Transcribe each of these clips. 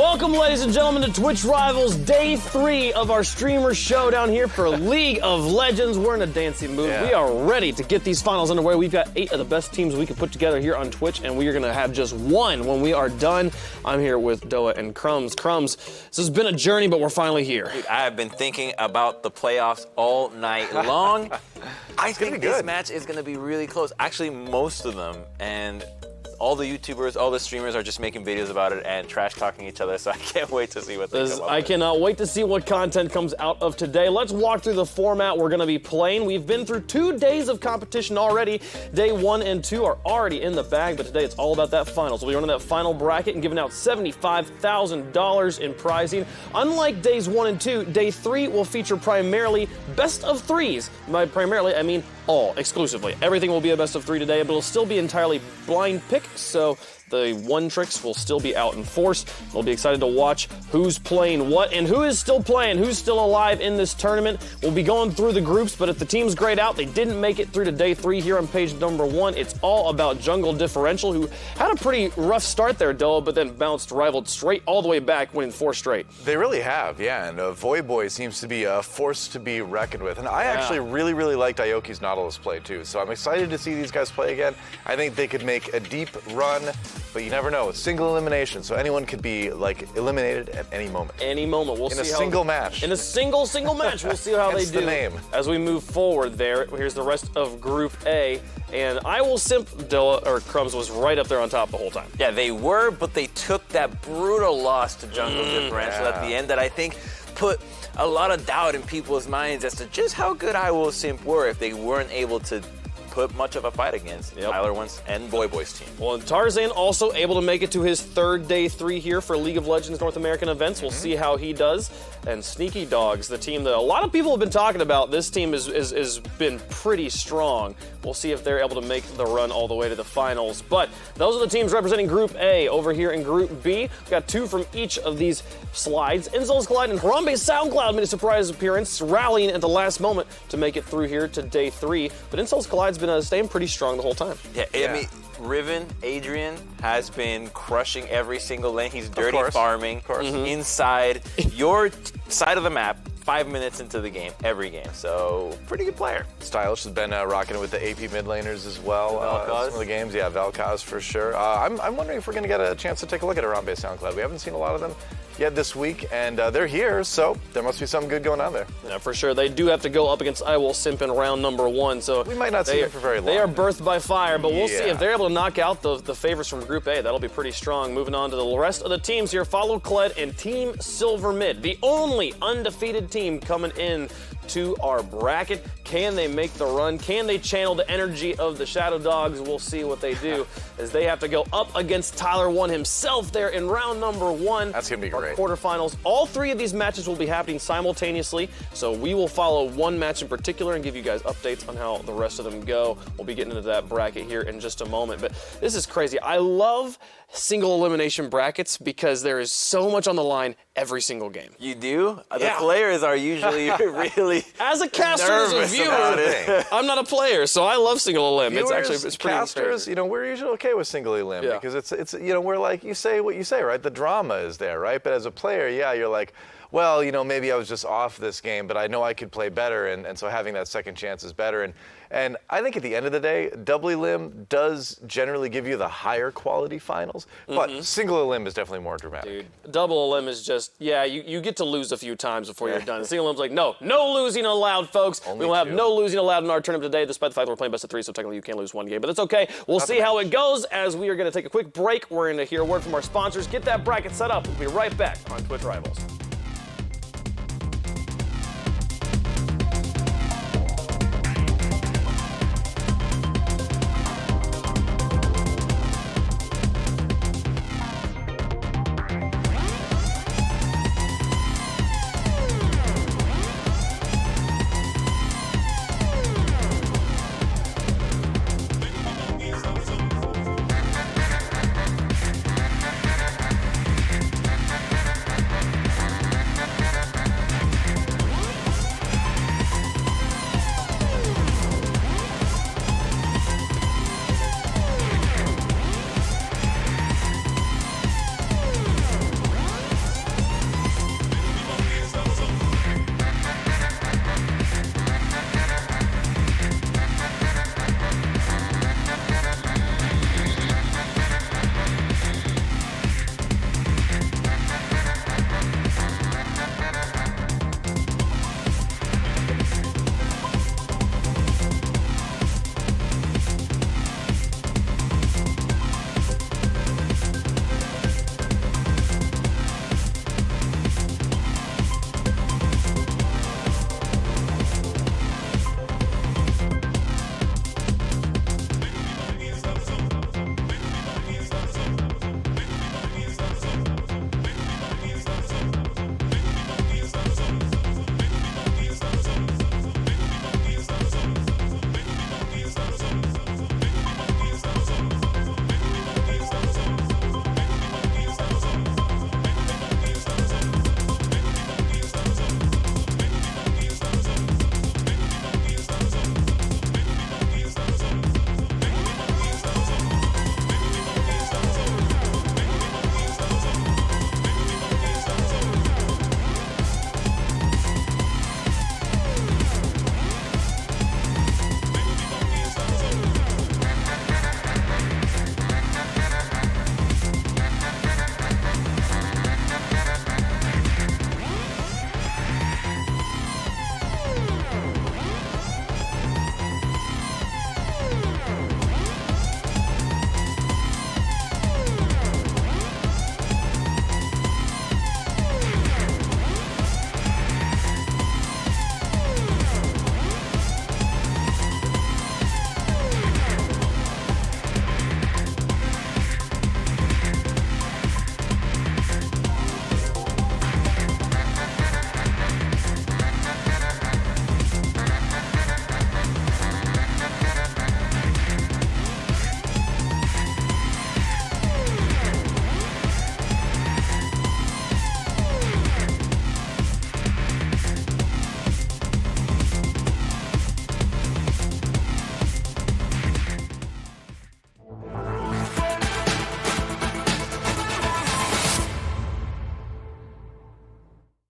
Welcome, ladies and gentlemen, to Twitch Rivals, Day 3 of our streamer showdown here for League of Legends. We're in a dancing mood. Yeah. We are ready to get these finals underway. We've got 8 of the best teams we can put together here on Twitch, and we are going to have just one when we are done. I'm here with Doa and Crumbs. Crumbs, this has been a journey, but we're finally here. Dude, I have been thinking about the playoffs all night long. I think this match is going to be really close. Actually, most of them. And all the YouTubers, all the streamers are just making videos about it and trash talking each other, so I can't wait to see what they come up with. I cannot wait to see what content comes out of today. Let's walk through the format we're going to be playing. We've been through 2 days of competition already. Day 1 and 2 are already in the bag, but today it's all about that finals. We'll be running that final bracket and giving out $75,000 in prizing. Unlike days 1 and 2, day 3 will feature primarily best of threes. By primarily, I mean all, exclusively. Everything will be a best of 3 today, but it'll still be entirely blind pick, so the one tricks will still be out in force. We'll be excited to watch who's playing what and who is still playing, who's still alive in this tournament. We'll be going through the groups, but if the teams grayed out, they didn't make it through to day 3 here on page number 1. It's all about Jungle Differential, who had a pretty rough start there, Doa, but then rivaled straight all the way back, winning 4 straight. They really have, yeah, and Voyboy seems to be a force to be reckoned with. And I actually really liked Ioki's Nautilus play too, so I'm excited to see these guys play again. I think they could make a deep run, but you never know. It's single elimination, so anyone could be like eliminated at any moment. Any moment. We'll see in a single match. In a single match. We'll see how they do. The name. As we move forward there, here's the rest of Group A. And I will simp Doa, or Crumbs was right up there on top the whole time. Yeah, they were, but they took that brutal loss to Jungle Differential at the end that I think put a lot of doubt in people's minds as to just how good I Will Simp were if they weren't able to put much of a fight against Tyler Wentz and Voyboy's team. Well, and Tarzan also able to make it to his 3rd day 3 here for League of Legends North American events. We'll see how he does. And Sneaky Dogs, the team that a lot of people have been talking about, this team has been pretty strong. We'll see if they're able to make the run all the way to the finals. But those are the teams representing Group A. Over here in Group B, we've got 2 from each of these slides. Insol's Collide and Harambe SoundCloud made a surprise appearance, rallying at the last moment to make it through here to day 3. But Insol's Collide's been staying pretty strong the whole time. Yeah, I mean, Riven, Adrian, has been crushing every single lane. He's dirty farming inside your side of the map 5 minutes into the game, every game. So, pretty good player. Stylish has been rocking it with the AP mid laners as well. Some of the games, yeah, Vel'Koz for sure. I'm wondering if we're going to get a chance to take a look at Harambe SoundCloud. We haven't seen a lot of them yet this week, and they're here, so there must be something good going on there. Yeah, for sure. They do have to go up against I Will Simp in round number 1, so we might not see them for very long. They are birthed by fire, but we'll see if they're able to knock out the favorites from Group A. That'll be pretty strong. Moving on to the rest of the teams here. Follow Kled and Team Silver Mid, the only undefeated team coming in to our bracket. Can they make the run? Can they channel the energy of the Shadow Dogs? We'll see what they do as they have to go up against Tyler One himself there in round number 1. That's going to be great. Quarterfinals. All 3 of these matches will be happening simultaneously, so we will follow one match in particular and give you guys updates on how the rest of them go. We'll be getting into that bracket here in just a moment, but this is crazy. I love single elimination brackets because there is so much on the line every single game. You do? The players are usually really as a caster, as a viewer, I'm not a player, so I love single elim. It's pretty casters, you know, we're usually okay with single elim because it's you know, we're like, you say what you say, right? The drama is there, right? But as a player, you're like, well, you know, maybe I was just off this game, but I know I could play better, and so having that second chance is better. And I think at the end of the day, double elim does generally give you the higher quality finals, but single elim is definitely more dramatic. Dude, double elim is just, you get to lose a few times before you're done. Single elim's like, no losing allowed, folks. We will have no losing allowed in our tournament today, despite the fact that we're playing best of 3, so technically you can't lose 1 game, but that's okay. We'll see how it goes as we are going to take a quick break. We're going to hear a word from our sponsors. Get that bracket set up. We'll be right back on Twitch Rivals.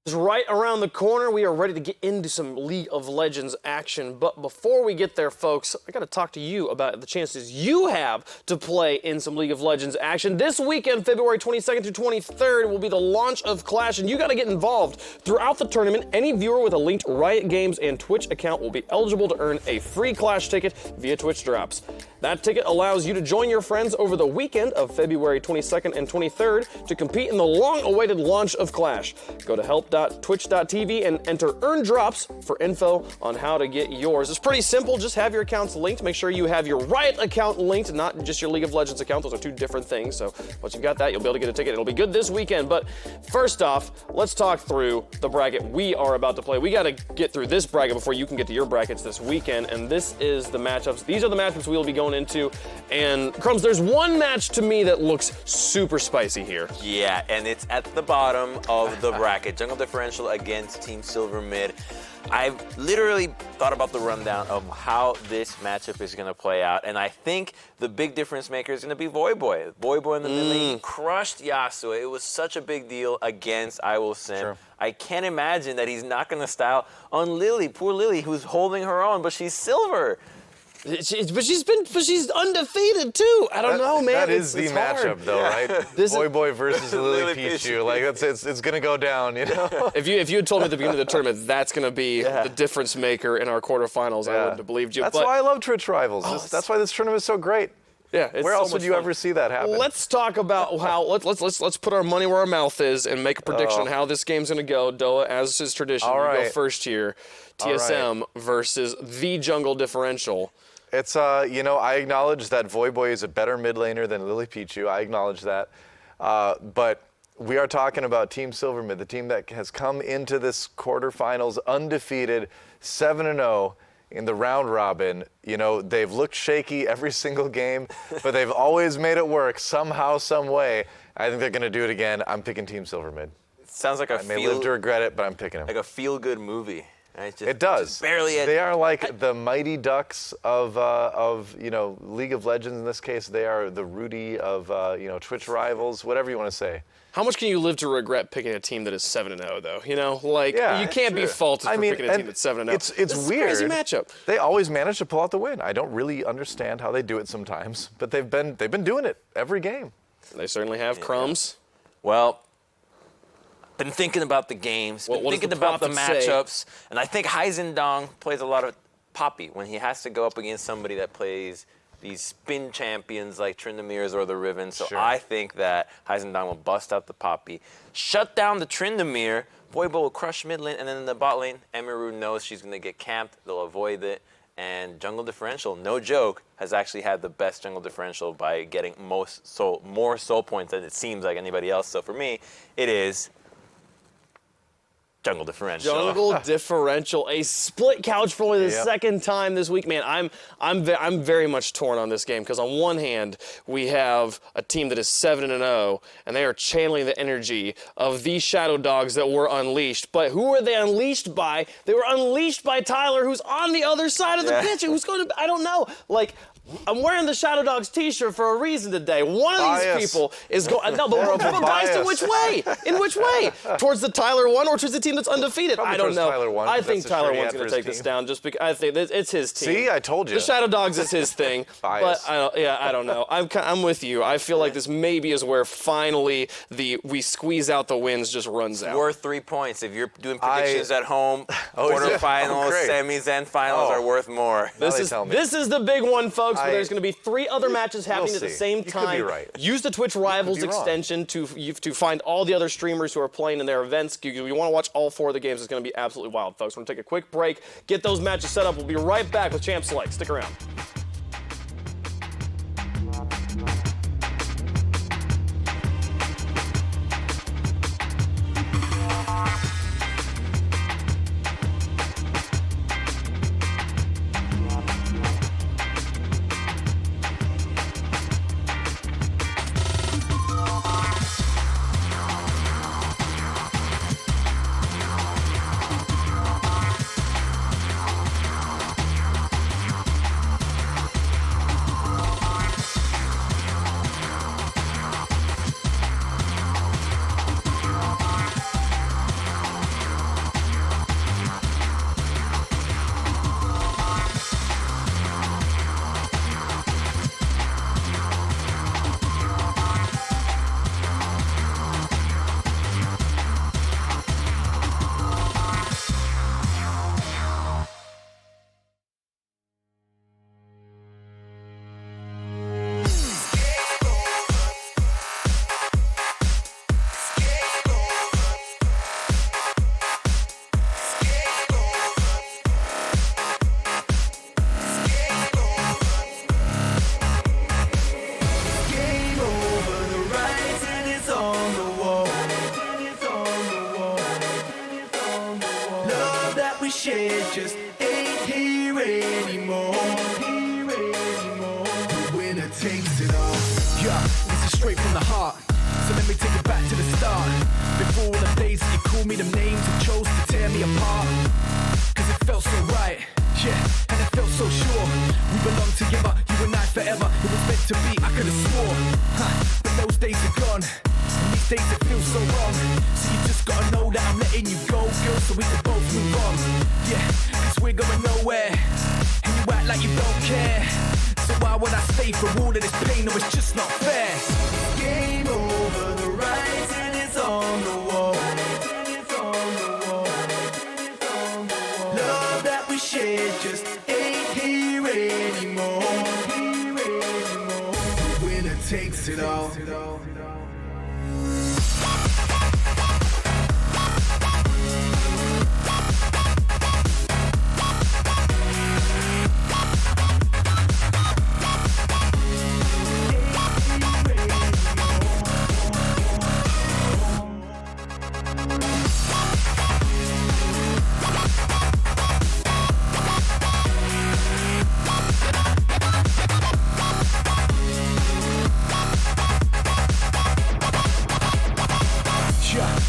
Is right around the corner. We are ready to get into some League of Legends action. But before we get there, folks, I got to talk to you about the chances you have to play in some League of Legends action. This weekend, February 22nd through 23rd, will be the launch of Clash, and you got to get involved. Throughout the tournament, any viewer with a linked Riot Games and Twitch account will be eligible to earn a free Clash ticket via Twitch Drops. That ticket allows you to join your friends over the weekend of February 22nd and 23rd to compete in the long-awaited launch of Clash. Go to help.twitch.tv and enter Earn Drops for info on how to get yours. It's pretty simple. Just have your accounts linked. Make sure you have your Riot account linked, not just your League of Legends account. Those are two different things. So once you've got that, you'll be able to get a ticket. It'll be good this weekend. But first off, let's talk through the bracket we are about to play. We got to get through this bracket before you can get to your brackets this weekend. And this is the matchups. These are the matchups we will be going into. And Crumbs, there's one match to me that looks super spicy here. Yeah, and it's at the bottom of the bracket. Jungle Differential against Team Silver Mid. I've literally thought about the rundown of how this matchup is going to play out, and I think the big difference maker is going to be Voyboy. Voyboy in the mid lane crushed Yasuo. It was such a big deal against I Will Sim. Sure. I can't imagine that he's not going to style on Lily. Poor Lily, who's holding her own, but she's silver. But she's undefeated too. I don't know, man. That is the it's matchup, hard. though, right? Voyboy versus Lily Lily Pichu. Like it's gonna go down, you know. If you had told me at the beginning of the tournament that's going to be the difference maker in our quarterfinals, I wouldn't have believed you. That's why I love Twitch Rivals. That's why this tournament is so great. Yeah, it's Where so else would much you fun. ever see that happen? Let's talk about how let's put our money where our mouth is and make a prediction on how this game's going to go. Doa, as is tradition, All you go right. first here. TSM versus the Jungle Differential. It's I acknowledge that Voyboy is a better mid laner than Lily Pichu. I acknowledge that, but we are talking about Team Silver Mid, the team that has come into this quarterfinals undefeated, 7-0 in the round robin. You know, they've looked shaky every single game, but they've always made it work somehow, some way. I think they're going to do it again. I'm picking Team Silver Mid. Sounds like I may live to regret it, but I'm picking them. like a feel-good movie. Right? It does. Just barely. They are like the Mighty Ducks of League of Legends. In this case, they are the Rudy of Twitch Rivals, whatever you want to say. How much can you live to regret picking a team that is 7-0 though? You know, like Yeah, you can't be true. faulted for picking a team that's 7-0. It's This is weird. a crazy matchup. They always manage to pull out the win. I don't really understand how they do it sometimes, but they've been doing it every game. They certainly have Crumbs. Well, been thinking about the games, What does thinking the about the prophet say? matchups, and I think Heisendong plays a lot of Poppy when he has to go up against somebody that plays these spin champions like Trindamirs or the Riven. So Sure. I think that Heisendong will bust out the Poppy, shut down the Trindamir, Voyboy will crush mid lane, and then in the bot lane, Emiru knows she's going to get camped, they'll avoid it, and Jungle Differential, no joke, has actually had the best Jungle Differential by getting more soul points than it seems like anybody else. So for me, it is Jungle Differential. Jungle Differential, a split couch for only the Yep. second time this week. Man, I'm very much torn on this game because on one hand we have a team that is 7-0 and they are channeling the energy of these Shadow Dogs that were unleashed. But who were they unleashed by? They were unleashed by Tyler, who's on the other side of the pitch. Who's going to? I don't know. Like, I'm wearing the Shadow Dogs t-shirt for a reason today. One of Bias. these people is going. No, but biased in which way? In which way? Towards the Tyler one or towards the team that's undefeated? Probably I don't towards know. Tyler one, I because think that's the Tyler shirt he one's had going for to his take this team. down just because I think it's his team. See, I told you. The Shadow Dogs is his thing. Bias. But I don't know. I'm with you. I feel like this maybe is where finally we squeeze out the wins just runs out. Worth 3 points. If you're doing predictions at home, Oh, is it? quarterfinals, Oh, great. semis, and finals Oh. are worth more. Now they This tell me. is the big one, folks. But I- there's going to be 3 other matches happening at the see. same You could be time. right. Use the Twitch Rivals be wrong. extension to find all the other streamers who are playing in their events. You want to watch all 4 of the games. It's going to be absolutely wild, folks. We're going to take a quick break, get those matches set up. We'll be right back with Champ Select. Stick around. we shared just ain't here anymore. The winner takes it all. Yeah, this is straight from the heart. So let me take it back to the start. Before all the days that you called me them names and chose to tear me apart. Cause it felt so right, yeah, and it felt so sure. We belong together, you and I forever. It was meant to be, I could've swore. But those days are gone, and these days it feels so wrong. So you just gotta know that I'm letting you go, girl, so we can both move on. Yeah, cause we're going nowhere, and you act like you don't care. So why would I stay for all of this pain? No, it's just not fair. Game over, the writing is on the wall. Love that we shared just ain't here anymore. The winner takes it all.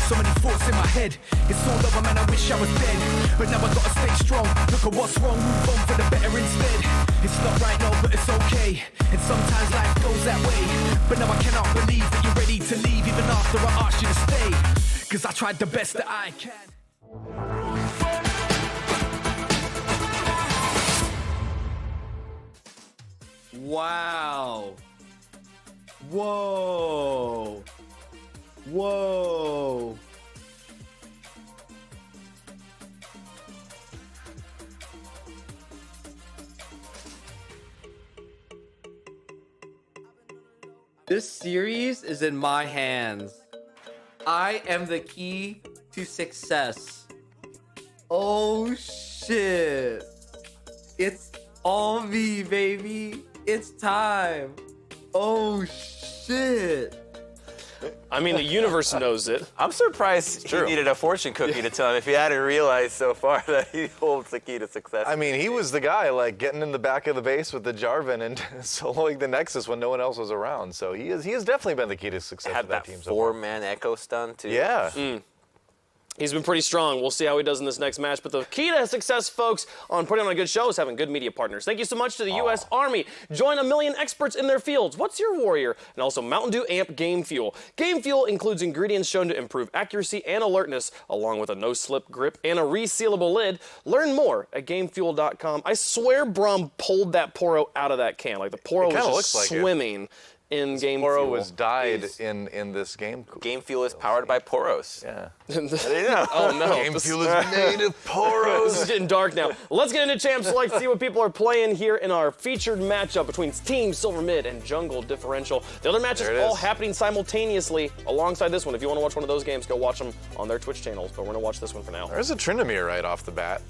So many thoughts in my head. It's all over, man, I wish I was dead. But now I gotta stay strong. Look at what's wrong, move on for the better instead. It's not right now, but it's okay. And sometimes life goes that way. But now I cannot believe that you're ready to leave even after I asked you to stay. Cause I tried the best that I can. Wow. Whoa. Whoa. This series is in my hands. I am the key to success. Oh shit. It's all me, baby. It's time. Oh shit. I mean, the universe knows it. I'm surprised he needed a fortune cookie to tell him if he hadn't realized so far that he holds the key to success. I mean, he was the guy like getting in the back of the base with the Jarvan and soloing the Nexus when no one else was around. So he has definitely been the key to success had of that that team so far. 4-man echo stun too. Yeah. He's been pretty strong. We'll see how he does in this next match. But the key to success, folks, on putting on a good show is having good media partners. Thank you so much to the U.S. Army. Join 1 million experts in their fields. What's your warrior? And also Mountain Dew Amp Game Fuel. Game Fuel includes ingredients shown to improve accuracy and alertness, along with a no-slip grip and a resealable lid. Learn more at GameFuel.com. I swear Braum pulled that Poro out of that can. Like the Poro was just like swimming in Game Poro Fuel. was dyed in this game. Game Fuel is powered by Poros. Yeah. Oh no. Game Fuel is made of Poros. This is getting dark now. Let's get into Champ Select, see what people are playing here in our featured matchup between Team Silver Mid and Jungle Differential. The other matches There it all is. happening simultaneously alongside this one. If you want to watch one of those games, go watch them on their Twitch channels, but we're going to watch this one for now. There's a Tryndamere right off the bat.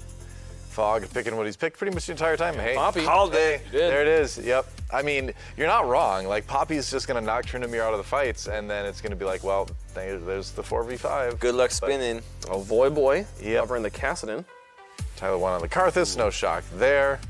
Fog picking what he's picked pretty much the entire time. Hey, Poppy. Called it. there it is. Yep. I mean, you're not wrong. Like, Poppy's just going to knock Tryndamere out of the fights, and then it's going to be like, well, there's the 4v5. Good luck spinning. Oh, Voyboy Yep. covering the Kassadin. Tyler won on the Karthus. No shock there.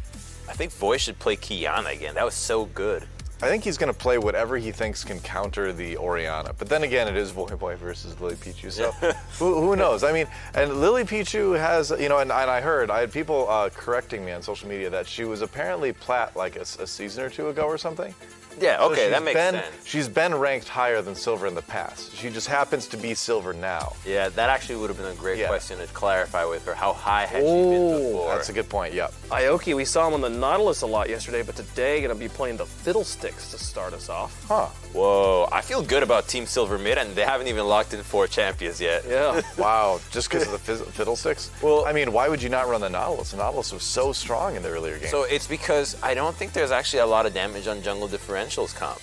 I think Voy should play Kiana again. That was so good. I think he's going to play whatever he thinks can counter the Orianna. But then again, it is Voyboy versus Lily Pichu. So who knows? I mean, and Lily Pichu has, you know, and I had people correcting me on social media that she was apparently plat like a season or two ago or something. Yeah, So okay, she's that makes sense. She's been ranked higher than Silver in the past. She just happens to be Silver now. Yeah, that actually would have been a great Yeah. question to clarify with her. How high had she been before? That's a good point, yep. Aoki, we saw him on the Nautilus a lot yesterday, but today going to be playing the Fiddlesticks to start us off. Huh. Whoa, I feel good about Team Silver Mid, and they haven't even locked in 4 champions yet. Yeah. Wow, just because of the Fiddlesticks? Well- I mean, why would you not run the Nautilus? The Nautilus was so strong in the earlier game. So it's because I don't think there's actually a lot of damage on jungle differentials comp.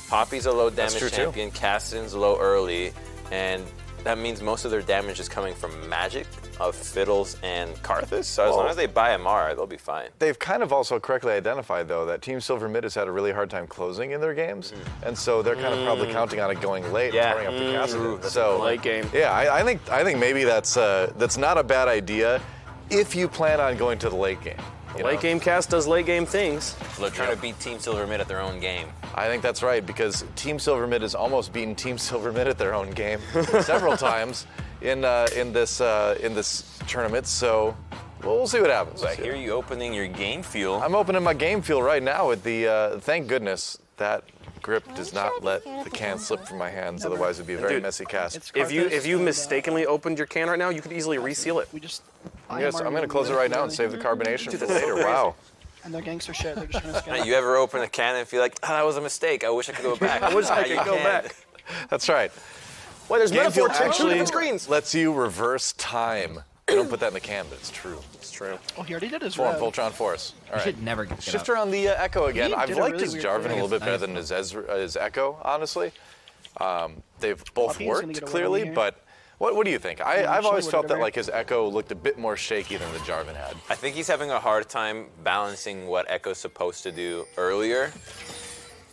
Poppy's a low damage true, too. champion, Kassadin's low early, and that means most of their damage is coming from magic of Fiddles and Karthus. So as long as they buy Amara, they'll be fine. They've kind of also correctly identified, though, that Team Silver Mid has had a really hard time closing in their games, and so they're kind of probably counting on it going late Yeah. and throwing up the True. Kassadin. That's So Late game. yeah, I think maybe that's not a bad idea. if you plan on going to the late game. Late game cast does late game things. So they're trying to beat Team Silver Mid at their own game. I think that's right, because Team Silver Mid has almost beaten Team Silver Mid at their own game several times in this tournament. So we'll see what happens. I hear you opening your game fuel. I'm opening my game fuel right now with the. Thank goodness that grip does not let the can slip from my hands. Otherwise, it'd be a very messy cast. If you mistakenly opened your can right now, you could easily reseal it. Yes, I'm going to close it right now and save the carbonation for later. Wow. And they're gangster shit. They're just gonna scam. You ever open a can and feel like, that was a mistake. I wish I could go back. I wish I could go back. That's right. Wait, there's Game fuel Metaphor too. Two actually different screens. lets you reverse time. You don't put that in the can, but it's true. It's true. Oh, he already did his Form, red. Voltron Force. All You right. should never get Shift up. around the Echo again. He I've did a liked really his weird Jarvan a thing. little bit better Nice, than his Echo, honestly. They've both Poppy's gonna worked get a clearly, run here. but what do you think? I've sure, always felt that whatever. like his Echo looked a bit more shaky than the Jarvan had. I think he's having a hard time balancing what Echo's supposed to do earlier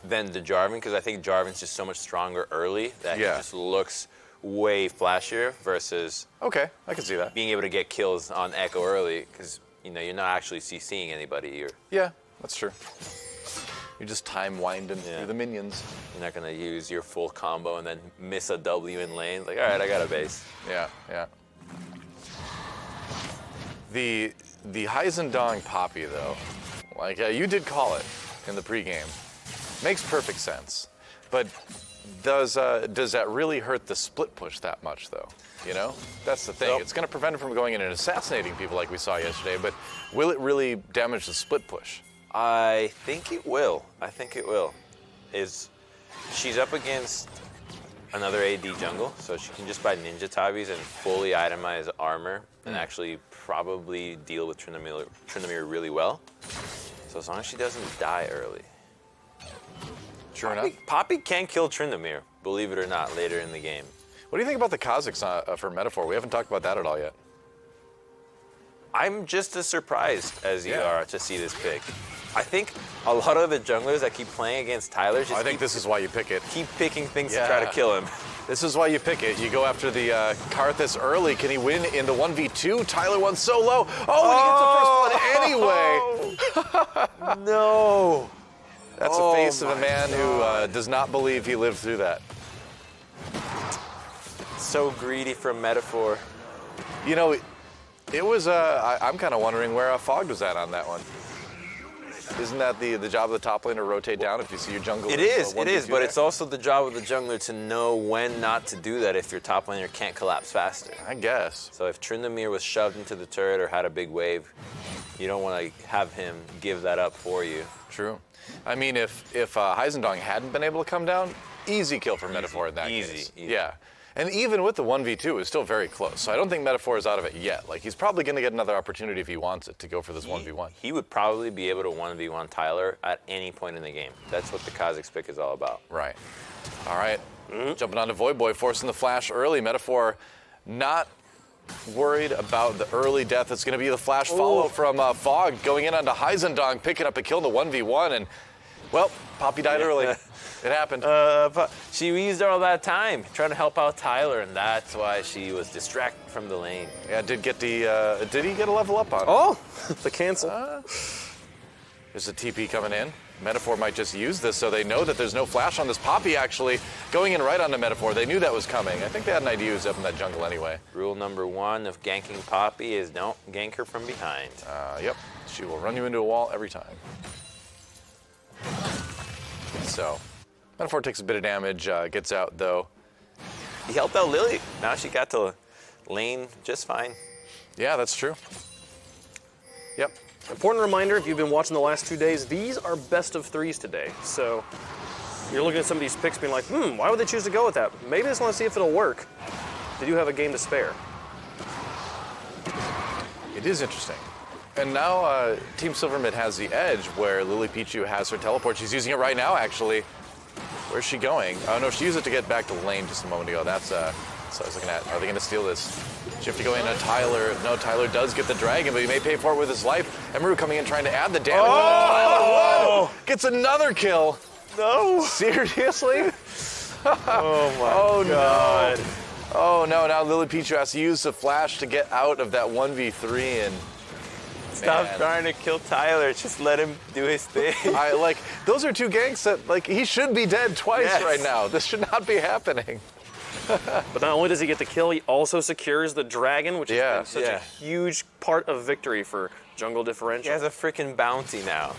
than the Jarvan, because I think Jarvan's just so much stronger early that Yeah. he just looks way flashier versus Okay, I can see that. being able to get kills on Echo early, because you're not actually CCing anybody. Yeah, that's true. You're just time winding through the minions. You're not gonna use your full combo and then miss a W in lane. Like, all right, I got a base. Yeah, yeah. The Heisendong Poppy though, like you did call it in the pregame, makes perfect sense. But does that really hurt the split push that much though? You know, that's the thing. Nope. It's going to prevent it from going in and assassinating people like we saw yesterday. But will it really damage the split push? I think it will. She's up against another AD jungle, so she can just buy Ninja Tabis and fully itemize armor and actually probably deal with Tryndamere really well. So as long as she doesn't die early. Sure enough. Poppy can kill Tryndamere, believe it or not, later in the game. What do you think about the Kha'Zix for Metaphor? We haven't talked about that at all yet. I'm just as surprised as you Yeah. are to see this pick. I think a lot of the junglers that keep playing against Tyler just I think this is why you pick it. keep picking things to Yeah. try to kill him. This is why you pick it. You go after the Karthus early. Can he win in the 1v2? Tyler won so low. Oh, he gets the first one anyway. No. That's the face of a man who does not believe he lived through that. So greedy from Metaphor. You know, it was, I'm kind of wondering where Fogged was at on that one. Isn't that the job of the top lane to rotate down if you see your jungle? It is, but it's also the job of the jungler to know when not to do that if your top laner can't collapse faster. I guess. So if Tryndamere was shoved into the turret or had a big wave, you don't want to have him give that up for you. True. I mean, if Heisendong hadn't been able to come down, easy kill for Metaphor in that case. Easy. Yeah. And even with the 1v2, it was still very close. So I don't think Metaphor is out of it yet. Like, he's probably going to get another opportunity if he wants it to go for this 1v1. He would probably be able to 1v1 Tyler at any point in the game. That's what the Kha'Zix pick is all about. Right. All right. Jumping on to Void Boy, forcing the flash early. Metaphor not worried about the early death. It's going to be the flash follow from Fog going in onto Heisendong, picking up a kill in the 1v1. And, well, Poppy died early. It happened. She used all that time trying to help out Tyler, and that's why she was distracted from the lane. Yeah, did he get a level up on it? Oh, the cancel. There's a TP coming in. Metaphor might just use this so they know that there's no flash on this Poppy actually going in right onto Metaphor. They knew that was coming. I think they had an idea who's up in that jungle anyway. Rule number 1 of ganking Poppy is don't gank her from behind. Yep, she will run you into a wall every time. So, Metaphor takes a bit of damage, gets out though. He helped out Lily. Now she got to lane just fine. Yeah, that's true. Yep. Important reminder, if you've been watching the last 2 days, these are best of threes today. So you're looking at some of these picks being like, why would they choose to go with that? Maybe they just want to see if it'll work. They do have a game to spare. It is interesting. And now Team Silver Mid has the edge where Lily Pichu has her teleport. She's using it right now, actually. Where's she going? Oh, no, she used it to get back to the lane just a moment ago. That's so I was looking at. Are they going to steal this? She have to go in on Tyler. No, Tyler does get the dragon, but he may pay for it with his life. Emeru coming in trying to add the damage. Tyler gets another kill. No. Seriously? Oh my God. No. Oh no, now Lily Pichu has to use the flash to get out of that 1v3 and Stop Man. trying to kill Tyler. Just let him do his thing. Those are two ganks that he should be dead twice Yes. right now. This should not be happening. But not only does he get the kill, he also secures the dragon, which has been such Yeah. a huge part of victory for Jungle He Differential. has a freaking bounty now.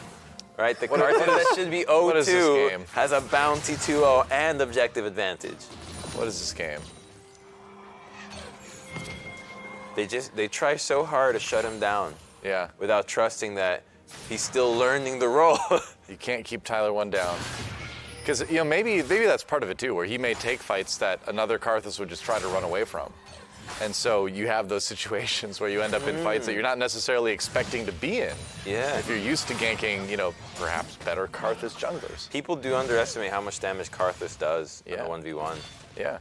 Right? The Carthage that should be 0-2 What is this game? has a bounty 2-0 and objective advantage. What is this game? They try so hard to shut him down Yeah. without trusting that he's still learning the role. You can't keep Tyler one down. Because, maybe that's part of it too, where he may take fights that another Karthus would just try to run away from. And so you have those situations where you end up in fights that you're not necessarily expecting to be in. Yeah. If you're used to ganking, perhaps better Karthus junglers. People do underestimate how much damage Karthus does in Yeah. a 1v1. Yeah.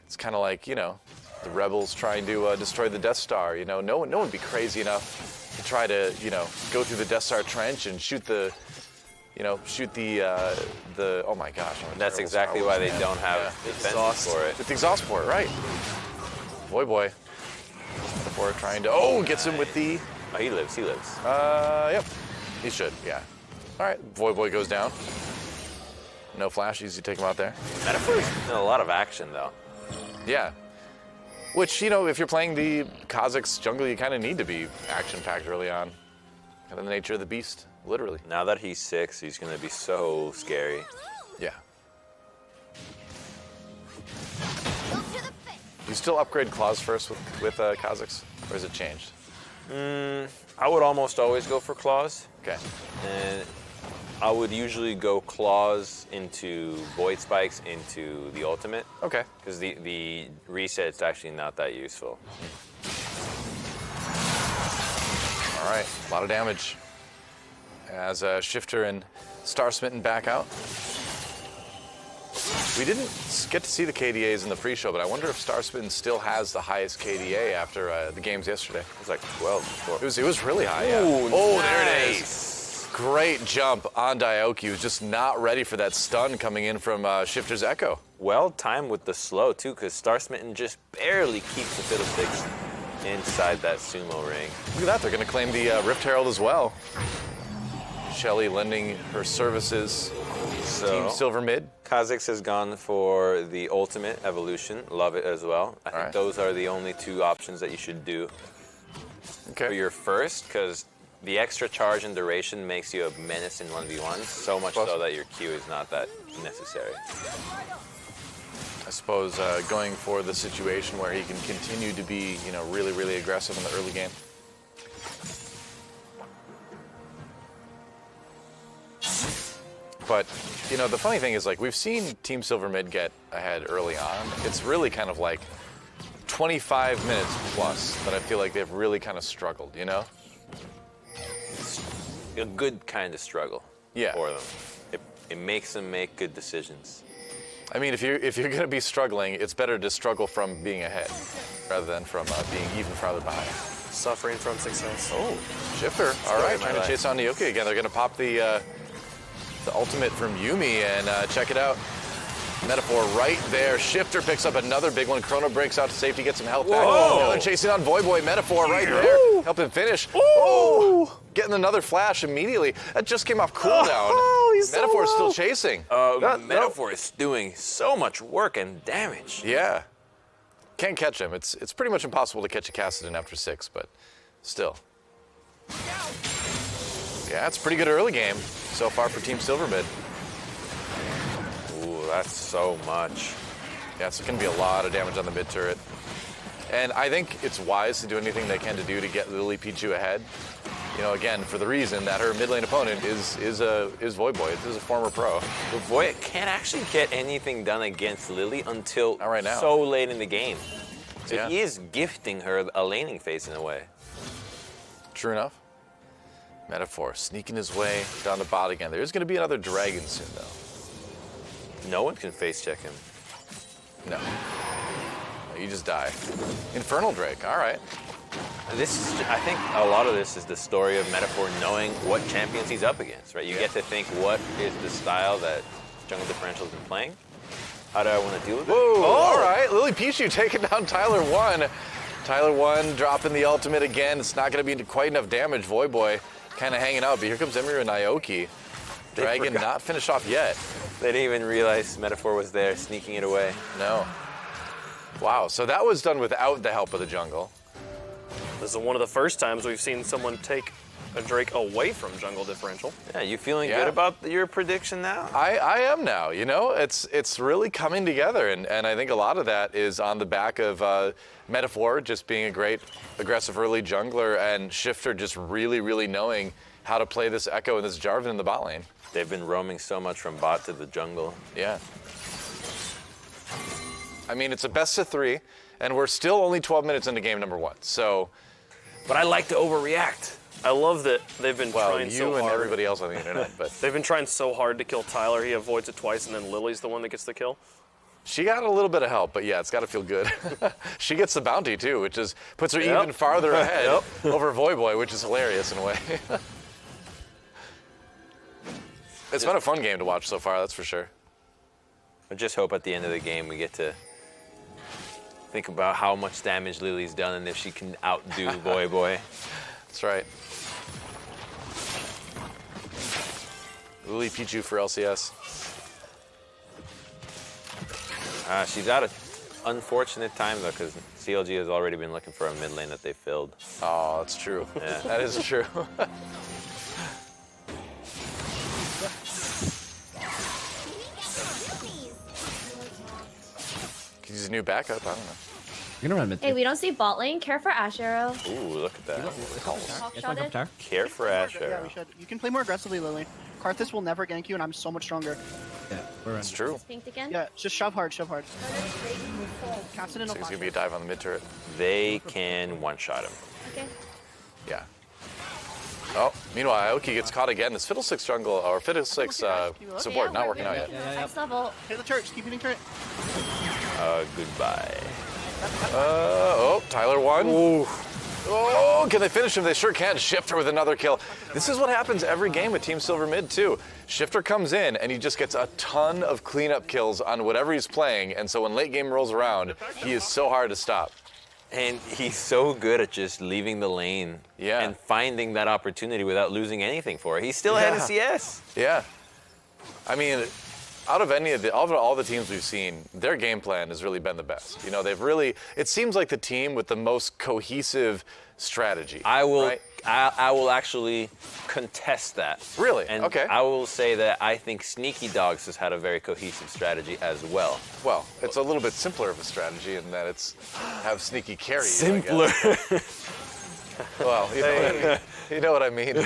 It's kind of like, the rebels trying to destroy the Death Star. No one would be crazy enough to try to, go through the Death Star trench and shoot the oh my gosh. I'm a That's terrible exactly Star why Wars they fan. don't have Yeah. defenses for it. With the exhaust port, right. Boy. Before trying to, gets him with the, Oh, he lives. yep. He should, yeah. All right, Boy goes down. No flash, easy to take him out there. Metaphor's in a lot of action, though. Yeah. Which, if you're playing the Kha'Zix jungle, you kind of need to be action-packed early on. Kind of the nature of the beast, literally. Now that he's 6, he's going to be so scary. Yeah. You still upgrade claws first with Kha'Zix, or has it changed? I would almost always go for claws, Okay. and I would usually go claws into void spikes into the ultimate, Okay. because the reset's actually not that useful. All right, a lot of damage. As Shifter and Star Smitten back out. We didn't get to see the KDAs in the pre-show, but I wonder if Star Smitten still has the highest KDA after the games yesterday. It was like 12 before. It was really high, yeah. Ooh, There it is. nice. Great jump on Daioki. He was just not ready for that stun coming in from Shifter's Echo. Well timed with the slow, too, because Star Smitten just barely keeps the Fiddlesticks inside that sumo ring. Look at that, they're going to claim the Rift Herald as well. Shelly lending her services. Team Silver mid. Kha'Zix has gone for the ultimate evolution. Love it as well. I think right. those are the only two options that you should do for Okay. your first, because the extra charge and duration makes you a menace in 1v1, so much so that your Q is not that necessary. I suppose going for the situation where he can continue to be, really, really aggressive in the early game. But, the funny thing is, we've seen Team Silver Mid get ahead early on. It's really kind of like 25 minutes plus that I feel like they've really kind of struggled, A good kind of struggle Yeah. for them. It makes them make good decisions. I mean, if you're going to be struggling, it's better to struggle from being ahead rather than from being even farther behind. Suffering from success. Oh, Shifter. All right, of my trying to life. chase on Naoki again. They're going to pop the ultimate from Yuumi and check it out. Metaphor right there. Shifter picks up another big one. Chrono breaks out to safety, gets some health back. Whoa. Now they're chasing on Boy. Metaphor right there. Help him finish. Oh, getting another flash immediately. That just came off cooldown. Oh, he's so Metaphor's still low. chasing. Metaphor is doing so much work and damage. Yeah. Can't catch him. It's pretty much impossible to catch a Kassadin after 6, but still. Yeah, it's a pretty good early game so far for Team Silver Mid. Ooh, that's so much. Yeah, it's going to be a lot of damage on the mid turret. And I think it's wise to do anything they can to do to get Lily Pichu ahead. Again, for the reason that her mid lane opponent is Void Boy. This is a former pro. But Void can't actually get anything done against Lily until Not right now. so late in the game. So Yeah. he is gifting her a laning phase in a way. True enough. Metaphor sneaking his way down the bot again. There's going to be another dragon soon, though. No one can face check him. No. You just die. Infernal Drake. All right. I think a lot of this is the story of Metaphor knowing what champions he's up against, right? You get to think, what is the style that Jungle Differential's been playing? How do I want to deal with it? Whoa, all right. Lily Pichu taking down Tyler 1. Tyler 1 dropping the ultimate again. It's not going to be quite enough damage. Voyboy kind of hanging out, but here comes Emiru and Naoki. Dragon not finished off yet. They didn't even realize Metaphor was there, sneaking it away. No. Wow, so that was done without the help of the jungle. This is one of the first times we've seen someone take a Drake away from jungle differential. Yeah, you feeling Yeah. good about your prediction now? I am now, you know, it's really coming together, and I think a lot of that is on the back of Metaphor just being a great aggressive early jungler, and Shifter just really, really knowing how to play this Echo and this Jarvan in the bot lane. They've been roaming so much from bot to the jungle. Yeah. I mean, it's a best of 3, and we're still only 12 minutes into game number 1, so... But I like to overreact. I love that they've been Well, trying you so and hard. everybody else on the internet, but They've been trying so hard to kill Tyler. He avoids it twice, and then Lily's the one that gets the kill. she got a little bit of help, but yeah, it's got to feel good. She gets the bounty, too, which is puts her Yep. even farther ahead Yep. over Voyboy, which is hilarious in a way. It's been a fun game to watch so far, that's for sure. I just hope at the end of the game we get to think about how much damage Lily's done and if she can outdo Voyboy. That's right. Lily Pichu for LCS. She's out of unfortunate time though, because CLG has already been looking for a mid lane that they filled. Oh, that's true. Yeah. That is true. Could use a new backup, I don't know. You're gonna run mid. Hey, we don't see bot lane. Care for Ash Arrow. Ooh, look at that. Hawk It's my shot it. tower. Care for Ash Yeah, Arrow. we should. You can play more aggressively, Lily. Karthus will never gank you, and I'm so much stronger. Yeah, we're running. That's true. Pinked again. Yeah, just shove hard, shove hard. Cast it in So a it's flash. gonna be a dive on the mid turret. They can one-shot him. Okay. Yeah. Oh, meanwhile, Aoki gets caught again. This Fiddlesticks jungle, or Fiddlesticks support, not working out yet. Next level. Hit the turret, just keep hitting turret. Goodbye. Oh, Tyler won. Oh, can they finish him? They sure can. Shifter with another kill. This is what happens every game with Team Silver Mid, too. Shifter comes in, and he just gets a ton of cleanup kills on whatever he's playing, and so when late game rolls around, he is so hard to stop. And he's so good at just leaving the lane Yeah. and finding that opportunity without losing anything for it. He's still ahead of CS. Yeah. I mean, out of any of all the teams we've seen, their game plan has really been the best. You know, they've really, it seems like the team with the most cohesive strategy. I will right? I will actually contest that. Really? And Okay. I will say that I think Sneaky Dogs has had a very cohesive strategy as well. Well, it's a little bit simpler of a strategy in that it's have sneaky carry. Simpler. Well, you know what I mean.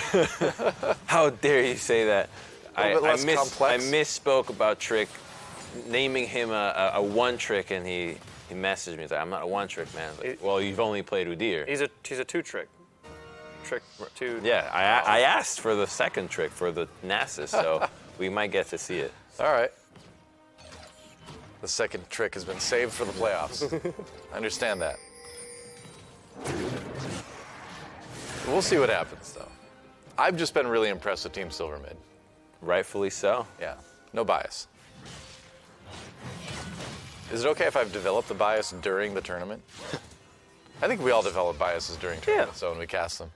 How dare you say that? A little bit less I complex. misspoke about Trick, naming him a one trick, and he messaged me. He's like, I'm not a one trick, man. I was like, well, you've only played Udyr. He's a two-trick. Trick two. Yeah, I asked for the second trick for the Nasus, so we might get to see it. All right. The second trick has been saved for the playoffs. I understand that. We'll see what happens, though. I've just been really impressed with Team Silver Mid. Rightfully so. Yeah, no bias. Is it okay if I've developed the bias during the tournament? I think we all develop biases during tournaments, so when we cast them.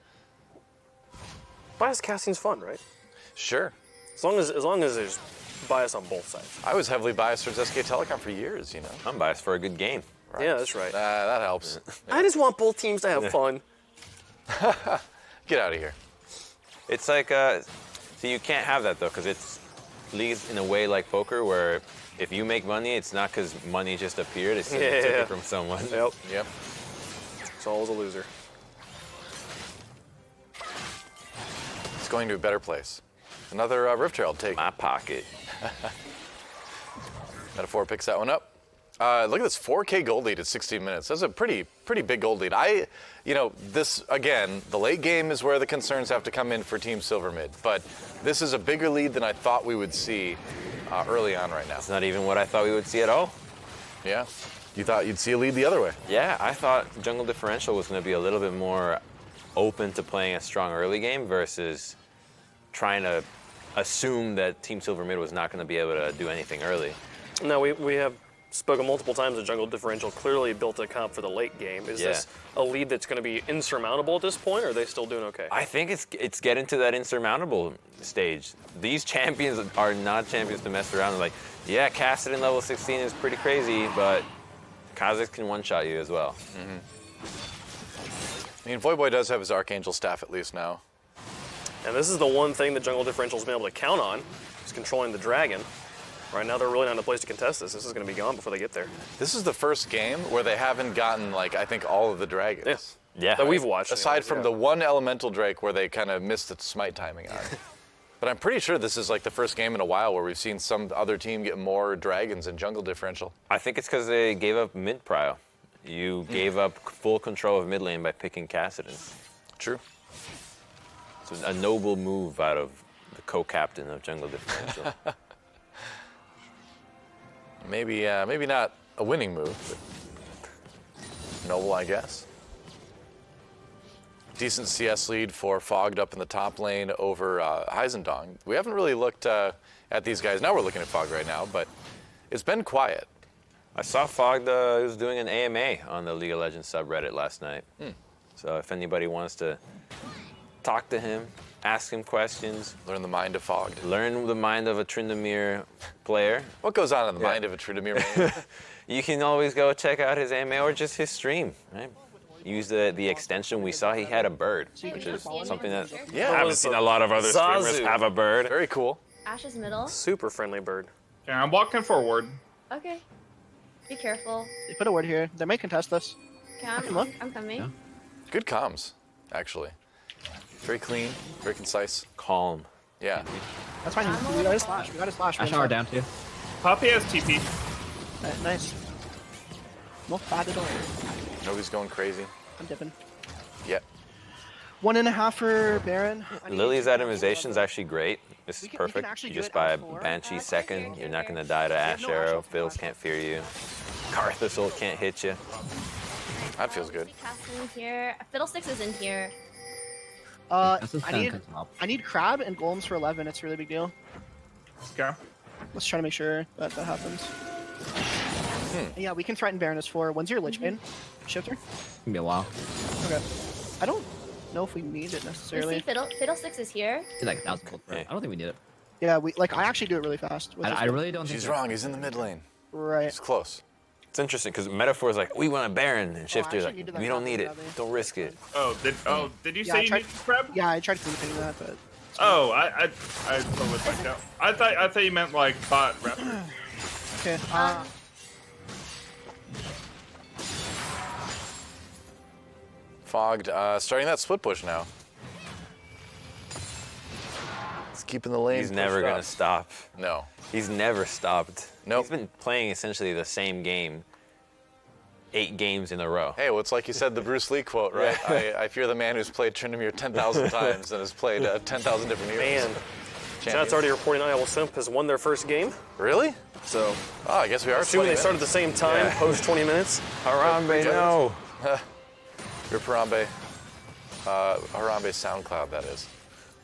Bias casting's fun, right? Sure. As long as there's bias on both sides. I was heavily biased towards SK Telecom for years, you know. I'm biased for a good game. Right. Yeah, that's right. That helps. I just want both teams to have fun. Get out of here. It's like, see, you can't have that though, because it's leagues in a way like poker where if you make money, it's not because money just appeared, it's 'cause you took Yeah. it from someone. Yep. Yep. It's always a loser. It's going to a better place. Another Rift Herald take. My pocket. Metaphor picks that one up. Look at this 4K gold lead at 16 minutes. That's a pretty big gold lead. This, again, the late game is where the concerns have to come in for Team Silver Mid, but this is a bigger lead than I thought we would see early on right now. It's not even what I thought we would see at all. Yeah? You thought you'd see a lead the other way. Yeah, I thought Jungle Differential was going to be a little bit more open to playing a strong early game versus trying to assume that Team Silver Mid was not going to be able to do anything early. No, we have spoken multiple times, the jungle differential clearly built a comp for the late game. Is this a lead that's going to be insurmountable at this point, or are they still doing okay? I think it's getting to that insurmountable stage. These champions are not champions to mess around with. Like, yeah, Kassadin level 16 is pretty crazy, but Kha'Zix can one-shot you as well. I mean, Voyboy does have his Archangel staff at least now. And this is the one thing that jungle differential's been able to count on, is controlling the dragon. Right now, they're really not in a place to contest this. This is going to be gone before they get there. This is the first game where they haven't gotten, like, I think all of the dragons. Yes. Yeah. That we've watched. Aside anyways, from yeah. the one elemental drake where they kind of missed the smite timing on it. But I'm pretty sure this is like the first game in a while where we've seen some other team get more dragons in jungle differential. I think it's because they gave up mid prio. You gave up full control of mid lane by picking Kassadin. True. It's a noble move out of the co-captain of jungle differential. Maybe not a winning move, but noble, I guess. Decent CS lead for Fogged up in the top lane over Heisendong. We haven't really looked at these guys. Now we're looking at Fogged right now, but it's been quiet. I saw Fogged was doing an AMA on the League of Legends subreddit last night. So if anybody wants to talk to him, ask him questions, Learn the mind of Fogged. learn the mind of a Tryndamere player, What goes on in the mind of a Tryndamere man? you can always go check out his AMA or just his stream. Right? Use the extension. We saw he had a bird, which is something that Yeah, I haven't seen a lot of other streamers Zazu. have a bird. Very cool. Ash's middle. Super friendly bird. Yeah, I'm walking forward. Okay. Be careful. They put a word here. They may contest this. Okay, Look. I'm coming. Yeah. Good comms, actually. Very clean, very concise. Calm. Yeah. That's fine. We got his slash. We got his slash. Ash Hour down too. Poppy has TP. Nice. Well, bad at all. Nobody's going crazy. I'm dipping. Yeah. 1.5 for Baron. I need Lily's to- itemization is actually great. This is We can perfect. actually You do just it buy a L4. Banshee second. You're not going to die to Ash no Arrow. Ash Bills can't fear you. Karthus can't hit you. That feels good. Casting here. Fiddlesticks is in here. That's just I kind need of up. I need Crab and Golems for 11. It's a really big deal. Okay. Let's try to make sure that happens. Yeah, we can threaten Baron as 4. When's your Lich Bane? Shifter? It's gonna be a while. Okay. I don't know if we need it You necessarily. see Fiddlesticks is here. It's like 1,000 gold for it. Yeah. I don't think we need it. Yeah, I actually do it really fast. which is I good. really don't think. She's wrong. He's in the mid lane. Right. It's close. It's interesting because Metaphor is like, we want a Baron, and Shifter's actually needed like, that we don't copy, need it. Robbie. Don't risk it. Did you Yeah, say I you tried- need prep? Yeah, I tried communicating that, but Oh, I totally blanked out. I thought you meant like bot rapper. okay. Fogged, starting that split push now. He's keeping the lane. He's never pushed going up. to stop. No. He's never stopped. Nope. He's been playing essentially the same game 8 games in a row. Hey, well, it's like you said the Bruce Lee quote, right? I fear the man who's played Tryndamere 10,000 times and has played 10,000 different heroes. Man, Champions. Chat's already reporting Iowa Simp has won their first game. Really? So, Oh, I guess we are. assuming they 20 started at the same time, Yeah. post 20 minutes. Harambe, no. Your Harambe. Harambe SoundCloud, that is.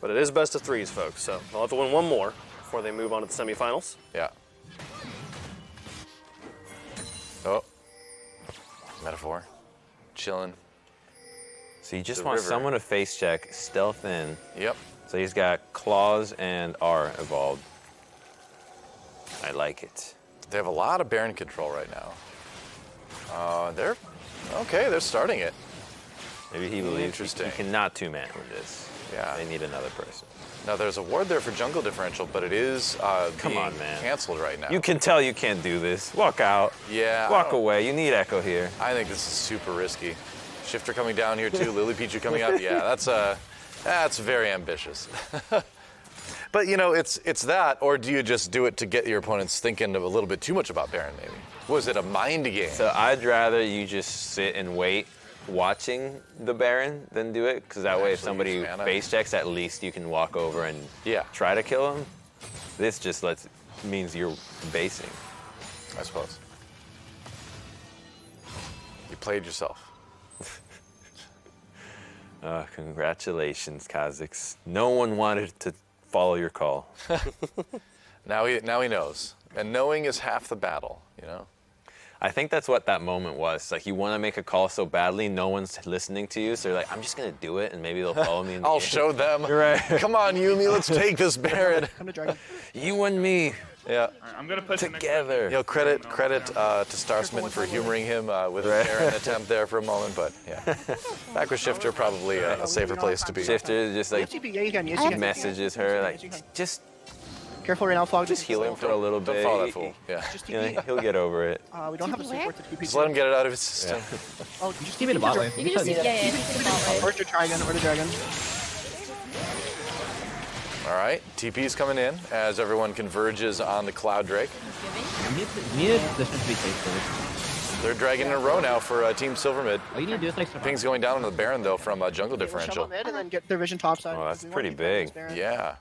But it is best of 3s, folks. So they'll have to win one more before they move on to the semifinals. Yeah. Oh. Metaphor. Chilling. So you just The want river. someone to face check, stealth in. Yep. So he's got Claws and R evolved. I like it. They have a lot of Baron control right now. They're okay. They're starting it. Maybe he believes Interesting. he cannot two-man with this. Yeah. They need another person. Now there's a ward there for jungle differential, but it is Come being on, man. canceled right now. You can tell you can't do this. Walk out. Yeah. Walk away. You need Echo here. I think this is super risky. Shifter coming down here too. Lily Pichu coming up. Yeah, that's very ambitious. But you know, it's that, or do you just do it to get your opponents thinking a little bit too much about Baron? Maybe was it a mind game? So I'd rather you just sit and wait watching the Baron than do it, because that way if Actually somebody use mana. face checks, at least you can walk over and Yeah. try to kill him. This just means you're basing. I suppose. You played yourself. Congratulations, Kha'Zix. No one wanted to follow your call. Now he knows, and knowing is half the battle. You know. I think that's what that moment was. Like you want to make a call so badly, no one's listening to you, so you're like, I'm just gonna do it, and maybe they'll follow me. In the I'll game. show them. You're right. Come on, Yumi, let's take this Baron. Come to Dragon. You and me Yeah. All right, I'm gonna put the next together. You know, credit to Starsman for humoring him with a Baron attempt there for a moment, but yeah. Back with Shifter, probably a safer place to be. Shifter just like TP, yeah, you can. Yes, you can. messages her like, just Careful right now, Fog. just heal him for a little Don't bit. follow that fool. Yeah. Just You know, TP. he'll get over it. We don't have a safe word to TP. Just let him get it out of his system. Oh, just Give me the bot lane. You can just, yeah, you can take the bot lane. Or to Dragon, or to Dragon. All right, TP's coming in as everyone converges on the Cloud Drake. You need a position to be safe first. They're dragging in a row now for Team Silver Mid. All you need to do is like survive. Ping's going down on the Baron though from jungle differential. Mid and then get their vision topside. Oh, that's We want pretty to keep playing big. this Baron. Yeah.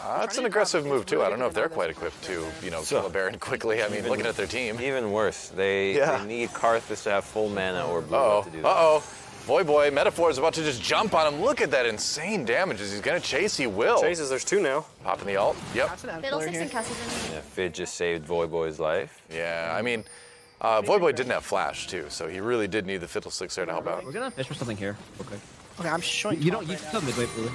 That's an aggressive move too. I don't know if they're quite equipped to, kill a Baron quickly. I mean, looking at their team. Even worse, they need Karthus to have full mana or blue buff to do that. Uh-oh. Boy, Metaphor is about to just jump on him. Look at that insane damage. As he's going to chase, he will. Chases, there's 2 now. Popping the ult. Yep. That's an ad Fiddle player Six here. and Kassadin. Yeah, Fid just saved Voyboy's life. Yeah, I mean, Voyboy didn't have flash too, so he really did need the Fiddlesticks there to help out. We're gonna fish for something here. Okay. Okay, I'm showing You top don't. You right can now. tell midway through.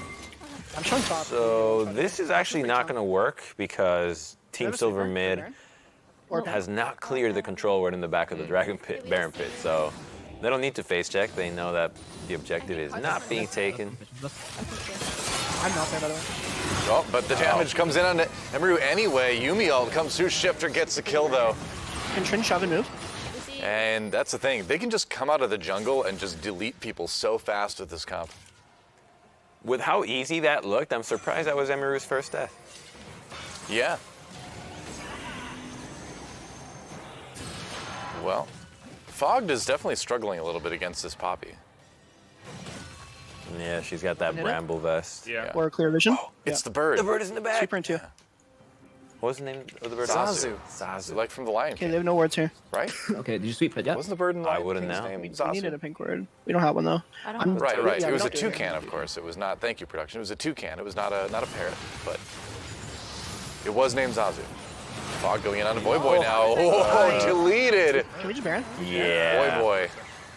I'm showing top. So this is actually not going to work because Team Silver Mid Or has not cleared the control word in the back of the Dragon Pit, Baron Pit. So they don't need to face check. They know that the objective is not being taken. I'm not there, by the way. Oh, but the damage comes in on Emeru anyway. Yumi ult comes through. Shifter gets the kill though. Can Trin shove and move? And that's the thing. They can just come out of the jungle and just delete people so fast with this comp. With how easy that looked, I'm surprised that was Emeru's first death. Yeah. Well, Fogged is definitely struggling a little bit against this Poppy. Yeah, she's got that Hit it? bramble vest. Yeah. Or clear vision? It's the bird. The bird is in the back. Sweeper in 2. What was the name of the bird? Zazu. Zazu. Like from the Lion Okay, King, they have no words here. right? Okay. Did you sweep it yet? Wasn't the bird in the I Lion wouldn't King's know. name We Zazu? needed a pink word. We don't have one though. I don't know. Right. Yeah, It we was a don't do it. toucan, of course. It was not. Thank you, production. It was a toucan. It was not a parrot, but it was named Zazu. Fog going in on a Voyboy now. Oh, deleted. Can we just Baron? Yeah. Voyboy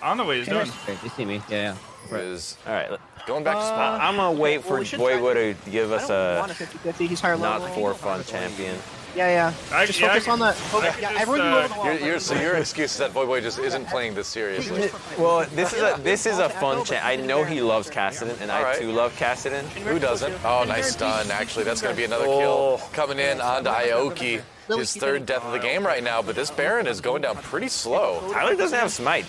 I don't know what he's doing. Okay, they see me. Yeah. is All right. going back to spot. I'm gonna wait for we should try Voyboy to give I us don't a want a 50-50. He's higher level. not for fun champion. Yeah. I- Just yeah, I focus can- on that. I can Yeah, just, everyone move over the wall. So your excuse is that Voyboy just isn't playing this seriously. Well, this is a fun champ. I know he loves Kassadin, and I Alright. too love Kassadin. Who doesn't? Oh, nice stun. Actually, that's going to be another kill coming in onto Ioki. His third death of the game right now, but this Baron is going down pretty slow. Tyler doesn't have smite.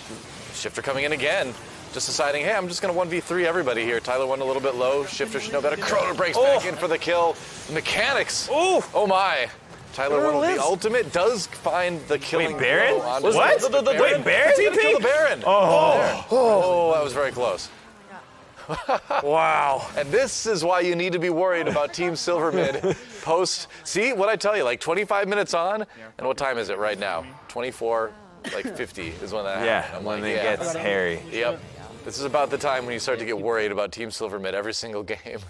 Shifter coming in again. Just deciding, hey, I'm just going to 1v3 everybody here. Tyler went a little bit low. Shifter should know better. Crota breaks back in for the kill. Mechanics. Oh my. Tyler went with the ultimate. Does find the killing Wait, Baron? blow onto What? the Baron. Wait, Baron? He's gonna kill the Baron. Oh, that was very close. Wow. And this is why you need to be worried about Team Silver Mid post. See what I tell you? Like 25 minutes on, and what time is it right now? 24, like 50 is when that Yeah, happened. I'm when like, it yeah. gets hairy. Yep. This is about the time when you start to get worried about Team Silver Mid every single game.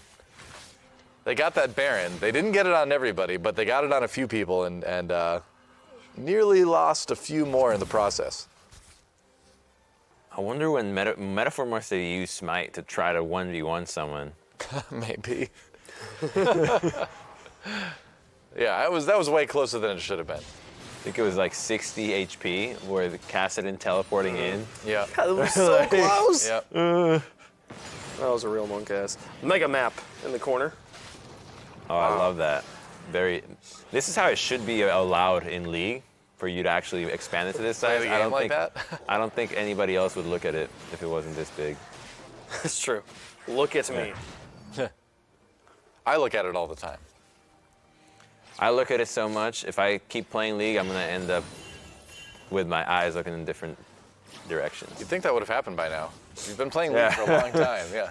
They got that Baron. They didn't get it on everybody, but they got it on a few people and nearly lost a few more in the process. I wonder when Metaphor must have used Smite to try to 1v1 someone. Maybe. Yeah, that was way closer than it should have been. I think it was like 60 HP where the Kassadin teleporting in. Yeah. That was so close. Yep. That was a real monk ass. Mega map in the corner. Oh, I love that. This is how it should be allowed in League for you to actually expand it to this Play size. the game like that? I don't think anybody else would look at it if it wasn't this big. That's true. Look at me. I look at it all the time. I look at it so much. If I keep playing League, I'm gonna end up with my eyes looking in different directions. You'd think that would have happened by now. You've been playing League for a long time, yeah.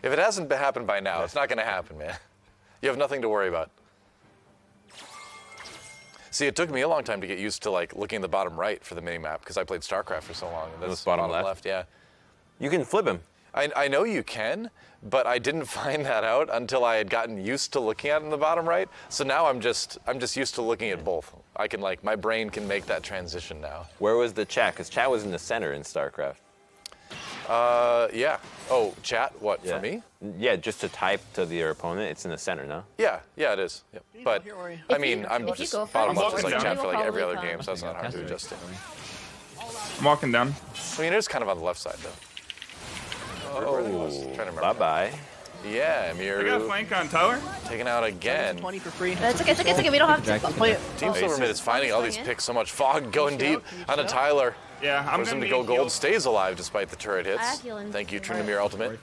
If it hasn't happened by now, it's not going to happen, man. You have nothing to worry about. See, it took me a long time to get used to like looking in the bottom right for the minimap because I played StarCraft for so long. And that's bottom left? yeah. You can flip him. I know you can, but I didn't find that out until I had gotten used to looking at it in the bottom right. So now I'm just used to looking at both. I can my brain can make that transition now. Where was the chat? Because chat was in the center in StarCraft. Yeah. Oh, chat? What, Yeah. for me? Yeah, just to type to your opponent, it's in the center, no? Yeah, it is. Yep. But, I mean, I'm if you just go for bottom it, up just like I'm chat for like every probably other game, come. so that's not hard to adjust to. I'm walking down. I mean, it is kind of on the left side, though. Where it was. Trying to remember. Bye-bye. Yeah, I got Miru flank on tower. taking out again. 20 for free. It's okay, it's okay, it's okay. We don't have to play it. Team Silver Mid is finding all these picks so much. Fog going deep onto Tyler. Yeah, I'm Forces him gonna to go need gold. heal. Stays alive despite the turret I hits. have healing. Thank you, Tryndamere Ultimate.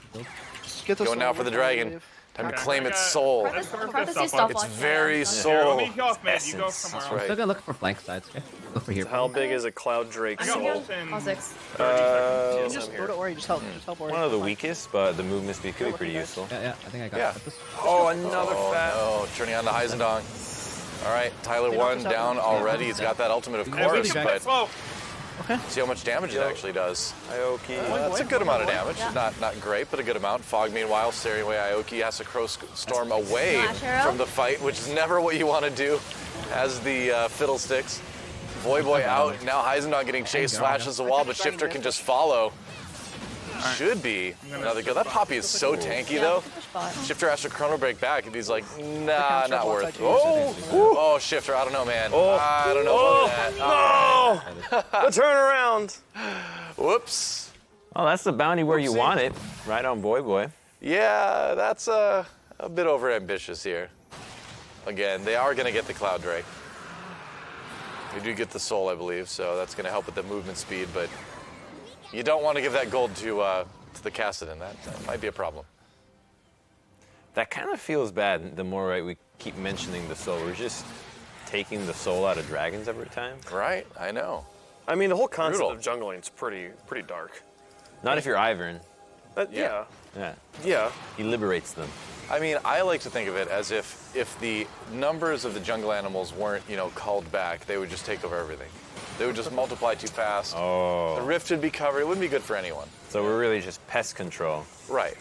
Get this Going now one for the over, dragon. wave. Time to Okay, claim I its got- soul. Let's go for Preface this is stuff on. stop It's watching. very Here, let soul. me heal off mid. You go Essence. somewhere That's else. right. Still gonna look for flank sides. Okay. Look for here. How big is a Cloud Drake I got soul? ult in All 6. 30 seconds. Just don't worry, just help Ori. One of the weakest, but the movement speed could be pretty useful. Yeah, I think I got Yeah. this. Oh, another fat. Oh, turning on to Heisendong. All right, Tyler They knocked one us out down with already. He's got that ultimate, of course, but Whoa. see how much damage it actually does. Aoki. That's a good amount of damage. Not great, but a good amount. Fog, meanwhile, staring away Aoki, has to storm away Smash arrow. from the fight, which is never what you want to do as the Fiddlesticks. Voyboy out. Now Heisendong getting chased, slashes the wall, but Shifter can just follow. Should be another good. That Poppy is so tanky, though. Shifter has to chrono break back, and he's like, nah, not worth. Oh, Shifter, I don't know, man. I don't know about that. No! The turnaround! Whoops. Oh, that's the bounty where you want it. Right on Boy. Yeah, that's a bit overambitious here. Again, they are going to get the Cloud Drake. They do get the soul, I believe, so that's going to help with the movement speed, but you don't want to give that gold to the Kassadin. That might be a problem. That kind of feels bad the more we keep mentioning the soul. We're just taking the soul out of dragons every time. Right? I know. I mean, the whole concept Brutal. of jungling is pretty dark. Not if you're Ivern. Yeah. Yeah. Yeah. He liberates them. I mean, I like to think of it as if the numbers of the jungle animals weren't, culled back, they would just take over everything. They would just multiply too fast. Oh. The rift would be covered. It wouldn't be good for anyone. So we're really just pest control. Right.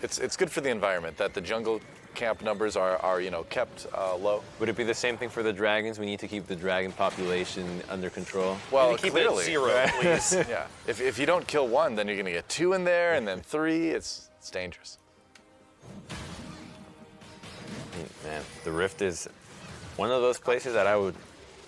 It's good for the environment that the jungle camp numbers are kept low. Would it be the same thing for the dragons? We need to keep the dragon population under control. Well, Keep clearly. it at 0, please. Yeah. If you don't kill one, then you're going to get 2 in there, and then 3. It's dangerous. Man, the rift is one of those places that I would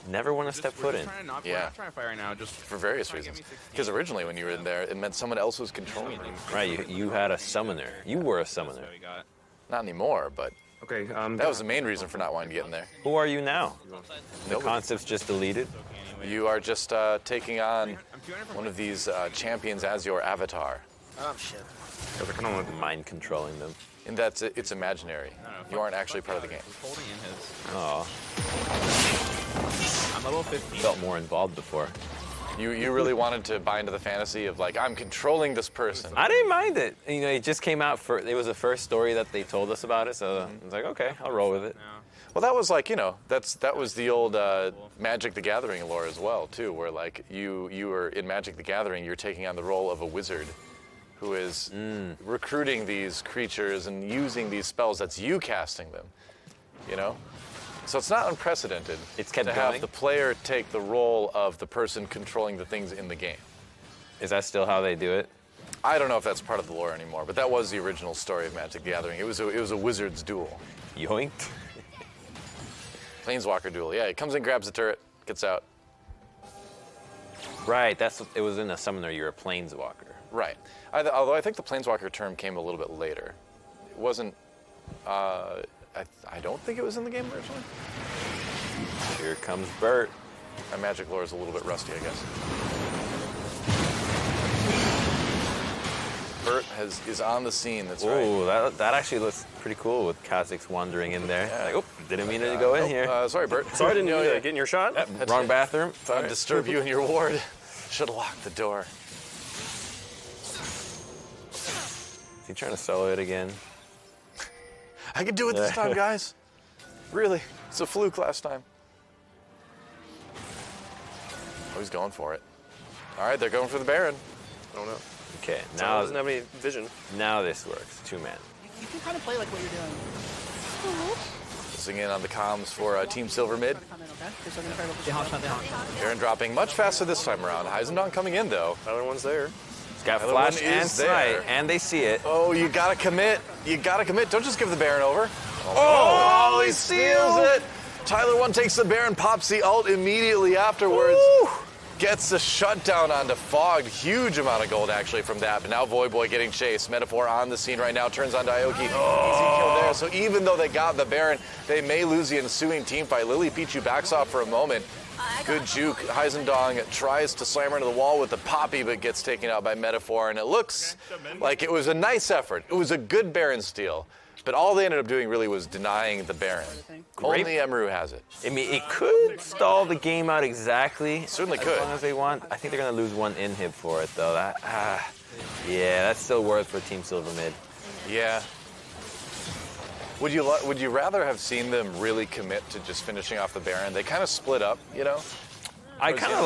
never want to step foot in. Yeah. I'm trying to fight right now. Just For various reasons. Because originally when you were in there, it meant someone else was controlling you. Right, you had a summoner. You were a summoner. we got. Not anymore, but Okay. that was the main reason for not wanting to get in there. Who are you now? The Nobody. concept's just deleted. You are just taking on one of these champions as your avatar. Oh, shit. Mind controlling them. And that's it's imaginary. You aren't actually part of the game. Holding in his. Oh, I'm level 15. felt more involved before. You really wanted to buy into the fantasy of like, I'm controlling this person. I didn't mind it. It just came out it was the first story that they told us about it, so I was like, okay, I'll roll with it. Well, that was like, that was the old Magic the Gathering lore as well, too, where like you were in Magic the Gathering, you're taking on the role of a wizard who is recruiting these creatures and using these spells. That's you casting them, So it's not unprecedented It's kept to have going? the player take the role of the person controlling the things in the game. Is that still how they do it? I don't know if that's part of the lore anymore, but that was the original story of Magic the Gathering. It was a wizard's duel. Yoinked? Planeswalker duel. Yeah, he comes in, grabs the turret, gets out. Right, it was in a summoner, you're a planeswalker. Right. Although I think the Planeswalker term came a little bit later. It wasn't. I don't think it was in the game originally. Here comes Bert. My Magic lore is a little bit rusty, I guess. Bert is on the scene. That's right. Ooh, that actually looks pretty cool with Kha'Zix wandering in there. Yeah. Like, oh, didn't mean to go in here. Sorry, Bert. Sorry, didn't No, you yeah. get in your shot? Wrong bathroom. Don't disturb you in your ward. Should have locked the door. Is he trying to solo it again? I can do it this time, guys. Really. It's a fluke last time. Oh, he's going for it. All right, they're going for the Baron. I don't know. Okay, Now now doesn't have any vision. now this works. 2-man. You can kind of play like what you're doing. Listening in on the comms for Team Silver mid. Come in, okay? Just looking to try to They hot shot, they hot shot. Baron dropping much faster this time around. Heisendong coming in though. The other one's there. It's got Another flash one and is there. sight, and they see it. Oh, you gotta commit. You gotta commit. Don't just give the Baron over. Oh, he steals it. Tyler 1 takes the Baron, pops the ult immediately afterwards. Gets the shutdown onto Fogged. Huge amount of gold actually from that. But now Voyboy getting chased. Metaphor on the scene right now. Turns on Ioki. Easy kill there. So even though they got the Baron, they may lose the ensuing team fight. Lily Pichu backs off for a moment. Good juke. Heisendong tries to slam her into the wall with the Poppy, but gets taken out by Metaphor. And it looks like it was a nice effort. It was a good Baron steal. But all they ended up doing really was denying the Baron. Only Emru has it. I mean, it could stall the game out exactly. Certainly as could. long as they want. I think they're gonna lose one inhib for it though. Yeah, that's still worth for Team Silver mid. Yeah. Would you rather have seen them really commit to just finishing off the Baron? They kind of split up, you know. I kind of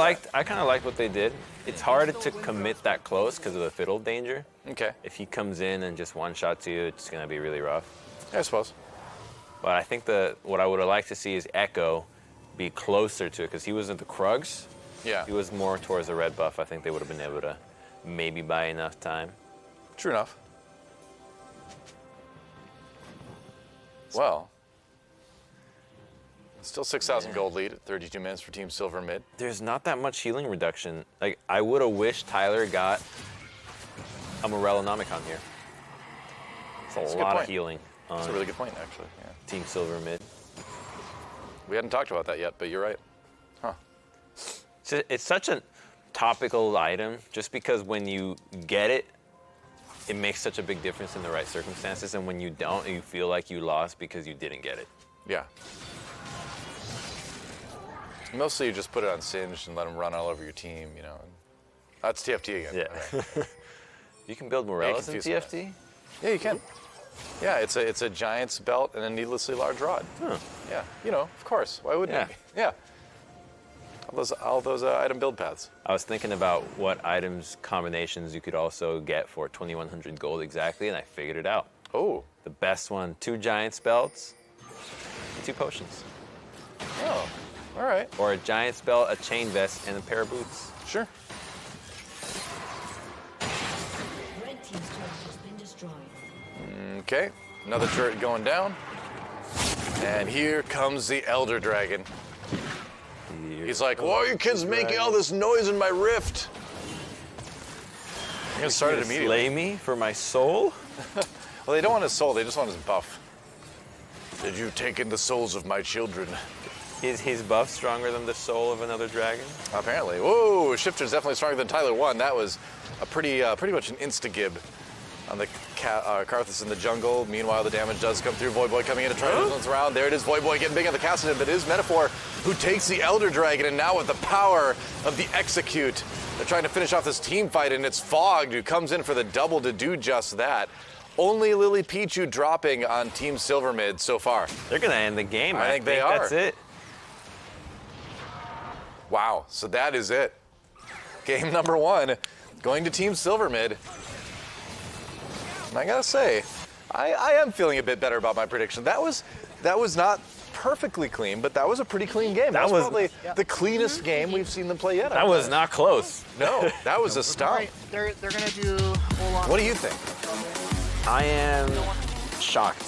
liked what they did. It's hard to commit that close because of the fiddle danger. Okay. If he comes in and just one shots you, it's gonna be really rough. Yeah, I suppose. But I think what I would have liked to see is Echo be closer to it because he was at the Krugs. Yeah. He was more towards the red buff. I think they would have been able to maybe buy enough time. True enough. Well, still 6,000 gold lead at 32 minutes for Team Silver mid. There's not that much healing reduction. Like, I would have wished Tyler got a Morellonomicon here. It's That's a a good lot point. of healing That's on a really good point, actually. Yeah. Team Silver mid. We hadn't talked about that yet, but you're right. Huh. It's such a topical item just because when you get it, it makes such a big difference in the right circumstances, and when you don't, you feel like you lost because you didn't get it. Yeah. Mostly you just put it on Singed and let them run all over your team, you know. That's TFT again. Yeah. You can build Morellas in confused me. TFT? Yeah, you can. Yeah, it's a giant's belt and a needlessly large rod. Huh. Yeah, you know, of course. Why wouldn't Yeah. it be? Yeah. All those item build paths. I was thinking about what items combinations you could also get for 2,100 gold exactly, and I figured it out. Oh. The best one, 2 giant belts, 2 potions. Oh. All right. Or a giant spell, a chain vest, and a pair of boots. Sure. Red team's turret has been destroyed. Okay. Another turret going down. And here comes the Elder Dragon. He's like, why are you kids making all this noise in my rift? I'm gonna start it immediately. Slay me for my soul? Well, they don't want his soul, they just want his buff. Did you take in the souls of my children? Is his buff stronger than the soul of another dragon? Apparently. Whoa, Shifter's definitely stronger than Tyler 1. That was a pretty much an insta-gib on the Karthus in the jungle. Meanwhile, the damage does come through. Voyboy coming in to try to influence around. There it is, Voyboy getting big on the Kassadin, but it is Metaphor who takes the Elder Dragon, and now with the power of the Execute, they're trying to finish off this team fight, and it's Fogged who comes in for the double to do just that. Only Lily Pichu dropping on Team Silver mid so far. They're gonna end the game. I think they are. That's it. Wow, so that is it. Game number 1, going to Team Silver mid. And I gotta say, I am feeling a bit better about my prediction. That was not perfectly clean, but that was a pretty clean game. That was probably the cleanest game we've seen them play yet. That was not close. No, that was a stomp. Alright, they're gonna do a whole lot. What do you think? I am shocked.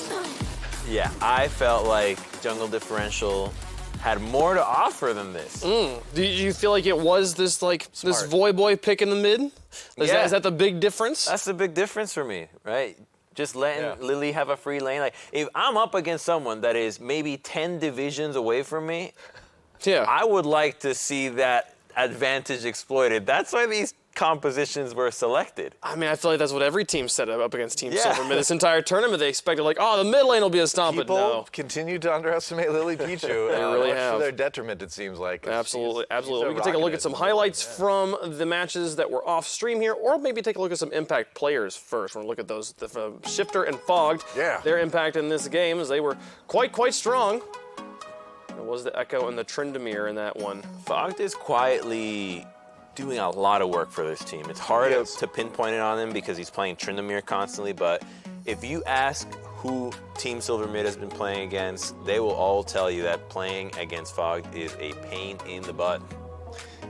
Yeah, I felt like Jungle Differential had more to offer than this. Do you feel like it was this this Voyboy pick in the mid? Is that the big difference? That's the big difference for me, right? Just letting Lily have a free lane. Like, if I'm up against someone that is maybe 10 divisions away from me, I would like to see that advantage exploited. That's why these compositions were selected. I mean, I feel like that's what every team set up against Team Silver mid. This entire tournament, they expected the mid lane will be a stomp, but no. People continue to underestimate Lily Pichu. They really much have. to their detriment, it seems like. Absolutely. We can take a look at some highlights from the matches that were off stream here, or maybe take a look at some impact players first. We're going to look at those, Shifter and Fogged. Yeah. Their impact in this game, as they were quite strong. It was the Echo and the Tryndamere in that one. Fogged is quietly doing a lot of work for this team. It's hard to pinpoint it on him because he's playing Tryndamere constantly, but if you ask who Team Silver Mid has been playing against, they will all tell you that playing against Fog is a pain in the butt.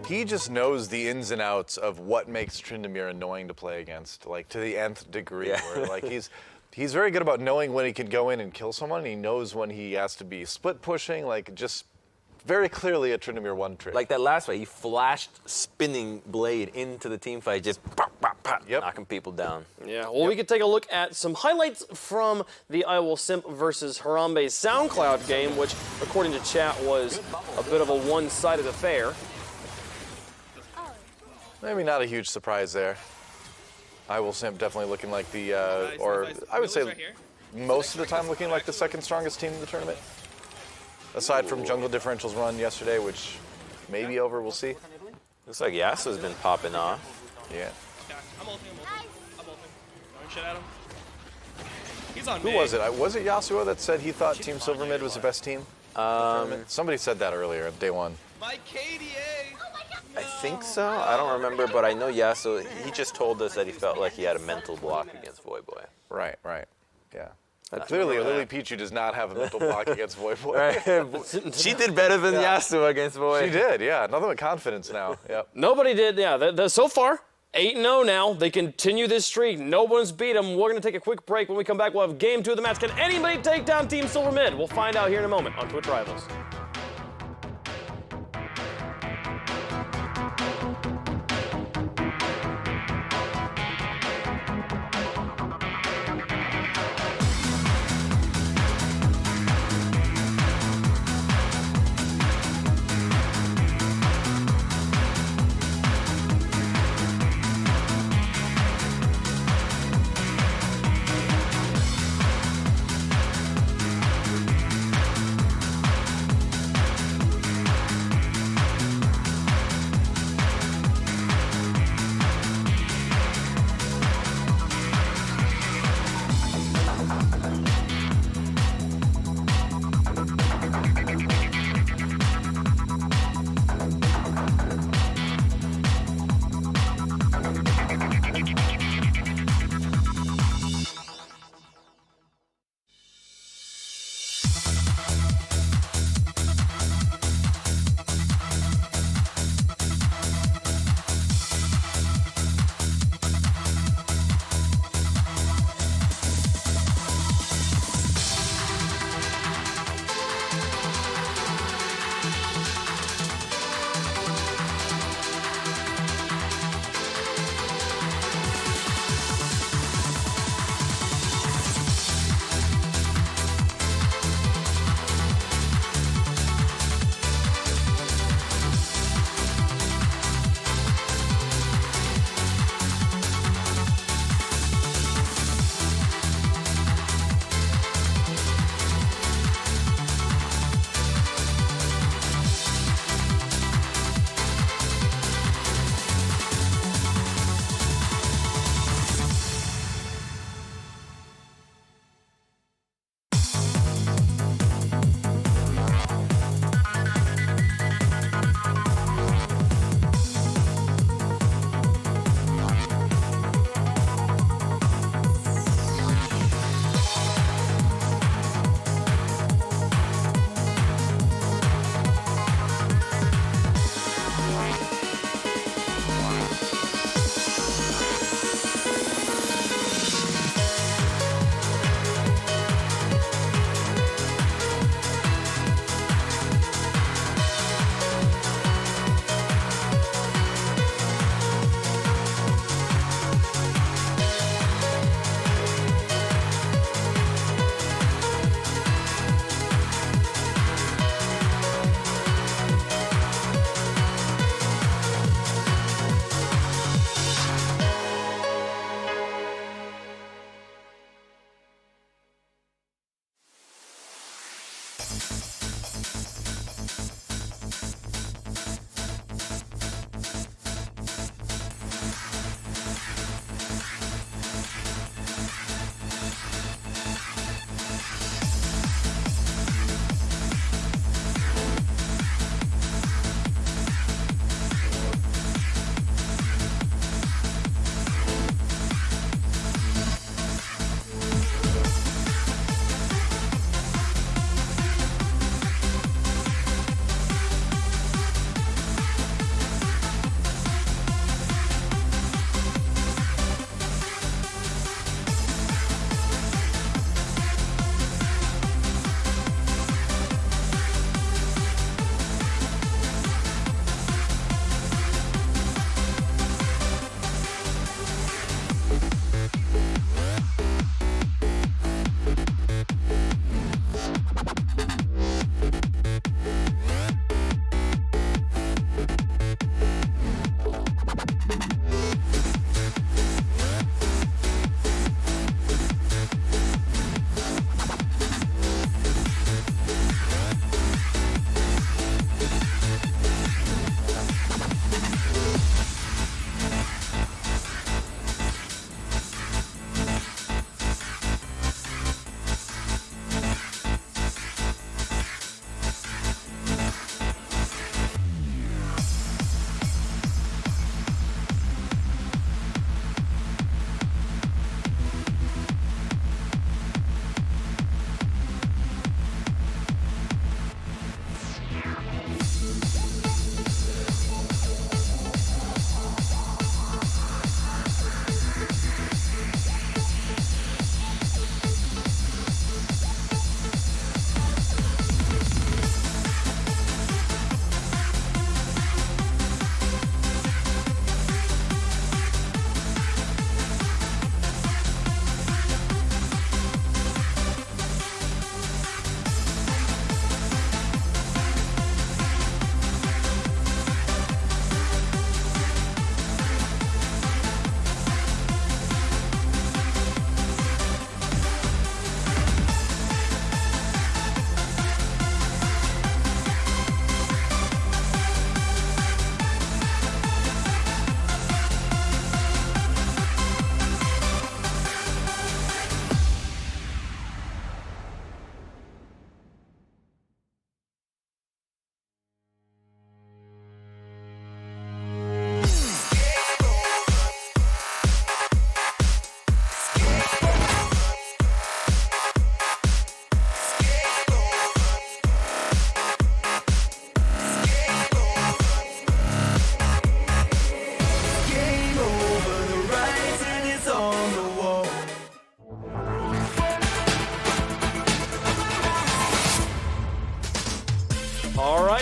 He just knows the ins and outs of what makes Tryndamere annoying to play against, like to the nth degree. Yeah. Where, like he's very good about knowing when he can go in and kill someone. He knows when he has to be split pushing, like just very clearly a Tryndamere 1 trick. Like that last fight, he flashed spinning blade into the team fight, just pop, pop, pop, knocking people down. Yeah, well, we could take a look at some highlights from the I Will Simp versus Harambe SoundCloud game, which, according to chat, was a bit of a one-sided affair. Maybe not a huge surprise there. I Will Simp definitely looking like the, or I would say most of the time looking like the second strongest team in the tournament. Aside from Jungle Differential's run yesterday, which may be over, we'll see. Looks like Yasuo's been popping off. Yeah. I'm ulting him. I'm ulting. Throwing shit at him. He's on Who me. was it? Was it Yasuo that said he thought Team Silver Mid was the best team? Somebody said that earlier, day one. My KDA. I think so. I don't remember, but I know Yasuo, he just told us that he felt like he had a mental block against Voyboy. Right, yeah. Clearly, Lily Pichu does not have a mental block against Voyboy. She did better than Yasuo against Voy. She did, yeah. Nothing but confidence now. Yep. Nobody did, yeah. So far, 8-0 now. They continue this streak. No one's beat them. We're going to take a quick break. When we come back, we'll have game 2 of the match. Can anybody take down Team Silver Mid? We'll find out here in a moment on Twitch Rivals.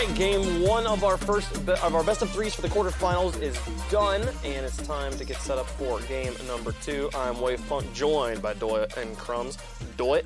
right, game one of our best of threes for the quarterfinals is done, and it's time to get set up for game number 2. I'm Wave Punk, joined by Doit and Crumbs. Doit.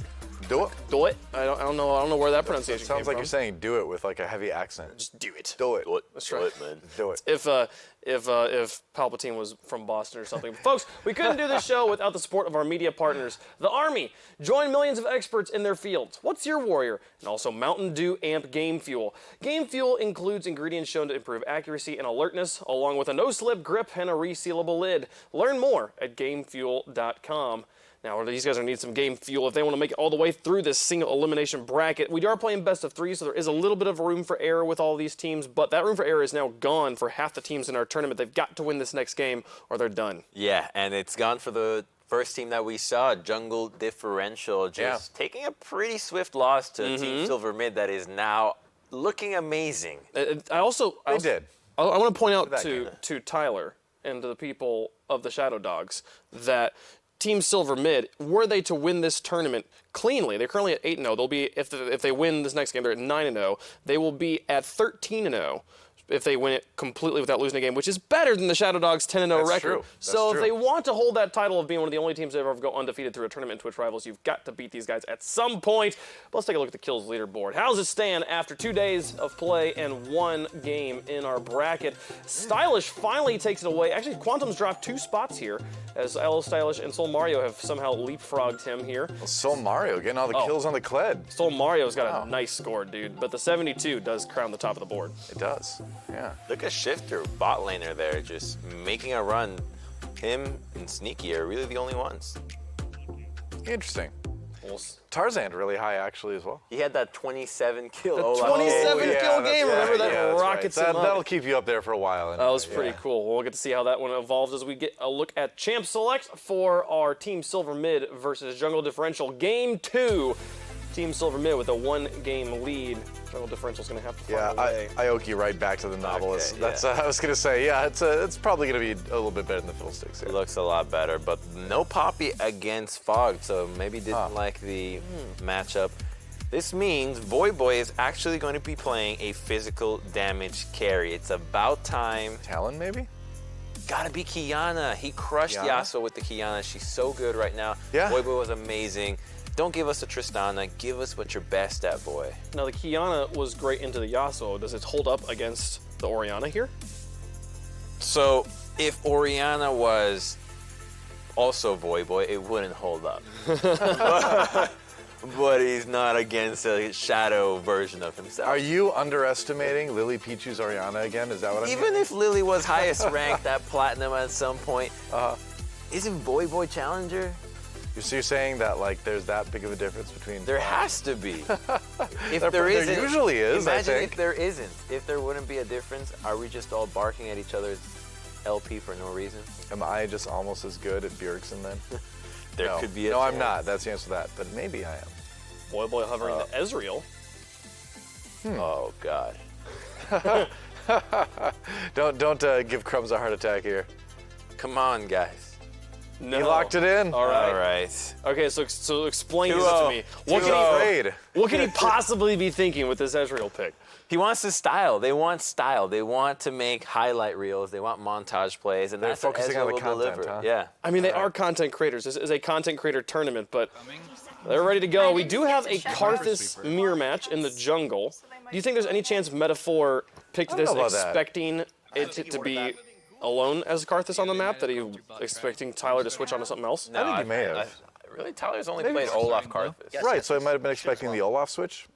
Doit. I don't know where that pronunciation came from. Sounds like you're saying "do it" with like a heavy accent. Just do it. Do it. That's right. Do it, man. Do it. If Palpatine was from Boston or something. Folks, we couldn't do this show without the support of our media partners. The Army. Join millions of experts in their fields. What's your warrior? And also Mountain Dew Amp Game Fuel. Game Fuel includes ingredients shown to improve accuracy and alertness, along with a no-slip grip and a resealable lid. Learn more at GameFuel.com. Now, these guys are going to need some game fuel if they want to make it all the way through this single elimination bracket. We are playing best of 3, so there is a little bit of room for error with all these teams, but that room for error is now gone for half the teams in our tournament. They've got to win this next game or they're done. Yeah, and it's gone for the first team that we saw, Jungle Differential, just taking a pretty swift loss to Team Silver Mid that is now looking amazing. I want to point out to Tyler and to the people of the Shadow Dogs that Team Silver Mid, were they to win this tournament cleanly, they're currently at 8-0. They'll be, if they win this next game, they're at 9-0. They will be at 13-0 if they win it completely without losing a game, which is better than the Shadow Dogs' 10-0 record. True. So if they want to hold that title of being one of the only teams to ever go undefeated through a tournament in Twitch Rivals, you've got to beat these guys at some point. But let's take a look at the kills leaderboard. How does it stand after 2 days of play and 1 game in our bracket? Stylish finally takes it away. Actually, Quantum's dropped 2 spots here, as L Stylish and Soul Mario have somehow leapfrogged him here. Well, Soul Mario getting all the kills on the Kled. Soul Mario's got a nice score, dude. But the 72 does crown the top of the board. It does, yeah. Look at Shifter, bot laner there, just making a run. Him and Sneaky are really the only ones. Interesting. Tarzan really high actually as well. He had that 27 kill. The 27 kill game. Remember that rockets him up. That'll keep you up there for a while. That was pretty cool. We'll get to see how that one evolves as we get a look at Champ Select for our Team Silver Mid versus Jungle Differential. Game 2. Team Silver Mid with a 1-game lead. Jungle Differential's going to have to find a way. Ioki right back to the Nautilus. Okay, That's I was going to say, it's probably going to be a little bit better than the Fiddlesticks here. It looks a lot better, but no Poppy against Fog, so maybe didn't like the matchup. This means Voyboy is actually going to be playing a physical damage carry. It's about time. Talon, maybe? Gotta be Kiana. He crushed Yasuo with the Kiana. She's so good right now. Yeah. Voyboy was amazing. Don't give us a Tristana. Give us what you're best at, boy. Now, the Kiana was great into the Yasuo. Does it hold up against the Orianna here? So, if Orianna was also Voyboy, it wouldn't hold up. But he's not against a shadow version of himself. Are you underestimating Lily Pichu's Orianna again? Is that what I'm Even if Lily was highest ranked at Platinum at some point, isn't Voyboy Challenger? So you're saying that like there's that big of a difference between? There has to be. If there isn't, usually is. Imagine I think. if there isn't. If there wouldn't be a difference, are we just all barking at each other's LP for no reason? Am I just almost as good at Bjergsen then? There could be a No, chance. I'm not. That's the answer to that. But maybe I am. Voyboy hovering to Ezreal. Oh God. Don't give Crumbs a heart attack here. Come on, guys. No. He locked it in. All right. All right. Okay, so explain this 2-0. to me. What can he possibly be thinking with this Ezreal pick? He wants to style. They want style. They want to make highlight reels. They want montage plays, and They're that's what focusing on Ezreal the will content, deliver. huh? Yeah. I mean, they are content creators. This is a content creator tournament, but they're ready to go. We do have a Karthus mirror match in the jungle. Do you think there's any chance Metaphor picked this expecting it to be alone as Karthus on the map, that he expecting Tyler to switch onto something else? No, I think he may have. Really, Tyler's only played Olaf Karthus. Right, so he might have been expecting the Olaf switch.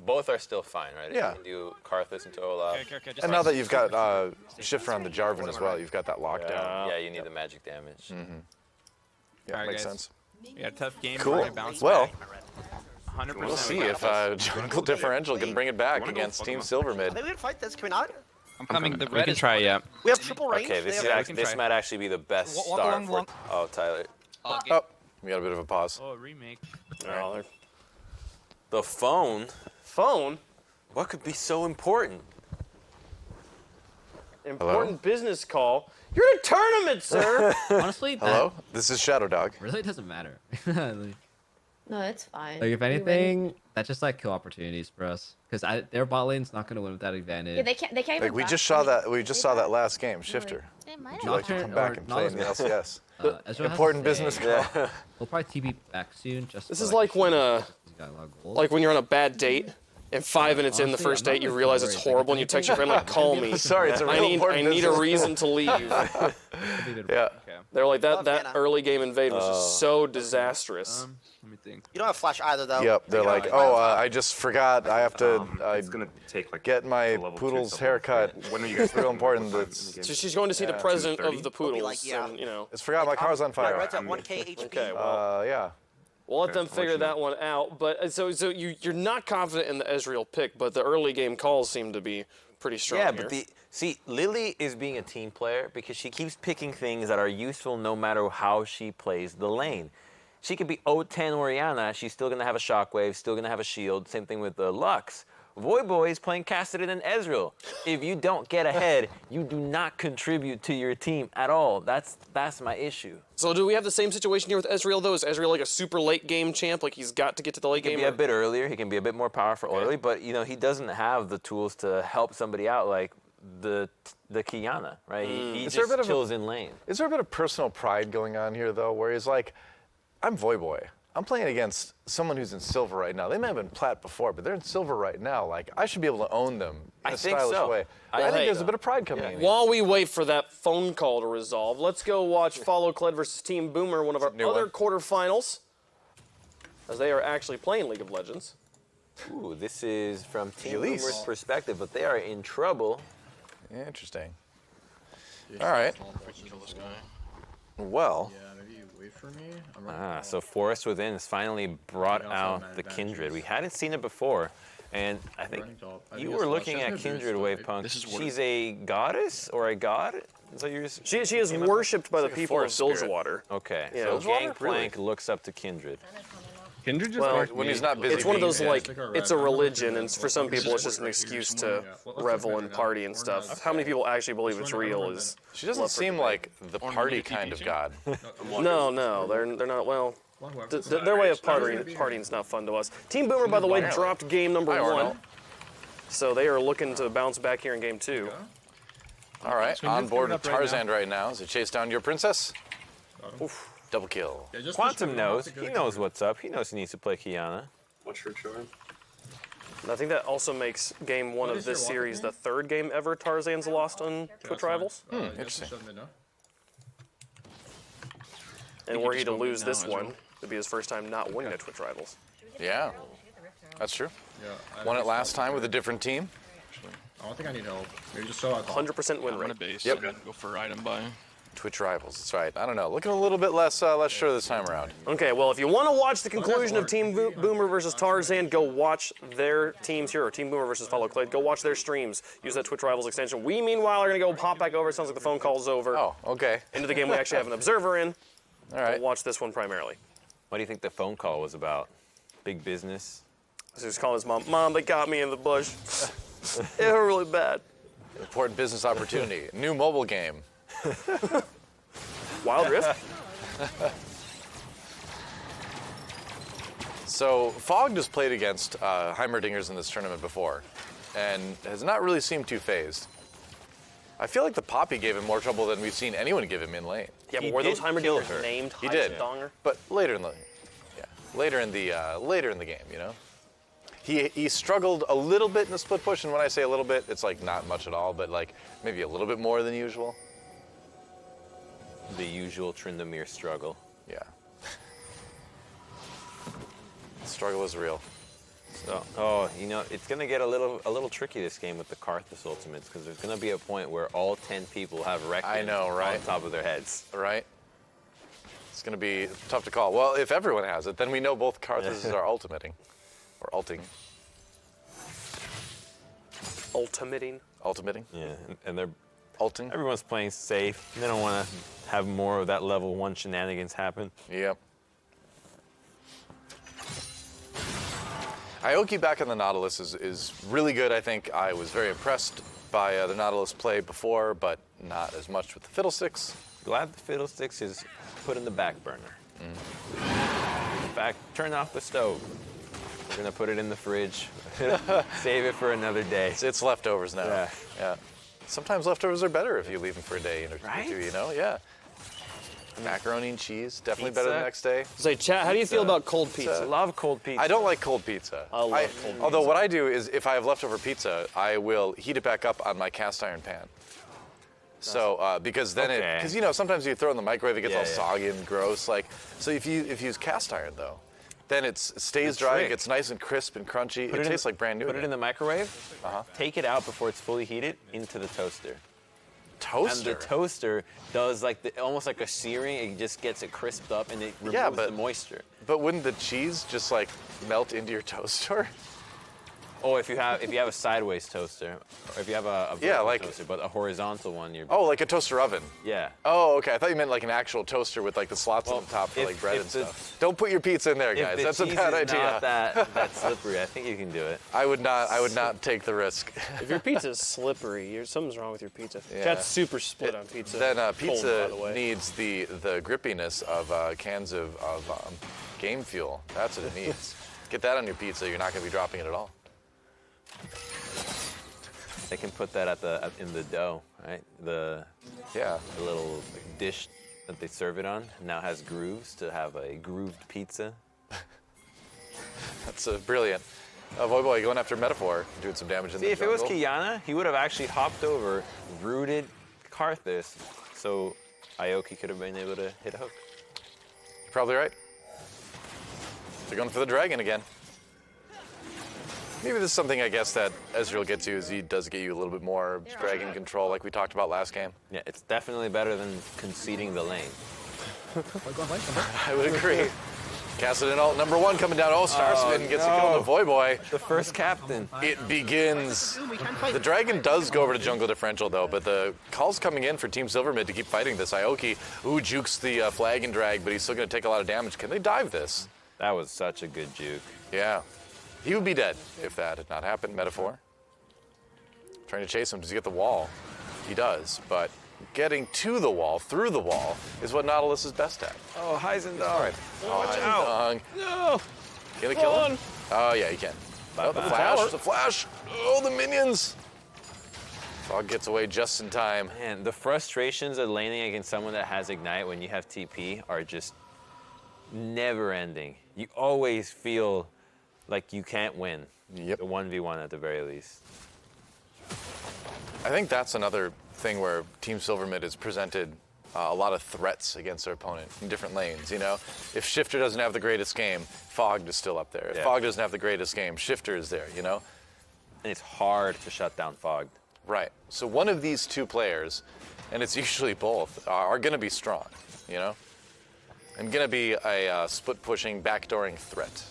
Both are still fine, right? Yeah. You can do Karthus into Olaf. And now that you've got shift around the Jarvan as well, you've got that lockdown. Yeah, you need the magic damage. Yeah, makes sense. Yeah, tough game. Cool. Well, 100%. we'll see if Jungle Differential can bring it back against Team Silver Mid. Maybe we can fight this. Can we not? I'm coming. We can try, yeah. We have triple range. Okay, this might actually be the best start for. Oh, Tyler. Oh, we got a bit of a pause. Oh, remake. Oh, The phone. phone? What could be so important? Important business call. You're in a tournament, sir. Honestly, Hello? This is Shadow Dog. really doesn't matter. No, it's fine. Like if We win. anything, that's just like kill opportunities for us. Because their bot lane's not gonna win with that advantage. Yeah, they can't. They can't. Like even we block. just saw that. We just saw that last game. Shifter. They might Would have. you like to come back and play in the LCS? Ezreal has Important to business stay. call. We'll probably TP back soon. Just This to, is like when he's got a lot of gold. like when you're on a bad date, and 5 minutes in the Honestly, first I'm not date, you really realize it's worried. Like, horrible, and you text your friend like, "Call me." Sorry, it's a real I important need a business. reason to leave. Yeah. They're like that. Love That Anna. early game invade was just so disastrous. Let me think. You don't have flash either, though. Yep. They're like, oh, I just forgot. I have to. It's gonna take like get my level 2 poodle's stuff. haircut. When are you guys It's real important. That's. So she's going to see the president of the We'll be Poodles, like, yeah. and you know. It's forgot my car's on My fire. red's at 1k HP. Okay, well, Yeah. we'll let them figure that one out. But so you're not confident in the Ezreal pick, but the early game calls seem to be pretty strong. Yeah, here. but see, Lily is being a team player because she keeps picking things that are useful no matter how she plays the lane. She could be 0-10 Orianna, she's still going to have a Shockwave, still going to have a shield. Same thing with Lux. Voyboy is playing Cassidy and Ezreal. If you don't get ahead, you do not contribute to your team at all. That's my issue. So do we have the same situation here with Ezreal, though? Is Ezreal like a super late game champ? Like he's got to get to the late He game? can be a bit earlier, he can be a bit more powerful early, but you know, he doesn't have the tools to help somebody out like the Kiana, right? He Is there a just bit of a- chills in lane. Is there a bit of personal pride going on here, though, where he's like, I'm Voyboy. I'm playing against someone who's in silver right now. They may have been plat before, but they're in silver right now. Like, I should be able to own them in I a think stylish so. way. I I think think there's so. a bit of pride coming in. While we wait for that phone call to resolve, let's go watch Follow Kled versus Team Boomer, one of our new other one. quarterfinals, as they are actually playing League of Legends. Ooh, this is from Team Elise. Boomer's perspective, but they are in trouble. Interesting. All right. Well, So Forest Within has finally brought out the Kindred. We hadn't seen it before, and I think you were looking at Kindred, Wavepunk. She's a goddess or a god? Is that yours? She is worshipped by the like a people of forest spirit. Bilgewater. Okay, Yeah. so Bilgewater? Gangplank looks up to Kindred. Kindred just Well, marked when me. he's not busy It's one of being those dead. like it's a religion, and for some people it's just an excuse to revel and party and stuff. How many people actually believe it's real is She doesn't seem like the party kind of god. no, they're not. Well, their way of partying is not fun to us. Team Boomer, by the way, dropped game number Hi, 1, Arnold. so they are looking to bounce back here in game 2. All right, on board with Tarzan right now as they chase down your princess. Oof, double kill. Quantum knows. He knows what's up. He knows he needs to play Kiana. What's your charm? And I think that also makes game 1 of this series the 3rd game ever Tarzan's lost on Twitch Rivals. Interesting. And were he to lose this one, it'd be his first time not winning at Twitch Rivals. Yeah, that's true. Won it last time with a different team. I don't think I need help. Maybe just show out. 100% win rate. base. Yep. And go for item buy. Twitch Rivals, that's right. I don't know, looking a little bit less sure this time around. Okay, well, if you want to watch the conclusion of Team Boomer versus Tarzan, go watch their teams here, or Team Boomer versus Follow Clay. Go watch their streams. Use that Twitch Rivals extension. We, meanwhile, are going to go pop back over. It sounds like the phone call's over. Oh, okay. Into the game we actually have an observer in. All right. We'll watch this one primarily. What do you think the phone call was about? Big business? So he's calling his mom. Mom, they got me in the bush. It hurt really bad. Important business opportunity. New mobile game. Wild Rift? So Fogged has played against Heimerdingers in this tournament before, and has not really seemed too phased. I feel like the Poppy gave him more trouble than we've seen anyone give him in lane. Yeah, He but were those did kill Heimerdingers her. named He did, Donger? but later in the game, you know. He struggled a little bit in the split push, and when I say a little bit, it's like not much at all, but like maybe a little bit more than usual. The usual Tryndamere struggle. Yeah. The struggle is real. So, you know, it's gonna get a little tricky this game with the Karthus ultimates, because there's gonna be a point where all 10 people have Requiem I know, right? on top of their heads. Right? It's going to be tough to call. Well, if everyone has it, then we know both Karthus are ultimating. Or ulting. Ultimating. Ultimating? Yeah, and they're ulting. Everyone's playing safe. They don't want to have more of that level 1 shenanigans happen. Yep. Aoki back on the Nautilus is really good, I think. I was very impressed by the Nautilus play before, but not as much with the Fiddlesticks. Glad the Fiddlesticks is put in the back burner. back, turn off the stove. We're gonna put it in the fridge, save it for another day. It's leftovers now. Yeah. Yeah. Sometimes leftovers are better if you leave them for a day, Right? you know? Yeah. Macaroni and cheese, definitely better the next day. Say, chat, how do you feel about cold pizza? Love cold pizza. I don't like cold pizza. I love cold pizza. Although what I do is if I have leftover pizza, I will heat it back up on my cast iron pan. So because then because you know sometimes you throw it in the microwave, it gets all soggy and gross. Like so if you use cast iron though, then it stays dry, it gets nice and crisp and crunchy. It tastes like brand new. Put it in the microwave. Take it out before it's fully heated into the toaster. Toaster. And the toaster does like almost like a searing. It just gets it crisped up and it removes the moisture. But wouldn't the cheese just like melt into your toaster? Oh, if you have a sideways toaster, or if you have a vertical toaster, but a horizontal one, you're. Oh, like a toaster oven. Yeah. Oh, okay. I thought you meant like an actual toaster with like the slots on the top for like bread and stuff. Don't put your pizza in there, guys. That's a bad idea. Not that slippery. I think you can do it. I would not take the risk. If your pizza's slippery, something's wrong with your pizza. Chat's super split on pizza. Then pizza Cold, by the way. needs the grippiness of cans of game fuel. That's what it needs. Get that on your pizza. You're not going to be dropping it at all. They can put that in the dough, right? The little dish that they serve it on now has grooves to have a grooved pizza. That's brilliant. Voyboy going after Metaphor, doing some damage in the jungle. If it was Qiyana, he would have actually hopped over, rooted Karthus, so Aoki could have been able to hit a hook. You're probably right. They're going for the dragon again. Maybe this is something, I guess, that Ezreal gets you, is he does get you a little bit more dragon control like we talked about last game. Yeah, it's definitely better than conceding the lane. I would agree. Kassadin ult number 1 coming down. Oh, Starsmitten gets a kill on the Voyboy. The first captain. It begins. The dragon does go over to jungle differential, though, but the call's coming in for Team Silvermid to keep fighting this. Aoki, jukes the flag and drag, but he's still going to take a lot of damage. Can they dive this? That was such a good juke. Yeah. He would be dead if that had not happened. Metaphor. Trying to chase him. Does he get the wall? He does, but getting to the wall, through the wall, is what Nautilus is best at. Oh, Heisendong. Watch out. No. Can he kill him? Oh, yeah, he can. Oh, the flash. The flash. Oh, the minions. Fog gets away just in time. Man, the frustrations of laning against someone that has Ignite when you have TP are just never ending. You always feel like you can't win. Yep. The 1v1 at the very least. I think that's another thing where Team Silvermid has presented a lot of threats against their opponent in different lanes, you know? If Shifter doesn't have the greatest game, Fogged is still up there. If Fogged doesn't have the greatest game, Shifter is there, you know? And it's hard to shut down Fogged. Right. So one of these two players, and it's usually both, are going to be strong, you know? And going to be a split-pushing, backdooring threat.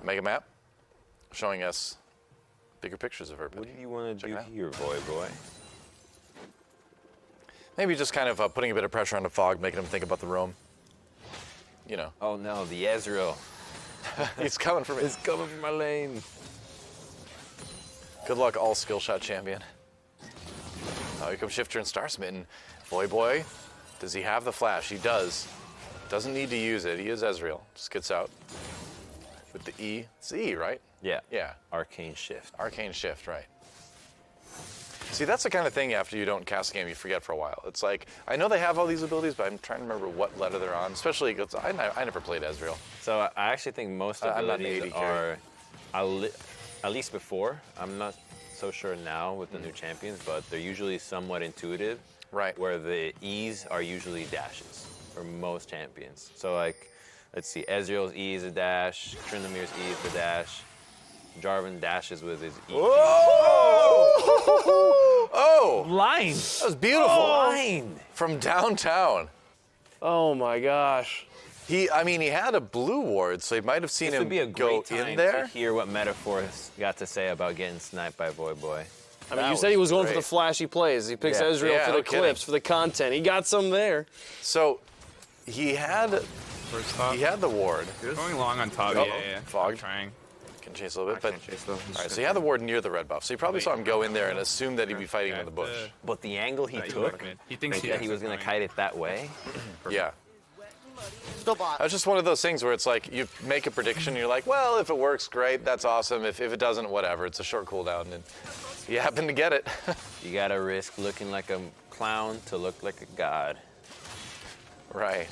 Mega map showing us bigger pictures of her. What do you want to do here, boy? Maybe just kind of putting a bit of pressure on the Fog, making him think about the roam. You know. Oh no, the Ezreal. He's coming for me. He's coming for my lane. Good luck, all skill shot champion. Oh, here comes Shifter and Starsmitten. Voyboy, does he have the flash? He does. Doesn't need to use it. He is Ezreal. Just gets out. With the E. It's the E, right? Yeah. Yeah. Arcane Shift. Arcane Shift, right. See, that's the kind of thing after you don't cast a game, you forget for a while. It's like, I know they have all these abilities, but I'm trying to remember what letter they're on, especially because I never played Ezreal. So I actually think most abilities are, at least before, I'm not so sure now with the new champions, but they're usually somewhat intuitive. Right. Where the E's are usually dashes for most champions. So like, let's see, Ezreal's E is a dash, Tryndamere's E is a dash, Jarvan dashes with his E. Oh! Line! That was beautiful. Line! From downtown. Oh my gosh. He had a blue ward, so he might have seen This him would be a go great time in there. to hear what Metaphor's got to say about getting sniped by Voyboy. I mean, you said he was going for the flashy plays. He picks Ezreal for the clips, for the content. He got some there. So he had the ward. He was going long on top. Yeah. Fog. Trying. Can chase a little bit, but all right. So he had the ward near the red buff. So he probably saw him go in there and assumed that he'd be fighting in the bush. But the angle he took, He thinks that he was going to kite it that way. Yeah. Still bot. It's just one of those things where it's like you make a prediction, and you're like, well, if it works, great, that's awesome. If it doesn't, whatever. It's a short cooldown, and you happen to get it. You gotta risk looking like a clown to look like a god. Right.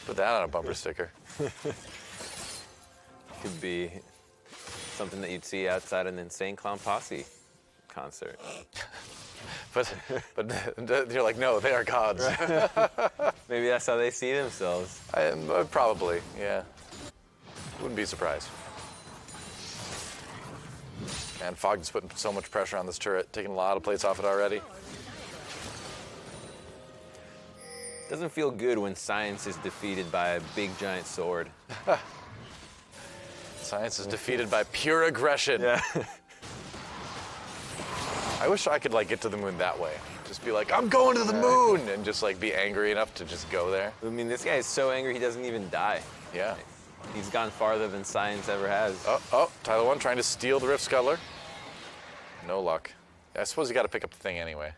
Put that on a bumper sticker. Could be something that you'd see outside an Insane Clown Posse concert. But you're like, no, they are gods. Maybe that's how they see themselves. Probably, yeah. Wouldn't be surprised. And Fog just putting so much pressure on this turret, taking a lot of plates off it already. Doesn't feel good when science is defeated by a big giant sword. Science is defeated by pure aggression. Yeah. I wish I could like get to the moon that way. Just be like, I'm going to the moon, and just like be angry enough to just go there. I mean, this guy is so angry he doesn't even die. Yeah. He's gone farther than science ever has. Oh, Tyler 1 trying to steal the Rift Scuttler. No luck. I suppose you got to pick up the thing anyway.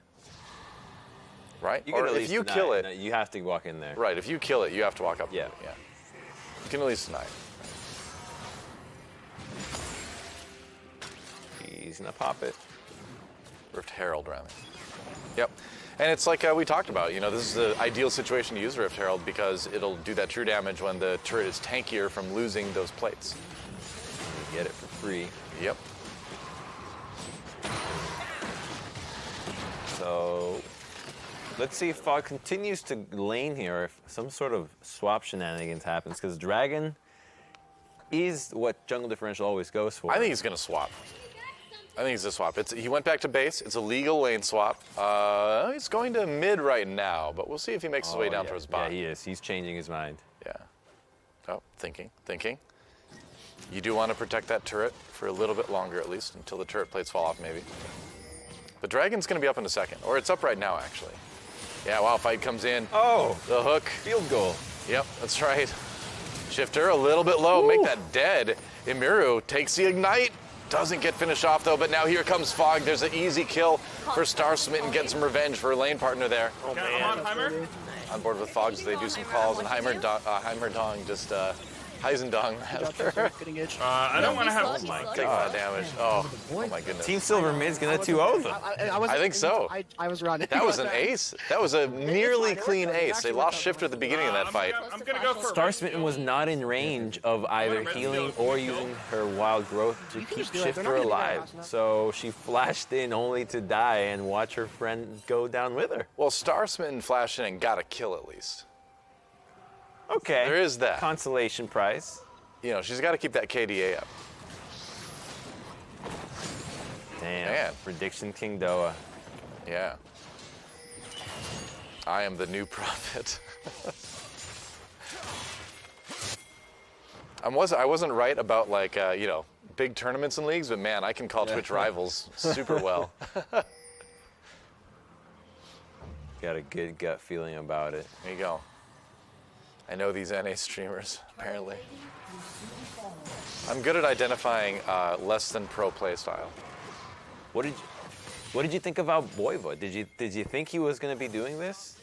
Right? You can or at if least you deny kill it, it, you have to walk in there. right? If you kill it, you have to walk up. Yeah. To it. Yeah. You can at least deny it. He's gonna pop it. Rift Herald, rather. Yep. And it's like we talked about, you know, this is the ideal situation to use Rift Herald because it'll do that true damage when the turret is tankier from losing those plates. You get it for free. Yep. So let's see if Fog continues to lane here, or if some sort of swap shenanigans happens, because Dragon is what Jungle Differential always goes for. I think he's going to swap. I think he's a swap. He went back to base. It's a legal lane swap. He's going to mid right now, but we'll see if he makes his way down towards bot. Yeah, he is. He's changing his mind. Yeah. Oh, thinking. You do want to protect that turret for a little bit longer at least, until the turret plates fall off maybe. But Dragon's going to be up in a second, or it's up right now actually. Yeah, wow, fight comes in. Oh! The hook. Field goal. Yep, that's right. Shifter a little bit low, make that dead. Imiru takes the ignite. Doesn't get finished off though, but now here comes Fog. There's an easy kill for Star Smitten, getting some revenge for her lane partner there. Oh, man. I'm on Heimer. On board with Fog, so they do some calls, and Heimerdong just Heisendong. I don't want to have. Oh my god, damage! Oh my goodness. Team Silver mid's gonna 2-0 them. I think so. I was running. That was an ace. That was a nearly clean ace. They lost Shifter at the beginning of that fight. I'm gonna go for Star Smitten was not in range of either healing or using her wild growth to keep Shifter alive. So she flashed in only to die and watch her friend go down with her. Well, Star Smitten flashed in and got a kill at least. Okay. There is that. Consolation prize. You know, she's got to keep that KDA up. Damn. Man. Prediction King Doa. Yeah. I am the new prophet. I wasn't right about like you know, big tournaments and leagues, but man, I can call Twitch rivals super well. Got a good gut feeling about it. There you go. I know these NA streamers, apparently. I'm good at identifying less than pro play style. What did you think about Voivod? Did you think he was going to be doing this?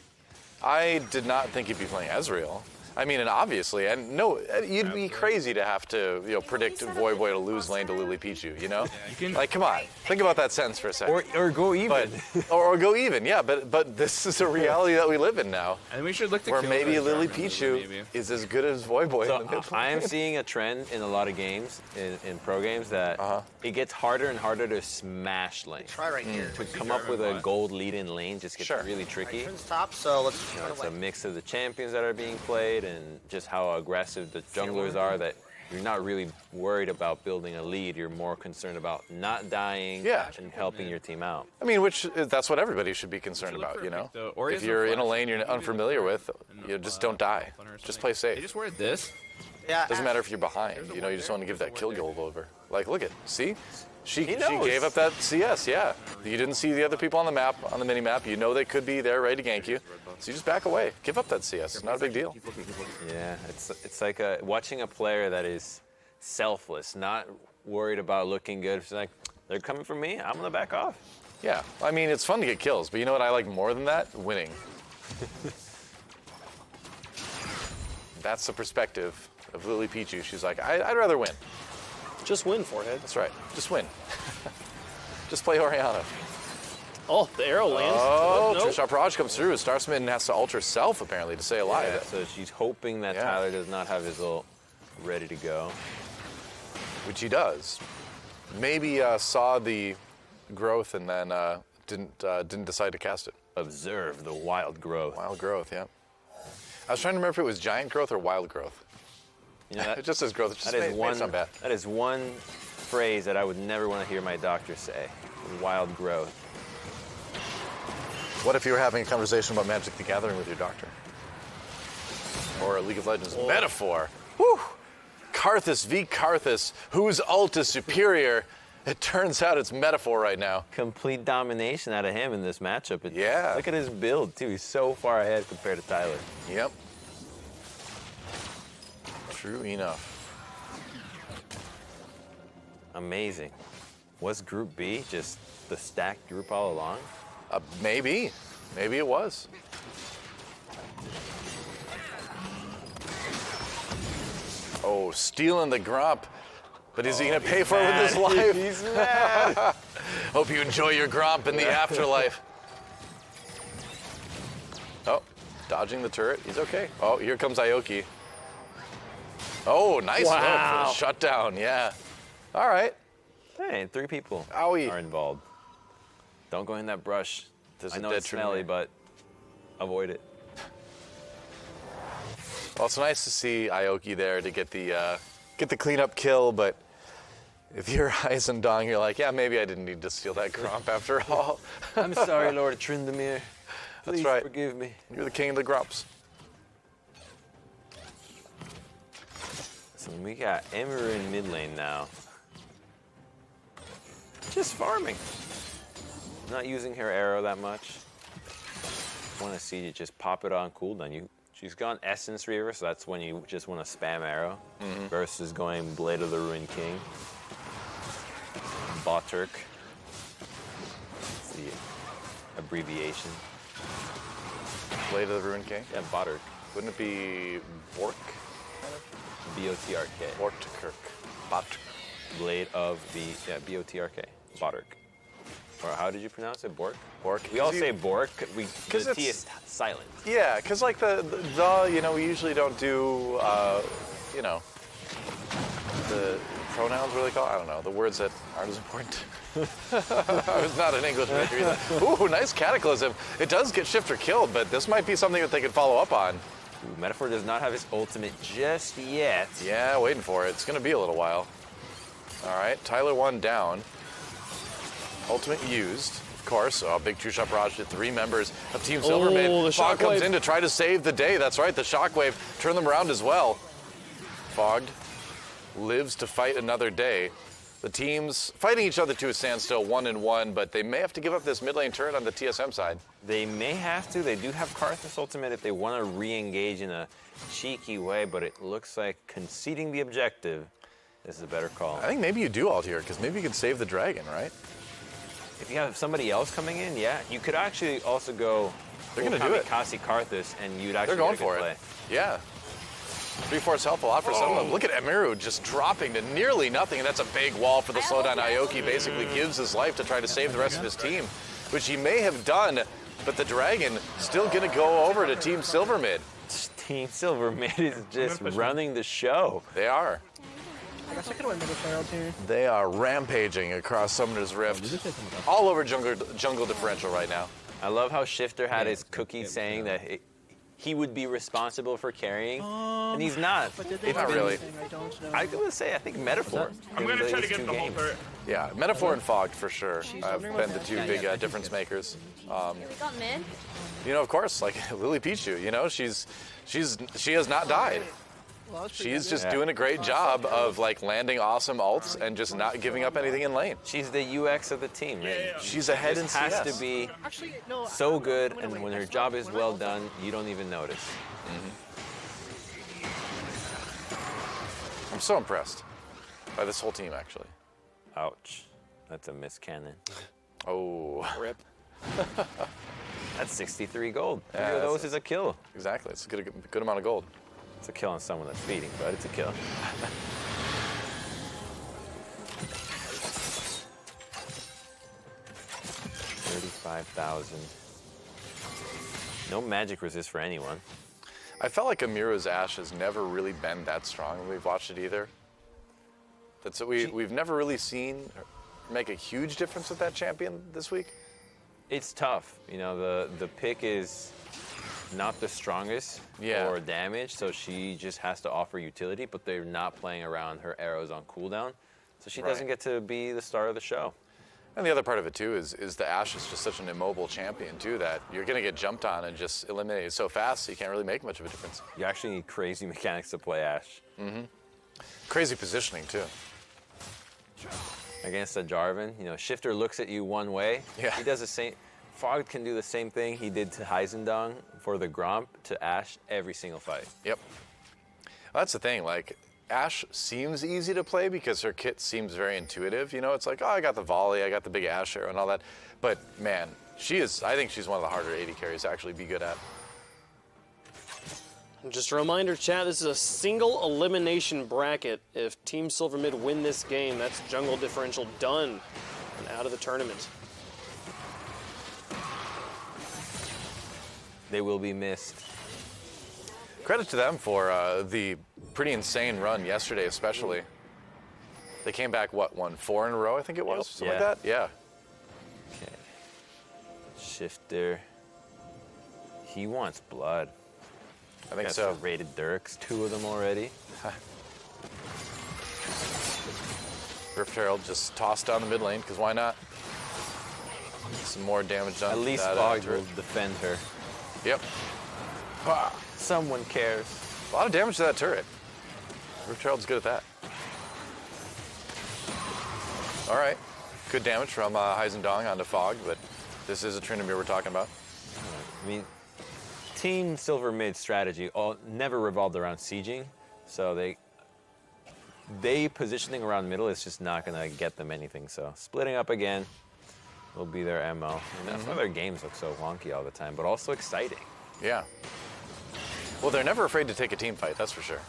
I did not think he'd be playing Ezreal. I mean, and obviously, and no, you'd be crazy to have to, you know, predict Voivod to lose lane to Lily Pichu, you know? Like, come on, think about that sentence for a second. Or go even. Or go even, yeah. But this is a reality that we live in now. And we should look to where kill maybe the Lily Dragon, Pichu maybe. is as good as Voivod So in the mid I am seeing a trend in a lot of games, in pro games, that it gets harder and harder to smash lane. Try right here. To come up with a gold lead in lane just gets really tricky. Turns top, so let's. It's a mix of the champions that are being played and just how aggressive the junglers are, that you're not really worried about building a lead. You're more concerned about not dying and helping your team out. I mean, that's what everybody should be concerned about, you know? If you're in a lane you're unfamiliar with, you just don't die. Just play safe. They just wear this. Yeah. Doesn't matter if you're behind, you know, you just want to give that kill goal over. Like, look at, see? She knows. gave up that CS, yeah. You didn't see the other people on the map, on the mini map. You know they could be there ready to gank you. So you just back away. Give up that CS. It's not a big deal. Yeah, it's like watching a player that is selfless, not worried about looking good. It's like, they're coming for me, I'm gonna back off. Yeah, I mean, it's fun to get kills, but you know what I like more than that? Winning. That's the perspective of Lily Pichu. She's like, I'd rather win. Just win, Forehead. That's right. Just win. Just play Orianna. Oh, the arrow lands. Oh, Nope. Trishop Raj comes through. Star Smitten has to ult herself, apparently, to stay alive. Yeah, so she's hoping that Tyler does not have his ult ready to go. Which he does. Maybe saw the growth and then didn't decide to cast it. Observe the wild growth. Wild growth, yeah. I was trying to remember if it was giant growth or wild growth. You know, that, it just says growth. It just that is made it sound bad. That is one phrase that I would never want to hear my doctor say. Wild growth. What if you were having a conversation about Magic the Gathering with your doctor? Or League of Legends metaphor? Whew! Karthus v. Karthus, whose ult is superior? It turns out it's metaphor right now. Complete domination out of him in this matchup. Yeah. Look at his build, too. He's so far ahead compared to Tyler. Yep. True enough. Amazing. Was Group B just the stacked group all along? Maybe. Maybe it was. Oh, stealing the Gromp. But is he going to pay for it with his life? He's mad. Hope you enjoy your Gromp in the afterlife. Oh, dodging the turret. He's okay. Oh, here comes Ioki. Oh, nice look for the shutdown. Yeah. All right. Hey, 3 people are involved. Don't go in that brush. I know it's smelly, but avoid it. Well, it's nice to see Ioki there to get the cleanup kill, but if you're Eisendong, you're like, yeah, maybe I didn't need to steal that Gromp after all. I'm sorry, Lord Tryndamere. Please That's right. forgive me. You're the king of the Gromps. So we got Emiru in mid lane now. Just farming. Not using her arrow that much. Want to see you just pop it on cooldown. She's gone Essence Reaver, so that's when you just want to spam arrow, versus going Blade of the Ruined King. Boturk. That's the abbreviation. Blade of the Ruined King? Yeah, Boturk. Wouldn't it be Bork? B-O-T-R-K. Bortkirk. Boturk. Blade of the, B-O-T-R-K. Boturk. Or how did you pronounce it? Bork? Bork. We all say Bork. The T is silent. Yeah, because like the, we usually don't do, the pronouns, what do they call it? I don't know, the words that aren't as important. I was not an English major either. Ooh, nice Cataclysm. It does get Shifter killed, but this might be something that they could follow up on. Ooh, Metaphor does not have his ultimate just yet. Yeah, waiting for it. It's going to be a little while. All right, Tyler 1 down. Ultimate used, of course. Oh, big Trishop Raj to 3 members of Team Silvermid. The Fog comes Shockwave. in to try to save the day. That's right, the Shockwave. Turn them around as well. Fogged lives to fight another day. The teams fighting each other to a standstill, 1-1, but they may have to give up this mid lane turret on the TSM side. They may have to. They do have Karthus ultimate if they want to re-engage in a cheeky way, but it looks like conceding the objective is a better call. I think maybe you do ult here, because maybe you can save the dragon, right? If you have somebody else coming in, yeah. You could actually also go They're going to do it. Kamikaze Karthus, and you'd actually They're going get a good for play. it. Yeah. 3-4's help a lot for some of them. Look at Emiru just dropping to nearly nothing, and that's a big wall for the slowdown. Ioki basically gives his life to try to save the rest of his team, which he may have done, but the dragon still going to go over to Team Silvermid. Team Silvermid is just running the show. They are. I guess I could win middle Herald here. They are rampaging across Summoner's Rift, all over jungle differential right now. I love how Shifter had his cookie saying that he would be responsible for carrying, and he's not. But did they Not do really. anything? I don't know. I would say I think Metaphor. I'm going to try to These get two the whole games. turret. Yeah, Metaphor and Fogged for sure. She's I've wondering been what the two that- big difference makers. We got mid. Of course, like Lily Pichu, she has not died. Well, that was pretty She's good. just doing a great job of like landing awesome ults and just not giving up anything in lane. She's the UX of the team, right? She's ahead in Just has CS. to be Actually, no. so good, I'm gonna and wait. when I her saw job is when I well ulted. done, you don't even notice. I'm so impressed by this whole team, actually. Ouch. That's a miss cannon. Oh, Rip. That's 63 gold. Yeah, Three of those that's- is a kill. exactly. It's a good amount of gold. It's a kill on someone that's feeding, but it's a kill. 35,000. No magic resist for anyone. I felt like Amira's Ashe has never really been that strong when we've watched it either. We've never really seen her make a huge difference with that champion this week. It's tough. You know, the pick is not the strongest for damage, so she just has to offer utility, but they're not playing around her arrows on cooldown, so she doesn't get to be the star of the show. And the other part of it too is the Ashe is just such an immobile champion too that you're gonna get jumped on and just eliminated so fast, so you can't really make much of a difference. You actually need crazy mechanics to play Ashe. Mm-hmm. Crazy positioning too. Against a Jarvan, you know, Shifter looks at you one way. Yeah. He does the same. Fogg can do the same thing he did to Heisendong for the Gromp to Ashe every single fight. Yep. Well, that's the thing. Like, Ashe seems easy to play because her kit seems very intuitive. You know, it's like, oh, I got the volley, I got the big Ashe arrow and all that. But man, I think she's one of the harder AD carries to actually be good at. Just a reminder, chat, this is a single elimination bracket. If Team Silver Mid win this game, that's jungle differential done and out of the tournament. They will be missed. Credit to them for the pretty insane run yesterday, especially. They came back, what, won 4 in a row, I think it was? Something like that? Yeah. Okay. Shifter. He wants blood. I think Got so. some rated Dirks, 2 of them already. Rift Herald just tossed down the mid lane, because why not? Some more damage done. At least that, Fogg will defend her. Yep. Someone cares. A lot of damage to that turret. Rift Herald's good at that. All right. Good damage from Heisendong onto Fogg, but this is a Tryndamere we're talking about. I mean, Team Silver Mid strategy never revolved around sieging, so they positioning around middle is just not going to get them anything. So splitting up again will be their MO. And that's why their games look so wonky all the time, but also exciting. Yeah. Well, they're never afraid to take a team fight, that's for sure.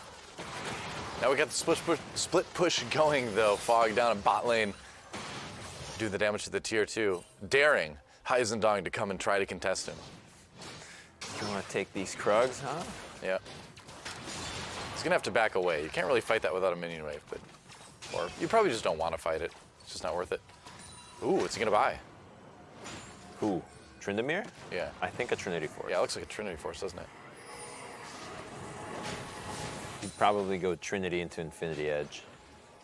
Now we got the split push going, though. Fogg down in bot lane. Do the damage to the tier 2. Daring Heisendong to come and try to contest him. You want to take these Krugs, huh? Yeah. He's going to have to back away. You can't really fight that without a minion wave, but... Or you probably just don't want to fight it. It's just not worth it. Ooh, what's he going to buy? Who? Tryndamere? Yeah. I think a Trinity Force. Yeah, it looks like a Trinity Force, doesn't it? He'd probably go Trinity into Infinity Edge.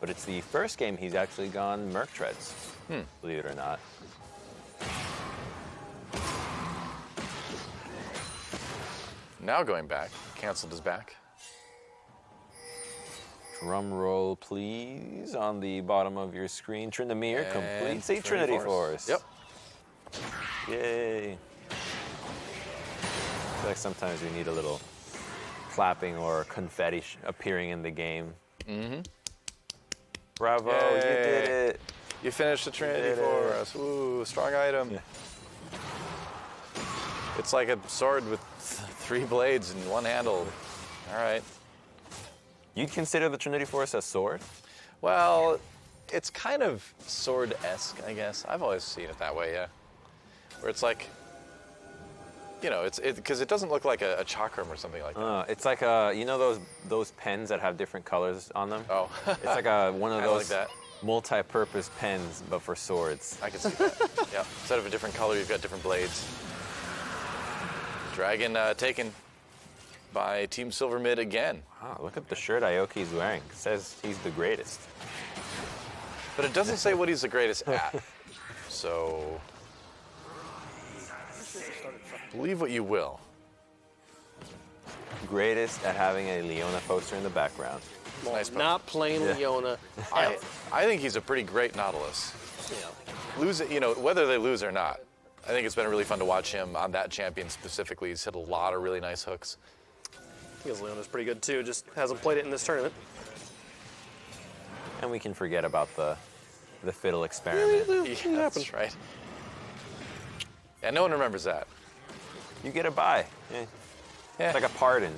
But it's the first game he's actually gone Merc Treads, believe it or not. Now going back. Canceled his back. Drum roll, please, on the bottom of your screen. Tryndamere completes a Trinity Force. Yep. Yay. I feel like sometimes we need a little clapping or confetti appearing in the game. Mm-hmm. Bravo, you did it. You finished the Trinity for us. Ooh, strong item. Yeah. It's like a sword with 3 blades and 1 handle. All right. You'd consider the Trinity Force a sword? Well, it's kind of sword-esque, I guess. I've always seen it that way, yeah. Where it's like, you know, because it doesn't look like a chakram or something like that. It's like you know those pens that have different colors on them? Oh. It's like one of those like that. multi-purpose pens, but for swords. I can see that. Yeah. Instead of a different color, you've got different blades. Dragon taken by Team Silver Mid again. Wow, look at the shirt Aoki's wearing. It says he's the greatest. But it doesn't say what he's the greatest at. So, believe what you will. Greatest at having a Leona poster in the background. Well, Nice not playing Leona. I think he's a pretty great Nautilus. Lose it, you know, whether they lose or not. I think it's been really fun to watch him on that champion specifically. He's hit a lot of really nice hooks. I think Leona's pretty good too, just hasn't played it in this tournament. And we can forget about the fiddle experiment. Yeah, that's right. Yeah, no one remembers that. You get a buy. Yeah. It's like a pardon.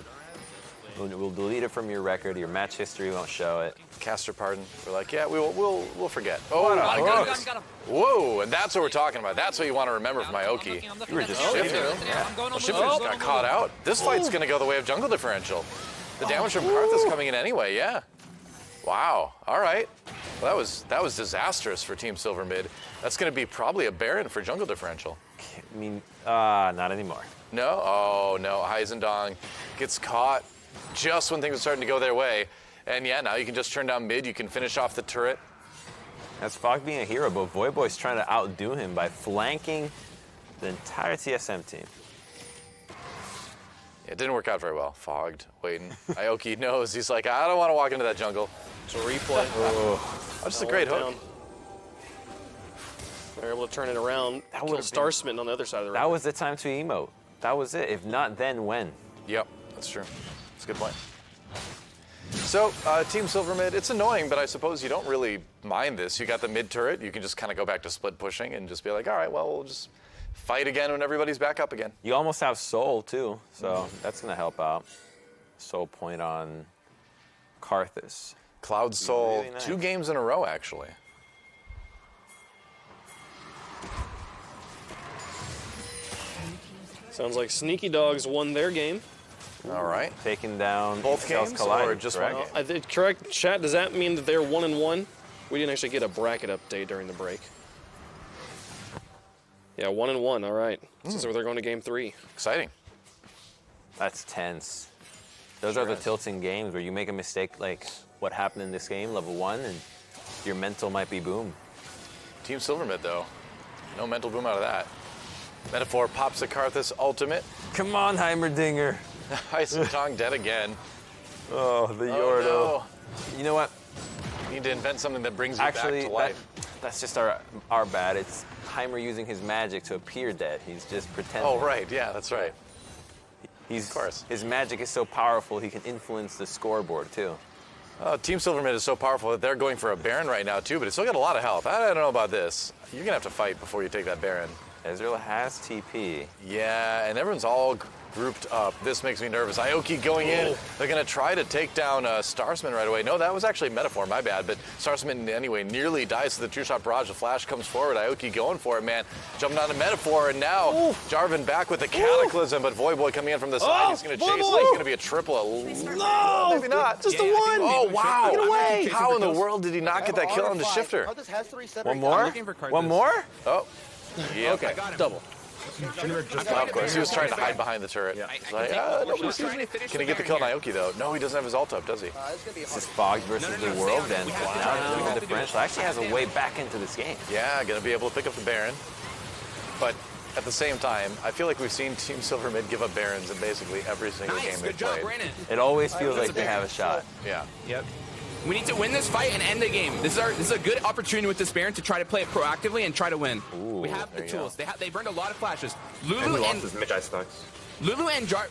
We'll delete it from your record. Your match history won't show it. Caster pardon. We're like, yeah, we'll forget. Oh, my goodness. Whoa, and that's what we're talking about. That's what you want to remember from Ioki. You were just Shifter. shifting. Yeah. Well, Shifter just got caught out. This fight's going to go the way of jungle differential. The damage from Karthus coming in anyway, yeah. Wow, all right. Well, that was disastrous for Team Silver Mid. That's going to be probably a Baron for jungle differential. I mean, not anymore. No? Oh, no. Heisendong gets caught just when things are starting to go their way. And yeah, now you can just turn down mid. You can finish off the turret. That's Fog being a hero, but Voyboy's trying to outdo him by flanking the entire TSM team. It didn't work out very well. Fogged, waiting. Ioki knows. He's like, I don't want to walk into that jungle. It's a replay. Oh, just a great hook. They're able to turn it around. That kill Star Smitten on the other side of the road. That was the time to emote. That was it. If not, then when? Yep, that's true. That's a good point. So, Team Silver Mid, it's annoying, but I suppose you don't really mind this. You got the mid turret. You can just kind of go back to split pushing and just be like, all right, well, we'll just fight again when everybody's back up again. You almost have Soul, too, so that's going to help out. Soul point on Karthus. Cloud Soul, Really nice. 2 games in a row, actually. Sounds like Sneaky Dogs won their game. All right. Taking down both Cells games Collider, or just correct? one game? I think correct, chat. Does that mean that they're 1-1? We didn't actually get a bracket update during the break. Yeah, 1-1. All right. So they're going to game 3. Exciting. That's tense. Those are the tilting games where you make a mistake like what happened in this game, level 1, and your mental might be boom. Team Silver Mid, though. No mental boom out of that. Metaphor pops the Karthus ultimate. Come on, Heimerdinger. Heisendong dead again. Oh, the Yordo. No. You know what? You need to invent something that brings you Actually, back to life. that's just our bad. It's Heimer using his magic to appear dead. He's just pretending. Oh, right. Yeah, that's right. Of course. His magic is so powerful, he can influence the scoreboard, too. Team Silver Mid is so powerful that they're going for a Baron right now, too, but it's still got a lot of health. I don't know about this. You're going to have to fight before you take that Baron. Ezreal has TP. Yeah, and everyone's all grouped up. This makes me nervous. Ioki going in. They're going to try to take down Starsman right away. No, that was actually Metaphor, my bad. But Starsman, anyway, nearly dies to the two-shot barrage. The flash comes forward. Ioki going for it, man. Jumping on the Metaphor, and now Jarvan back with the Cataclysm. But Voyboy coming in from the side. He's going to chase it. He's going to be a triple. No! Maybe not. Just the one! Oh, wow. Get away! How in the world did he not get that kill on the Shifter? One more? One more? Oh. Yeah. Okay, double. Of course, he was trying to hide behind the turret. He's like, nobody sees me. Can he get the kill on Ioki, though? No, he doesn't have his ult up, does he? This is Fog versus the world, then. Now the differential actually has a way back into this game. Yeah, going to be able to pick up the Baron. But at the same time, I feel like we've seen Team Silver Mid give up Barons in basically every single game they've played. It always feels like they have a shot. Yeah. Yep. We need to win this fight and end the game. This is a good opportunity with this Baron to try to play it proactively and try to win. Ooh, we have the tools. They burned a lot of flashes. And he lost his mid stocks. Lulu and Jar.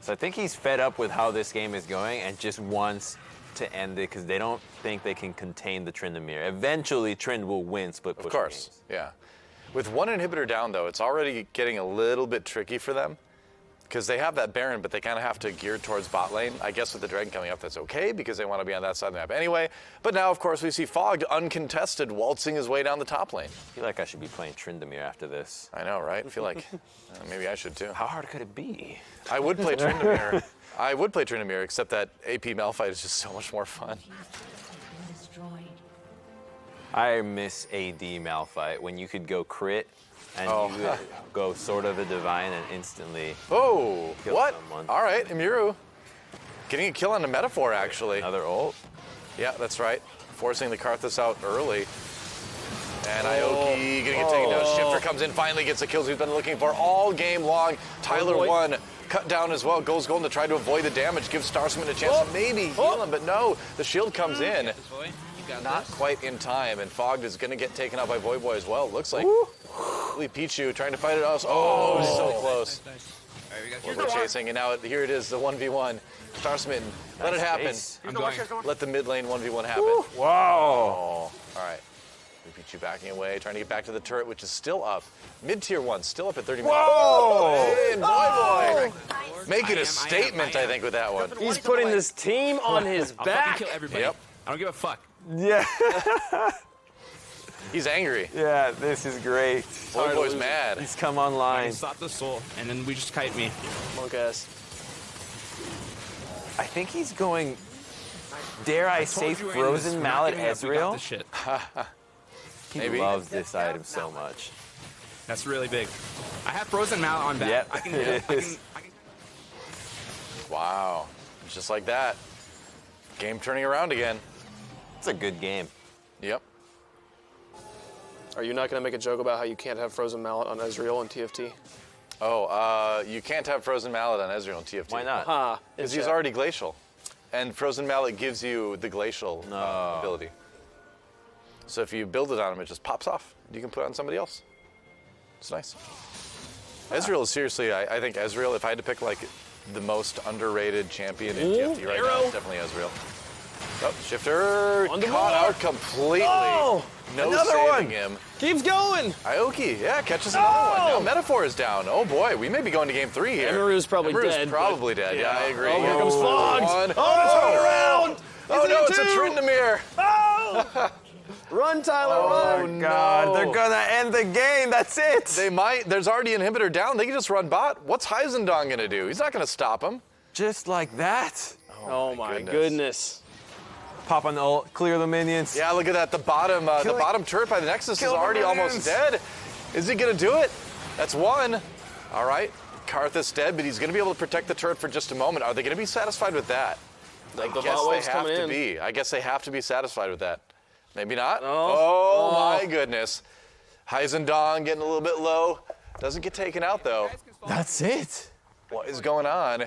So I think he's fed up with how this game is going and just wants to end it because they don't think they can contain the Tryndamere. Eventually, Trynd will win split push. Of course, yeah. With one inhibitor down, though, it's already getting a little bit tricky for them because they have that Baron, but they kind of have to gear towards bot lane. I guess with the Dragon coming up, that's okay because they want to be on that side of the map anyway. But now, of course, we see Fog uncontested waltzing his way down the top lane. I feel like I should be playing Tryndamere after this. I know, right? I feel like maybe I should too. How hard could it be? I would play Tryndamere. I would play Tryndamere, except that AP Malphite is just so much more fun. I miss AD Malphite when you could go crit and you would go Sword of the Divine and instantly kill what? someone. All right, Imiru. Getting a kill on the Metaphor, actually. Another ult? Yeah, that's right. Forcing the Karthus out early. And Ioki getting it taken down. Shifter comes in, finally gets the kills he's been looking for all game long. Tyler one cut down as well. Goes golden to try to avoid the damage. Gives Starsman a chance to maybe heal him, but no. The shield comes in. Not quite in time, and Fogg is going to get taken out by Voyboy as well. Looks like Lee Pichu trying to fight it out. So close. We're chasing, and now here it is, the 1v1. Starsmitten, let it happen. Let the mid lane 1v1 happen. Wow. All right. Pichu backing away, trying to get back to the turret, which is still up. Mid-tier 1, still up at 30 Whoa! minutes. Boy. Making a statement, I think, with that one. He's putting this team on his I'll back. fucking kill everybody. Yep. I don't give a fuck. Yeah. He's angry. Yeah, this is great. Boy's mad. He's come I online. can slap the soul, and then we just kite me. Monk ass. I think he's going, dare I say, Told you, Andy, Frozen we're not Mallet giving up. We got Ezreal? this shit. He Maybe. loves this item so much. That's really big. I have Frozen Mallet on back. Yep, I can, it I is. can Wow. Just like that. Game turning around again. It's a good game. Yep. Are you not going to make a joke about how you can't have Frozen Mallet on Ezreal and TFT? Oh, you can't have Frozen Mallet on Ezreal and TFT. Why not? Ha. Because he's already glacial. And Frozen Mallet gives you the glacial ability. So if you build it on him, it just pops off. You can put it on somebody else. It's nice. Ezreal is seriously, I think Ezreal, if I had to pick like the most underrated champion in TFT right now, it's definitely Ezreal. Oh, Shifter caught out completely. Oh, no another saving one. him. Keeps going. Ioki, yeah, catches another one. Now Metaphor is down. Oh boy, we may be going to game 3 here. Emiru's probably dead. Probably dead. Yeah, I agree. Oh, here comes Fogs. One. Oh, turn around. Oh no, it's a Tryndamere. Oh! Run, Tyler, run. Oh God, they're gonna end the game. That's it. They might. There's already an inhibitor down. They can just run bot. What's Heisendong gonna do? He's not gonna stop him. Just like that. Oh my goodness. Pop on the ult, clear the minions. Yeah, look at that. The bottom turret by the Nexus is already almost dead. Is he gonna do it? That's one. All right. Karthus dead, but he's gonna be able to protect the turret for just a moment. Are they gonna be satisfied with that? I guess they have to be. I guess they have to be satisfied with that. Maybe not. Oh my goodness. Heisendong getting a little bit low. Doesn't get taken out though. That's it. What is going on?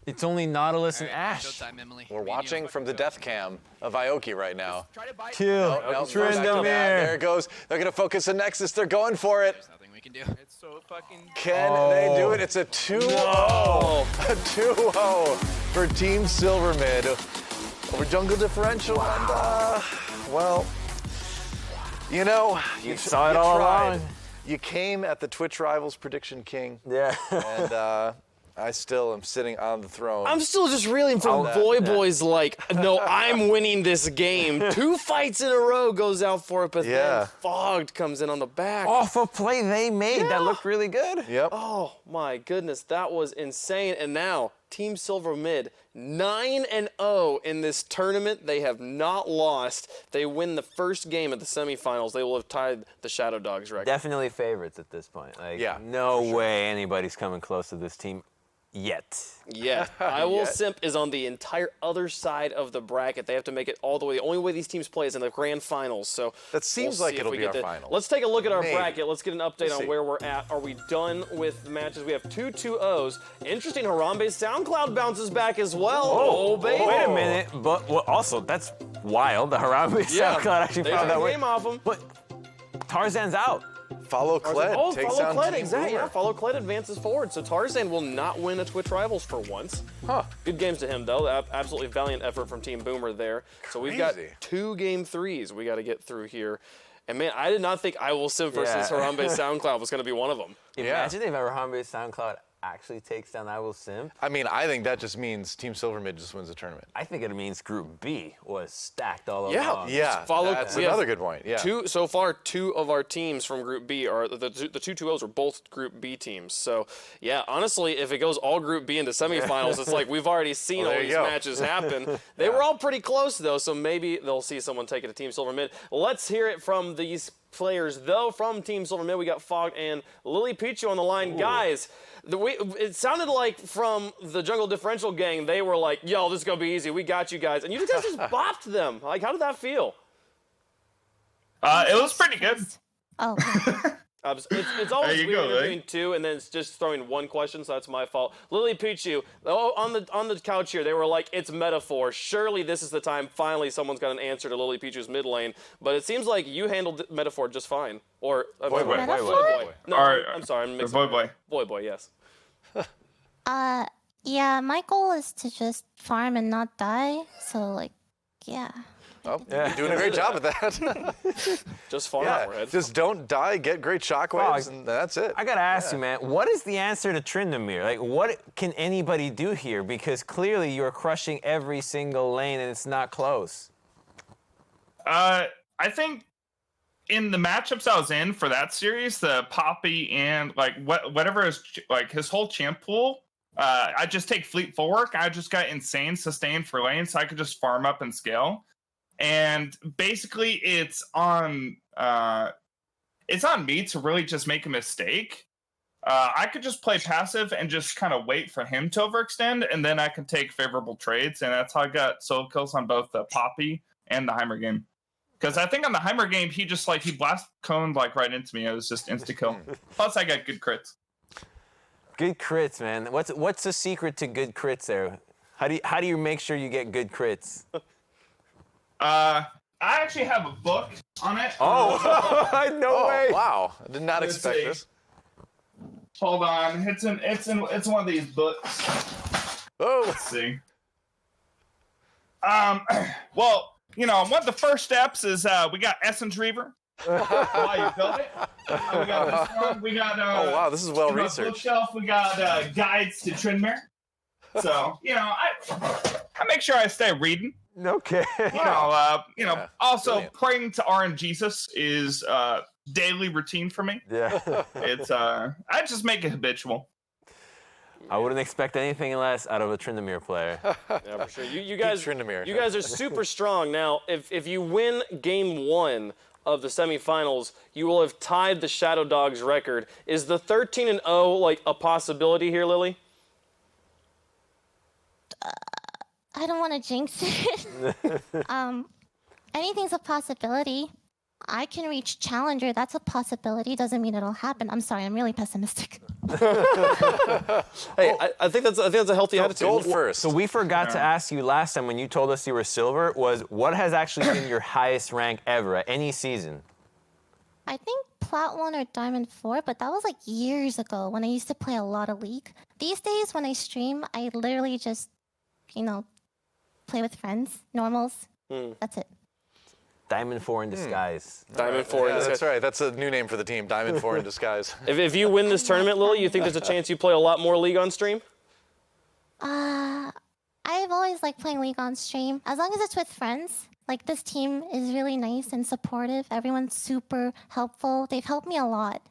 It's only Nautilus and Ashe. We're watching from the death cam of Ioki right now. Kill Tryndamere. There it goes. They're gonna focus the Nexus. They're going for it. There's nothing we can do. It's so fucking. Can they do it? It's a 2-0. A 2-0 for Team Silver Mid over Jungle Differential. And, well, you know, you saw it all along. You came at the Twitch Rivals Prediction King. Yeah. And I still am sitting on the throne. I'm still just reeling from Boy's like, no, I'm winning this game. 2 fights in a row goes out for it, but then Fogged comes in on the back. Off a play they made that looked really good. Yep. Oh my goodness, that was insane. And now, Team Silver Mid, 9-0 in this tournament. They have not lost. They win the first game of the semifinals. They will have tied the Shadow Dogs record. Definitely favorites at this point. Like, no way anybody's coming close to this team yet. Yeah, I Will Simp is on the entire other side of the bracket. They have to make it all the way. The only way these teams play is in the grand finals. So that seems like it'll be our final. Let's take a look at our bracket. Let's get an update on where we're at. Are we done with the matches? We have 2 2-0s. Interesting, Harambe's SoundCloud bounces back as well. Oh, baby. Wait a minute, but also that's wild. The Harambe SoundCloud actually found that way. Game off him. But Tarzan's out. Follow Kled takes down Kled, Team exactly. Boomer. Yeah, Follow Kled advances forward. So Tarzan will not win a Twitch Rivals for once. Huh. Good games to him, though. Absolutely valiant effort from Team Boomer there. So we've got 2 game 3s we got to get through here. And man, I did not think I Will Simp versus Harambe SoundCloud was going to be one of them. Imagine if Harambe SoundCloud actually takes down I Will Simp. I mean, I think that just means Team Silver Mid just wins the tournament. I think it means Group B was stacked all along. Yeah, that's another good point. Yeah. So far, 2 of our teams from Group B are the 2 2-0s are both Group B teams. So yeah, honestly, if it goes all Group B into semifinals, it's like we've already seen all these matches happen. They were all pretty close though, so maybe they'll see someone take it to Team Silver Mid. Let's hear it from these players though. From Team Silver Mid, we got Fogg and Lily Pichu on the line. Guys, it sounded like from the Jungle Differential gang, they were like, yo, this is going to be easy. We got you guys. And you guys just bopped them. Like, how did that feel? It was pretty good. Oh. It's always weird doing 2, and then it's just throwing 1 question, so that's my fault. Lily Pichu, on the couch here, they were like, it's Metaphor. Surely this is the time, finally, someone's got an answer to Lily Pichu's mid lane. But it seems like you handled Metaphor just fine. Or Boy. No, I'm sorry. I'm mixing Boy, yes. Yeah, my goal is to just farm and not die. So, like, yeah. Oh, you're doing a great job at that. Just farm yeah, overhead. just don't die, get great shockwaves, and that's it. I gotta ask you, man, what is the answer to Tryndamere? Like, what can anybody do here? Because clearly you're crushing every single lane and it's not close. I think in the matchups I was in for that series, the Poppy and like whatever is like his whole champ pool, I just take Fleet Forward. I just got insane sustain for lane, so I could just farm up and scale. And basically, it's on me to really just make a mistake. I could just play passive and just kind of wait for him to overextend, and then I can take favorable trades. And that's how I got solo kills on both the Poppy and the Heimer game. Because I think on the Heimer game, he blast coned like right into me. It was just insta kill. Plus, I got good crits. Good crits, man. What's the secret to good crits there? How do you make sure you get good crits? I actually have a book on it. Oh, no way! Wow, I did not expect this. Hold on, it's one of these books. Oh, let's see. Well, you know, one of the first steps is we got Essence Reaver. While you build it, we got this one. We got oh wow, this is well researched. Bookshelf. We got guides to Tryndamere. So you know, I make sure I stay reading. Okay. You know. Also, brilliant. Praying to RNGesus is daily routine for me. Yeah. It's I just make it habitual. I wouldn't expect anything less out of a Tryndamere player. Yeah, for sure. You guys are super strong. Now, if you win game 1 of the semifinals, you will have tied the Shadow Dogs record. Is the 13-0 like a possibility here, Lily? I don't want to jinx it. Anything's a possibility. I can reach Challenger. That's a possibility. Doesn't mean it'll happen. I'm sorry. I'm really pessimistic. Hey, I think that's a healthy attitude. Gold first. So we forgot to ask you last time when you told us you were silver was what has actually been your highest rank ever at any season? I think Plat 1 or Diamond 4, but that was like years ago when I used to play a lot of League. These days when I stream, I literally just, you know, play with friends, normals. That's it. Diamond 4 in disguise. Diamond 4 in disguise. That's right. That's a new name for the team. Diamond 4 in disguise. If you win this tournament, Lily, you think there's a chance you play a lot more League on stream? I've always liked playing League on stream. As long as it's with friends. Like, this team is really nice and supportive. Everyone's super helpful. They've helped me a lot.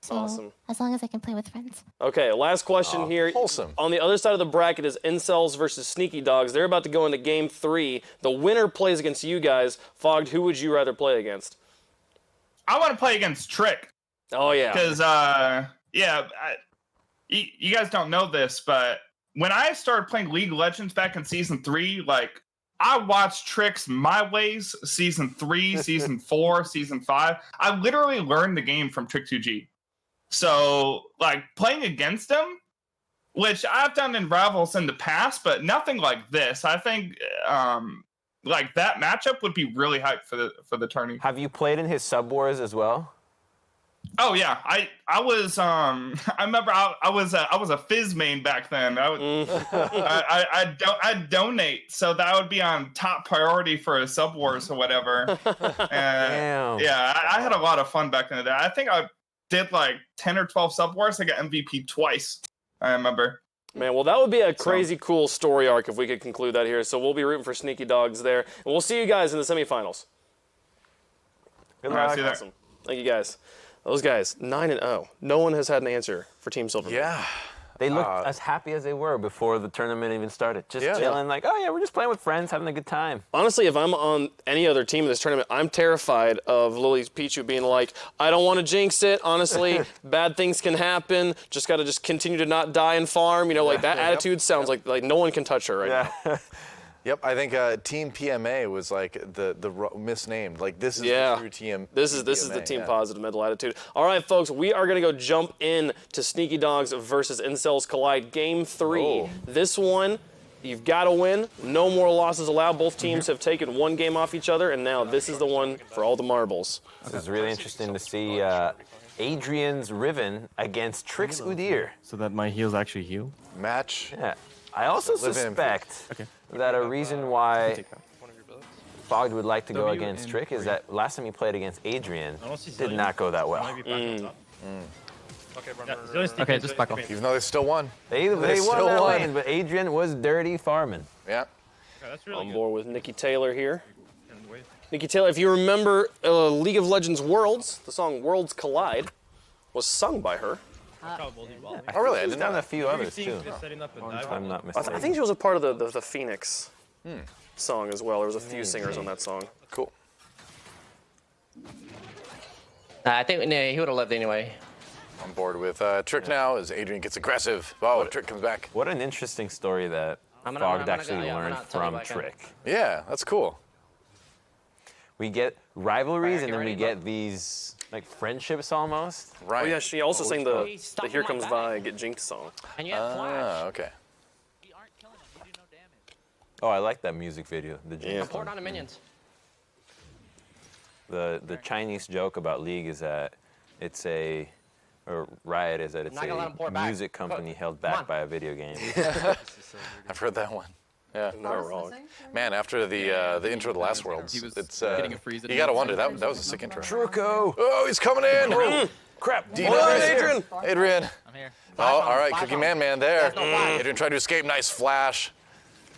So, awesome. As long as I can play with friends. Okay, last question here. Wholesome. On the other side of the bracket is Incels versus Sneaky Dogs. They're about to go into game 3. The winner plays against you guys. Fogged, who would you rather play against? I want to play against Trick. Oh, yeah. Because, you guys don't know this, but when I started playing League of Legends back in Season 3, like, I watched Trick's My Ways, Season 3, Season 4, Season 5. I literally learned the game from Trick2G. So, like, playing against him, which I've done in Rivals in the past, but nothing like this. I think, like, that matchup would be really hyped for the tourney. Have you played in his Sub Wars as well? Oh yeah, I was I remember I was a Fizz main back then. I donate, so that would be on top priority for a Sub Wars or whatever. Damn. Yeah, I had a lot of fun back in the day. I think I did like 10 or 12 Sub Wars. I got MVP twice. I remember. Man, well, that would be a crazy cool story arc if we could conclude that here. So we'll be rooting for Sneaky Dogs there, and we'll see you guys in the semifinals. Good luck. luck. Awesome. Thank you guys. Those guys, 9-0. No one has had an answer for Team Silver. Yeah. They looked as happy as they were before the tournament even started. Just chilling, like, oh yeah, we're just playing with friends, having a good time. Honestly, if I'm on any other team in this tournament, I'm terrified of Lily Pichu being like, I don't want to jinx it. Honestly, bad things can happen. Just got to just continue to not die and farm. You know, like that attitude sounds like no one can touch her right now. Yep, I think Team PMA was like the misnamed. Like this is the true team. This is the team positive mental attitude. All right, folks, we are gonna go jump in to Sneaky Dogs versus Incels Collide Game 3. Oh. This one, you've got to win. No more losses allowed. Both teams have taken one game off each other, and now this is the one for all the marbles. This is really interesting to see Adrian's Riven against Trix Udyr. So that my heals actually heal? Match. Yeah. I also suspect that a reason why Fogged would like to go against Trick is that last time he played against Adrian, did not go that well. Okay, just back off. Even though they still won. They won still that won. lane, but Adrian was dirty farming. Yeah. On board with Nikki Taylor here. Nikki Taylor, if you remember League of Legends Worlds, the song Worlds Collide was sung by her. Oh, really? I She's didn't done know a that. few others, too. If I'm not I mistaken. think she was a part of the Phoenix song as well. There was a few singers on that song. Cool. I think he would have lived anyway. On board with Trick now as Adrian gets aggressive. Oh, Trick comes back. What an interesting story that Fogged actually learned from Trick. Yeah, that's cool. We get rivalries and then we get these like friendships almost. Right. Oh yeah, she also sang the Here Comes Vi Get Jinxed song. And you have Flash. Okay. Oh, I like that music video. The Jinx Pour it one. on the minions. The Chinese joke about League is that it's a, or Riot is that it's Not gonna let 'em pour a it back. music company held back by a video game. I've heard that one. Yeah. Not wrong. Man, after the intro to the last Worlds, it's getting a freeze at you gotta the wonder that was a sick intro. Truco! Oh, he's coming in! Crap! Dino, Hold on, Adrian. Adrian. I'm here. Oh, all right, Cookie Man there. Adrian trying to escape. Nice flash.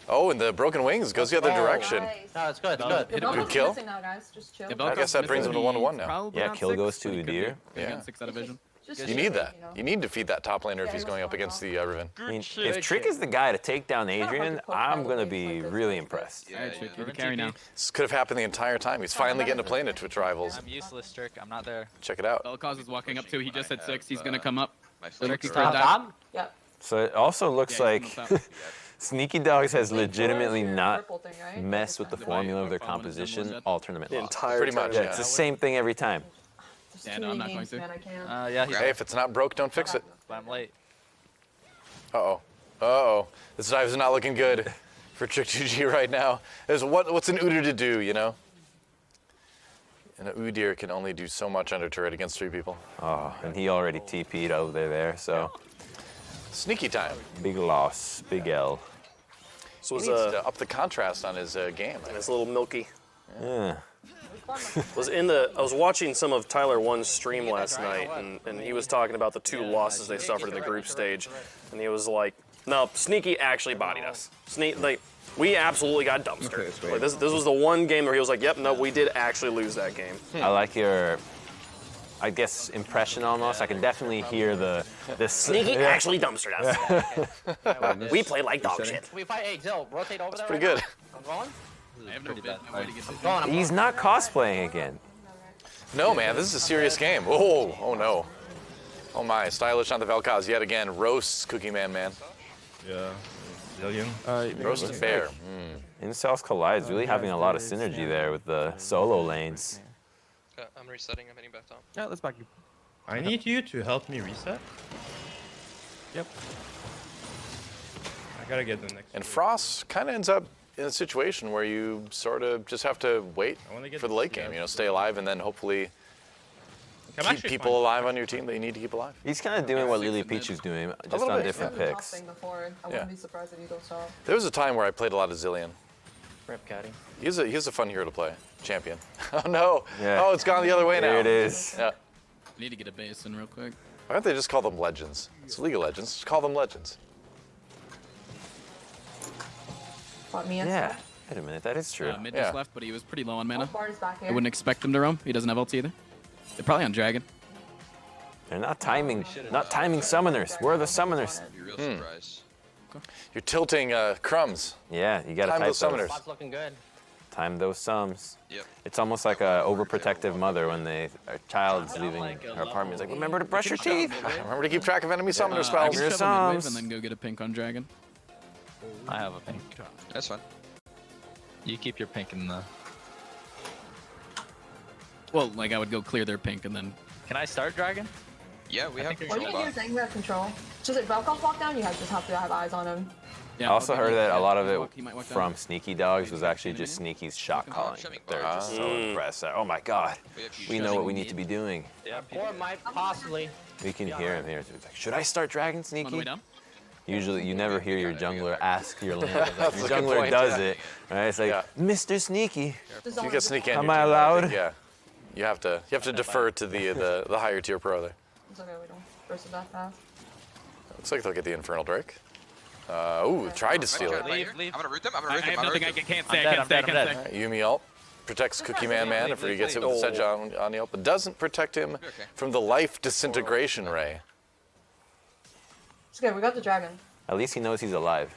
Oh, and the broken wings goes the other direction. No, it's good. It's good. Good kill. Now, guys. Just chill. I guess that brings him to 1-1 now. Yeah, kill goes to Udyr. Yeah. 6 out of vision. You need that. You need to feed that top laner if he's going up against the Riven. I mean, if Trick is the guy to take down Adrian, I'm gonna be really impressed. All right, Trick, you're the carry now. This could have happened the entire time. He's finally getting to play in a Twitch Rivals. I'm useless, Trick. I'm not there. Check it out. Vel'Koz is walking up too. He just hit 6. He's gonna come up. Trick is Top, top? Yep. So it also looks Yeah, like he's on top. Sneaky Dogs has legitimately not Purple thing, right? messed with the formula of their composition all tournament The long. entire Pretty much, Yeah, tournament. it's the same thing every time. There's Yeah, too no, many I'm not games, going to. man. I can't. Yeah, Hey, if it's not broke, don't fix it. but I'm late. Uh-oh. Uh-oh. This dive is not looking good for Trick 2G right now. What's an Udyr to do, you know? And an Udyr can only do so much under turret against 3 people. Oh, and he already TP'd over there, so Sneaky time. big loss, big L. So He it was needs to up the contrast on his game. it's a little milky. Yeah. I was watching some of Tyler One's stream last night, and he was talking about the 2 losses they suffered in the group stage, and he was like, "No, Sneaky actually bodied us. We absolutely got dumpstered. Like, this was the one game where he was like, yep, no, we did actually lose that game." I like your, I guess, impression almost. I can definitely hear the Sneaky actually dumpstered us. We played like dog shit. We fight. Hey, Zill, rotate over there. Pretty right good. now. I'm going. I have no way to get this. Going. I'm He's not cosplaying again. No, man, this is a serious game. Oh no. Oh my, Stylish on the Vel'Koz yet again. Roasts Cookie Man. Yeah. Zillion. Roasted bear. Incels Collide is really having a lot of synergy there with the solo lanes. I'm resetting. I'm heading back down. Yeah, let's back you. I need you to help me reset. Yep. I gotta get the next. And Frost kind of ends up in a situation where you sort of just have to wait for the late game. You know, stay alive and then hopefully keep people alive on your team that you need to keep alive. He's kind of doing what Lily Peach is doing, just little on bit, different Top picks. thing before. I Yeah. wouldn't be surprised if you go stop. There was a time where I played a lot of Zillion. Rip Caddy. He's a fun hero to play. Champion. Oh no. Yeah. Oh, it's gone the other way now. There it is. Yeah. I need to get a base in real quick. Why don't they just call them Legends? It's League of Legends. Just call them Legends. Fought me Yeah. Wait a minute, that is true. Mid just left, but he was pretty low on mana. Bard is back I here. wouldn't expect him to roam. He doesn't have ulti either. They're probably on Dragon. They're not timing summoners. Where are the summoners? Be real surprised. You're tilting Crumbs. Yeah, you gotta Time type those summoners. Spot's looking good. Time those sums. Yep. It's almost like a overprotective mother when her child's leaving her apartment. It's like, remember to brush your teeth. Remember to keep track of enemy summoner I spells. can Your shove him mid-wave sums. and then go get a pink on Dragon. I have a pink. That's fine. You keep your pink in the. Well, like I would go clear their pink and then. Can I start Dragon? Yeah, we have What you control can do bot. is that you have control. Just if Vel'Koz walk down, you just have to have eyes on him. I also heard that a lot of He might walk it down. from Sneaky Dogs was actually just Sneaky's shot calling. They're just so impressed. Oh my god, we know what we need to be doing. Or might possibly. We can hear him here. It's like, should I start Dragon On the way Sneaky? down. Usually, you never hear your jungler ask your lane. Your That's a good jungler point, does yeah. it, right? It's like, Mr. Sneaky. If you get sneak in, Am you're I doing allowed? everything, Yeah. You have to defer to the higher tier pro there. It's okay, we don't burst it that fast. Looks like they'll get the Infernal Drake. Ooh, tried to steal it. Leave. I'm gonna root them. I'm gonna root I them. have I'm gonna nothing. I root them. can't say. I can't say. I can't say. Alright, Yuumi ult. Protects Cookie Man if he gets hit with the Sedge on the ult, but doesn't protect him from the life disintegration ray. It's okay, we got the dragon. At least he knows he's alive.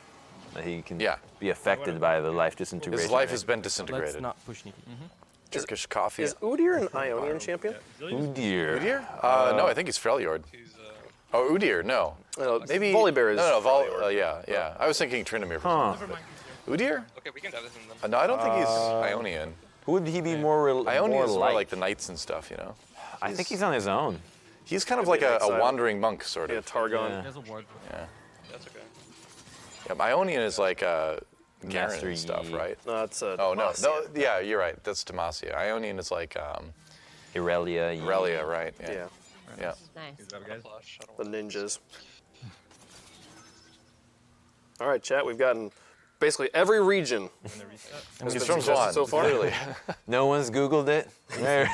That he can be affected by the life disintegration. His life ray. has been disintegrated. Let's not push Nikki. Turkish coffee. Is Udyr an Ionian champion? Udyr. Udyr? No, I think he's Freljord. Oh, Udyr, no. Maybe Volibear is No, yeah. I was thinking Tryndamere. Huh. Udyr? Okay, we can do this in them. No, I don't think he's Ionian. Who would he be more Ionian more is more like? like the knights and stuff, you know? I think he's on his own. He's kind of like a wandering monk, sort of. Yeah, Targon. Yeah. There's a ward. Yeah. That's okay. Yeah, Ionian is like Garen Master and stuff, Yi. right? No, it's Oh, no. Yeah, you're right. That's Demacia. Ionian is like Irelia. Yi. Irelia, right? Yeah. Yeah. Nice. The ninjas. All right, chat. We've gotten basically every region. He's from Zwan, so far. clearly. No one's Googled it. They're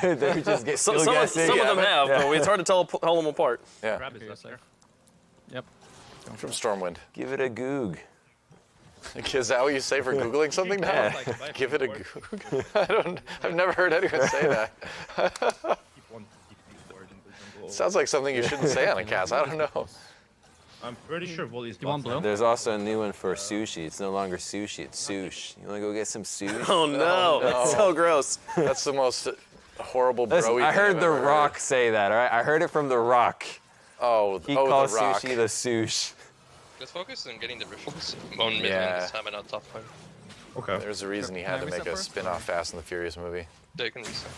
just still Some guessing. of them have, but it's hard to tell them apart. Yeah. Grab is up there. Yep. From Stormwind. Give it a goog. Is that what you say for Googling something now? Yeah. Give it a goog. I've never heard anyone say that. Sounds like something you shouldn't say on a cast. I don't know. I'm pretty sure Volley's You want blue? There's also a new one for sushi. It's no longer sushi, it's sush. You wanna go get some sushi? Oh no, that's so gross. That's the most horrible Listen, bro-y I thing heard I've The ever Rock say that, all right? I heard it from The Rock. Oh, He The calls Rock. sushi the sush. Let's focus on getting the rituals. Bone mid Yeah. lane this time and not top lane. Okay. There's a reason he had to make a spin-off Fast and the Furious movie. They can reset.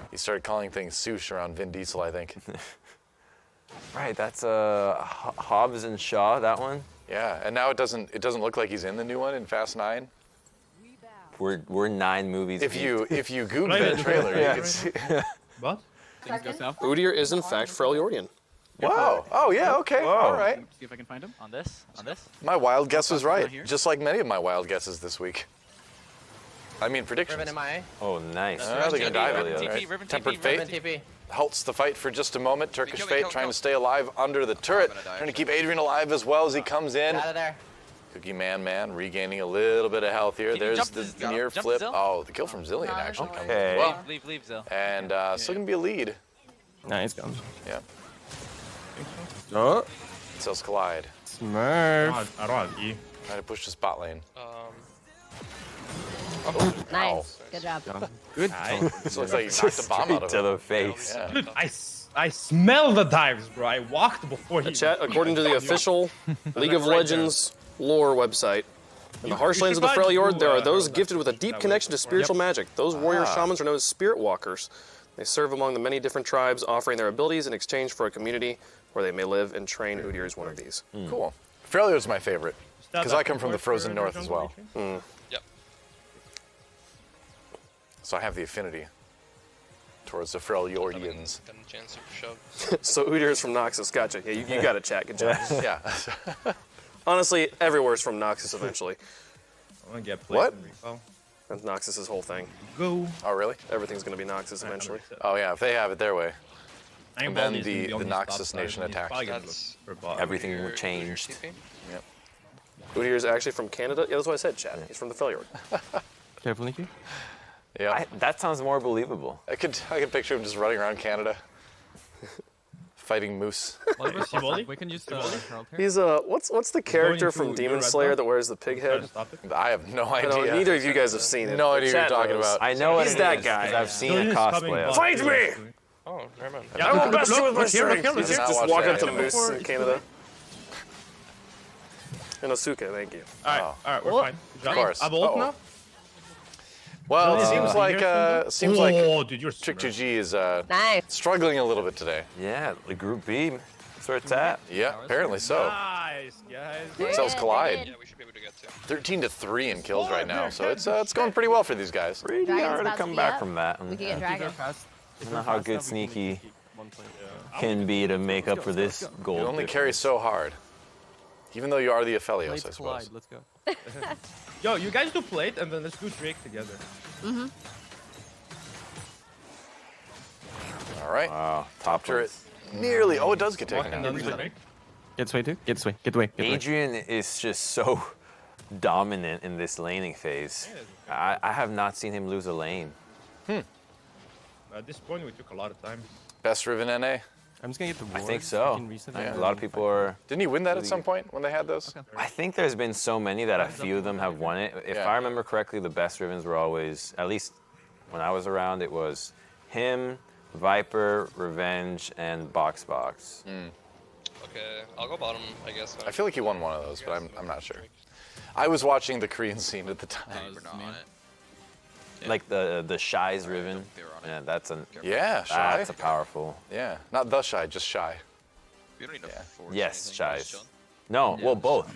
He started calling things sush around Vin Diesel, I think. Right, that's Hobbs and Shaw, that one. Yeah, and now it doesn't look like he's in the new one in Fast 9. We're 9 movies. If you Google Right. that trailer, Yeah. you can see. What? Things go south. Udyr is in fact Freljordian. Wow. Oh yeah. Okay. All right. See if I can find him. On this? On this? My wild guess was right, here. just like many of my wild guesses this week. I mean predictions. Riven MIA. Oh, nice. They're gonna dive Riven with it, TP, right? Riven Tempered TP, Fate Riven TP. halts the fight for just a moment. Turkish Kill me, Fate kill, trying kill. to stay alive under the turret, gonna die, trying to keep Adrian alive as well as he comes in. Out of there. Cookie Man regaining a little bit of health here. Can you There's jump the Zill? near Jump flip. Zill? Oh, the kill from Zillion No, actually there's comes no in way. well. Leave, Zill. And still gonna be a lead. Nah, he's gone. Yeah. Oh, Cells collide. Smurf. I don't have E. Trying to push the spot lane. Nice. Good job. Good. This looks like you knocked the bomb out of to him. the face. Yeah. Dude, I smell the dives, bro. I walked before he. Chat, according to the official League of Right Legends lore website, in the harsh you lands of the should probably Freljord, do, there are those that- gifted with a deep that connection to spiritual magic. Those warrior Ah. shamans are known as spirit walkers. They serve among the many different tribes, offering their abilities in exchange for a community where they may live and train. Udyr is one of these. Cool. Freljord's my favorite because I come from the frozen north as well. Yep. So I have the affinity towards the Freljordians. Got a chance to shove. So Udyr is from Noxus. Gotcha. Yeah, you got to chat. Good job. Yeah. Honestly, everywhere's from Noxus eventually. I want to get What? and recall. That's Noxus' whole thing. Go. Oh, really? Everything's going to be Noxus eventually. Oh, yeah. If they have it their way. I think And then Baldi's gonna the be on his Noxus top side, Nation and he's attacked. probably gonna That's- look for bot. Everything Your changed. TP. Yep. Udyr is actually from Canada. Yeah, that's what I said, chat. He's from the Freljord. Careful, Nikki. Yeah. That sounds more believable. I could picture him just running around Canada, fighting moose. We can use the Herald here. He's what's the character into from your Demon red Slayer buff? that wears the pig head? I have no I idea. know, neither of you guys have seen it. No but idea what you're chat talking knows. about. I know what He's it that is, guy. 'cause I've seen He's a coming cosplay of bot. it. Fight me! Oh, never mind. I will best you with my look here, look strength. here, look Just here. just walk up to Watch Moose that. in Canada. Inosuke, thank you. All right, we're fine. Good job. Of course. I'm ult Uh-oh. now. Well, it seems like Oh, dude, you're Trick smart. 2G is Nice. struggling a little bit today. Yeah, the Group B. That's where it's at. Yeah, apparently so. Nice, guys. Cells collide. Yeah, we should be able to get to. 13-3 in kills right now, so it's going pretty well for these guys. Pretty Dragon's hard to about to come be back up. from that. We could get Dragon. I don't know how good Sneaky can be to make up for this gold. You only difference. carry so hard. Even though you are the Aphelios, I Blades collide. suppose. Let's go. Yo, you guys do plate, and then let's do Drake together. Mm-hmm. All right. Wow. Top turret. Nearly. Oh, it does get taken And out. then Drake. Get this way too. Get this way. Get away. Get away. Adrian is just so dominant in this laning phase. I have not seen him lose a lane. At this point, we took a lot of time. Best Riven NA. I'm just gonna get the I ward. think so. can reset Yeah, it. a lot of people are. Didn't he win that at some point when they had those? I think there's been so many that a few of them have won it. If Yeah. I remember correctly, the best Rivens were always, at least when I was around, it was him, Viper, Revenge, and Box. Okay, I'll go bottom, I guess. I feel like he won one of those, but I'm not sure. I was watching the Korean scene at the time. Like the Shy's Riven. Yeah, that's a Shy. That's a powerful. Yeah, not the Shy, just Shy. We don't need to force Yes, anything, Shy's. just No, well, both.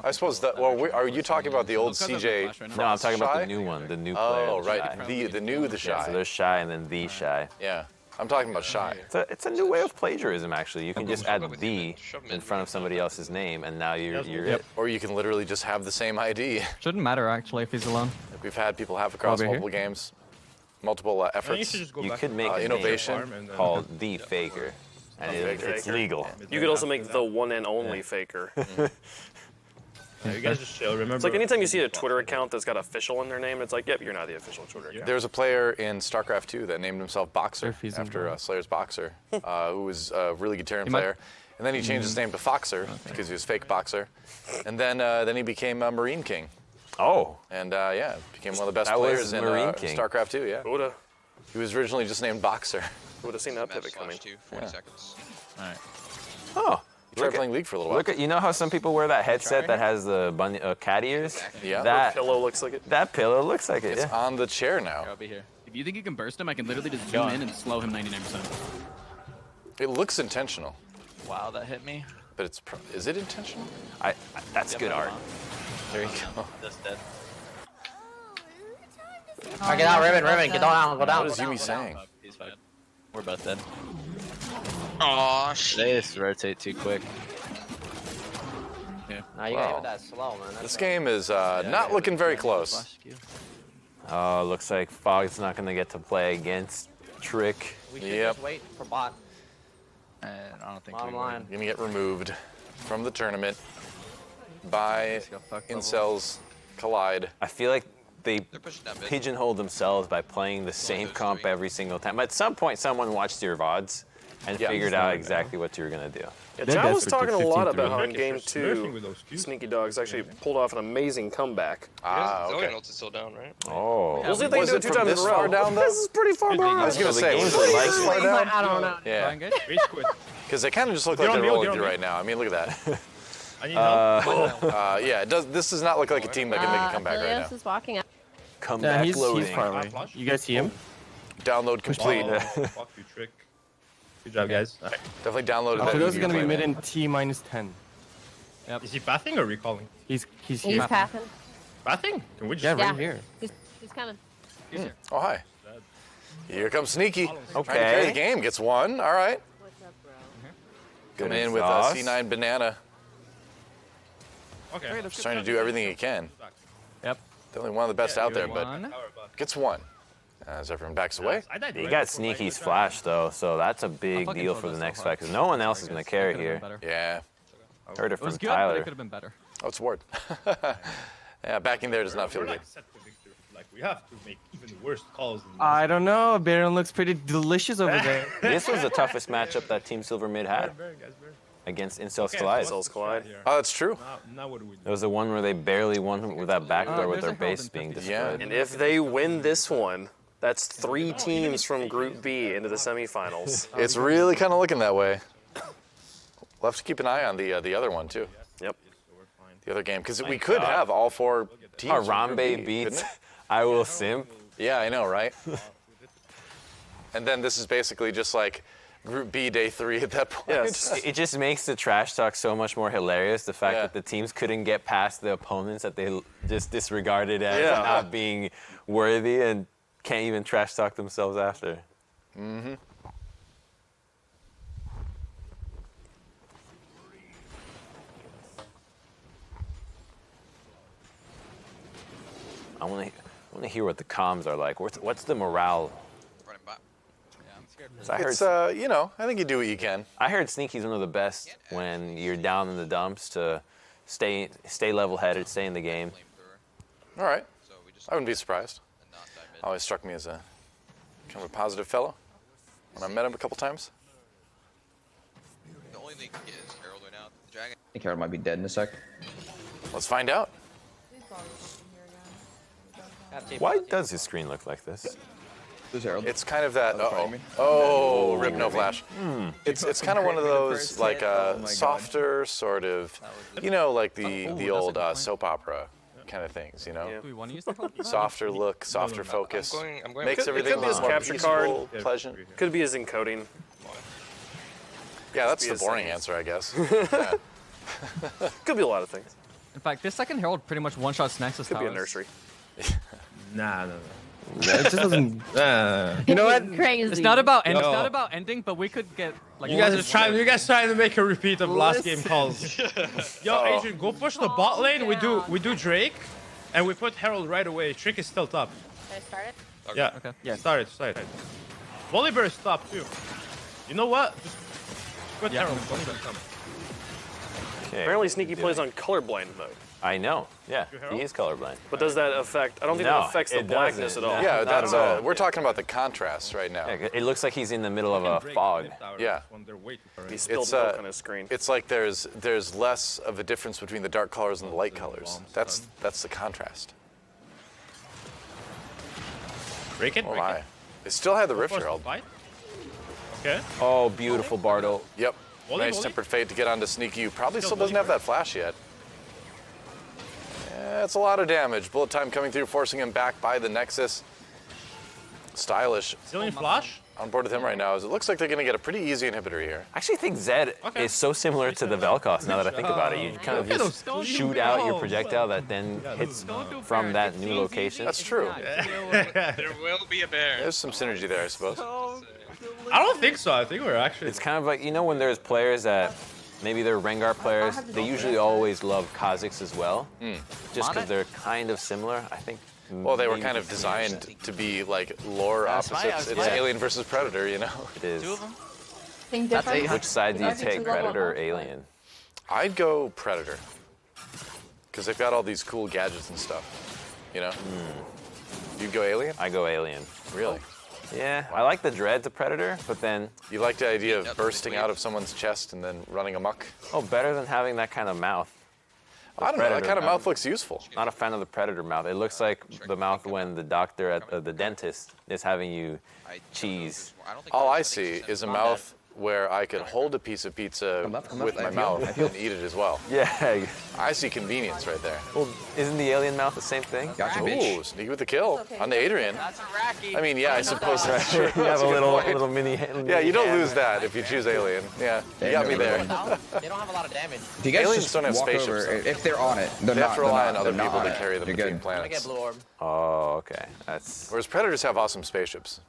I suppose that. Well, are you talking about the old CJ? No, I'm talking about Shy? the new one, the new player. Oh, the right. Shy. The new Yeah, Shy. so there's Shy and then the Shy. Yeah, I'm talking about Shy. It's a new way of plagiarism, actually. You can just add the in front of somebody else's name, and now you're it. Or you can literally just have the same ID. Shouldn't matter actually if he's alone. We've had people have across Over here? multiple games, multiple efforts. You could make a innovation name called the Faker, and it's legal. You could also make the one and only Faker. You guys just chill. Remember. It's like anytime you see a Twitter account that's got official in their name, it's like, yep, you're not the official Twitter account. There's a player in StarCraft 2 that named himself Boxer Surfy's after involved. Slayer's Boxer, who was a really good Terran You might- player. And then he changed his name to Foxer because he was fake Boxer. And then he became Marine King. Oh. And yeah, became one of the best That was players in Marine King. StarCraft 2, yeah. Would've He was originally just named Boxer. would have seen that pivot coming. 40 seconds. All right. Oh. He tried playing League for a little while. Look at, you know how some people wear that headset that has the bunny, cat ears? Yeah. That pillow looks like it. That pillow looks like it. It's Yeah. on the chair now. I'll be here. If you think you can burst him, I can literally just Go zoom on. in and slow him 99%. It looks intentional, Wow, that hit me. but is it intentional? That's good art. There you go. That's dead. Alright, get out, Riven, get down, go down. What is go down, Yumi go down. saying? He's fine. We're both dead. Aw, They just rotate too quick. Nah, you gotta hit with that slow, man. This game is not looking very close. Oh, looks like Fog's not going to get to play against Trick. We should Yep. just wait for bot. And I don't think Bottom we line. Gonna get removed from the tournament by Incels Collide. I feel like they pushing that mid. pigeonhole themselves by playing the same comp every single time. At some point, someone watched your VODs and Yeah. figured out exactly what you were going to do. Yeah, They're John was desperate to talking a lot 15-3. about how in Nerfing game with 2, those Qs. Sneaky Dogs actually pulled off an amazing comeback. Ah, Zoe okay. ult is still down, right? Oh. We'll see if they can Was do it it 2 from times in this a row. far down, though? This is pretty far I behind. was gonna the say, games was are it like- this far He's down? like, I don't know. Yeah, Going good? Rage quit. because they kind of just look You're like on they're mute, rolling you're through on right now. I mean, look at that. I need help. Yeah, it does. This does not look like a team that can make a comeback right Helios now. is walking out. Yeah, Comeback he's loading. far away. You guys see him? Download complete. Oh, fuck you, Trick. Good job, guys. Alright. Definitely downloaded that. Alfredo's video gonna be game. mid in T-10. Is he pathing or recalling? He's He's here. passing. Pathing? Can we just... Yeah, Yeah. right here. He's coming. Oh, hi. Here comes Sneaky. Trying to Okay. carry the game. Gets one. All right. What's up, bro? Coming in Good with sauce. C9 Banana. Okay. Just trying to do everything he can. Yep. Definitely one of the best out there, but One. gets one. As everyone backs away. I died You right got before my Sneaky's first flash, though, so that's a big fucking deal throw for the this next so fight, hard. because no one else is going to carry Could've been here. better. Yeah. Heard it It from was good, but it Tyler. could have been better. Oh, it's Ward. Yeah, backing there does not feel We're good. like set for victory. Like, we have to make even worse calls than I don't know. Baron looks pretty delicious over there. This was the toughest matchup that Team Silver Mid had Baron, guys, Baron. against Incels Okay, Collide. so what's the strat here? Oh, that's true. Now what do we do? It was the one where they barely won with that backdoor with there's their a base Herald being in 50. destroyed. And if they win this one, that's 3 teams from Group B into the semifinals. It's really kind of looking that way. We'll have to keep an eye on the other one too. Yep. The other game, because we could have all 4 teams. from Group Harambe B, beats couldn't it? I Will Simp. Yeah, I know, right? And then this is basically just like Group B day 3 at that point. Yes. It just makes the trash talk so much more hilarious. The fact Yeah. that the teams couldn't get past the opponents that they just disregarded as Yeah. not being worthy and can't even trash talk themselves after. Mm-hmm. I want to hear what the comms are like. What's the morale? I heard, It's you know, I think you do what you can. I heard Sneaky's one of the best when you're down in the dumps to stay level-headed, stay in the game. All right. I wouldn't be surprised. Always struck me as a kind of a positive fellow when I met him a couple times. The only thing is Herald right now. The dragon. I think Harold might be dead in a sec. Let's find out. Why does his screen look like this? It's kind of that. Oh, rip no flash. It's kind of one of those like softer sort of, you know, like the old soap opera kind of things, you know. Do we want to use the help? Softer look, softer focus. I'm going Makes everything It could be his more capture peaceful, card. pleasant. Could be his encoding. Yeah, that's be the his boring settings. answer, I guess. Yeah. Could be a lot of things. In fact, this second Herald pretty much one-shots Nexus Could be a towers. nursery. Nah. It just doesn't. You know what? Crazy. It's not about Yo. it's not about ending, but we could get like. You guys trying to make a repeat of last game calls. Yo, Adrian, go push the bot lane. We do Drake, and we put Herald right away. Trick is still top. Should I start it? Yeah. Okay. Yeah. Start it. Volibear is top too. You know what? Just put Herald. Okay. Apparently, Sneaky plays on colorblind mode. I know. Yeah, he is colorblind. But does that affect? I don't think that affects the blackness at all. Yeah, Not that's at all. we're talking about the contrast right now. Yeah, it looks like he's in the middle of a fog. Yeah. He spilled It's milk on his screen. it's like there's less of a difference between the dark colors and the light colors. That's the contrast. Break it. Oh my. They still had the Rift Herald. Okay. Oh, beautiful Bardo. Yep. Volley, Nice volley. tempered fate to get onto Sneaky, who probably Still still doesn't have that flash yet. Yeah, it's a lot of damage. Bullet time coming through, forcing him back by the Nexus. Stylish. Still in flash? On board with him right now, as it looks like they're going to get a pretty easy inhibitor here. I actually think Zed is so similar to the Vel'Koz now that I think about it. You kind of just shoot out your projectile that then hits from that new location. That's true. There will be a bear. There's some synergy there, I suppose. I don't think so. I think we're actually. It's kind of like, you know, when there's players that maybe they're Rengar players, they usually always love Kha'Zix as well, just because they're kind of similar. I think. Well, they were maybe kind of designed to be like lore opposites. It's Alien versus Predator, you know? It is. Think different. Which side do you That'd be take, too level Predator or up. Alien? I'd go Predator. Because they've got all these cool gadgets and stuff, you know? You'd go Alien? I go Alien. Really? Yeah, I like the dreads of Predator, but then... You like the idea of bursting out of someone's chest and then running amok? Oh, better than having that kind of mouth. I don't know, that kind of mouth looks useful. Not a fan of the Predator mouth. It looks like the mouth when the doctor at the dentist is having you cheese. All I see is a mouth where I could hold a piece of pizza with my mouth and eat it as well. Yeah. I see convenience right there. Well, isn't the alien mouth the same thing? Gotcha, Ooh, Sneaky with the kill on the Adrian. I mean, yeah, I suppose that's true. You have That's a good little point. mini. Yeah, you don't lose that if you choose Alien. Yeah, you got me there. They don't have a lot of damage. If you guys Aliens just don't have walk spaceships, over, though. if they're on it, they're They not. have to rely on they're other not people on to it. carry them You're between good. I get planets. blue orb. Oh, okay. That's. Whereas Predators have awesome spaceships.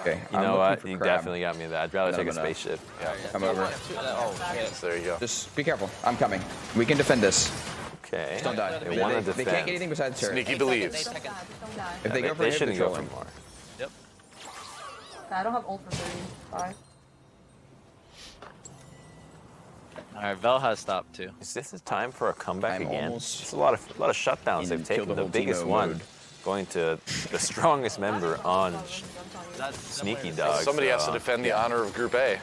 Okay. You I'm know looking what? for You crab. definitely got me that. I'd rather No, take no, a no. spaceship. Yeah, come over. So there you go. Just be careful. I'm coming. We can defend this. Okay. Just don't die. They want to They defend. can't get anything besides turret. Sneaky believes. If Yeah, they go for they him, shouldn't they're go for trolling. more. I don't have ult for 35. Alright, Vel has stopped too. Is this a time for a comeback I'm again? almost It's a lot of shutdowns in they've kill taken. the The whole biggest Teemo one mode. going to the strongest member on Sneaky Dog. Somebody has to defend the honor of Group A.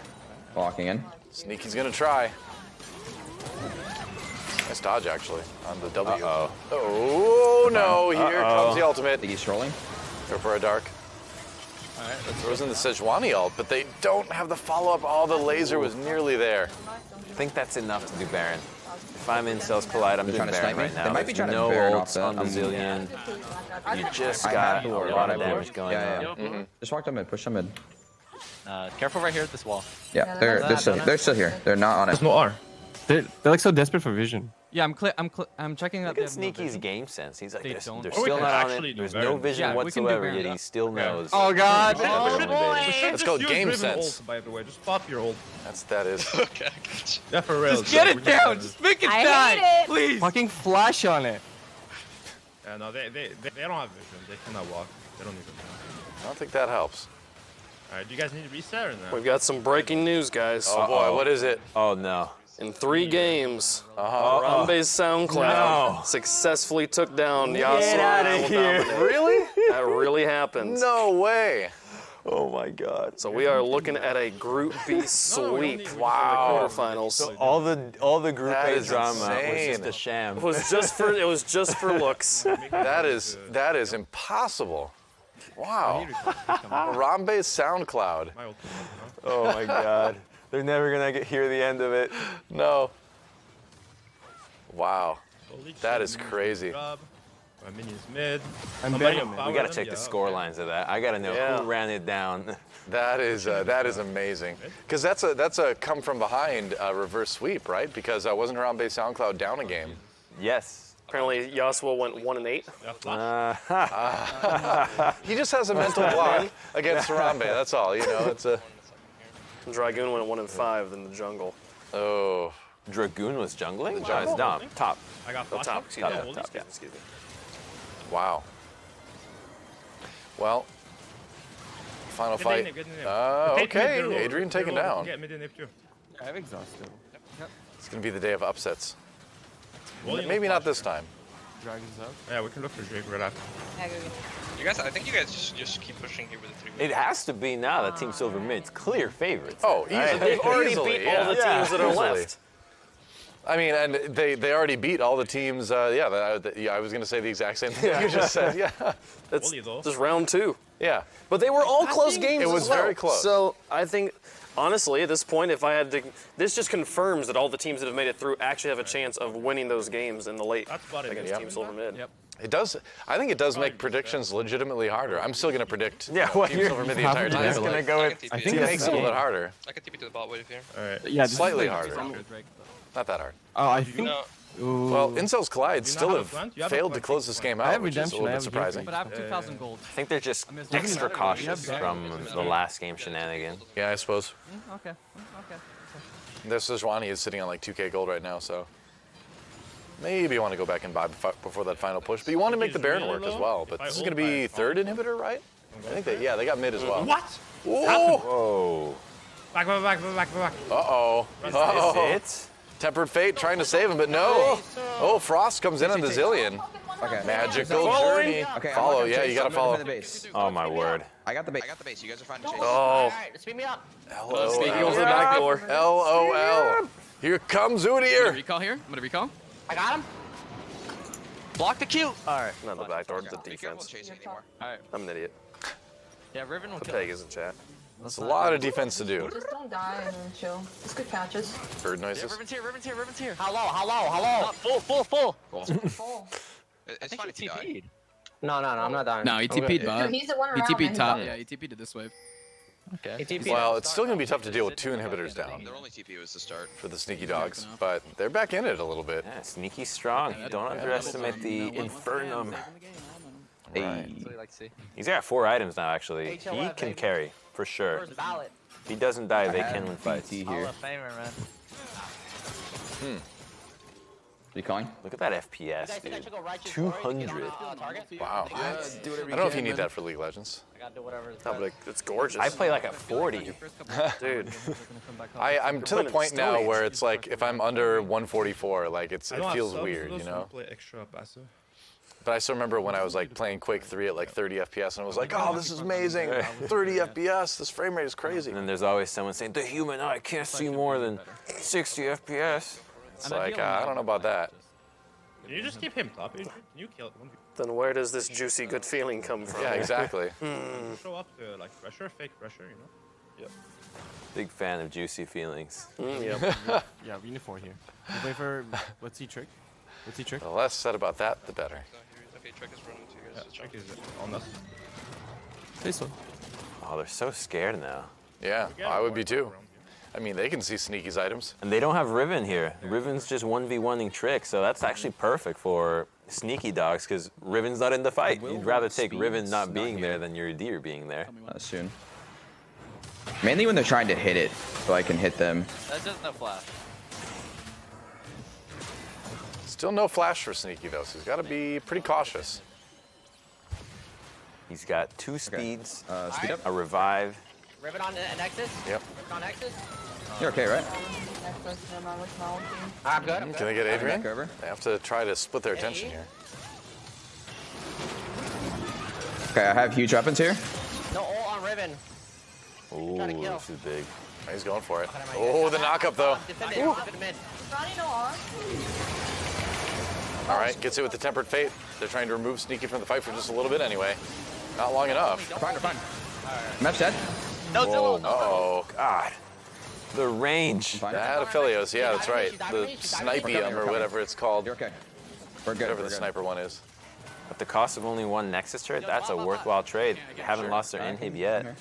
Walking in. Sneaky's gonna try. Nice dodge, actually, on the W. Uh-oh. Oh, no, here comes the ultimate. Think he's trolling? Go for a dark. Throws in the Sejuani ult, but they don't have the follow-up. Oh, the laser was nearly there. I think that's enough to do Baron. If I'm in Cells Collide, I'm They're doing trying to Baron snipe me? right now. They might be There's trying to no Baron ults off that. on Bazillion. You just I got have a Lord. lot I of have damage Lord. going Yeah, on. yeah. Just walk them in. Push them in. Careful right here at this wall. Yeah, they're still here. They're not on it. There's no R. They're like so desperate for vision. Yeah, I'm checking out Look at Sneaky's game sense. He's like, They they're don't. they're Or we still can not on actually it. do There's Baron. no vision Yeah, we can do whatsoever, Baron. yet he still knows. Oh, God. They're Oh, really boy. big. That's called Use game Riven sense. ult, by the way. Just pop your ult. That is. Okay, I got you. Yeah, for real. Just get it down. Just make it I die. hate it. Please. Fucking flash on it. Yeah, no, they don't have vision. They cannot walk. They don't even know. I don't think that helps. All right, do you guys need to reset or no? We've got some breaking news, guys. Oh boy, what is it? Oh no. In 3 games, Harambe's SoundCloud successfully took down Yasuo. Get out of here. Really? That really happened. No way. Oh my God. So we are looking at a Group B sweep. Wow. In the quarterfinals. So all the Group That A is drama was insane. just a sham. It was just for looks. That is impossible. Wow. Harambe's SoundCloud. Oh my God. They're never gonna hear the end of it. No. Wow. That is crazy. My minion's mid. We gotta check the score lines of that. I gotta know who ran it down. That is amazing. Because that's a come from behind reverse sweep, right? Because wasn't Harambe's SoundCloud down a game? Yes. Apparently Yasuo went 1-8. He just has a mental block against Harambe. That's all. You know, it's a. Dragoon went 1-5 in the jungle. Oh. Dragoon was jungling? No, it's Dom. Top. I got Oh, top. Excuse me. Top, yeah. Excuse me. Wow. Well. Final Good fight. name, good name. Okay, Take mid, Adrian they're taken low. down. Get mid and nip too. I'm exhausted. It's gonna be the day of upsets. William Maybe will not flash this time. Dragon's up. Yeah, we can look for Drake right after. You guys, I think you guys just keep pushing here with the 3. It has to be now that Team Silver Mid's clear favorites. Oh, easily. They've already Easily, beat all the teams that are easily. left. I mean, and they already beat all the teams. Yeah, I was gonna say the exact same thing you just said. Yeah. That's just round 2. Yeah. But they were all close games. It was as well. very close. So I think, honestly, at this point, if I had to, this just confirms that all the teams that have made it through actually have a chance of winning those games in the late against Team Silver Mid. Yep. It does. I think it does make predictions legitimately harder. I'm still gonna predict Team you're Silver Mid the entire time. just gonna go with. I think it makes it a little bit harder. I can TP to the bot wave here. All right. Yeah, Slightly harder. Not that hard. Oh, I think. No. Well, Incels Collide still have a have plan? You have a failed plan? to close this game I out, have which is a redemption, I little bit have surprising. But I have 2,000 gold. I think they're just extra cautious from the last game shenanigan. Yeah, I suppose. Okay. This Sejuani is sitting on like 2K gold right now, so maybe you want to go back and buy before that final push. But you want to make the Baron work as well. But this is going to be third inhibitor, right? I think they got mid as well. What? Whoa! Whoa. Back. Uh-oh. Is this it? Tempered Fate trying to save him, but no. Oh, Frost comes in on the Zillion. Okay. Magical Following? journey. Okay, I'm Follow, gonna yeah, chase you gotta something follow. for the base. Oh my word. I got the base. I got the base. You guys are fine to chase. Oh, Alright, speed me up. speaking of the back door. LOL. Here comes I'm gonna Udyr. recall here. I'm gonna recall. I got him. Block the Q. Alright. Not the back door, the Be careful defense. chasing anymore. Alright. I'm an idiot. Yeah, Riven will The kill. peg is in chat. It's a lot of defense to do. Just don't die and then chill. It's good catches. Bird noises. Riven's here. Hello. Full. Oh. It's fine if you die. No, I'm not dying. No, he TP'd bot. Dude, he's the one He around, TP'd man. top. Yeah, he TP'd to this wave. Okay. Well, it's still gonna be tough to deal with 2 inhibitors down Their only TP was the start. for the Sneaky Dogs, but they're back in it a little bit. Yeah, sneaky strong. Don't underestimate the Infernum. Right. He's got 4 items now, actually. He can carry, for sure. Where's the ballot? If he doesn't die, they can win fights. here. Recalling? Look at that FPS, dude. 200. Wow. I don't know if you need that for League of Legends. I gotta do whatever. No, but it's gorgeous. I play like a 40. Dude. I'm to the point now where it's like if I'm under 144, like it feels weird, you know. Play extra passive. But I still remember when I was like playing Quake 3 at like 30 FPS, and I was like, oh, this is amazing. 30 FPS, this frame rate is crazy. And then there's always someone saying, the human eye can't see more than 60 FPS. It's like, I don't know about that. Can you just keep him top? Can you kill him? Then where does this juicy good feeling come from? Yeah, exactly. Show up to like pressure, fake pressure, you know? Yep. Big fan of juicy feelings. Yep. Yeah, we need 4 here. We'll wait for. Let's see trick. The less said about that, the better. Okay, Trick is running to you guys. Trick is on us. This one. Oh, they're so scared now. Yeah, I would be too. I mean, they can see Sneaky's items. And they don't have Riven here. Riven's just 1v1ing Trick, so that's actually perfect for Sneaky Dogs, because Riven's not in the fight. You'd rather take Riven not being there than your Deer being there. Soon. Mainly when they're trying to hit it, so I can hit them. That's just no flash. Still no flash for Sneaky though, so he's got to be pretty cautious. He's got 2 speeds, Speed up. a revive. Riven on Nexus. Yep. Riven on Nexus. You're okay, right? I'm good. Can they get Adrian? Back over. They have to try to split their attention here. Okay, I have huge weapons here. No ult on Riven. Ooh, Trying to kill. this is big. He's going for it. Oh, the knockup though. Defend it. Defend mid. All right, gets it with the Tempered Fate. They're trying to remove Sneaky from the fight for just a little bit anyway. Not long enough. Fine, fine. Map's dead. No, Whoa, no. uh-oh. God. The range. That Aphelios, yeah, that's right. The Snipium or whatever it's called. You're okay. We're good. Whatever we're the good. sniper one is. At the cost of only 1 Nexus trade, that's a worthwhile trade. They haven't lost their inhib yet.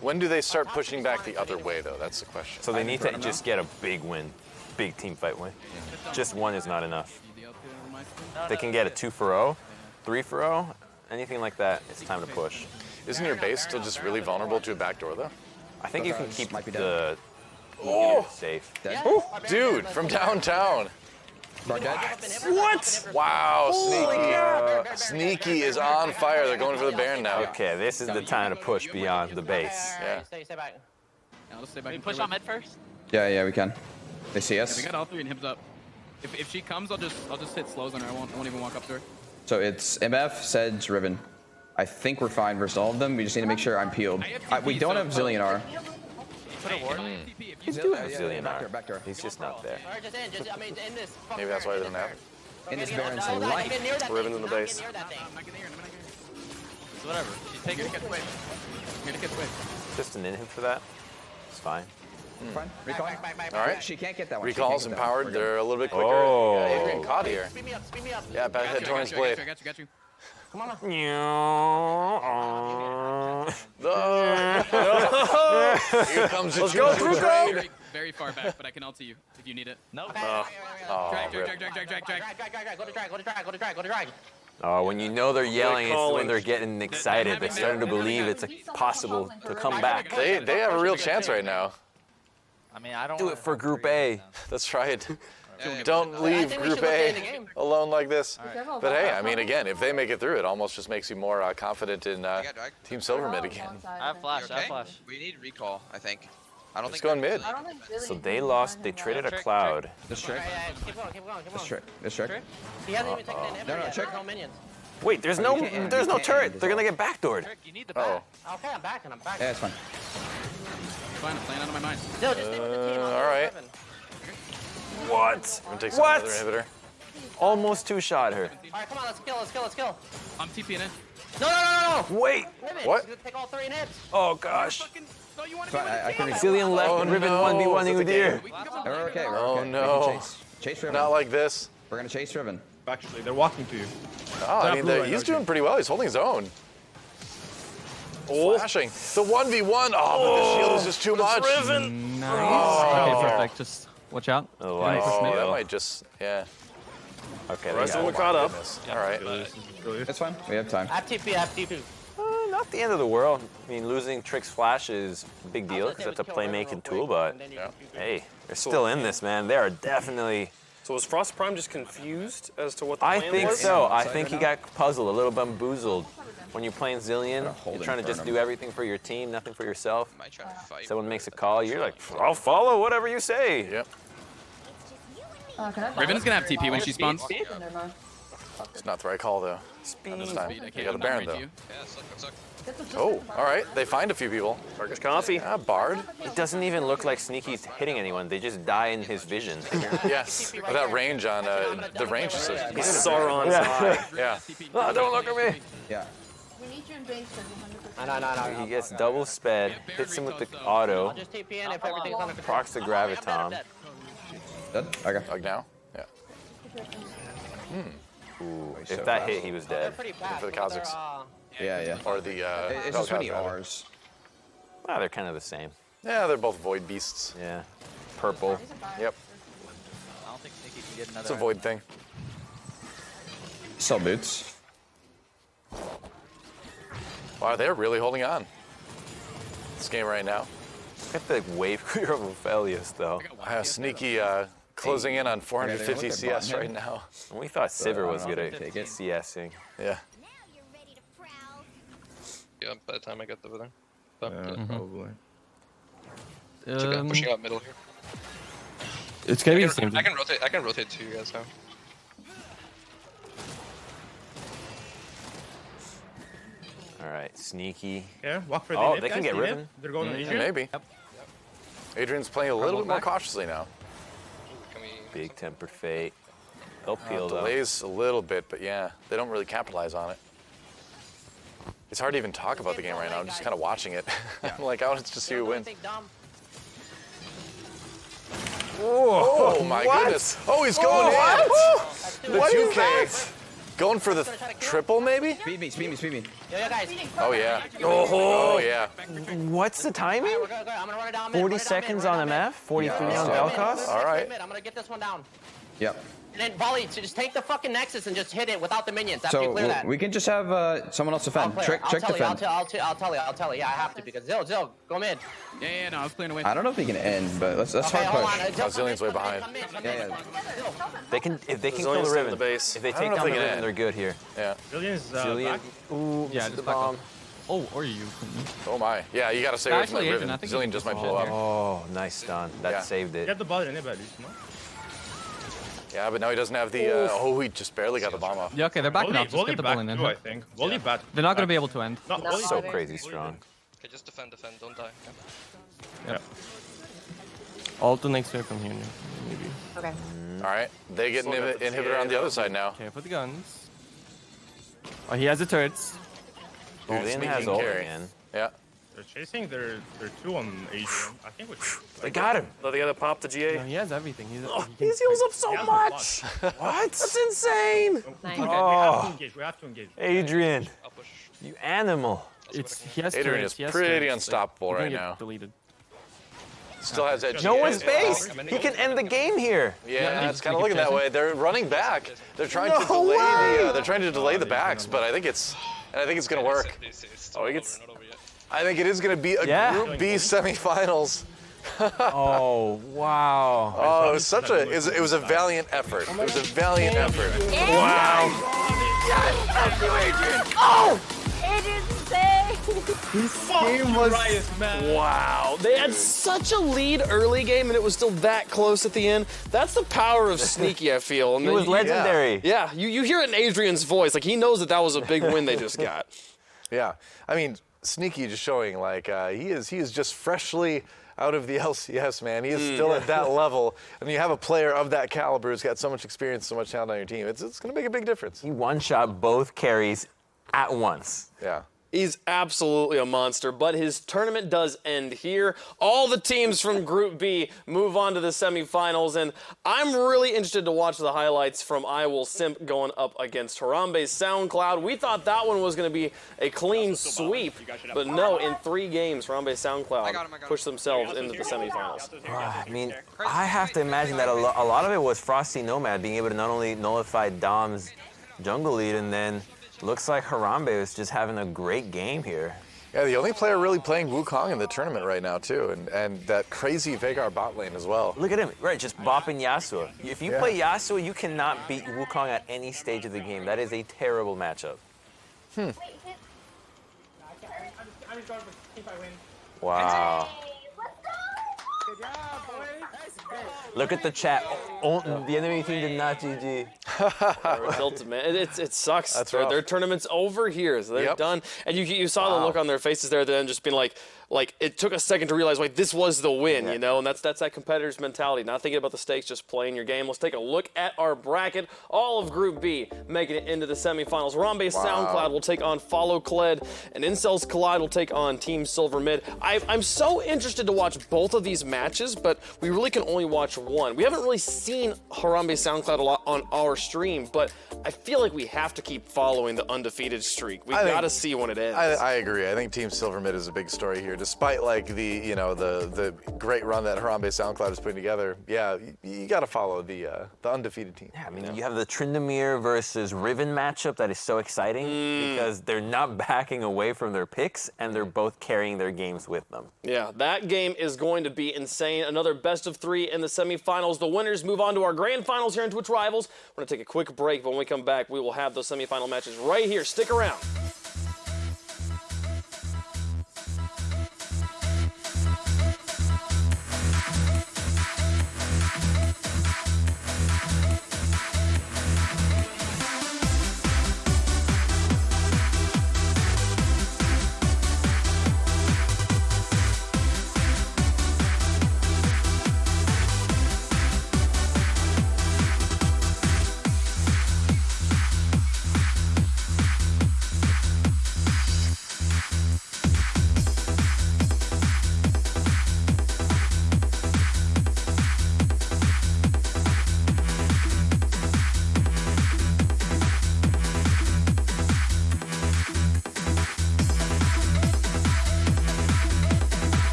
When do they start pushing back the other way though? That's the question. So they need to just get a big win. Big team fight win. Just 1 is not enough. If they can get a 2 for 0, 3 for 0, anything like that, it's time to push. Isn't your base still just really vulnerable to a backdoor though? I think you can keep might be the safe. Ooh, dude, from downtown. What? Wow, Sneaky. Sneaky is on fire. They're going for the Baron now. Okay, this is the time to push beyond the base. Yeah. Stay back. Yeah, let's stay back. We push on mid first. Yeah, we can. They see Yeah, us. we got all 3 inhibs up. If she comes, I'll just hit slows on her. I won't even walk up to her. So it's MF, Sedge, Riven. I think we're fine versus all of them. We just need to make sure I'm peeled. We don't have Zillion R. Put a ward. You do have Zillion R. Backdoor. He's just not there. Alright, just in. I mean, in this. Maybe that's why they don't have it. In this Baron's life. Riven in the base. So whatever. She's taking it. Wait. Here to catch wave. Just an inhib for that. It's fine. Fine. Recall. All right. She can't get that one. Recall's She can't get that one. empowered. We're good. They're a little bit quicker. Oh. Yeah, Adrian caught here. Speed me up. Speed me up. Yeah, back head Torrent's blade. I got you. Come on. Here comes Let's go, Druko. Very, very far back, but I can ult you if you need it. No. Drag. Go to drag. Oh, when you know they're yelling, it's calling. when they're getting excited. They're starting to believe it's possible to come back. They have a real chance right now. I mean, I don't Do it for Group A. That's right. Don't leave Group A alone like this. But hey, I mean, again, if they make it through, it almost just makes you more confident in Team Silver mid again. I have flash. I have flash. We need recall, I think. I don't It's think going mid. So they lost. They traded a cloud. This trick. Keep going. This trick. This trick. He hasn't even taken an No, yet. check. No minions. Wait, there's no turret. They're gonna get backdoored. You need the back. Okay, I'm back. Yeah, it's fine. Fine, I'm playing out of my mind. Still, just stay with the team. All right. What? I'm gonna take some other inhibitor. Almost 2-shot her. Alright, come on, let's kill. I'm TPing in. No. Wait. What? He's gonna take all 3 inhibs. Oh gosh. Fine, I can reach. Zillion left. Oh, Riven no. 1v1ing with deer. We're okay. We're Oh okay. no. We can chase Riven. Not like this. We're gonna chase Riven. Actually, they're walking to you. Oh, I mean, he's doing pretty well. He's holding his own. Flashing. The 1v1. Oh, but the shield is just too much. Riven. Okay, perfect. Just watch out. Oh, that might just, yeah. Okay, Rest they of got them it. caught up. All right. It's fine. We have time. I have TP. Not the end of the world. I mean, losing Trick's flash is a big deal because that's a playmaking tool, but hey, they're still in this, man. They are definitely. So was Frost Prime just confused as to what the I plan think was? so. I think he got puzzled, a little bamboozled. When you're playing Zillion, you're trying to just do everything for your team, nothing for yourself. Someone makes a call, you're like, I'll follow whatever you say. Yep. Riven's gonna have TP when she spawns. It's not the right call, though. Speed. This time. I You can't got a Baron, reach though. you. Oh, all right. They find a few people. Turkish coffee. Ah, Bard. It doesn't even look like Sneaky's hitting anyone. They just die in his vision. Yes. With that range on the range system. He's Sauron's eye. Yeah. Oh, don't look at me. Yeah. We need you in base. No. He gets double sped, hits him with the auto, Just TP in if everything's under control. procs the graviton. Dead? Okay. Like now? Yeah. Ooh, if that hit, he was dead. Pretty Looking fast. for the Kazakhs. Yeah. Or the It's just many Vel'Koz, rather. R's. Ah, they're kind of the same. Yeah, they're both void beasts. Yeah. Purple. Yep. I don't think Sneaky can get another. It's a void thing. Sell boots. Wow, they're really holding on. This game right now. Look at the wave clear of Aphelios, though. Sneaky closing in on 450 CS right now. We thought Sivir was good at CSing. Yeah. Yeah, by the time I get over there. But, Probably. pushing out middle here. It's gonna be the same thing. I can rotate to you guys now. All right, sneaky. Yeah, walk for the Oh, nip, they can guys, get the nip. Riven. They're going to Adrian. Maybe. Adrian's playing a little bit more cautiously now. Big temper fate. They'll peel though. Delays a little bit, but yeah, they don't really capitalize on it. It's hard to even talk about the game right now. I'm just kind of watching it. I'm like, I want to just see who wins. Oh my goodness! Oh, he's going in. The 2K. Going for the triple, maybe? Speed me. Yo, guys. Oh yeah. Oh yeah. What's the timing? We're good. I'm gonna run it down mid. 40 seconds on MF, 43 on Vel'Koz. All right. I'm gonna get this one down. Yep. And then volley, so just take the fucking Nexus and just hit it without the minions after you So clear that. we can just have someone else defend. Trick defend. I'll tell you. Yeah, I have to because Zill, go mid. Yeah, no, I was playing away. I don't know if he can end, but let's Okay, hard hold push. on. Zillion's way behind. Yeah. They can, if they can kill Zillion's the still Riven. at the base. If they I don't take know if down they the can Riven, end. they're good here. Yeah. Zillion's Zillion. back. Ooh, Yeah, the just back bomb. up. Oh, or you. Oh my. Yeah, you gotta stay away from the Actually, Riven. Adrian, I think Zillion he's just might just blow up. Oh, nice stun. That Yeah. saved it. Get the ball in it at least, no? Yeah, but now he doesn't have the. Oh, he just barely got the bomb off. Yeah, okay, they're backing up. Just Volley get the back ball in too, then. I think. Volley back. They're not gonna be able to end. No, volley So back. crazy strong. Okay, just defend, don't die. Yeah. Ult the next wave from here, maybe. Okay. All right, they get an inhibitor on the other side now. Okay, for the guns. Oh, he has the turrets. Dude, Zillion sneaking has ult carry. again. Yeah. They're chasing. They're two on Adrian. I think we. They got him. Oh, they gotta pop the GA. No, he has everything. He's, He heals up so much. What? That's insane. Okay, we Oh. have to engage. We have to engage. Adrian, you animal. It's, he has Adrian turrets, is he has pretty turrets, like, unstoppable he's gonna right get now. Deleted. Still has that. No GA. one's base. He can end the game here. Yeah, it's just kind of keep looking that chasing. way. They're running back. They're trying to No delay way. the. They're trying to delay the backs, but I think it's gonna work. Oh, he gets. I think it is gonna be a Group B semifinals. Oh, wow. Oh, it was such a. It was a valiant effort. It was a valiant effort. Wow. Thank you, Adrian. Oh! Adrian's This game was. Wow. They had such a lead early game, and it was still that close at the end. That's the power of Sneaky, I feel. And He then was legendary. Yeah, you hear it in Adrian's voice. Like, he knows that was a big win they just got. Yeah, I mean, Sneaky just showing like he is just freshly out of the LCS, man. He is still at that level, and you have a player of that caliber who's got so much experience, so much talent on your team. It's going to make a big difference. He one-shot both carries at once. Yeah. He's absolutely a monster, but his tournament does end here. All the teams from Group B move on to the semifinals, and I'm really interested to watch the highlights from I Will Simp going up against Harambe's SoundCloud. We thought that one was going to be a clean sweep, but no, in 3 games, Harambe's SoundCloud pushed themselves into the semifinals. I mean, I have to imagine that a lot of it was Frosty Nomad being able to not only nullify Dom's jungle lead, and then looks like Harambe is just having a great game here. Yeah, the only player really playing Wukong in the tournament right now, too, and that crazy Veigar bot lane as well. Look at him, right, just bopping Yasuo. If you play Yasuo, you cannot beat Wukong at any stage of the game. That is a terrible matchup. Wow. Look at the chat. Oh, the enemy team did not GG. Ultimate. It sucks. That's Their tournament's over here. So they're done. And you saw the look on their faces there then, just being like it took a second to realize, wait, this was the win, you know? And that's that competitor's mentality, not thinking about the stakes, just playing your game. Let's take a look at our bracket. All of Group B making it into the semifinals. Harambe's SoundCloud will take on Follow Kled, and Incels Collide will take on Team Silver Mid. I'm so interested to watch both of these matches, but we really can only watch one. We haven't really seen Harambe's SoundCloud a lot on our stream, but I feel like we have to keep following the undefeated streak. We got to see when it ends. I agree. I think Team Silver Mid is a big story here. here. Despite like the great run that Harambe SoundCloud is putting together, yeah, you got to follow the undefeated team. Yeah, I mean, you have the Tryndamere versus Riven matchup that is so exciting because they're not backing away from their picks and they're both carrying their games with them. Yeah, that game is going to be insane. Another best of 3 in the semifinals. The winners move on to our grand finals here in Twitch Rivals. We're going to take a quick break, but when we come back, we will have those semifinal matches right here. Stick around.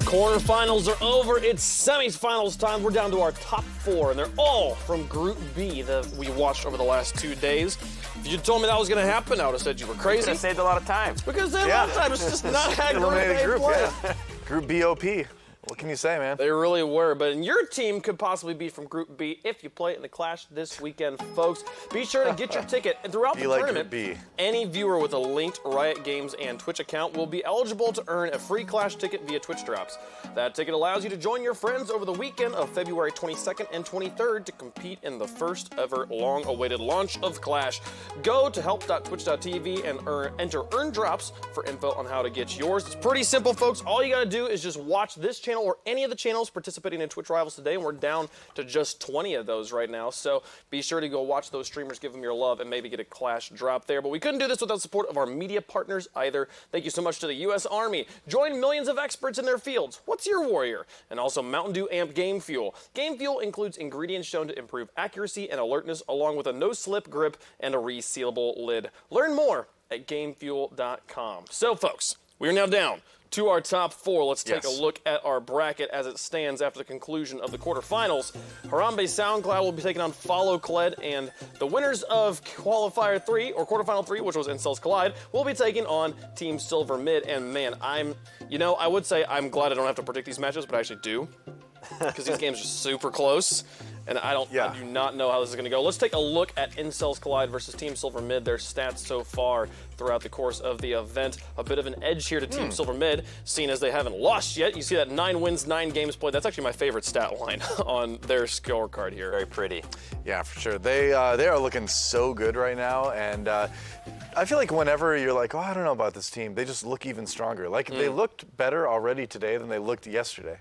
Quarterfinals are over. It's semifinals time. We're down to our top 4, and they're all from Group B that we watched over the last 2 days. If you told me that was going to happen, I would have said you were crazy. Could have saved a lot of time. Because they saved a lot of time. It's just not how Group A group, play. yeah. Group BOP. What can you say, man? They really were, but your team could possibly be from Group B if you play it in the Clash this weekend, folks. Be sure to get your ticket, and throughout the tournament, any viewer with a linked Riot Games and Twitch account will be eligible to earn a free Clash ticket via Twitch drops. That ticket allows you to join your friends over the weekend of February 22nd and 23rd to compete in the first ever long-awaited launch of Clash. Go to help.twitch.tv and enter Earn Drops for info on how to get yours. It's pretty simple, folks. All you gotta do is just watch this channel or any of the channels participating in Twitch Rivals today, and we're down to just 20 of those right now, so be sure to go watch those streamers, give them your love, and maybe get a Clash drop there. But we couldn't do this without the support of our media partners either. Thank you so much to the U.S. Army. Join millions of experts in their fields. What's your warrior? And also Mountain Dew Amp Game Fuel. Game Fuel includes ingredients shown to improve accuracy and alertness, along with a no-slip grip and a resealable lid. Learn more at GameFuel.com. So, folks, we are now down to our top 4. Let's take a look at our bracket as it stands after the conclusion of the quarterfinals. Harambe SoundCloud will be taking on Follow Kled, and the winners of Qualifier 3, or Quarterfinal 3, which was Incels Collide, will be taking on Team Silver Mid. And man, I would say I'm glad I don't have to predict these matches, but I actually do, because these games are super close. And I do not know how this is going to go. Let's take a look at Incels Collide versus Team Silver Mid. Their stats so far throughout the course of the event. A bit of an edge here to Team Silver Mid, seeing as they haven't lost yet. You see that 9 wins, 9 games played. That's actually my favorite stat line on their scorecard here. Very pretty. Yeah, for sure. They are looking so good right now, and I feel like whenever you're like, oh, I don't know about this team, they just look even stronger. Like they looked better already today than they looked yesterday.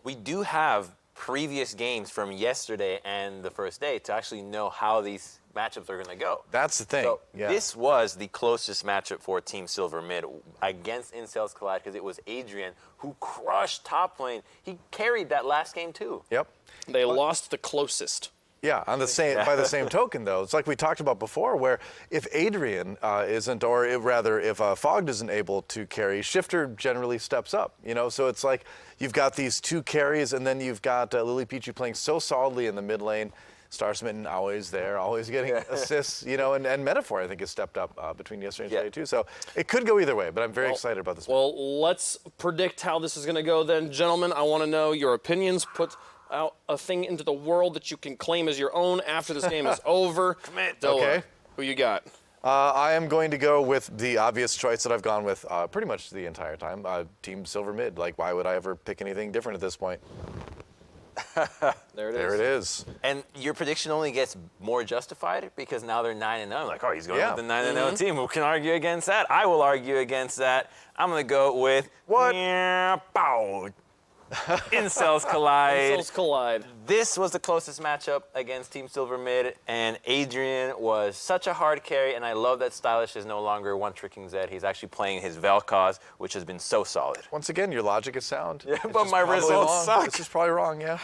We do have previous games from yesterday and the first day to actually know how these matchups are going to go. That's the thing. So this was the closest matchup for Team Silver Mid against Incels Collide, because it was Adrian who crushed top lane. He carried that last game too. Yep. They lost the closest. Yeah, by the same token, though, it's like we talked about before, where if Adrian isn't, or if Fogged isn't able to carry, Shifter generally steps up, So it's like you've got these 2 carries, and then you've got Lily Pichu playing so solidly in the mid lane. Star Smitten always there, always getting assists, and Metaphor, I think, has stepped up between yesterday and today, too. So it could go either way, but I'm very excited about this. Well, let's predict how this is going to go then. Gentlemen, I want to know your opinions. Put out a thing into the world that you can claim as your own after this game is over. Commit. Dilla, Okay. who you got? I am going to go with the obvious choice that I've gone with pretty much the entire time, Team Silver Mid. Like, why would I ever pick anything different at this point? There it is. And your prediction only gets more justified because now they're 9-0. Like, oh, he's going with the 9-0 team. Who can argue against that? I will argue against that. I'm going to go with Incels Collide. Incels Collide. This was the closest matchup against Team Silver Mid, and Adrian was such a hard carry, and I love that Stylish is no longer one-tricking Zed. He's actually playing his Vel'Koz, which has been so solid. Once again, your logic is sound. Yeah, but my results suck. This is probably wrong, yeah.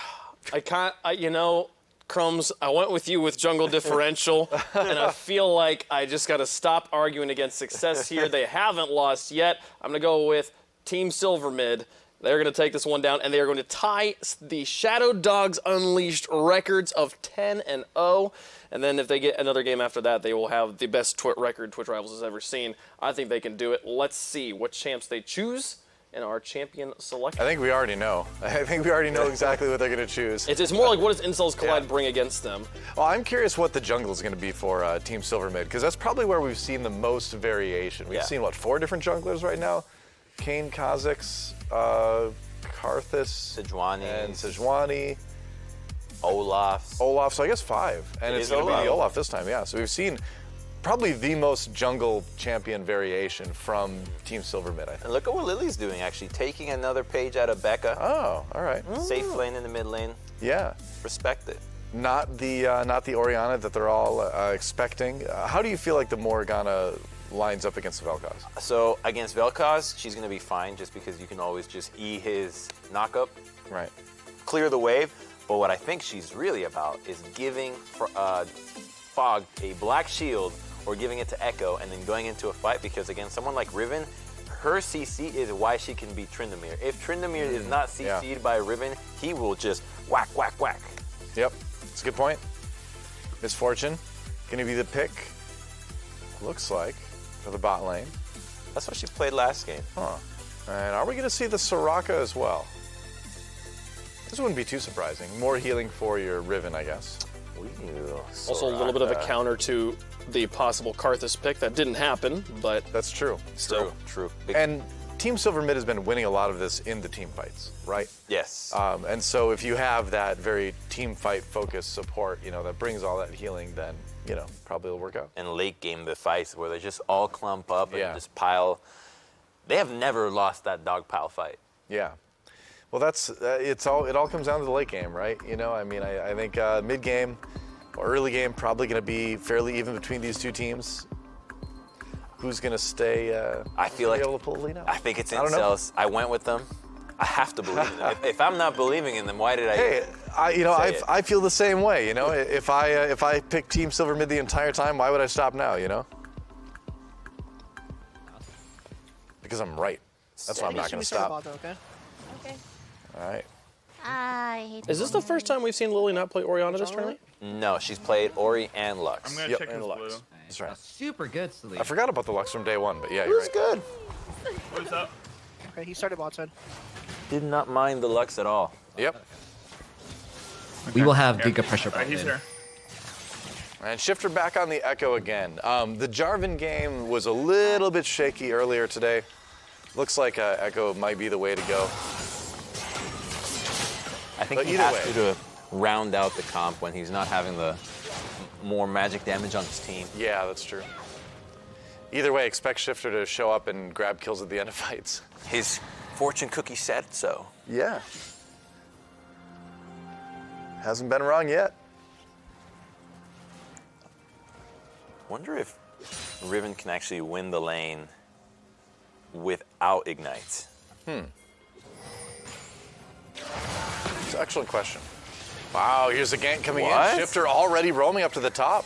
Crumbs, I went with you with jungle differential, and I feel like I just got to stop arguing against success here. They haven't lost yet. I'm going to go with Team Silver Mid. They're going to take this one down, and they are going to tie the Shadow Dogs Unleashed records of 10-0. And then if they get another game after that, they will have the best record Twitch Rivals has ever seen. I think they can do it. Let's see what champs they choose in our champion selection. I think we already know. I think we already know exactly what they're going to choose. It's more like, what does Incels Collide bring against them? Well, I'm curious what the jungle is going to be for Team Silver Mid, because that's probably where we've seen the most variation. We've seen, 4 different junglers right now? Kayn, Kha'Zix, Karthus, Sejuani, and Sejuani, Olaf. So I guess 5, and it's going to be the Olaf this time. Yeah. So we've seen probably the most jungle champion variation from Team Silver Mid, I think. And look at what Lily's doing, actually, taking another page out of Becca. Oh, all right. Safe lane in the mid lane. Yeah. Respect it. Not the Orianna that they're all expecting. How do you feel like the Morgana lines up against Vel'Koz? So against Vel'Koz, she's going to be fine just because you can always just E his knockup. Right. Clear the wave. But what I think she's really about is giving Fog a black shield or giving it to Echo and then going into a fight, because again, someone like Riven, her CC is why she can beat Tryndamere. If Tryndamere is not CC'd by Riven, he will just whack, whack, whack. Yep, that's a good point. Miss Fortune, gonna be the pick, looks like, for the bot lane. That's what she played last game. Huh. And are we gonna see the Soraka as well? This wouldn't be too surprising. More healing for your Riven, I guess. Also a little bit of a counter to the possible Karthus pick. That didn't happen, but that's true. Still. True. And Team Silver Mid has been winning a lot of this in the team fights, right? Yes. And so if you have that very team fight focused support, that brings all that healing, then, probably will work out. And late game, the fights where they just all clump up and just pile. They have never lost that dog pile fight. Yeah. Well, it all comes down to the late game, right? I think mid game or early game probably going to be fairly even between these two teams. Who's going to stay? I feel like able to pull the lead out? I think it's Incels. I went with them. I have to believe in them. If I'm not believing in them, why did I? Hey, I feel the same way. If I pick Team Silver Mid the entire time, why would I stop now? Because I'm right. That's why I'm not going to stop. Okay. All right. I hate Is this the first time we've seen Lily not play Orianna this tournament? No, she's played Ori and Lux. I'm gonna check his blue. That's right. Super good, Salih. I forgot about the Lux from day one, but yeah, you're right. good. What is up? Okay, he started bot side. Did not mind the Lux at all. Yep. We will have Giga pressure. All right, he's here. And Shifter back on the Echo again. The Jarvan game was a little bit shaky earlier today. Looks like Echo might be the way to go. I think he has to round out the comp when he's not having the more magic damage on his team. Yeah, that's true. Either way, expect Shifter to show up and grab kills at the end of fights. His fortune cookie said so. Yeah. Hasn't been wrong yet. Wonder if Riven can actually win the lane without Ignite. It's an excellent question. Wow, here's a gank coming What? in. Shifter already roaming up to the top.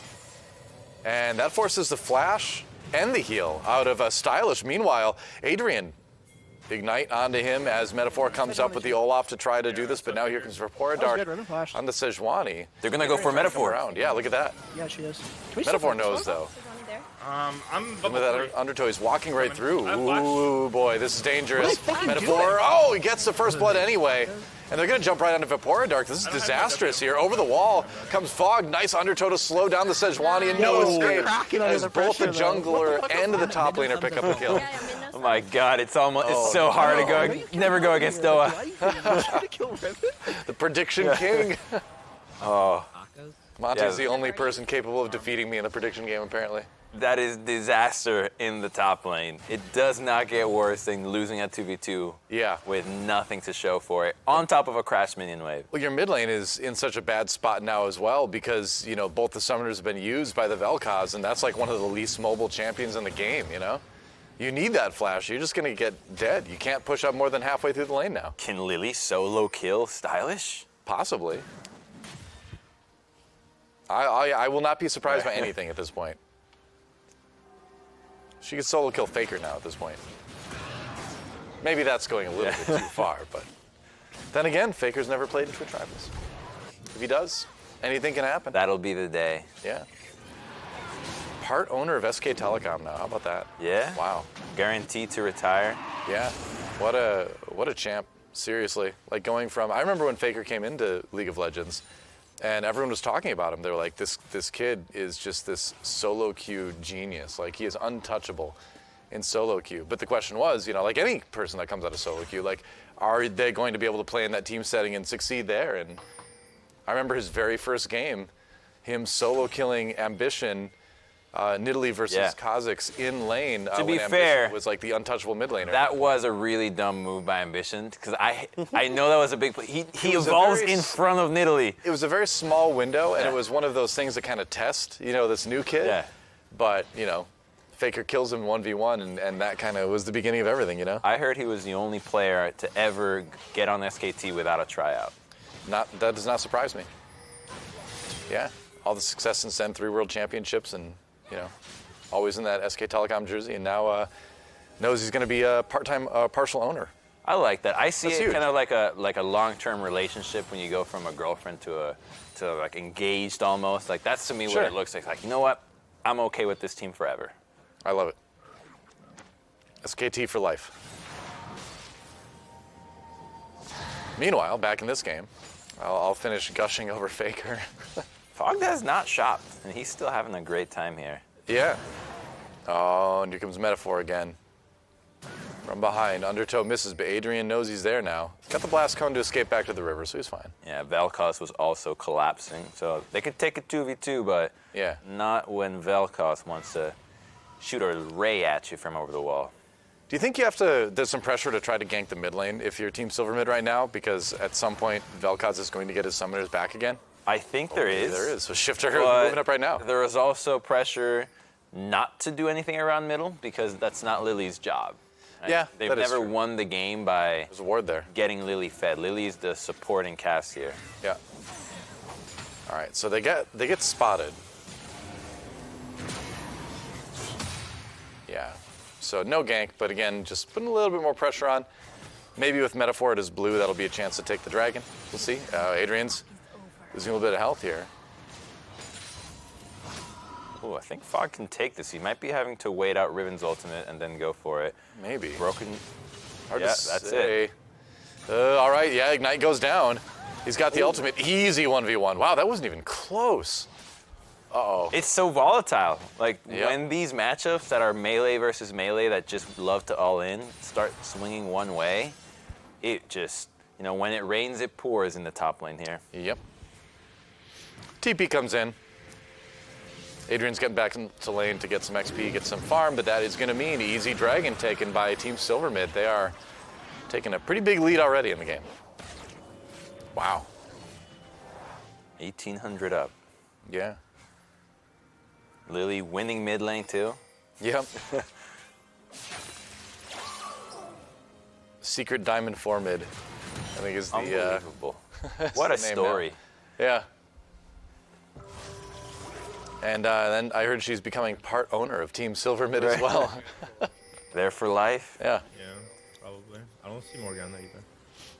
And that forces the flash and the heal out of Stylish. Meanwhile, Adrian, Ignite onto him as Metaphor comes up with the Olaf to try to do this, but now here comes Rapora Dark on the Sejuani. They're gonna go for Metaphor. Around. Yeah, look at that. Yeah, she is. Metaphor knows, though. I'm Look at that undertow. He's walking right through. I have flash. Ooh, boy, this is dangerous. Metaphor. Oh, he gets the first blood anyway. And they're going to jump right onto Vapora Dark. This is disastrous here. Over the wall comes Fog. Nice undertow to slow down the Sejuani and no escape. As both the jungler and the top laner pick up a kill. Oh my god, it's so hard to go. Never go against Doa. The prediction king. Oh. Monty's the only person capable of defeating me in the prediction game, apparently. That is disaster in the top lane. It does not get worse than losing at 2v2 with nothing to show for it, on top of a crash minion wave. Well, your mid lane is in such a bad spot now as well because, both the summoners have been used by the Vel'Koz, and that's like one of the least mobile champions in the game, You need that flash. You're just going to get dead. You can't push up more than halfway through the lane now. Can Lily solo kill Stylish? Possibly. I will not be surprised by anything at this point. She could solo kill Faker now at this point. Maybe that's going a little bit too far, but then again, Faker's never played in Twitch Rivals. If he does, anything can happen. That'll be the day. Yeah. Part owner of SK Telecom now. How about that? Yeah? Wow. Guaranteed to retire. Yeah. What a champ. Seriously. Like going from, I remember when Faker came into League of Legends and everyone was talking about him. They were like, this kid is just this solo queue genius. Like, he is untouchable in solo queue. But the question was, like any person that comes out of solo queue, like, are they going to be able to play in that team setting and succeed there? And I remember his very first game, him solo killing Ambition, Nidalee versus Kha'Zix in lane. To be when fair, Ambition was like the untouchable mid laner. That was a really dumb move by Ambition because I know that was a big play. He evolves in front of Nidalee. It was a very small window, and it was one of those things that kind of test, this new kid. Yeah. But, Faker kills him 1v1, and that kind of was the beginning of everything, I heard he was the only player to ever get on SKT without a tryout. That does not surprise me. Yeah. All the success in Sen 3 World Championships and, always in that SK Telecom jersey, and now knows he's going to be a partial owner. I like that. I see That's it huge. kind of like a long-term relationship when you go from a girlfriend to like engaged almost. Like that's to me Sure. what it looks like. Like, you know what? I'm okay with this team forever. I love it. SKT for life. Meanwhile, back in this game, I'll finish gushing over Faker. Fogg has not shopped, and he's still having a great time here. Yeah. Oh, and here comes Metaphor again. From behind, Undertow misses, but Adrian knows he's there now. He's got the blast cone to escape back to the river, so he's fine. Yeah, Vel'Koz was also collapsing, so they could take a 2v2, but yeah, not when Vel'Koz wants to shoot a ray at you from over the wall. Do you think there's some pressure to try to gank the mid lane if you're Team Silver mid right now? Because at some point, Vel'Koz is going to get his summoners back again? I think there is. There is. So Shifter but moving up right now. There is also pressure not to do anything around middle because that's not Lily's job. Right? Yeah, They've that is never true. won the game by There's a ward there. Getting Lily fed. Lily's the supporting cast here. Yeah. All right, so they get spotted. Yeah. So no gank, but again, just putting a little bit more pressure on. Maybe with Metaphor it is blue, that'll be a chance to take the dragon. We'll see. Adrian's losing a little bit of health here. Oh, I think Fogg can take this. He might be having to wait out Riven's ultimate and then go for it. Maybe. Broken. Hard Yeah, to that's say. it. All right, yeah, Ignite goes down. He's got the ultimate. Easy 1v1. Wow, that wasn't even close. Uh-oh. It's so volatile. Like, Yep. when these matchups that are melee versus melee that just love to all in start swinging one way, it just, when it rains, it pours in the top lane here. Yep. TP comes in. Adrian's getting back into lane to get some XP, get some farm, but that is going to mean easy dragon taken by Team Silver mid. They are taking a pretty big lead already in the game. Wow. 1,800 up. Yeah. Lily winning mid lane too. Yep. Secret Diamond 4 mid, I think is the... Unbelievable. that's What a the name story. now. Yeah. And then I heard she's becoming part owner of Team Silver mid as well. There for life. Yeah. Yeah, probably. I don't see Morgana either.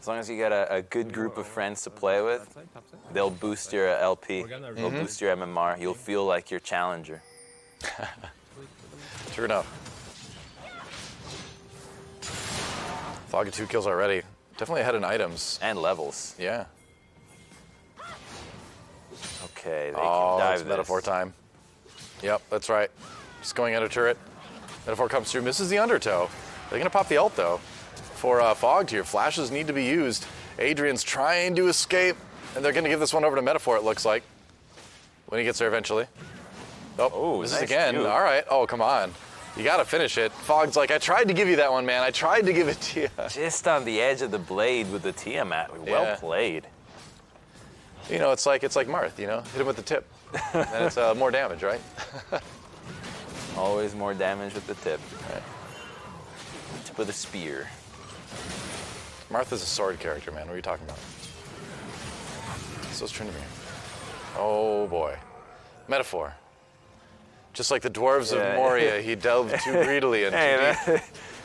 As long as you got a good group of friends to play with, they'll boost your LP. They'll boost your MMR. You'll feel like your challenger. True enough. Fogg at 2 kills already. Definitely ahead in items. And levels. Yeah. Okay, they Oh, can dive it's this. Metaphor time. Yep, that's right. Just going under turret. Metaphor comes through, misses the undertow. They're gonna pop the ult though. For Fogg here, flashes need to be used. Adrian's trying to escape, and they're gonna give this one over to Metaphor, it looks like. When he gets there eventually. Oh, this nice is again. juke. All right, oh, come on. You gotta finish it. Fogg's like, I tried to give you that one, man. I tried to give it to you. Just on the edge of the blade with the Tiamat. Well Yeah. played. It's like Marth, hit him with the tip. And it's more damage, right? Always more damage with the tip. Right. Tip with a spear. Martha's a sword character, man. What are you talking about? So's Tryndamere. Oh boy. Metaphor. Just like the dwarves Yeah. of Moria, he delved too greedily and Hey, too deep.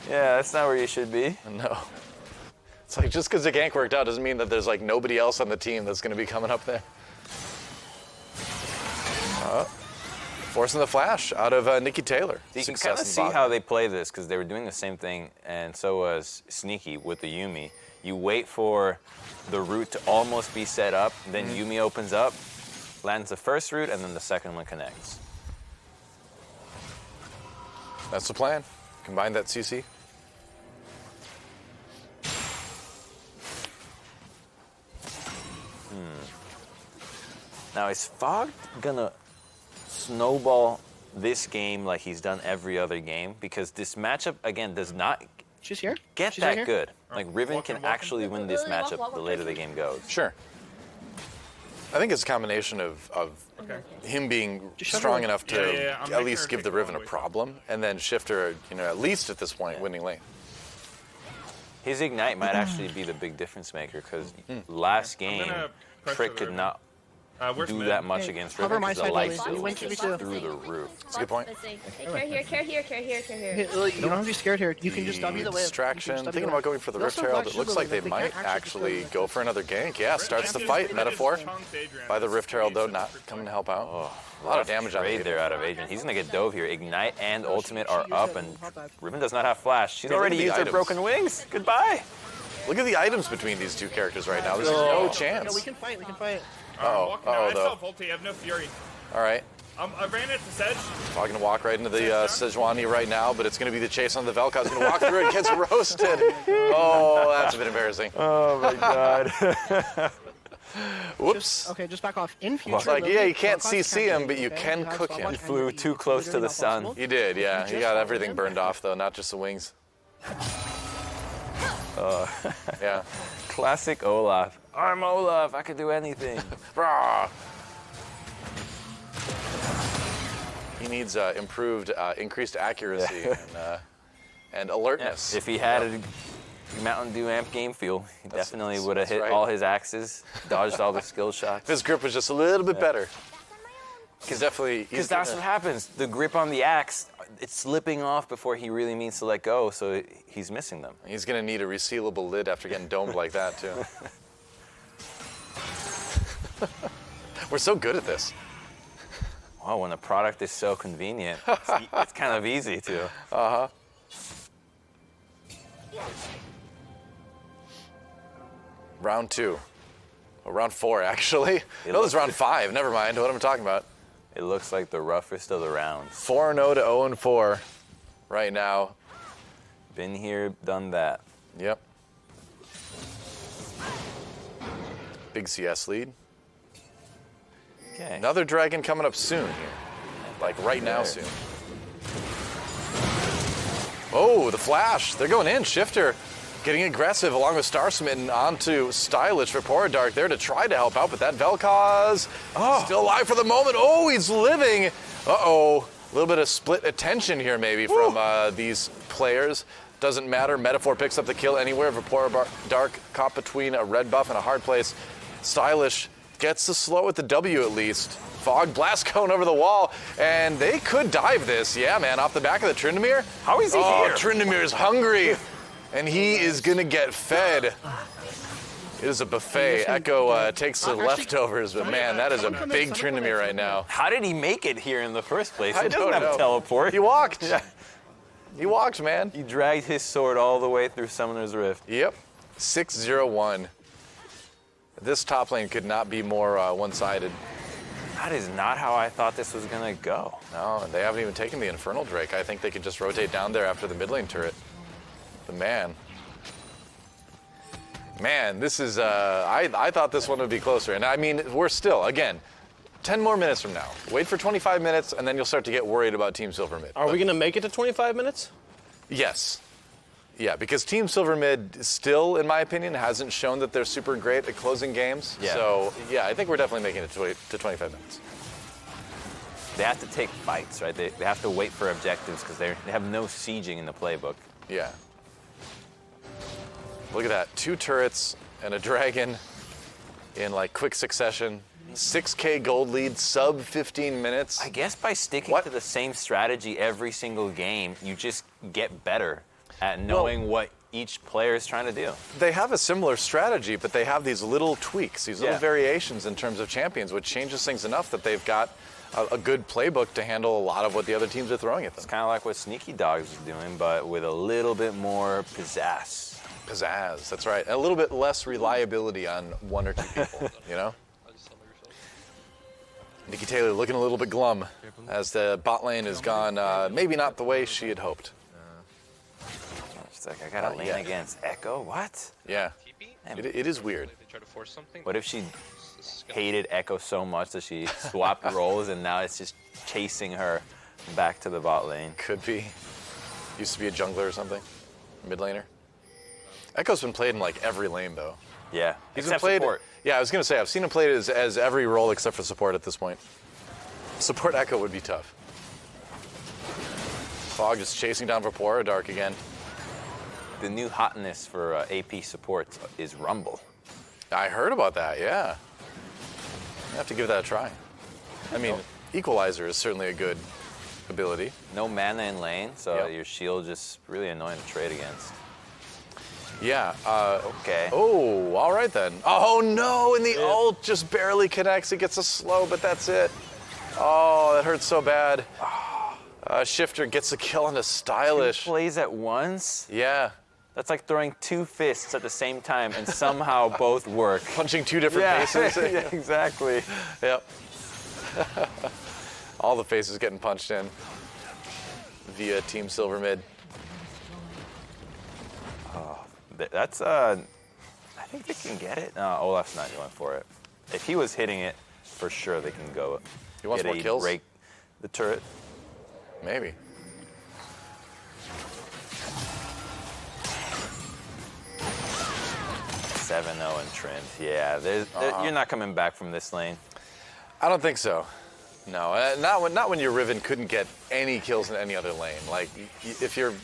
Yeah, that's not where you should be. No. It's like just because the gank worked out doesn't mean that there's like nobody else on the team that's going to be coming up there. Forcing the flash out of Nikki Taylor. You can Success kind of in see bot. how they play this because they were doing the same thing, and so was Sneaky with the Yuumi. You wait for the route to almost be set up, then Yuumi opens up, lands the first route, and then the second one connects. That's the plan. Combine that CC. Now, is Fogg gonna snowball this game like he's done every other game? Because this matchup, again, does not She's here. get She's that right here. good. Like, Riven can actually win this matchup the later the game goes. Sure. I think it's a combination of him being shut strong her. enough to Yeah, I'm at making least her give take the the Riven a ball away. problem, and then Shifter, at least at this point, winning lane. His Ignite might actually be the big difference maker because last game, gonna pressure Trick the could Riven. not. do that much against Cover Riven my because the side, light Lily. You went to me goes too. through the roof. That's a good point. Hey, care here, care here, care here, care here. Lily, you don't have to be scared here. You can just W the wave. Distraction. Thinking about going for the Rift Herald. It looks like they might actually go for another gank. Yeah, starts the fight. Metaphor by the Rift Herald, though, not coming to help out. Oh, a lot of damage on there out of Adrian. He's going to get dove here. Ignite and Ultimate are up, and Riven does not have Flash. She's already used her Broken Wings. Goodbye. Look at the items between these two characters right now. There's no chance. Yeah, we can fight. We can fight. Oh, I though. still have ulti. I have no fury. All right. I ran it to Sedge. Probably going to walk right into the Sejuani right now, but it's going to be the chase on the Vel'Koz. He's going to walk through and gets roasted. Oh, that's a bit embarrassing. Oh, my God. Whoops. Okay, just back off. In future, It's like, Lily, yeah, you can't Vel'Koz CC him, but you okay? can Have cook so him. much He flew energy. too close to the sun. He did, yeah. He got everything him. burned off, though, not just the wings. Yeah. Classic Olaf. I'm Olaf. I could do anything. Brah. He needs improved, increased accuracy and alertness. If he had a Mountain Dew amp game feel, he definitely would have hit all his axes, dodged all the skill shots. If his grip was just a little bit better. Because that's what happens. The grip on the axe, it's slipping off before he really means to let go, so he's missing them. He's going to need a resealable lid after getting domed like that, too. We're so good at this. Wow, when the product is so convenient, it's kind of easy to. Uh-huh. Round 2. Oh, round 4, actually. No, this is round 5. Never mind. What am I talking about? It looks like the roughest of the rounds. 4-0 to 0-4 right now. Been here, done that. Yep. Big CS lead. Okay. Another dragon coming up soon here. Like right now soon. Oh, the flash. They're going in. Shifter getting aggressive along with Star Smitten onto Stylish for Poradark there to try to help out, but that Vel'Koz still alive for the moment. Oh, he's living. Uh-oh. A little bit of split attention here maybe from these players. Doesn't matter. Metaphor picks up the kill anywhere. Poradark caught between a red buff and a hard place. Stylish gets the slow at the W at least. Fog blast cone over the wall, and they could dive this. Yeah, man, off the back of the Tryndamere. How is he here? Oh, Tryndamere's hungry, and he is going to get fed. It is a buffet. Echo takes the leftovers, but man, that is a big Tryndamere right now. How did he make it here in the first place? I He doesn't don't know. have teleport. He walked. Yeah. He walked, man. He dragged his sword all the way through Summoner's Rift. Yep. 6-0-1. This top lane could not be more one-sided. That is not how I thought this was going to go. No, and they haven't even taken the Infernal Drake. I think they could just rotate down there after the mid lane turret. The man. Man, this is, I thought this one would be closer. And I mean, we're still, again, 10 more minutes from now. Wait for 25 minutes, and then you'll start to get worried about Team Silver Mid. Are we going to make it to 25 minutes? Yes. Yeah, because Team Silver Mid still, in my opinion, hasn't shown that they're super great at closing games. Yeah. So, yeah, I think we're definitely making it to 25 minutes. They have to take fights, right? They have to wait for objectives because they have no sieging in the playbook. Yeah. Look at that. 2 turrets and a dragon in like quick succession. 6K gold lead, sub 15 minutes. I guess by sticking to the same strategy every single game, you just get better at knowing what each player is trying to do. They have a similar strategy, but they have these little tweaks, these little variations in terms of champions, which changes things enough that they've got a good playbook to handle a lot of what the other teams are throwing at them. It's kind of like what Sneaky Dogs is doing, but with a little bit more pizzazz. Pizzazz, that's right. And a little bit less reliability on 1 or 2 people, you know? Nikki Taylor looking a little bit glum as the bot lane has gone maybe not the way she had hoped. She's like, I got to lane against Echo? What? Yeah, it is weird. What if she hated Echo so much that she swapped roles and now it's just chasing her back to the bot lane? Could be. Used to be a jungler or something, mid laner. Echo's been played in like every lane though. Yeah, He's been played. support. Yeah, I was gonna say I've seen him played as every role except for support at this point. Support Echo would be tough. Fog just chasing down Vapora Dark again. The new hotness for AP support is Rumble. I heard about that. Yeah. I have to give that a try. I mean, Equalizer is certainly a good ability. No mana in lane, so Yep. your shield just really annoying to trade against. Yeah. Okay. Oh, all right then. Oh no, and the ult just barely connects. It gets a slow, but that's it. Oh, that hurts so bad. Shifter gets a kill on a Stylish. 2 plays at once? Yeah. That's like throwing 2 fists at the same time and somehow both work. Punching 2 different faces. Yeah, exactly. Yep. All the faces getting punched in via Team Silver mid. That's, I think they can get it. No, Olaf's not going for it. If he was hitting it, for sure they can go. He wants more kills? Break the turret. Maybe. Seven 0 and trimmed. Yeah, you're not coming back from this lane. I don't think so. No, not when your Riven couldn't get any kills in any other lane. Like, if your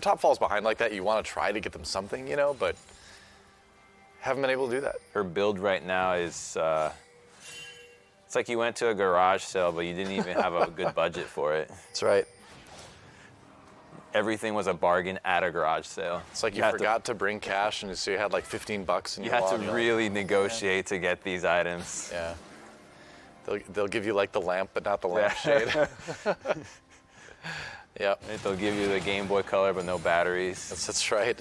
top falls behind like that, you want to try to get them something, you know, but haven't been able to do that. Her build right now is, it's like you went to a garage sale, but you didn't even have a good budget for it. That's right. Everything was a bargain at a garage sale. It's like you forgot to bring cash, and so you had like 15 bucks in you your had wallet. to really negotiate to get these items. Yeah. They'll give you like the lamp, but not the lampshade. Yep. They'll give you the Game Boy Color, but no batteries. That's right.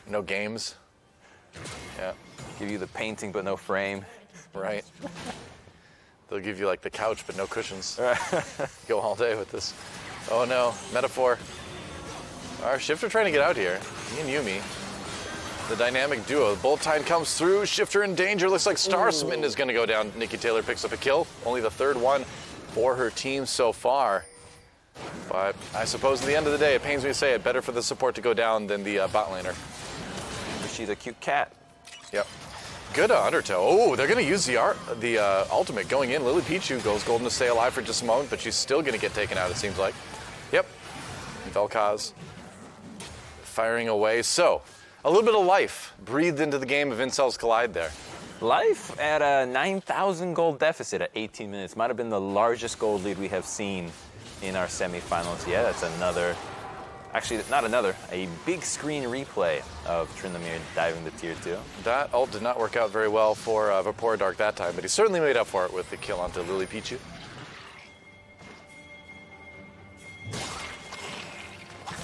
No games. Yeah. Give you the painting, but no frame. Right. They'll give you like the couch, but no cushions. Go all day with this. Oh no, Metaphor. Our Shifter trying to get out here. He and Yuumi. The dynamic duo. Bolt Time comes through. Shifter in danger. Looks like Star Smitten is going to go down. Nikki Taylor picks up a kill. Only the 3rd one for her team so far. But I suppose at the end of the day, it pains me to say it, better for the support to go down than the bot laner. She's a cute cat. Yep. Good Undertow. Oh, they're going to use the ultimate going in. Lily Pichu goes golden to stay alive for just a moment, but she's still going to get taken out, it seems like. Yep. Vel'Koz firing away. So, a little bit of life breathed into the game of Incels Collide there. Life at a 9,000 gold deficit at 18 minutes. Might have been the largest gold lead we have seen in our semifinals. Yeah, that's another, actually not another, a big screen replay of Tryndamere diving to tier 2. That ult did not work out very well for Vaporedark that time, but he certainly made up for it with the kill onto Lily Pichu.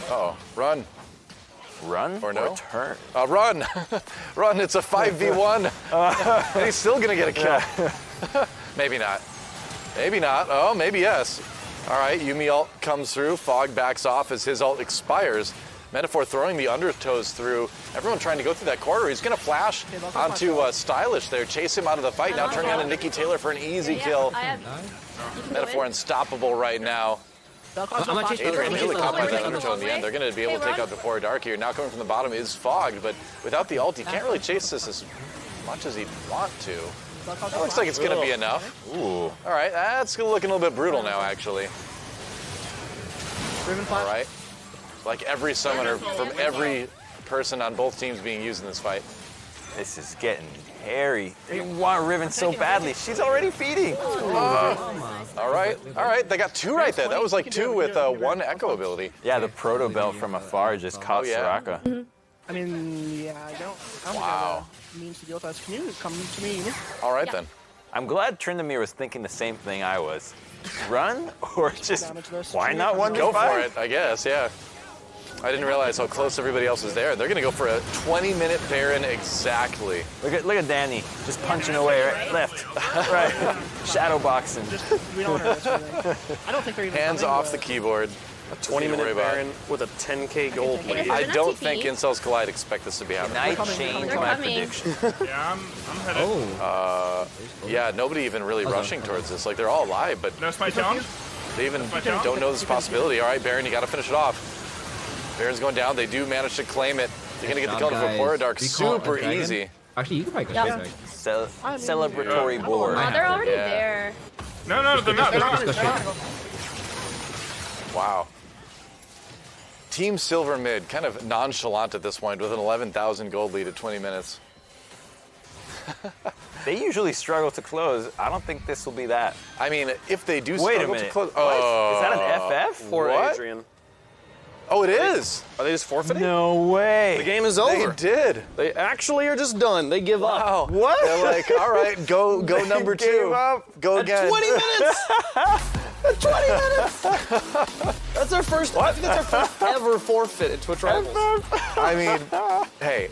Uh-oh, run. Run or no? Turn? Run! Run, it's a 5v1. And he's still gonna get a kill. Maybe not. Maybe not. Oh, maybe yes. All right, Yuumi ult comes through. Fog backs off as his ult expires. Metaphor throwing the undertows through. Everyone trying to go through that corridor. He's gonna flash onto Stylish there, chase him out of the fight. Now turning on to Nikki Taylor for an easy kill. Metaphor unstoppable right now. Adrian really caught by that undertow in the end. They're going to be able to take out Vaporedark here. Now coming from the bottom is Fogged, but without the ult, he can't really chase this as much as he'd want to. That looks like it's going to be enough. Ooh. All right, that's looking a little bit brutal now, actually. All right. Like every summoner from every person on both teams being used in this fight. This is getting hairy. They want Riven so badly. She's already feeding. All right. They got 2 right there. That was like 2 with 1 Echo ability. Yeah, the Proto Belt from afar just caught Soraka. I mean, yeah, I don't have a means to deal with us. Can you come to me? All right, then. I'm glad Tryndamere was thinking the same thing I was. Run or just, why not 1v5? Go for it, I guess, yeah. I didn't realize how close everybody else was there. They're going to go for a 20-minute Baron exactly. Look at Danny, just punching away, right, left, right, shadow boxing. We don't I don't think they're even hands off the keyboard. A 20-minute Baron with a 10k gold lead. I don't think Incels Collide expect this to be happening. Can I change my prediction? Yeah, I'm headed. Yeah, nobody even really rushing towards this. Like, they're all alive, but no spike down. They even don't know this possibility. All right, Baron, you got to finish it off. Baron's going down. They do manage to claim it. They're going to get the kill for Vaporedark super easy. Actually, you can probably go back. Celebratory board. Oh, they're already there. No, they're not. Wow. Team Silver mid, kind of nonchalant at this point with an 11,000 gold lead at 20 minutes. They usually struggle to close. I don't think this will be that. I mean, if they do Wait a struggle minute. to close... What? Is that an FF? For What? Adrian. Oh, it is. Are they just forfeiting? No way. The game is over. They did. They actually are just done. They give up. What? They're like, all right, go number 2. Gave up. Go again. 20 minutes. 20 minutes. That's our first. I think that's our first ever forfeit at Twitch Rivals. I mean, hey,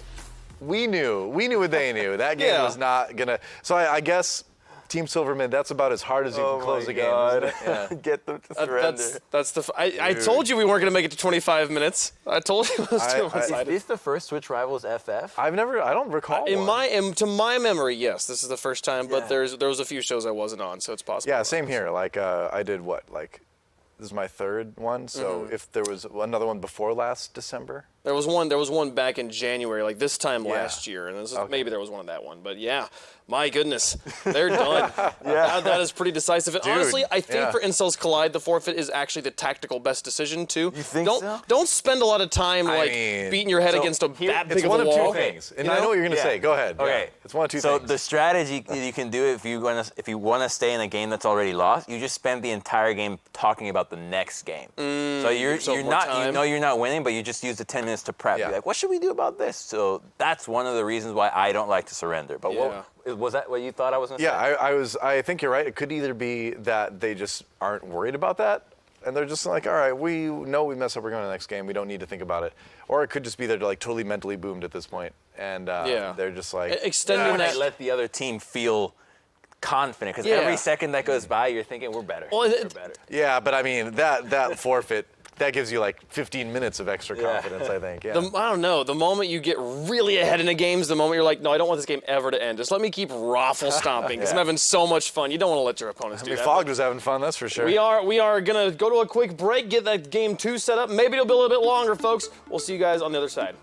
we knew what they knew. That game was not gonna. So I guess Team Silverman, that's about as hard as you can close a game. Isn't it? Yeah. Get them to surrender. That's the. I told you we weren't gonna make it to 25 minutes. I told you it was too Is one-sided. this the first Twitch Rivals FF? I don't recall. To my memory, yes, this is the first time. But there was a few shows I wasn't on, so it's possible. Yeah, same here. Like I did this is my 3rd one. So if there was another one before last December. There was one back in January, like this time last year, and maybe there was one of that one. But yeah, my goodness, they're done. That is pretty decisive. And honestly, I think for Incels Collide, the forfeit is actually the tactical best decision too. You think so? Don't spend a lot of time beating your head against that big of a wall. It's one of two things, and I know what you're gonna say. Go ahead. Okay, yeah. It's one of two so things. the strategy you can do if you want to stay in a game that's already lost, you just spend the entire game talking about the next game. So you're not winning, but you just use the 10 minutes to prep. You're like, what should we do about this? So that's one of the reasons why I don't like to surrender. But was that what you thought I was going to say? I think you're right. It could either be that they just aren't worried about that, and they're just like, all right, we know we messed up, we're going to the next game, we don't need to think about it. Or it could just be they're like totally mentally boomed at this point, and they're just like extending that. Let the other team feel confident, because every second that goes by, you're thinking we're better. We're better. Yeah, but I mean that forfeit. That gives you like 15 minutes of extra confidence, I think. Yeah. I don't know. The moment you get really ahead in a game is the moment you're like, no, I don't want this game ever to end. Just let me keep raffle stomping because I'm having so much fun. You don't want to let your opponents do that. Fogged was having fun, that's for sure. We are going to go to a quick break, get that game 2 set up. Maybe it'll be a little bit longer, folks. We'll see you guys on the other side.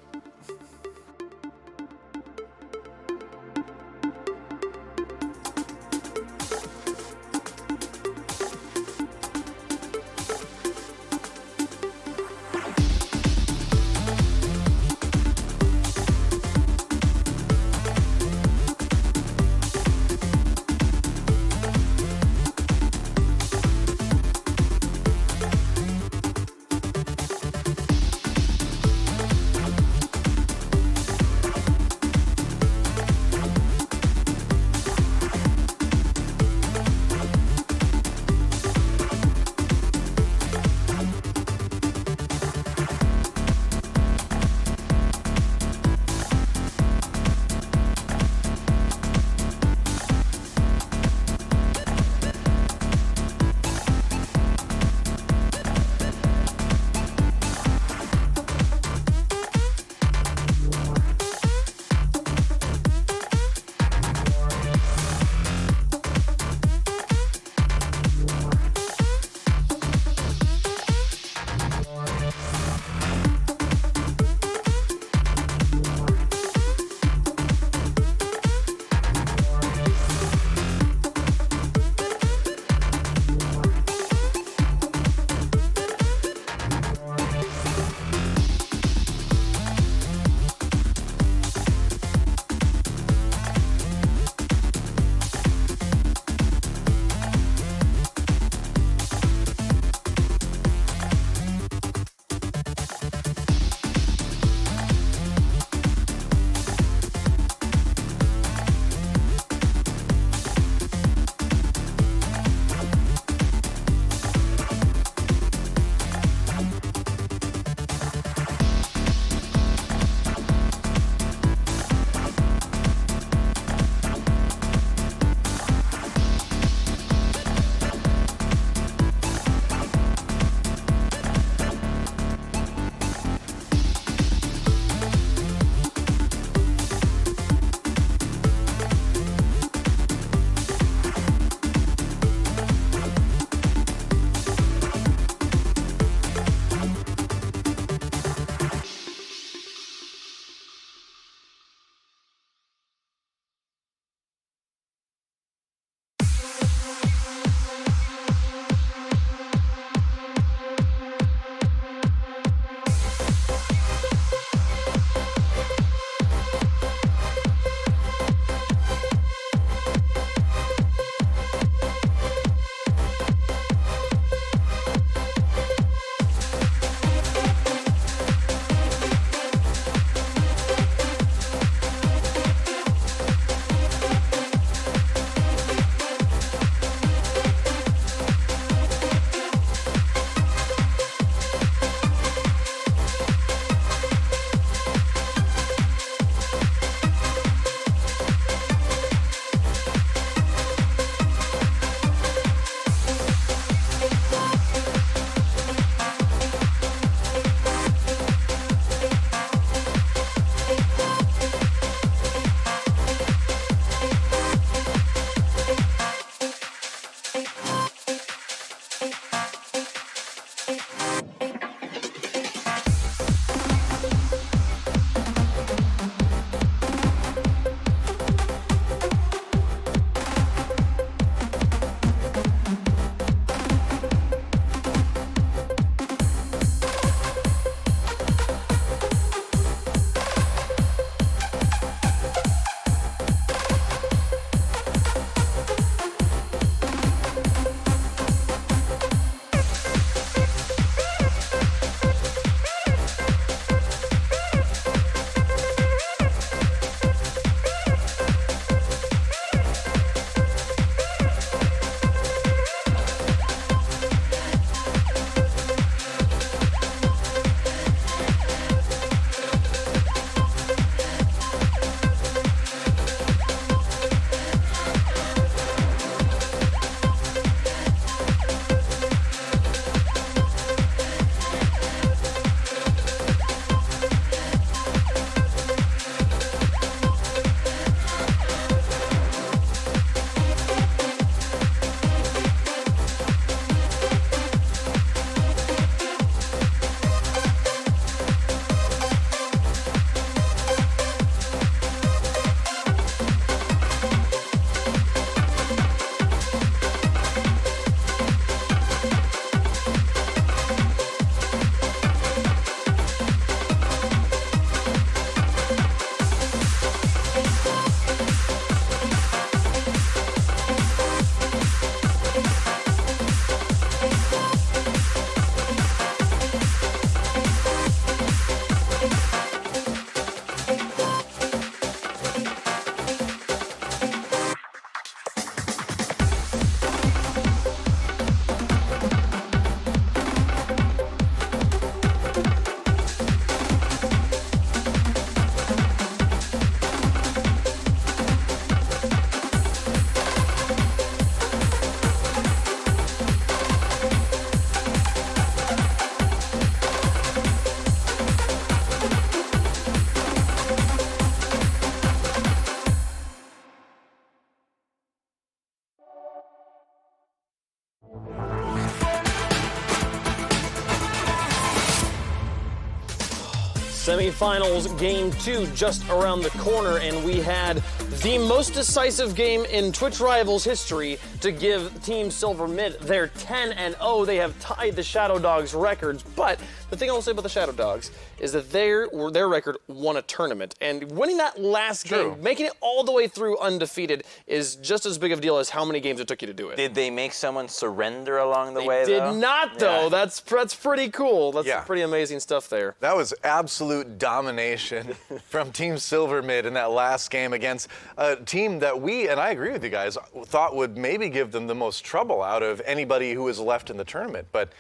Semifinals game 2 just around the corner, and we had the most decisive game in Twitch Rivals history to give Team Silver Mid their 10-0. They have tied the Shadow Dogs records, but the thing I will say about the Shadow Dogs is that their record won a tournament, and winning that last game, making it all the way through undefeated, is just as big of a deal as how many games it took you to do it. Did they make someone surrender along the way, They though? did not, though. Yeah. That's pretty cool. That's pretty amazing stuff there. That was absolute domination from Team Silver Mid in that last game against a team that we, and I agree with you guys, thought would maybe give them the most trouble out of anybody who was left in the tournament. But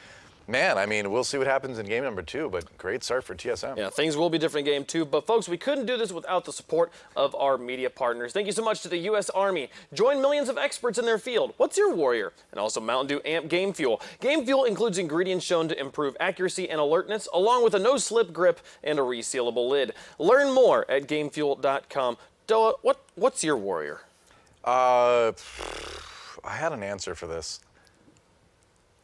man, I mean, we'll see what happens in game number 2, but great start for TSM. Yeah, things will be different in game 2, but folks, we couldn't do this without the support of our media partners. Thank you so much to the U.S. Army. Join millions of experts in their field. What's your warrior? And also Mountain Dew Amp Game Fuel. Game Fuel includes ingredients shown to improve accuracy and alertness, along with a no-slip grip and a resealable lid. Learn more at GameFuel.com. Doa, what's your warrior? I had an answer for this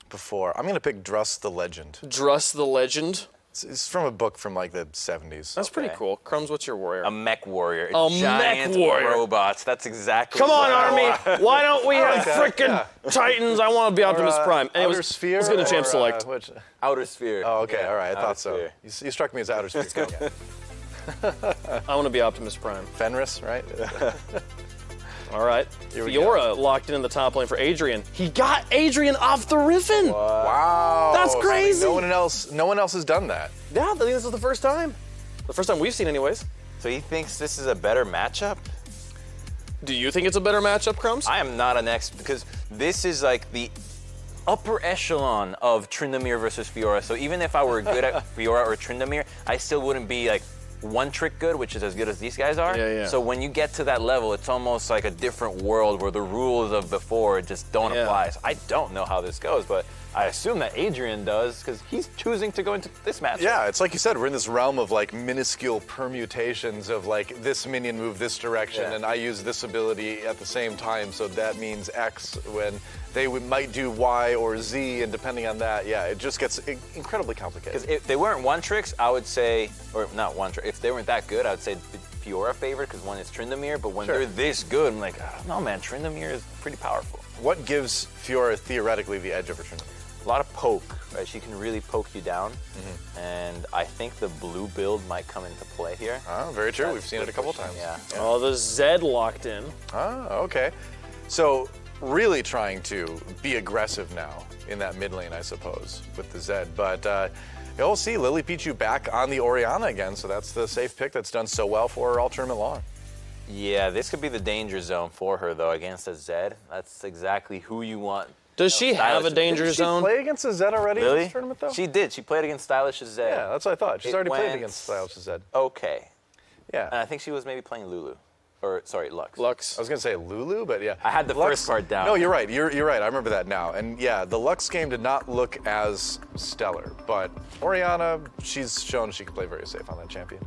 before. I'm going to pick Druss the Legend. Druss the Legend? It's from a book from like the 70s. That's pretty cool. Crumbs, what's your warrior? A mech warrior. A giant mech warrior. robots. That's exactly. Come on, Army. Why don't we have frickin' Titans? I want to be Optimus Prime. Outer Sphere? Let's get a champ select. Outer Sphere. Oh, okay. Yeah, all right. I thought Sphere. so. You struck me as Outer Sphere. I want to be Optimus Prime. Fenris, right? All right. Fiora locked in the top lane for Adrian. He got Adrian off the Riven. Wow. That's crazy. So, no one else has done that. Yeah, I think this is the first time. The first time we've seen anyways. So he thinks this is a better matchup? Do you think it's a better matchup, Crumbs? I am not an expert because this is like the upper echelon of Tryndamere versus Fiora. So even if I were good at Fiora or Tryndamere, I still wouldn't be like one trick good, which is as good as these guys are. Yeah. So when you get to that level, it's almost like a different world where the rules of before just don't apply. So I don't know how this goes, but I assume that Adrian does because he's choosing to go into this match. Yeah, it's like you said, we're in this realm of like minuscule permutations of like this minion move this direction and I use this ability at the same time, so that means X when they might do Y or Z, and depending on that, it just gets incredibly complicated. Because if they weren't one tricks, I would say, or not one trick, if they weren't that good, I would say Fiora favored because one is Tryndamere, but when they're this good, I'm like, no man, Tryndamere is pretty powerful. What gives Fiora theoretically the edge over Tryndamere? A lot of poke, right? She can really poke you down, and I think the blue build might come into play here. Oh, very true. We've seen it a couple times. Yeah. Oh, the Zed locked in. Oh, okay. So really trying to be aggressive now in that mid lane, I suppose, with the Zed. But you'll see Lily Pichu back on the Orianna again, so that's the safe pick that's done so well for her all tournament long. Yeah, this could be the danger zone for her, though, against a Zed. That's exactly who you want. Does she have a danger zone? Did she play against a Zed already in this tournament, though? She did. She played against Stylish's Zed. Yeah, that's what I thought. She's already played against Stylish's Zed. Okay. Yeah. And I think she was maybe playing Lulu. Or, sorry, Lux. Lux. I was going to say Lulu, but yeah. I had the first part down. No, you're right. You're right. I remember that now. And yeah, the Lux game did not look as stellar, but Orianna, she's shown she can play very safe on that champion.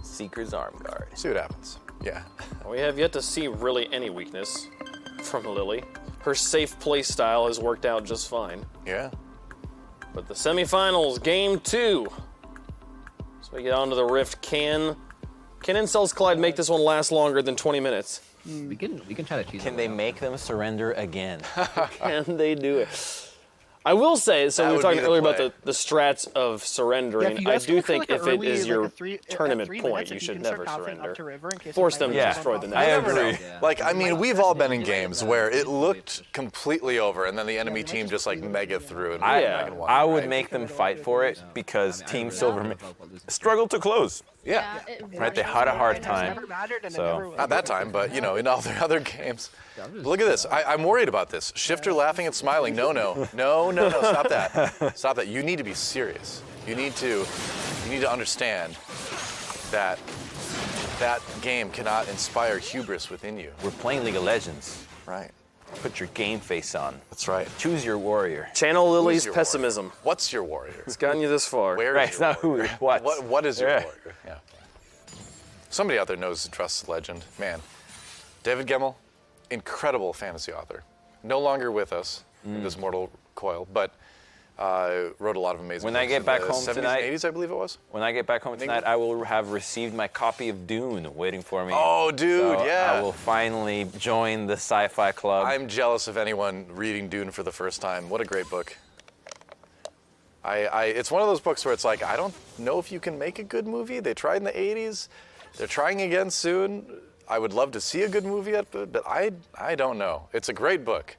Seeker's Arm Guard. See what happens. Yeah. We have yet to see really any weakness from Lily. Her safe play style has worked out just fine. Yeah. But the semifinals, game 2. So we get onto the Rift. Can Incels Collide make this one last longer than 20 minutes? We can try to cheese. Can they make them surrender again? Can they do it? I will say, so we were talking earlier about the strats of surrendering. I do think if it is your tournament point, you should never surrender. Force them to destroy the next. I agree. Like, I mean, we've all been in games where it looked completely over, and then the enemy team just like mega through. And I would make them fight for it because Team Silver struggled to close. Yeah. Right, they had a hard time. So not that time, but you know, in all their other games. Look at this. I'm worried about this. Shifter laughing and smiling. No. Stop that. Stop that. You need to be serious. You need to understand that that game cannot inspire hubris within you. We're playing League of Legends. Right. Put your game face on. That's right. Choose your warrior. Channel Lily's pessimism. Warrior? What's your warrior? It's gotten you this far. Where right, is it's not who, what. What is your warrior? Yeah. Somebody out there knows the Druss Legend. Man, David Gemmell, incredible fantasy author. No longer with us in this mortal coil, but Wrote a lot of amazing When books I get in back the home 70s tonight, and 80s, I believe it was. When I get back home tonight, I will have received my copy of Dune waiting for me. Oh, dude, So yeah. I will finally join the sci-fi club. I'm jealous of anyone reading Dune for the first time. What a great book. It's one of those books where it's like, I don't know if you can make a good movie. They tried in the 80s. They're trying again soon. I would love to see a good movie, but I don't know. It's a great book.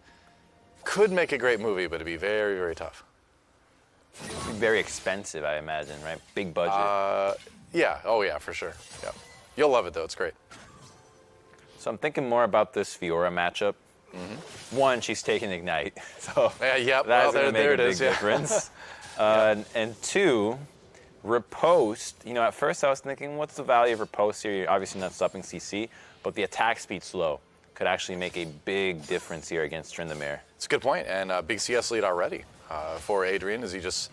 Could make a great movie, but it'd be very, very tough. Very expensive, I imagine, right? Big budget. Yeah. Oh, yeah, for sure. Yeah. You'll love it, though. It's great. So I'm thinking more about this Fiora matchup. One, she's taking Ignite, so yeah, that's going to make a big yeah. difference. And two, Riposte. You know, at first I was thinking, what's the value of Riposte here? You're obviously not stopping CC, but the attack speed's low. Could actually make a big difference here against Tryndamere. It's a good point, and big CS lead already for Adrian as he just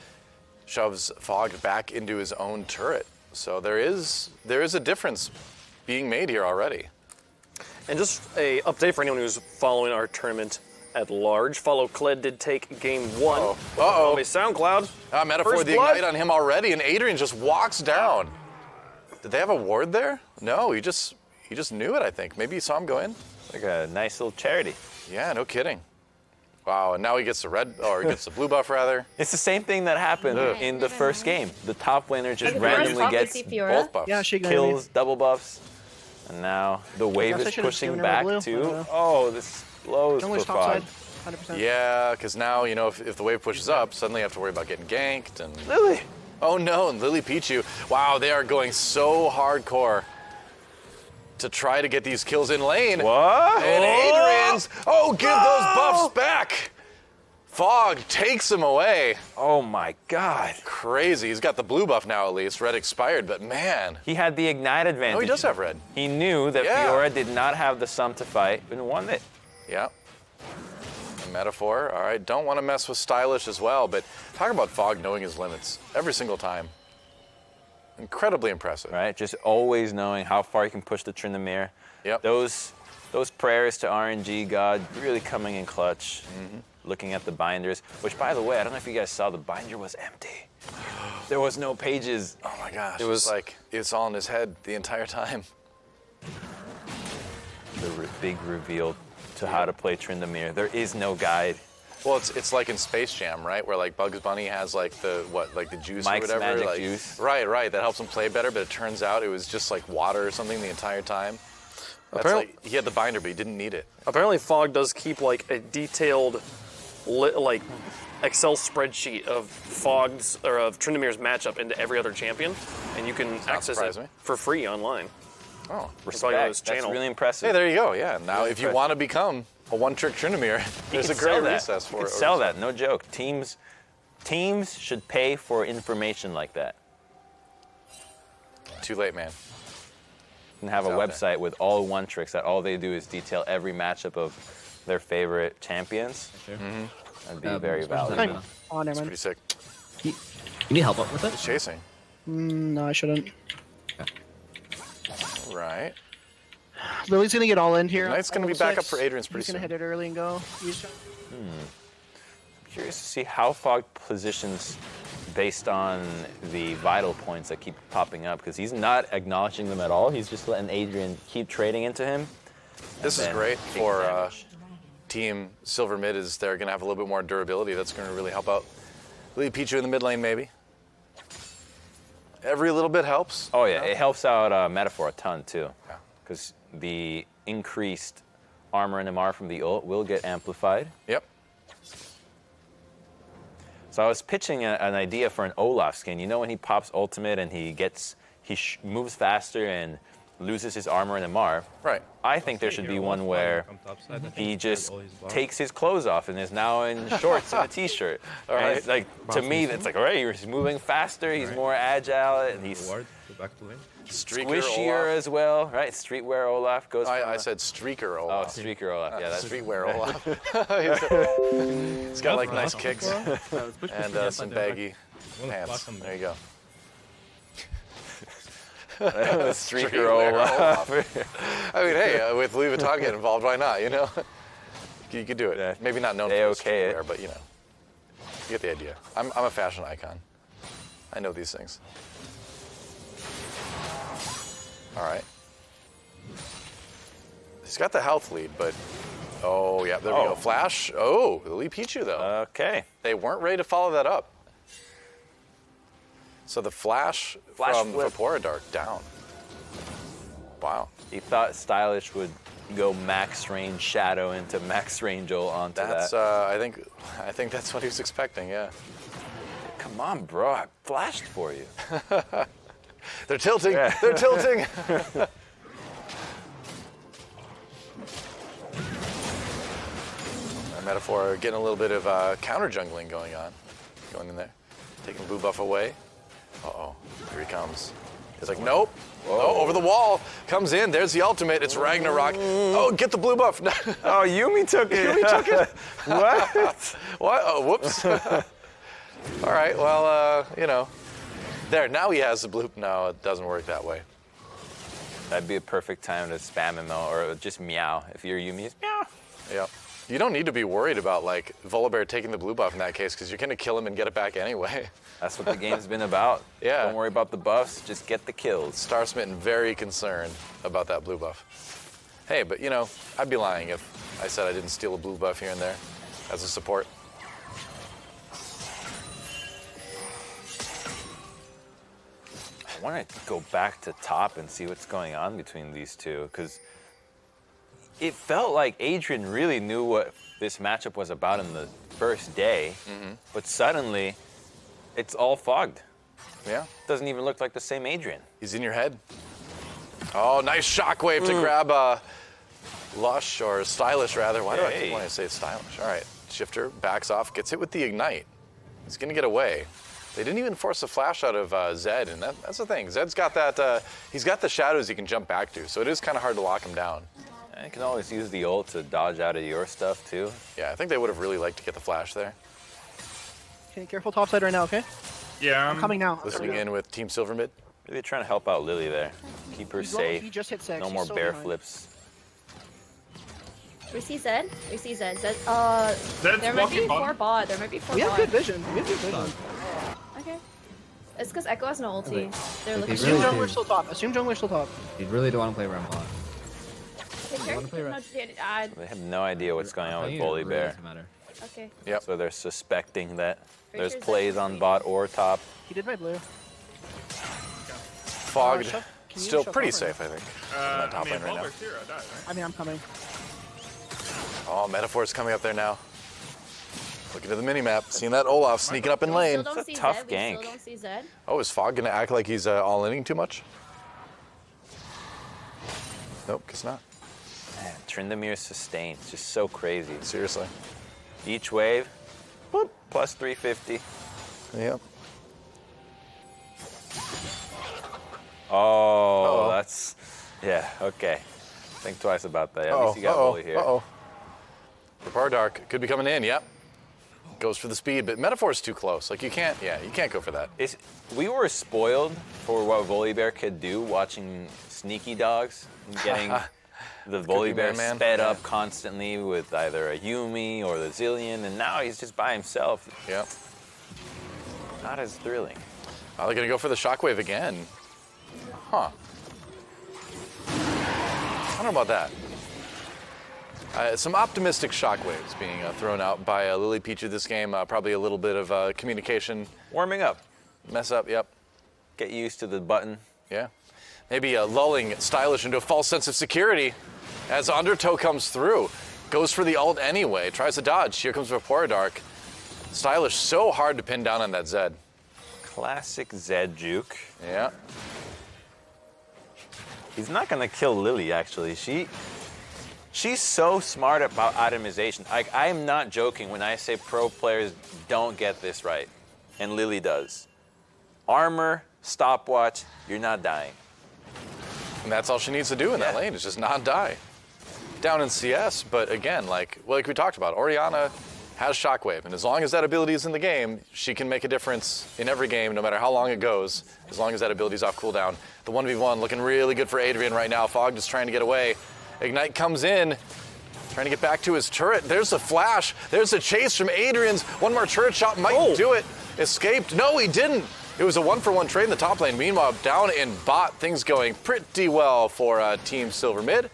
shoves Fog back into his own turret. So there is a difference being made here already. And just a update for anyone who's following our tournament at large. Follow Kled did take game 1. Uh-oh. SoundCloud. Metaphor First the blood. Ignite on him already, and Adrian just walks down. Did they have a ward there? No, he just knew it, I think. Maybe he saw him go in. Like a nice little charity. Yeah, no kidding. Wow, and now he gets the red, or he gets the blue buff rather. It's the same thing that happened in the first game. The top laner just Hey, randomly Fiora, gets both buffs. Yeah, she kills, double buffs, and now the wave guess I is should have pushing given her back blue. too. Oh, this blows Jungler's for top Fog. side, 100%. Yeah, because now, you know, if the wave pushes up, suddenly you have to worry about getting ganked and... Lily! Oh no, and Lily Pichu. Wow, they are going so hardcore to try to get these kills in lane. What? And Adrian's, give those buffs back. Fog takes him away. Oh my God. Crazy. He's got the blue buff now at least. Red expired, but man. He had the Ignite advantage. Oh, he does have red. He knew that Yeah. Fiora did not have the sum to fight and won it. Yeah. A Metaphor. All right, don't want to mess with Stylish as well, but talk about Fog knowing his limits every single time. Incredibly impressive. Right? Just always knowing how far you can push the Tryndamere. Yep. Those prayers to RNG God really coming in clutch. Looking at the binders, which by the way, I don't know if you guys saw, the binder was empty. There was no pages. Oh my gosh. It was like it's all in his head the entire time. The big reveal to how to play Tryndamere. There is no guide. Well, it's like in Space Jam, right? Where like Bugs Bunny has like the juice Mike's or whatever. magic juice. Right. That helps him play better, but it turns out it was just like water or something the entire time. That's Apparently- like, he had the binder, but he didn't need it. Apparently, Fog does keep like a detailed, Excel spreadsheet of Fog's or of Tryndamere's matchup into every other champion, and you can access surprise it me. for free online. Oh, Just go to his Respect. channel. That's really impressive. Hey, there you go. Yeah. Now, Really if you impressive. want to become a one-trick Tryndamere, there's You a can great sell that. recess for You it. can sell that, no joke. Teams should pay for information like that. Too late, man. And have a It's out website with all one tricks that all they do is detail every matchup of their favorite champions. That'd be very valuable. Oh, never It's mind. pretty sick. You need help with it? He's chasing. No, I shouldn't. Right. Lily's gonna get all in here. Knight's gonna be Level back up 6. for Adrian's pretty He's gonna soon. hit it early and go. Curious to see how Fog positions based on the vital points that keep popping up, because he's not acknowledging them at all. He's just letting Adrian keep trading into him. This is great for Team Silver Mid, is they're going to have a little bit more durability. That's going to really help out. Lily Pichu in the mid lane, maybe. Every little bit helps. Oh yeah, it helps out Metaphor a ton too, because the increased armor and MR from the ult will get amplified. Yep. So I was pitching an idea for an Olaf skin. You know when he pops ultimate and he moves faster and loses his armor and MR? Right. I think there should be one where he just takes his clothes off and is now in shorts and a t-shirt. All And right. it's like, to me, it's like, all right, he's moving faster, he's more agile, and he's Streaker squishier Olaf. as well, right? Streetwear Olaf goes. I said streaker Olaf. Oh, streaker Olaf. Yeah, that's streetwear Olaf. He's got like nice kicks and some baggy pants. There you go. Streaker Olaf. I mean, hey, with Louis Vuitton getting involved, why not? You know, you could do it. Maybe not known for okay streetwear, but you know. You get the idea. I'm a fashion icon. I know these things. All right. He's got the health lead, but oh yeah, there we go. Flash. Oh, Lily Pichu though. Okay. They weren't ready to follow that up. So the flash from Vapora Dark down. Wow. He thought Stylish would go max range Shadow into max range ult onto that. I think that's what he was expecting. Yeah. Come on, bro. I flashed for you. They're tilting. Yeah. They're tilting. Metaphor getting a little bit of counter jungling going on. Going in there. Taking the blue buff away. Uh-oh. Here he comes. He's like, nope. Oh, over the wall. Comes in. There's the ultimate. It's Ragnarok. Oh, get the blue buff. Oh, Yuumi took it. Yuumi took it. What? What? Oh, whoops. All right. Well, you know. There. Now he has the blue. No, it doesn't work that way. That'd be a perfect time to spam him, though, or just meow. If you're Yuumi, it's meow. Yep. You don't need to be worried about, like, Volibear taking the blue buff in that case, because you're going to kill him and get it back anyway. That's what the game's been about. Yeah. Don't worry about the buffs, just get the kills. Star Smitten very concerned about that blue buff. Hey, but, you know, I'd be lying if I said I didn't steal a blue buff here and there as a support. I want to go back to top and see what's going on between these two, because it felt like Adrian really knew what this matchup was about in the first day, but suddenly it's all fogged. Yeah. Doesn't even look like the same Adrian. He's in your head. Oh, nice shockwave to grab Lush, or Stylish rather. Why do I keep wanting to say Stylish? All right, Shifter backs off, gets hit with the Ignite. He's going to get away. They didn't even force a flash out of Zed, and that's the thing. Zed's got that, he's got the shadows he can jump back to, so it is kind of hard to lock him down. You can always use the ult to dodge out of your stuff, too. Yeah, I think they would have really liked to get the flash there. Okay, careful topside right now, okay? Yeah. I'm coming now. Listening in with Team Silver mid. Really trying to help out Lily there. Keep her safe. He just hit 6. No more bear flips. We see Zed. We see Zed. Zed. Zed's there might be walking 4 bot. There might be 4 We bot. have good vision. We have good vision. Okay. It's because Echo has no ulti. They're looking. Assume jungler's still top. Assume jungler's still top. You really don't want to play Ram a lot. They have no idea what's going on with Volibear. Okay. Yep. So they're suspecting that there's plays on bot or top. He did my blue. Fogged. Still pretty safe, I think. On that top lane right now. I mean, I'm coming. Oh, Metaphor's coming up there now. Looking at the minimap, seeing that Olaf sneaking up in lane. It's a tough gank. Still don't see Zed. Oh, is Fog gonna act like he's all-inning too much? Nope, guess not. Man, Tryndamere sustain. It's just so crazy. Seriously. Each wave, whoop, plus 350. Yep. Oh, that's, yeah, okay. Think twice about that. At least you got Volley here. Vapora Dark could be coming in, yep. Goes for the speed, but Metaphor's too close. Like, you can't go for that. We were spoiled for what Volibear could do watching Sneaky Dogs and getting the Volibear sped up constantly with either a Yuumi or the Zillion, and now he's just by himself. Yep. Not as thrilling. Oh, they're gonna go for the Shockwave again. Huh. I don't know about that. Some optimistic shockwaves being thrown out by Lily Pichu this game. Probably a little bit of communication. Warming up. Mess up, yep. Get used to the button. Yeah. Maybe lulling Stylish into a false sense of security as Undertow comes through. Goes for the ult anyway. Tries to dodge. Here comes Vapora Dark. Stylish so hard to pin down on that Zed. Classic Zed juke. Yeah. He's not going to kill Lily, actually. She's so smart about itemization. I am not joking when I say pro players don't get this right, and Lily does. Armor, stopwatch, you're not dying. And that's all she needs to do in that lane, is just not die. Down in CS, but again, like we talked about, Orianna has Shockwave, and as long as that ability is in the game, she can make a difference in every game, no matter how long it goes, as long as that ability's off cooldown. The 1v1 looking really good for Adrian right now. Fog just trying to get away. Ignite comes in. Trying to get back to his turret. There's a flash. There's a chase from Adrian's. One more turret shot might do it. Escaped. No, he didn't. It was a 1-for-1 trade in the top lane. Meanwhile, down in bot, things going pretty well for Team Silver Mid.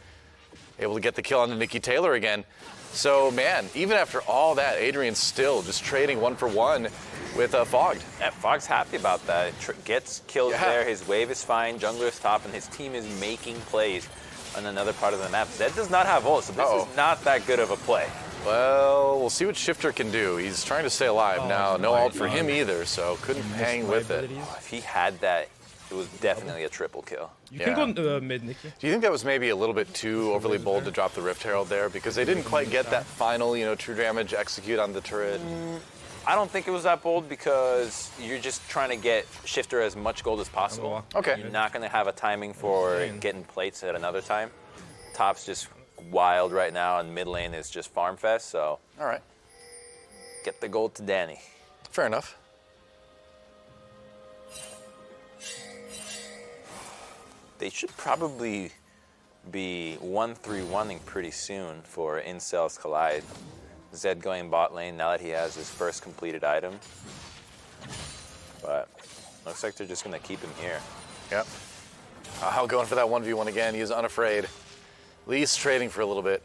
Able to get the kill on Nikki Taylor again. So, man, even after all that, Adrian's still just trading 1-for-1 with Fogged. Yeah, Fogg's happy about that. Gets kills there. His wave is fine. Jungler's top, and his team is making plays on another part of the map. Zed does not have ult, so this is not that good of a play. Well, we'll see what Shifter can do. He's trying to stay alive now. No ult for him either, so couldn't hang with it. If he had that, it was definitely a triple kill. You can go mid, Nikki. Do you think that was maybe a little bit too overly bold to drop the Rift Herald there? Because they didn't quite get that final, true damage execute on the turret. I don't think it was that bold because you're just trying to get Shifter as much gold as possible. Okay. You're not going to have a timing for getting plates at another time. Top's just wild right now, and mid lane is just farm fest, so. All right. Get the gold to Danny. Fair enough. They should probably be 1-3-1-ing pretty soon for Incels Collide. Zed going bot lane now that he has his first completed item. But looks like they're just going to keep him here. Yep. Going for that 1v1 again. He is unafraid. Lee's trading for a little bit.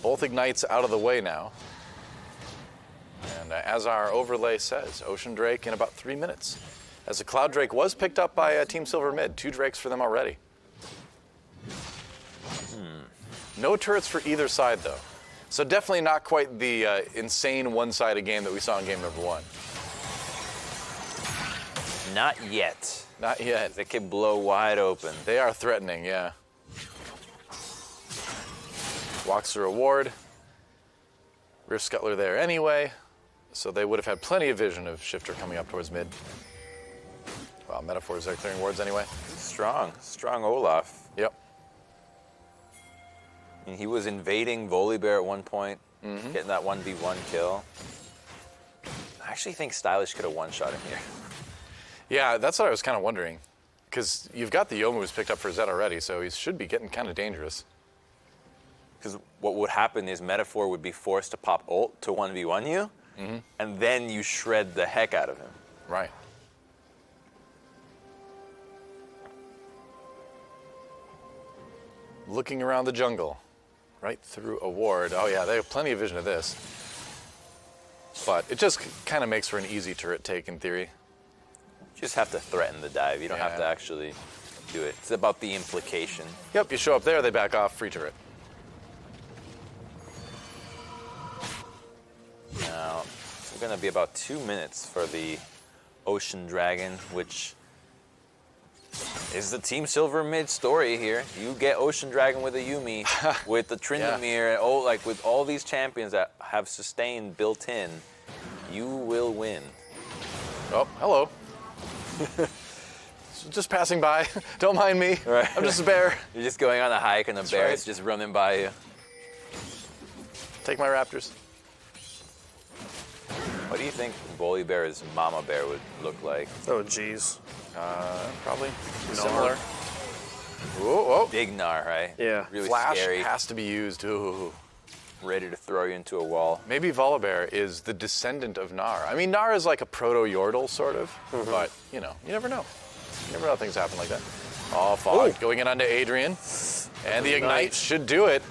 Both Ignites out of the way now. And as our overlay says, Ocean Drake in about 3 minutes. As the Cloud Drake was picked up by Team Silver Mid. 2 Drakes for them already. No turrets for either side, though. So definitely not quite the insane one-sided game that we saw in game number 1. Not yet. Not yet. They could blow wide open. They are threatening, yeah. Walks through a ward. Rift Scuttler there anyway. So they would have had plenty of vision of Shifter coming up towards mid. Wow, Metaphors are clearing wards anyway. Strong Olaf. Yep. I mean, he was invading Volibear at one point, getting that 1v1 kill. I actually think Stylish could have one-shot him here. Yeah, that's what I was kind of wondering. Because you've got the Youmu's picked up for Zed already, so he should be getting kind of dangerous. Because what would happen is Metaphor would be forced to pop ult to 1v1 you, and then you shred the heck out of him. Right. Looking around the jungle. Right through a ward. Oh yeah, they have plenty of vision of this. But it just kind of makes for an easy turret take in theory. You just have to threaten the dive. You don't have to actually do it. It's about the implication. Yep, you show up there, they back off, free turret. Now, it's going to be about 2 minutes for the Ocean Dragon, which is the Team Silver Mid story here. You get Ocean Dragon with a Yuumi, with the Tryndamere, and with all these champions that have sustain built in, you will win. Oh, hello. Just passing by. Don't mind me. Right. I'm just a bear. You're just going on a hike and a bear is just running by you. Take my raptors. What do you think Volibear's mama bear would look like? Oh, jeez. Probably Gnar. similar. Whoa. Big Gnar, right? Yeah. Really Flash scary. has to be used. Ooh. Ready to throw you into a wall. Maybe Volibear is the descendant of Gnar. I mean, Gnar is like a proto-Yordle, sort of. But, you never know. You never know things happen like that. Oh, Fog going in onto Adrian. And the Ignite should do it.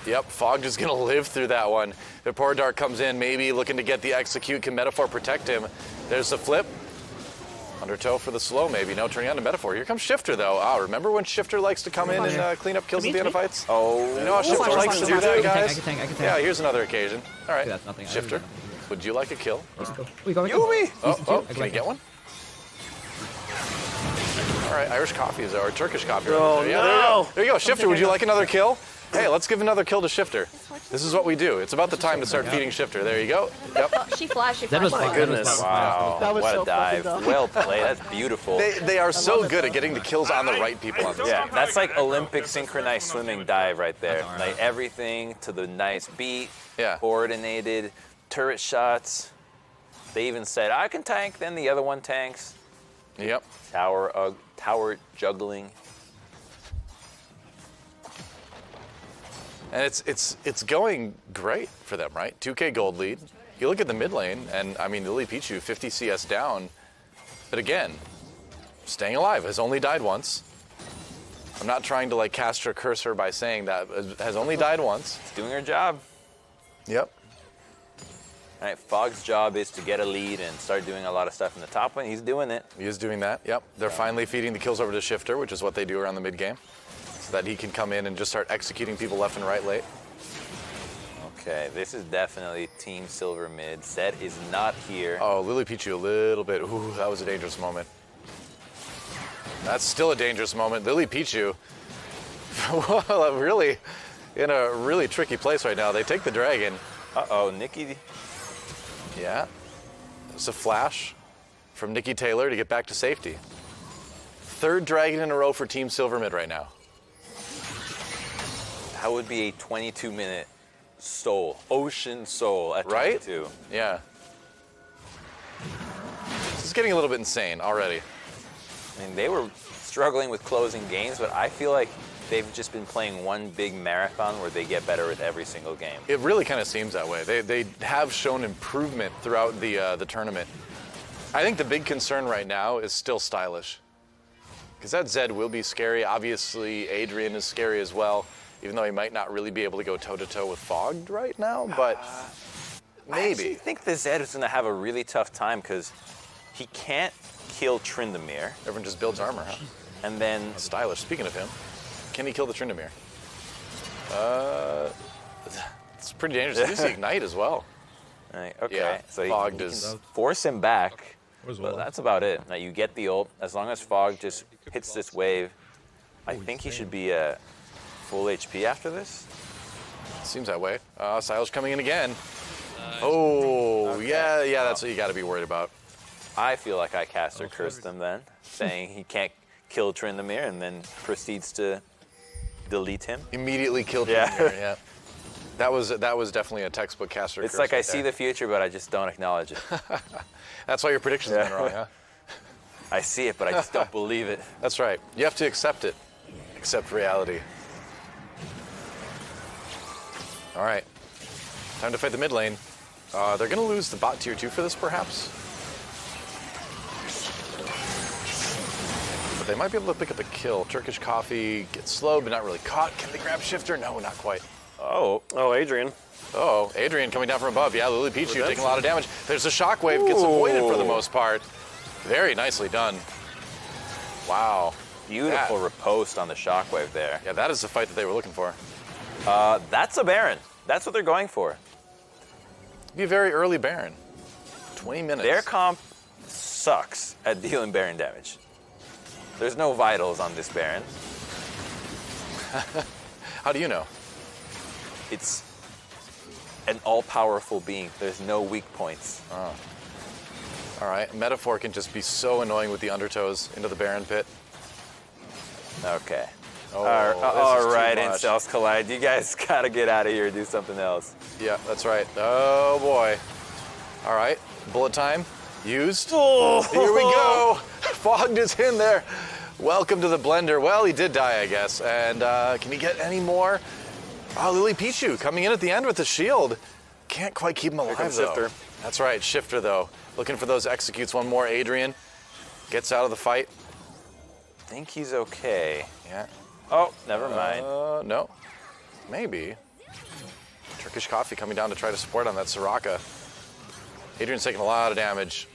Yep, Fog is going to live through that one. The Poor Dark comes in, maybe looking to get the execute. Can Metaphor protect him? There's the flip. Undertow for the slow, maybe. No, turning on to Metaphor. Here comes Shifter, though. Remember when Shifter likes to come in and clean up kills at the end of fights? Oh. You know how Shifter likes to do that, guys? I can tank. Yeah, here's another occasion. All right, That's nothing. Shifter, would you like a kill? We go. Yuumi! Oh, can we get one? All right, Irish coffee is or Turkish coffee. Oh, right there. no. There you go. Shifter, would you like another kill? Hey, let's give another kill to Shifter. This is what we do. It's about the time to start feeding Shifter. There you go. Yep. She flashed. That was My goodness. Wow, That was what so a dive. fucking dumb. Well played. That's beautiful. They are so good at getting the kills on the right people on this. Yeah, that's like Olympic synchronized swimming dive right there. Like everything to the nice beat, coordinated, turret shots. They even said, I can tank, then the other one tanks. Yep. Tower juggling. And it's going great for them, right? 2K gold lead. You look at the mid lane, and I mean, Lily Pichu 50 CS down, but again, staying alive, has only died once. I'm not trying to like cast a curse her by saying that, has only died once. It's doing her job. Yep. All right, Fogg's job is to get a lead and start doing a lot of stuff in the top lane. He's doing it. He is doing that, yep. They're finally feeding the kills over to Shifter, which is what they do around the mid game, so that he can come in and just start executing people left and right late. Okay, this is definitely Team Silver mid. Zed is not here. Oh, Lily Pichu a little bit. Ooh, that was a dangerous moment. That's still a dangerous moment. Lily Pichu, well, really in a really tricky place right now. They take the dragon. Uh-oh, Nikki. Yeah, it's a flash from Nikki Taylor to get back to safety. 3rd dragon in a row for Team Silver mid right now. That would be a 22-minute soul, ocean soul at 22. Right? Yeah. This is getting a little bit insane already. I mean, they were struggling with closing games, but I feel like they've just been playing one big marathon where they get better with every single game. It really kind of seems that way. They have shown improvement throughout the tournament. I think the big concern right now is still Stylish, because that Zed will be scary. Obviously, Adrian is scary as well, even though he might not really be able to go toe-to-toe with Fogged right now, but maybe. I think the Zed is going to have a really tough time because he can't kill Tryndamere. Everyone just builds armor, huh? And then... Stylish, speaking of him, can he kill the Tryndamere? It's pretty dangerous. He uses Ignite as well. Right, okay, yeah, so Fogged he is... can force him back, but that's about it. Now you get the ult. As long as Fogg just hits this wave, I think he should be full HP after this. Seems that way. Stylish coming in again. Oh, yeah, that's what you got to be worried about. I feel like I caster cursed him then, saying he can't kill Tryndamere, and then proceeds to delete him. Immediately kill Tryndamere, yeah. That was definitely a textbook caster curse. It's like right I see the future, but I just don't acknowledge it. That's why your predictions have been wrong, huh? I see it, but I just don't believe it. That's right. You have to accept it. Accept reality. All right. Time to fight the mid lane. They're going to lose the bot tier 2 for this, perhaps. But they might be able to pick up a kill. Turkish Coffee gets slowed, but not really caught. Can they grab Shifter? No, not quite. Oh, Adrian. Oh, Adrian coming down from above. Yeah, Lily Pichu taking a lot of damage. There's a shockwave, gets avoided for the most part. Very nicely done. Wow. Beautiful riposte on the shockwave there. Yeah, that is the fight that they were looking for. That's a Baron. That's what they're going for. Be a very early Baron. 20 minutes. Their comp sucks at dealing Baron damage. There's no vitals on this Baron. How do you know? It's an all-powerful being. There's no weak points. Oh. All right, Metaphor can just be so annoying with the undertows into the Baron pit. Okay. Oh, all right, Incels Collide. You guys gotta get out of here and do something else. Yeah, that's right. Oh boy. All right, bullet time used. Oh. Here we go. Fogged is in there. Welcome to the blender. Well, he did die, I guess. And can he get any more? Oh, Lily Pichu coming in at the end with the shield. Can't quite keep him alive, though. Shifter. That's right, Shifter, though. Looking for those executes. One more. Adrian gets out of the fight. I think he's okay. Yeah. Oh, never mind. No. Maybe. Turkish Coffee coming down to try to support on that Soraka. Adrian's taking a lot of damage.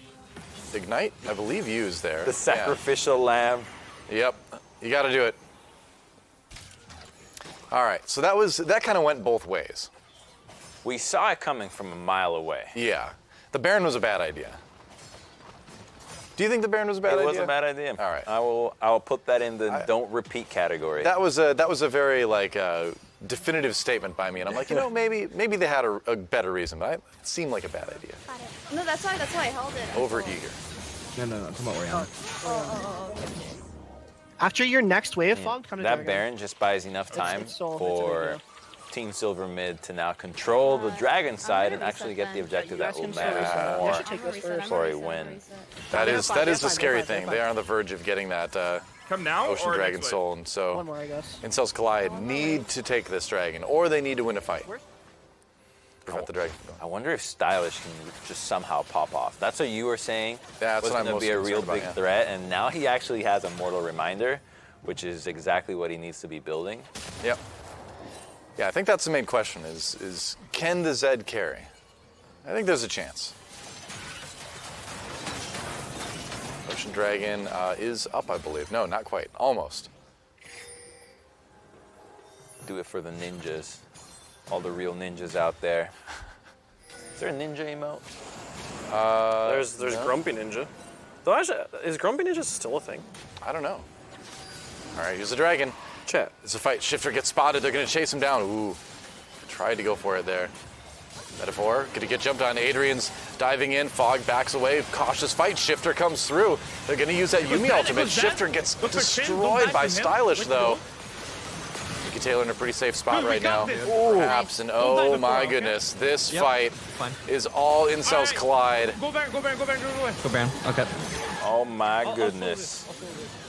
Ignite, I believe, used there. The sacrificial lamb. Yep. You got to do it. All right. So that kind of went both ways. We saw it coming from a mile away. Yeah. The Baron was a bad idea. Do you think the Baron was a bad idea? It was a bad idea. All right. I will put that in the don't repeat category. That was a very definitive statement by me, and I'm like, maybe they had a better reason, but it seemed like a bad idea. No, that's why I held it. Overeager. No, I'm talking about Orianna. Okay. After your next wave, Fog, come to that Baron just buys enough time for Team Silver mid to now control the dragon side and actually get the objective that will matter more for a win. That is the scary thing. They are on the verge of getting that Come now Ocean or Dragon next Soul, and so One more, I guess. Incels Collide need to take this dragon, or they need to win a fight. Prevent the dragon from going. I wonder if Stylish can just somehow pop off. That's what you were saying. That's was what I'm going to most be a real concerned about, big yeah. threat, and now he actually has a Mortal Reminder, which is exactly what he needs to be building. Yep. Yeah, I think that's the main question: is can the Zed carry? I think there's a chance. Ocean Dragon is up, I believe. No, not quite. Almost. Do it for the ninjas. All the real ninjas out there. Is there a ninja emote? There's Grumpy Ninja. Though actually, is Grumpy Ninja still a thing? I don't know. All right, here's the dragon. Chat. It's a fight. Shifter gets spotted. They're going to chase him down. Ooh. Tried to go for it there. Metaphor. Going to get jumped on. Adrian's diving in. Fog backs away. Cautious fight. Shifter comes through. They're going to use that Yumi ultimate. Shifter gets destroyed by Stylish, though. Mickey Taylor in a pretty safe spot right now. Perhaps, and oh my goodness, this fight is all Incels Collide. Go back. Go Baron. Okay. Oh my goodness.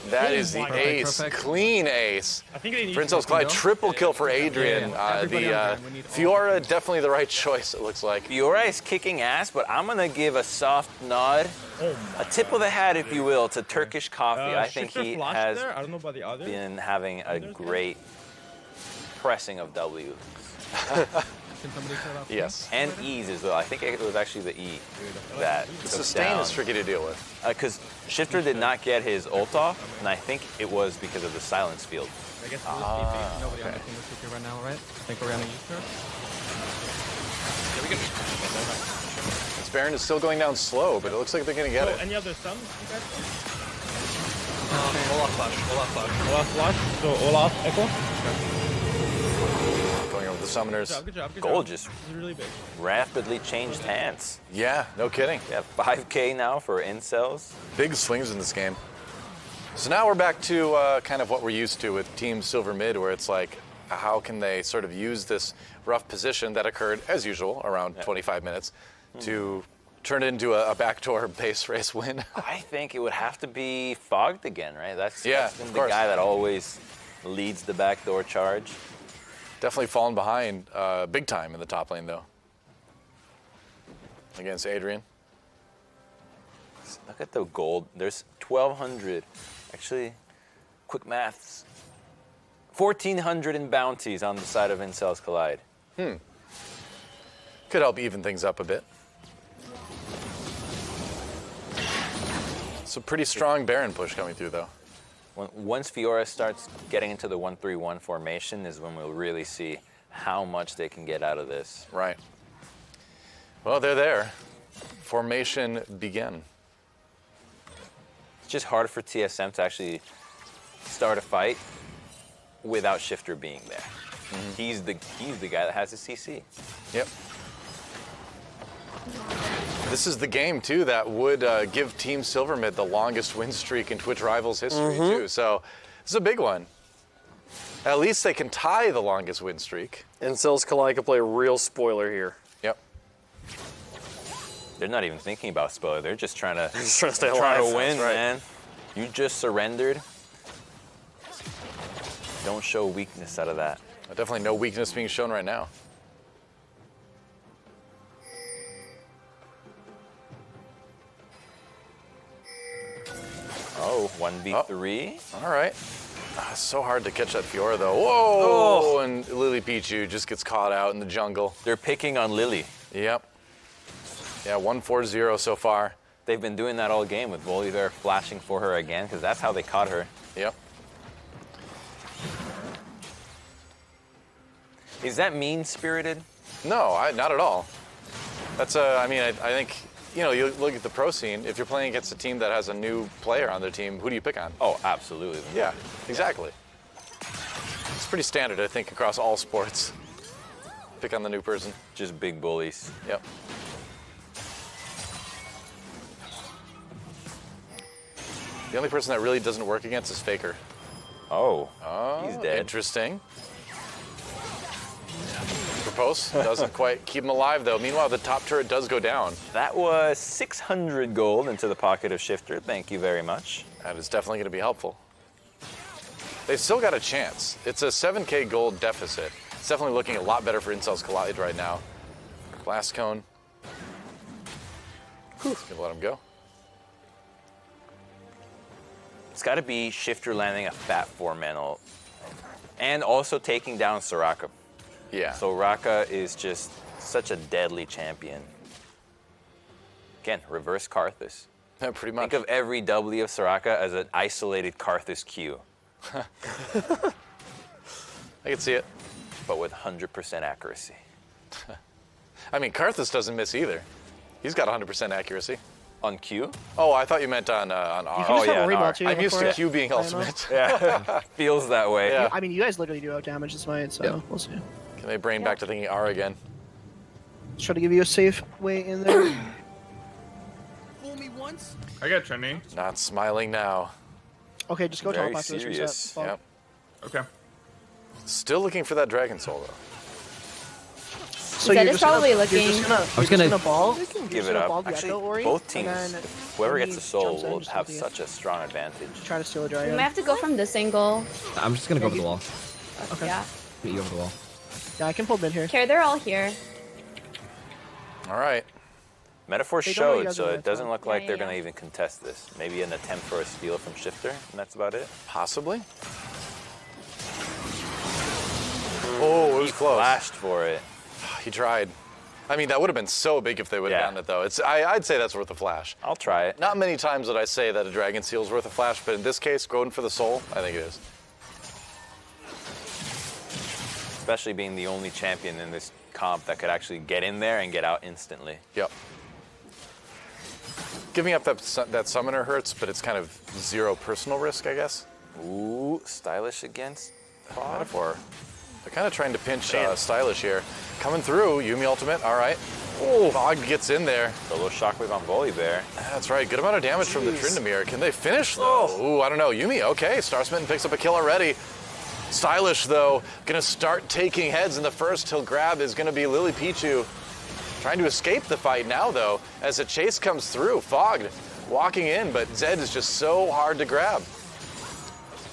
That is the ace, clean ace. I think they need For Incels Collide, triple kill for Adrian. The Fiora, definitely the right choice, it looks like. Fiora is kicking ass, but I'm going to give a soft nod, a tip of the hat, if you will, to Turkish Coffee. I think he has I don't know about the others. been having a great pressing of W. Yes. And E's as well. I think it was actually the E that The took sustain down. is tricky to deal with. Because Shifter did not get his ult off, and I think it was because of the silence field. I guess nobody on the team is secure right now, right? I think we're gonna use her. Yeah, we can. This Baron is still going down slow, but it looks like they're going to get it. Any other stuns, you guys? Olaf flash. Olaf flash. So Olaf Echo. Going over the summoners. Good job. Gold just This is really big. rapidly changed hands. Yeah, no kidding. Yeah, 5K now for Incels. Big swings in this game. So now we're back to kind of what we're used to with Team Silver Mid, where it's like, how can they sort of use this rough position that occurred, as usual, around 25 minutes, to turn it into a backdoor base race win? I think it would have to be Fogged again, right? That's been of the course. guy that always leads the backdoor charge. Definitely fallen behind big time in the top lane, though, against Adrian. Look at the gold. There's 1,200. Actually, quick maths. 1,400 in bounties on the side of Incels Collide. Could help even things up a bit. It's a pretty strong Baron push coming through, though. Once Fiora starts getting into the 1-3-1 formation is when we'll really see how much they can get out of this. Right. Well, they're there. Formation begin. It's just hard for TSM to actually start a fight without Shifter being there. He's the guy that has the CC. Yep. This is the game, too, that would give Team Silvermid the longest win streak in Twitch Rivals history, too. So this is a big one. At least they can tie the longest win streak. Incels Collide could play a real spoiler here. Yep. They're not even thinking about spoiler. They're just trying to, stay alive. trying to win, That's right. man. You just surrendered. Don't show weakness out of that. Definitely no weakness being shown right now. Oh, 1v3. All right. It's so hard to catch that Fiora, though. Whoa! And Lily Pichu just gets caught out in the jungle. They're picking on Lily. Yep. Yeah, 1-4-0 so far. They've been doing that all game with Volibear flashing for her again, because that's how they caught her. Yep. Is that mean-spirited? No, not at all. That's I mean, I think, you know, you look at the pro scene, if you're playing against a team that has a new player on their team, who do you pick on? Oh, absolutely. Yeah, exactly. It's pretty standard, I think, across all sports. Pick on the new person. Just big bullies. Yep. The only person that really doesn't work against is Faker. Oh, he's dead. Interesting. Propose doesn't quite keep him alive, though. Meanwhile, the top turret does go down. That was 600 gold into the pocket of Shifter. Thank you very much. That is definitely going to be helpful. they've still got a chance. It's a 7K gold deficit. It's definitely looking a lot better for Incel's Collide right now. Blast Cone. Gonna let him go. It's got to be Shifter landing a fat 4-mana and also taking down Soraka. Yeah. Soraka is just such a deadly champion. Again, reverse Karthus. Yeah, pretty much. Think of every W of Soraka as an isolated Karthus Q. I can see it. But with 100% accuracy. I mean, Karthus doesn't miss either. He's got 100% accuracy. On Q? Oh, I thought you meant on R. Oh, yeah, I'm used to Q being ultimate. Yeah, feels that way. Yeah. I mean, you guys literally do out damage this fight, so we'll see. Can they brain back to thinking R again? Let's try to give you a safe way in there. Fool me once. I got Trinity. Not smiling now. Okay, just go Very top after serious. this reset. Yep. Okay. Still looking for that Dragon Soul, though. So Zed you're is just probably gonna, looking. You're just gonna ball? Give it up. Actually, both teams, whoever gets the soul will have such a strong advantage. Try to steal a We dragon. might have to go from this angle. I'm just gonna go over the wall. Okay. Yeah. Get you over the wall. Yeah, I can pull mid here. Okay, they're all here. All right. Metaphor They don't know you showed, guys so are it doesn't look like Yeah, they're yeah. going to even contest this. Maybe an attempt for a steal from Shifter, and that's about it. Possibly. Oh, it was close. Flashed for it. He tried. I mean, that would have been so big if they would have gotten it, though. I'd say that's worth a flash. I'll try it. Not many times would I say that a Dragon Seal is worth a flash, but in this case, going for the soul, I think it is. Especially being the only champion in this comp that could actually get in there and get out instantly. Yep. Giving up that summoner hurts, but it's kind of zero personal risk, I guess. Ooh, Stylish against Metaphor. They're kind of trying to pinch Stylish here. Coming through, Yuumi ultimate, all right. Oh, Fog gets in there. Solo shockwave on Volibear. That's right, good amount of damage from the Tryndamere. Can they finish, though? Ooh, I don't know. Yuumi, okay. Starsmitten picks up a kill already. Stylish, though, gonna start taking heads in the first he'll grab is gonna be Lily Pichu. Trying to escape the fight now, though, as a chase comes through. Fogged walking in, but Zed is just so hard to grab.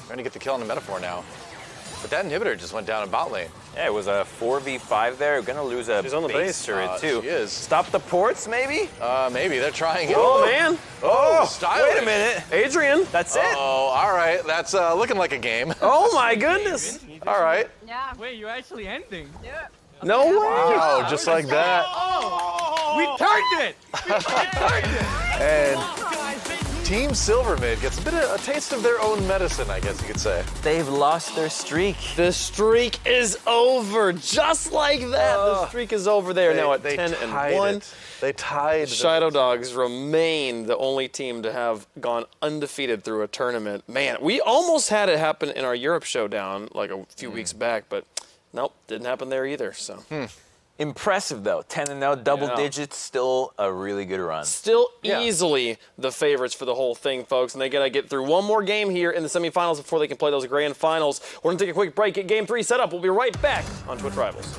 Trying to get the kill on the Metaphor now. But that inhibitor just went down in bot lane. Yeah, it was a 4v5 there. We're gonna lose a She's on the base turret, too. She is. Stop the ports, maybe? Maybe. They're trying it. Oh, man. Oh, Stylish. Wait a minute. Adrian. That's it. Oh, all right. That's looking like a game. Oh, my goodness. All right. Yeah. Wait, you're actually ending. Yeah. No way. Wow, just like that. We turned it. We turned it. And Team Silvermid gets a taste of their own medicine, I guess you could say. They've lost their streak. The streak is over. Just like that. The streak is over. They are now at 10-1. They tied. Shadow Dogs remain the only team to have gone undefeated through a tournament. Man, we almost had it happen in our Europe showdown like a few weeks back, but nope, didn't happen there either. So. Impressive, though. 10-0, double digits, still a really good run. Still easily the favorites for the whole thing, folks. And they got to get through one more game here in the semifinals before they can play those grand finals. We're going to take a quick break, get game 3 set up. We'll be right back on Twitch Rivals.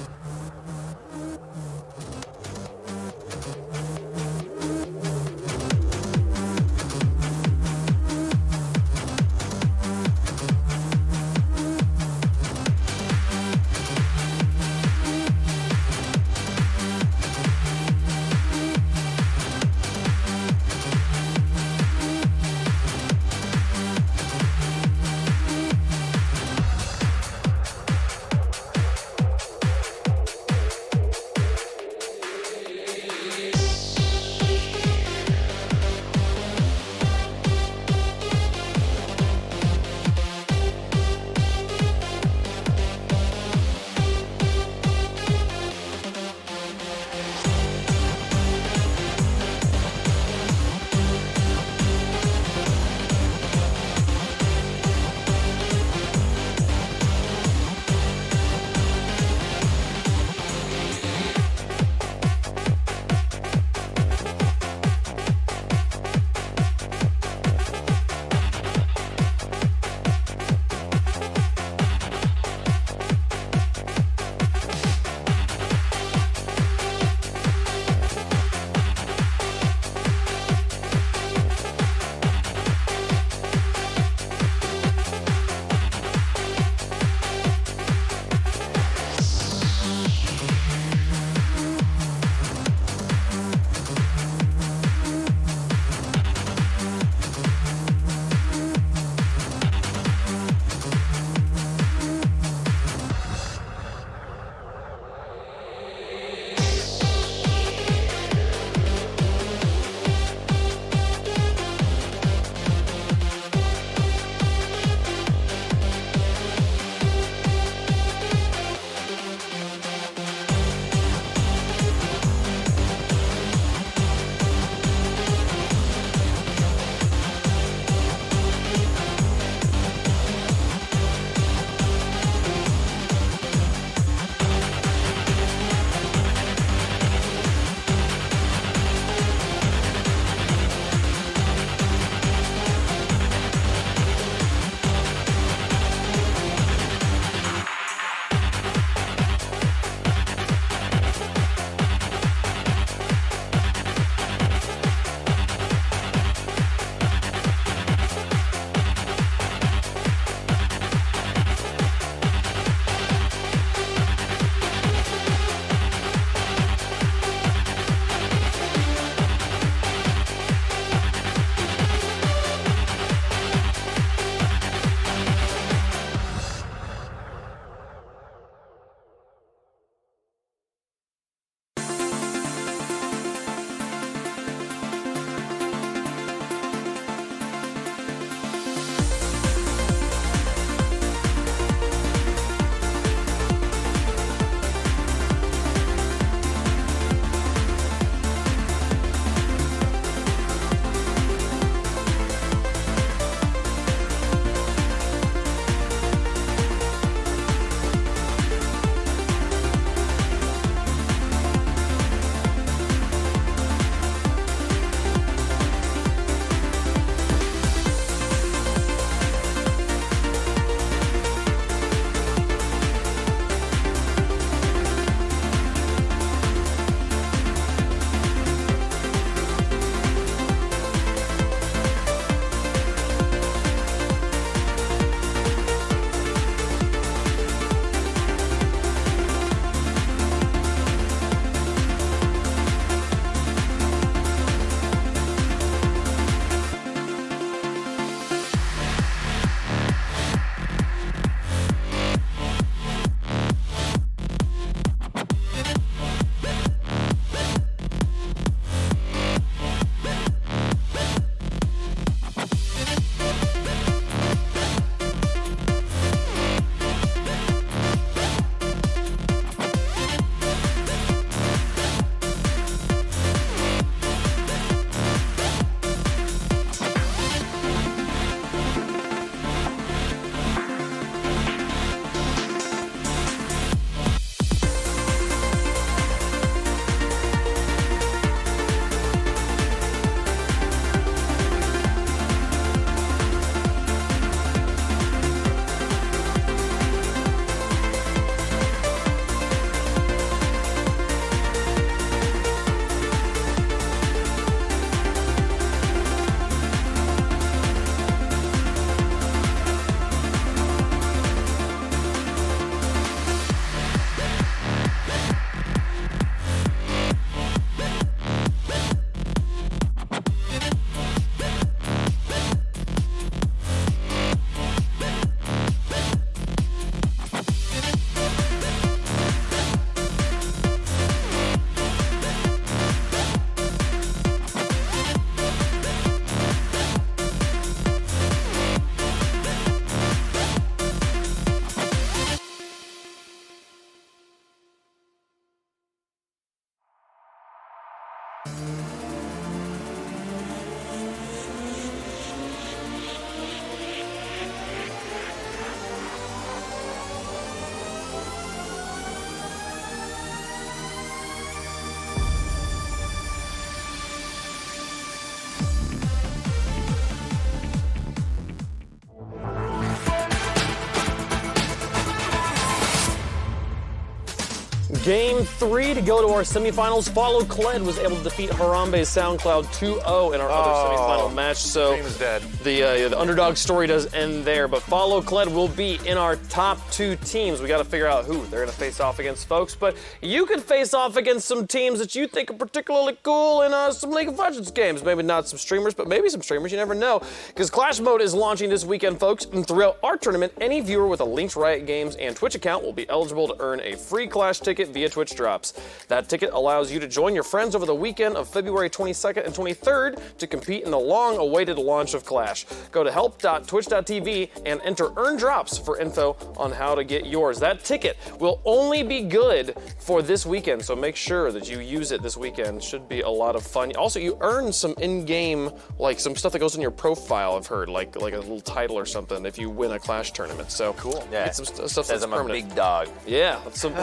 Game 3 to go to our semifinals. Follow Kled was able to defeat Harambe's SoundCloud 2-0 in our other semifinal match. So Dream is dead. The underdog story does end there. But Follow Kled will be in our top 2 teams. We got to figure out who they're going to face off against, folks. But you could face off against some teams that you think are particularly cool in some League of Legends games. Maybe not some streamers, but maybe some streamers. You never know. Because Clash Mode is launching this weekend, folks. And throughout our tournament, any viewer with a linked Riot Games and Twitch account will be eligible to earn a free Clash ticket via Twitch Drops. That ticket allows you to join your friends over the weekend of February 22nd and 23rd to compete in the long-awaited launch of Clash. Go to help.twitch.tv and enter Earn Drops for info on how to get yours. That ticket will only be good for this weekend, so make sure that you use it this weekend. Should be a lot of fun. Also, you earn some in-game, like some stuff that goes in your profile, I've heard, like a little title or something if you win a Clash tournament. So cool. Yeah. Get some stuff Says that's I'm permanent. a big dog. Yeah, some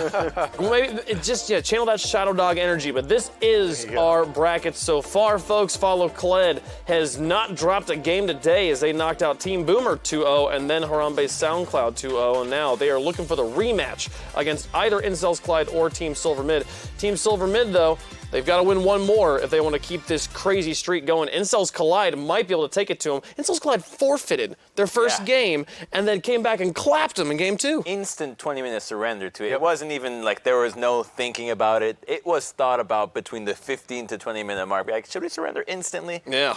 maybe channel that Shadow Dog energy. But this is our bracket so far, folks. Follow Kled has not dropped a game today as they knocked out Team Boomer 2-0 and then Harambe's SoundCloud 2-0, and now they are looking for the rematch against either Incels Clyde or Team Silver Mid. Team Silver Mid, though, they've got to win one more if they want to keep this crazy streak going. Incels Collide might be able to take it to them. Incels Collide forfeited their first game and then came back and clapped them in game 2. Instant 20-minute surrender to it. It wasn't even like there was no thinking about it. It was thought about between the 15 to 20-minute mark. Like, should we surrender instantly? Yeah.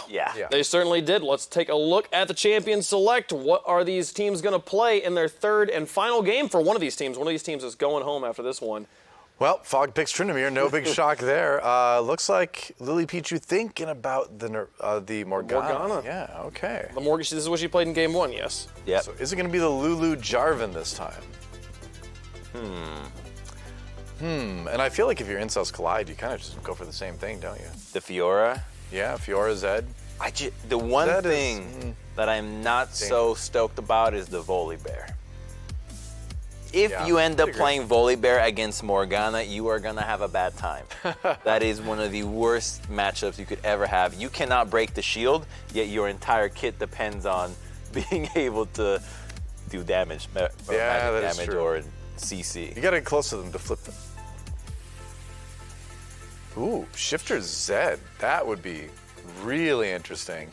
They certainly did. Let's take a look at the Champion Select. What are these teams going to play in their third and final game for one of these teams? One of these teams is going home after this one. Well, Fog picks Tryndamere, no big shock there. Looks like Lily Pichu thinking about the Morgana. Yeah, okay. The Morgan, this is what she played in game 1, yes. Yeah. So is it going to be the Lulu Jarvan this time? And I feel like if your Incels collide, you kind of just go for the same thing, don't you? The Fiora? Yeah, Fiora Zed. The one thing that I'm not so stoked about is the Volibear. If you end up playing Volibear against Morgana, you are going to have a bad time. That is one of the worst matchups you could ever have. You cannot break the shield, yet your entire kit depends on being able to do damage, magic damage or CC. You got to get close to them to flip them. Ooh, Shifter Zed. That would be really interesting.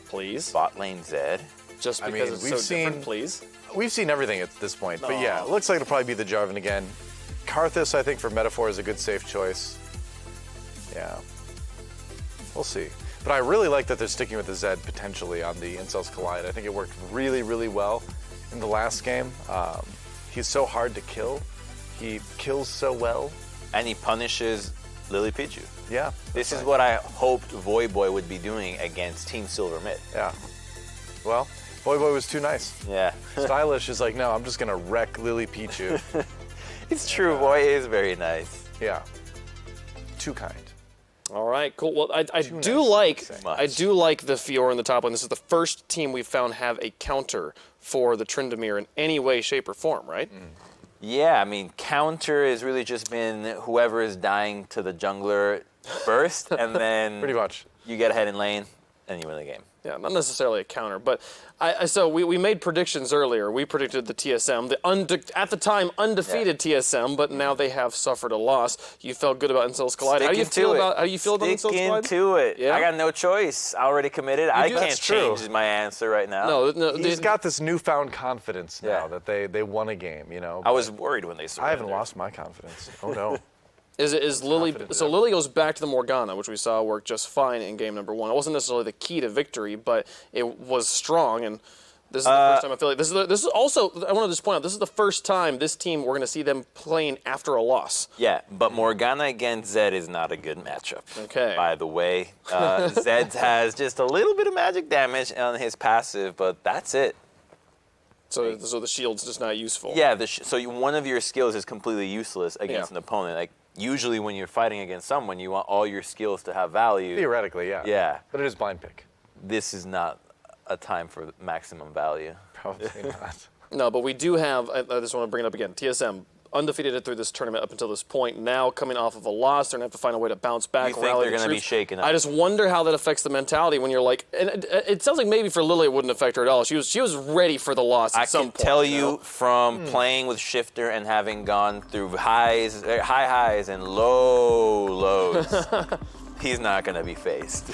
Please. Bot lane Zed. Just because it's so different, please. We've seen everything at this point, but yeah, it looks like it'll probably be the Jarvan again. Karthus, I think, for Metaphor is a good safe choice. Yeah. We'll see. But I really like that they're sticking with the Zed potentially on the Incels Collide. I think it worked really, really well in the last game. He's so hard to kill. He kills so well. And he punishes Lily Pichu. Yeah. This is what I hoped Voyboy would be doing against Team Silver Mid. Yeah. Well, Voyboy was too nice. Yeah. Stylish is like, no, I'm just going to wreck Lily Pichu. It's true, Voy is very nice. Yeah. Too kind. All right, cool. Well, I do like the Fiora in the top lane. This is the first team we've found have a counter for the Tryndamere in any way, shape, or form, right? Yeah, I mean, counter has really just been whoever is dying to the jungler first, and then pretty much you get ahead in lane, and you win the game. Yeah, not necessarily a counter, but so we made predictions earlier. We predicted the TSM, at the time undefeated TSM, but now they have suffered a loss. You felt good about Incels Collide. How do you feel about Incels Collide? Stick into it. Yeah? I got no choice. I already committed. I can't change my answer right now. No, he's got this newfound confidence now that they won a game. You know, I was worried when they surrendered. I haven't lost my confidence. Oh no. Is Lily? So Lily goes back to the Morgana, which we saw work just fine in game number 1. It wasn't necessarily the key to victory, but it was strong. And this is the first time I feel like this is also. I want to just point out this is the first time this team we're going to see them playing after a loss. Yeah, but Morgana against Zed is not a good matchup. Okay. By the way, Zed has just a little bit of magic damage on his passive, but that's it. So the shield's just not useful. Yeah. So one of your skills is completely useless against an opponent. Like. usually when you're fighting against someone, you want all your skills to have value. Theoretically, yeah. Yeah. But it is blind pick. This is not a time for maximum value. Probably not. No, but we do have, I just want to bring it up again, TSM undefeated through this tournament up until this point. Now coming off of a loss, they're going to have to find a way to bounce back. You think they're going to be shaken up? I just wonder how that affects the mentality when you're like, and it sounds like maybe for Lily it wouldn't affect her at all. She was ready for the loss at some point. I can tell you from playing with Shifter and having gone through high highs and low lows, he's not going to be faced.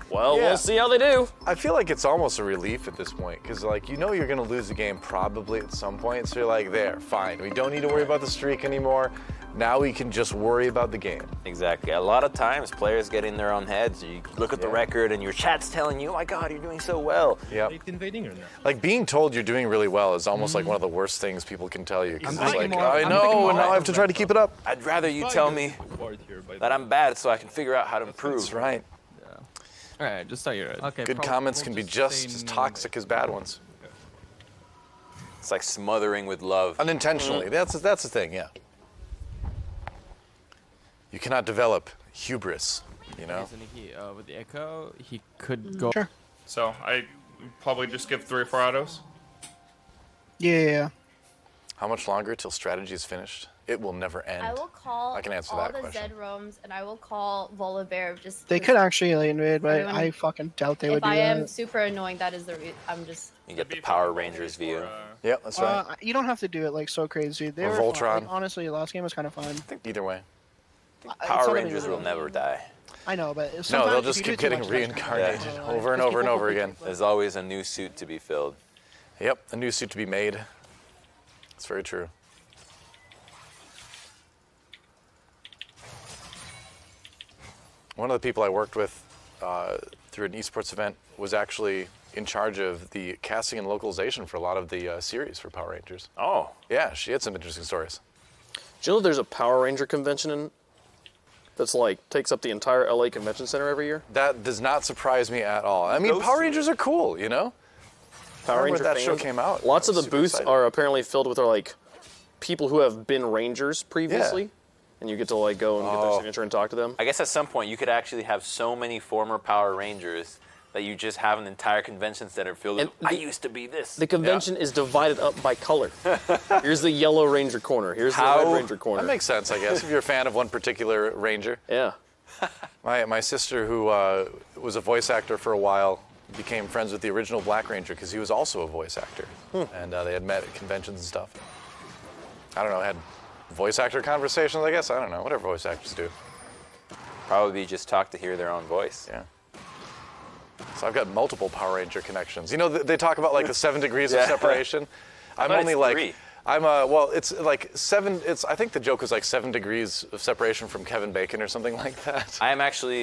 Well, we'll see how they do. I feel like it's almost a relief at this point because, like, you know you're going to lose the game probably at some point. So you're like, there, fine. We don't need to worry about the streak anymore. Now we can just worry about the game. Exactly. A lot of times players get in their own heads. You look at the record and your chat's telling you, oh my God, you're doing so well. Yeah. Invading or not? Like being told you're doing really well is almost like one of the worst things people can tell you. 'Cause it's like, I I know, and now I have to try to keep it up. I'd rather you tell me that I'm bad so I can figure out how to improve. That's right. All right, just start your red. Okay, Good comments can be just as toxic as bad ones. It's like smothering with love. Unintentionally. That's the thing, yeah. You cannot develop hubris, you know? With the Echo, he could go. Sure. So I probably just give 3 or 4 autos. Yeah. How much longer till strategy is finished? It will never end. I will call I can answer all that the question. Zed roams, and I will call Volibear. Just They could actually late invade, but Everyone- I fucking doubt they if would do I that. am super annoying, that is the I'm just. You get the Power Rangers view. Yep, that's right. You don't have to do it like so crazy. They Or were fun. Voltron. Like, honestly, last game was kind of fun. I think either way. Power Rangers will never die. I know, but No, sometimes they'll if just you do keep too getting much, that's reincarnated kinda- over and over and over again. There's always a new suit to be filled. Yep, a new suit to be made. It's very true. One of the people I worked with through an esports event was actually in charge of the casting and localization for a lot of the series for Power Rangers. Oh. Yeah, she had some interesting stories. Do you know there's a Power Ranger convention that's like takes up the entire LA Convention Center every year? That does not surprise me at all. I mean, Those- Power Rangers are cool, you know? Power Remember Ranger that show fans. came out. Lots I of was the super booths excited. are apparently filled with like people who have been Rangers previously, and you get to like go and get their signature and talk to them. I guess at some point you could actually have so many former Power Rangers that you just have an entire convention center filled with, I used to be this. The convention is divided up by color. Here's the yellow Ranger corner. Here's the red Ranger corner. That makes sense, I guess, if you're a fan of one particular Ranger. Yeah. My sister, who was a voice actor for a while, became friends with the original Black Ranger because he was also a voice actor. And they had met at conventions and stuff. I don't know, had voice actor conversations, I guess? I don't know, whatever voice actors do. Probably just talk to hear their own voice. Yeah. So I've got multiple Power Ranger connections. You know, they talk about like the 7 degrees of Yeah. separation. I'm thought only it's like, 3. well, it's like 7, I think the joke was like 7 degrees of separation from Kevin Bacon or something like that. I am actually,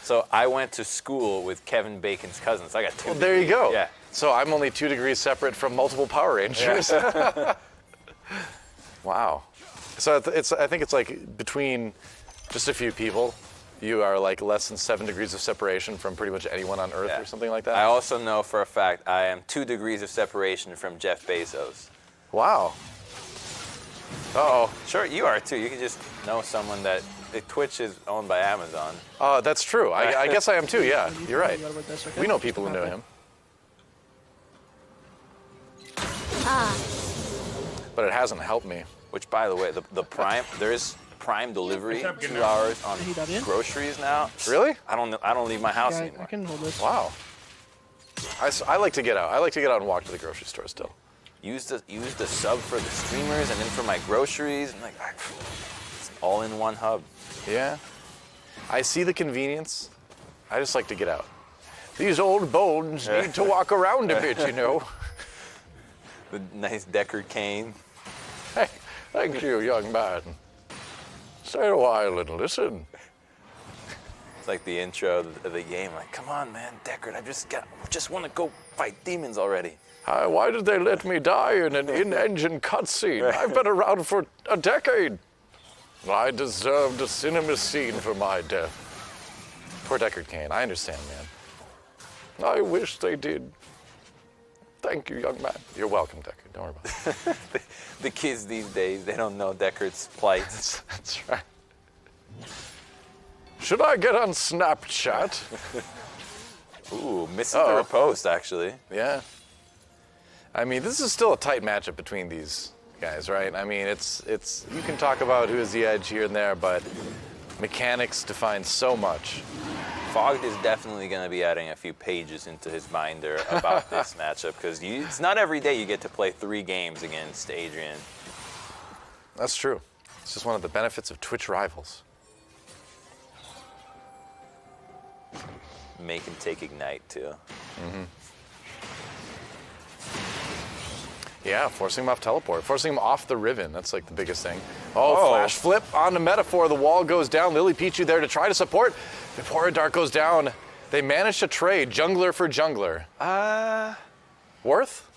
so I went to school with Kevin Bacon's cousins. I got 2 Well, there you go. Yeah. So I'm only 2 degrees separate from multiple Power Rangers. Wow. So I think it's like between just a few people, you are like less than 7 degrees of separation from pretty much anyone on Earth or something like that. I also know for a fact I am 2 degrees of separation from Jeff Bezos. Wow. Uh-oh. Sure, you are too. You can just know someone that Twitch is owned by Amazon. That's true. I guess I am too, yeah. You're right. We know people who know him. But it hasn't helped me. Which, by the way, the Prime, there is Prime delivery 2 hours on groceries now. Really? I don't leave my house Yeah, anymore. I can hold this. Wow. I like to get out. I like to get out and walk to the grocery store still. Use the sub for the streamers and then for my groceries and like it's all in one hub. Yeah. I see the convenience. I just like to get out. These old bones need to walk around a bit, you know. The nice Deckard cane. Hey, thank you, young man. Stay a while and listen. It's like the intro of the game. Like, come on, man, Deckard, I just want to go fight demons already. Why did they let me die in an in-engine cutscene? I've been around for a decade. I deserved a cinema scene for my death. Poor Deckard Cain. I understand, man. I wish they did. Thank you, young man. You're welcome, Deckard. Don't worry about it. The kids these days, they don't know Deckard's plight. That's right. Should I get on Snapchat? Ooh, missing the riposte, actually. Yeah. I mean, this is still a tight matchup between these guys, right? I mean, it's you can talk about who is the edge here and there, but mechanics define so much. Fogg is definitely going to be adding a few pages into his binder about this matchup because it's not every day you get to play 3 games against Adrian. That's true. It's just one of the benefits of Twitch rivals. Make him take Ignite, too. Mm-hmm. Yeah, forcing him off teleport, forcing him off the Riven. That's like the biggest thing. Oh, flash flip on the Metaphor. The wall goes down. Lily Pichu there to try to support. Before Dark goes down, they manage to trade jungler for jungler. Worth?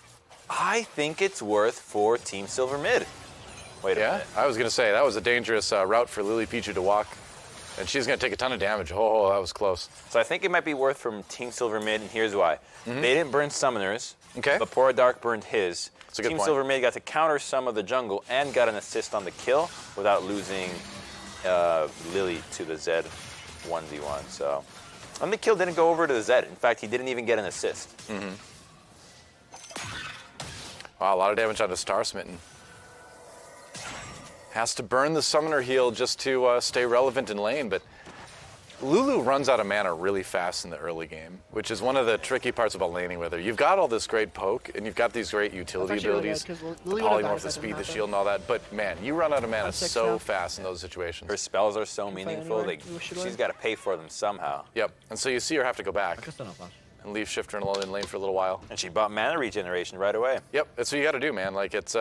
I think it's worth for Team Silver mid. Wait a minute. I was going to say, that was a dangerous route for Lily Pichu to walk. And she's going to take a ton of damage. Oh, that was close. So I think it might be worth from Team Silver mid, and here's why. Mm-hmm. They didn't burn summoners, okay. but Pora Dark burned his. That's a good Team point. Silver mid got to counter some of the jungle and got an assist on the kill without losing Lily to the Zed 1v1. So, and the kill didn't go over to the Zed. In fact, he didn't even get an assist. Mm-hmm. Wow, a lot of damage onto Star Smitten. Has to burn the summoner heal just to stay relevant in lane, but Lulu runs out of mana really fast in the early game, which is one of the tricky parts about laning with her. You've got all this great poke, and you've got these great utility abilities, the polymorph, the speed, the shield, and all that, but man, you run out of mana so fast in those situations. Her spells are so meaningful, she's got to pay for them somehow. Yep, and so you see her have to go back and leave Shifter in lane for a little while. And she bought mana regeneration right away. Yep, that's what you got to do, man. Like, it's...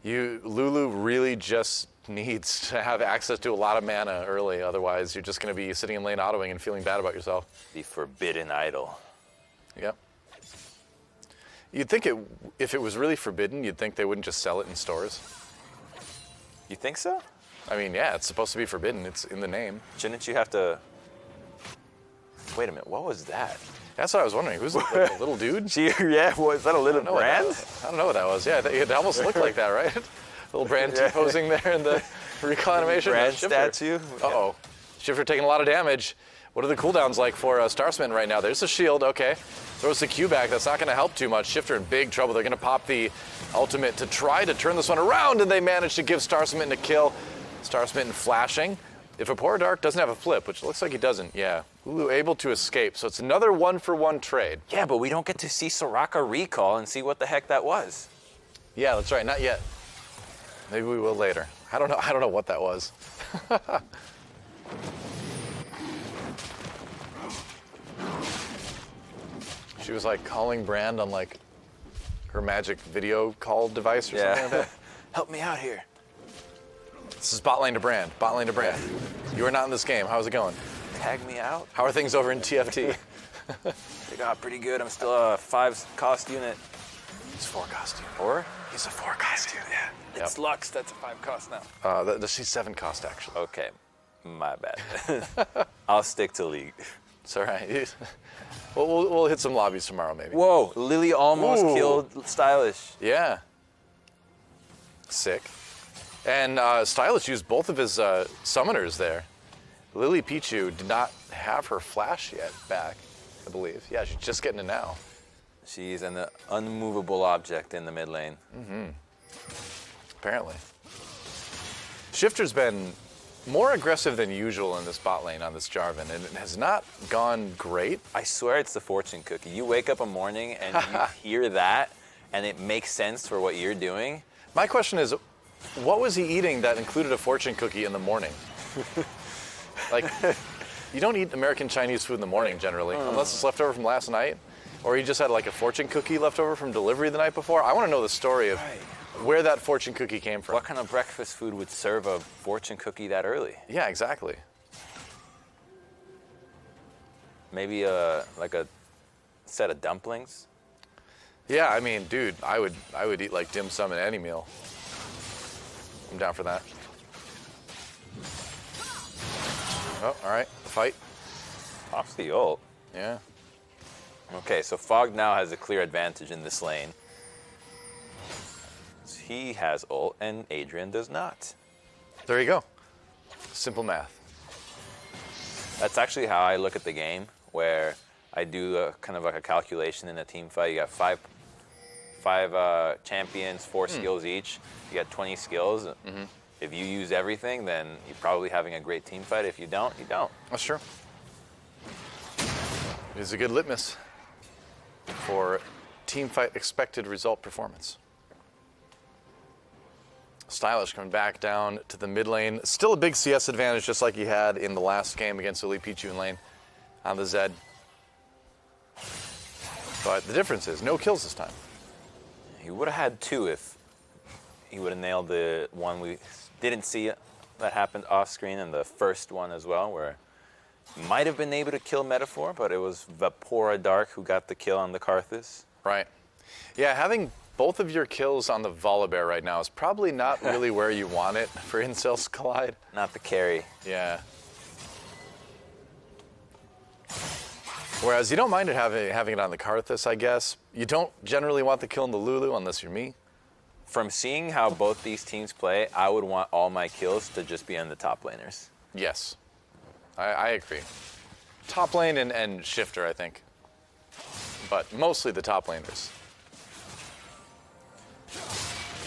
Lulu really just needs to have access to a lot of mana early, otherwise you're just going to be sitting in lane autoing and feeling bad about yourself. The forbidden idol. Yep. You'd think if it was really forbidden, you'd think they wouldn't just sell it in stores. You think so? I mean, yeah, it's supposed to be forbidden. It's in the name. Shouldn't you have to... Wait a minute, what was that? That's what I was wondering. Who's like a little dude? Was that a little brand? I don't know what that was. Yeah, it almost looked like that, right? Little brand posing there in the recall animation. Brand statue. Uh-oh. Shifter taking a lot of damage. What are the cooldowns like for Star Smitten right now? There's a shield, okay. Throws the Q back. That's not going to help too much. Shifter in big trouble. They're going to pop the ultimate to try to turn this one around, and they manage to give Star Smitten a kill. Star Smitten flashing. If a Pora Dark doesn't have a flip, which looks like he doesn't, yeah. Lulu able to escape, so it's another 1-for-1 trade. Yeah, but we don't get to see Soraka recall and see what the heck that was. Yeah, that's right, not yet. Maybe we will later. I don't know what that was. She was like calling Brand on like her magic video call device or something like that. Help me out here. This is bot lane to Brand. Bot lane to Brand. You are not in this game. How's it going? Tag me out. How are things over in TFT? They got pretty good. I'm still a 5-cost unit. He's 4-cost unit. 4? He's a 4-cost unit. Yeah. It's Lux. That's a 5-cost now. She's 7-cost actually. Okay, my bad. I'll stick to League. It's all right. We'll hit some lobbies tomorrow maybe. Whoa, Lily almost killed Stylish. Yeah. Sick. And Stylish used both of his summoners there. Lily Pichu did not have her flash yet back, I believe. Yeah, she's just getting it now. She's an unmovable object in the mid lane. Mm-hmm. Apparently. Shifter's been more aggressive than usual in this bot lane on this Jarvan, and it has not gone great. I swear it's the fortune cookie. You wake up a morning and you hear that, and it makes sense for what you're doing. My question is, what was he eating that included a fortune cookie in the morning? Like, you don't eat American Chinese food in the morning generally, unless it's left over from last night, or you just had like a fortune cookie left over from delivery the night before. I want to know the story of where that fortune cookie came from. What kind of breakfast food would serve a fortune cookie that early? Yeah, exactly. Maybe like a set of dumplings? Yeah, I mean, dude, I would eat like dim sum in any meal. I'm down for that. Oh, all right, fight. Pops the ult. Yeah. Okay, so Fogg now has a clear advantage in this lane. He has ult and Adrian does not. There you go. Simple math. That's actually how I look at the game, where I do kind of like a calculation in a team fight. You got five champions, 4 skills each. You got 20 skills. If you use everything, then you're probably having a great team fight. If you don't, you don't. That's true. It is a good litmus for team fight expected result performance. Stylish coming back down to the mid lane. Still a big CS advantage, just like he had in the last game against Elite Pichu in lane on the Zed. But the difference is no kills this time. He would have had 2 if he would have nailed the one we didn't see that happened off screen, and the first one as well, where might have been able to kill Metaphor, but it was Vapora Dark who got the kill on the Karthus. Right. Yeah, having both of your kills on the Volibear right now is probably not really where you want it for Incels Collide. Not the carry. Yeah. Whereas you don't mind it having it on the Karthus, I guess. You don't generally want the kill on the Lulu unless you're me. From seeing how both these teams play, I would want all my kills to just be on the top laners. Yes. I agree. Top lane and shifter, I think. But mostly the top laners.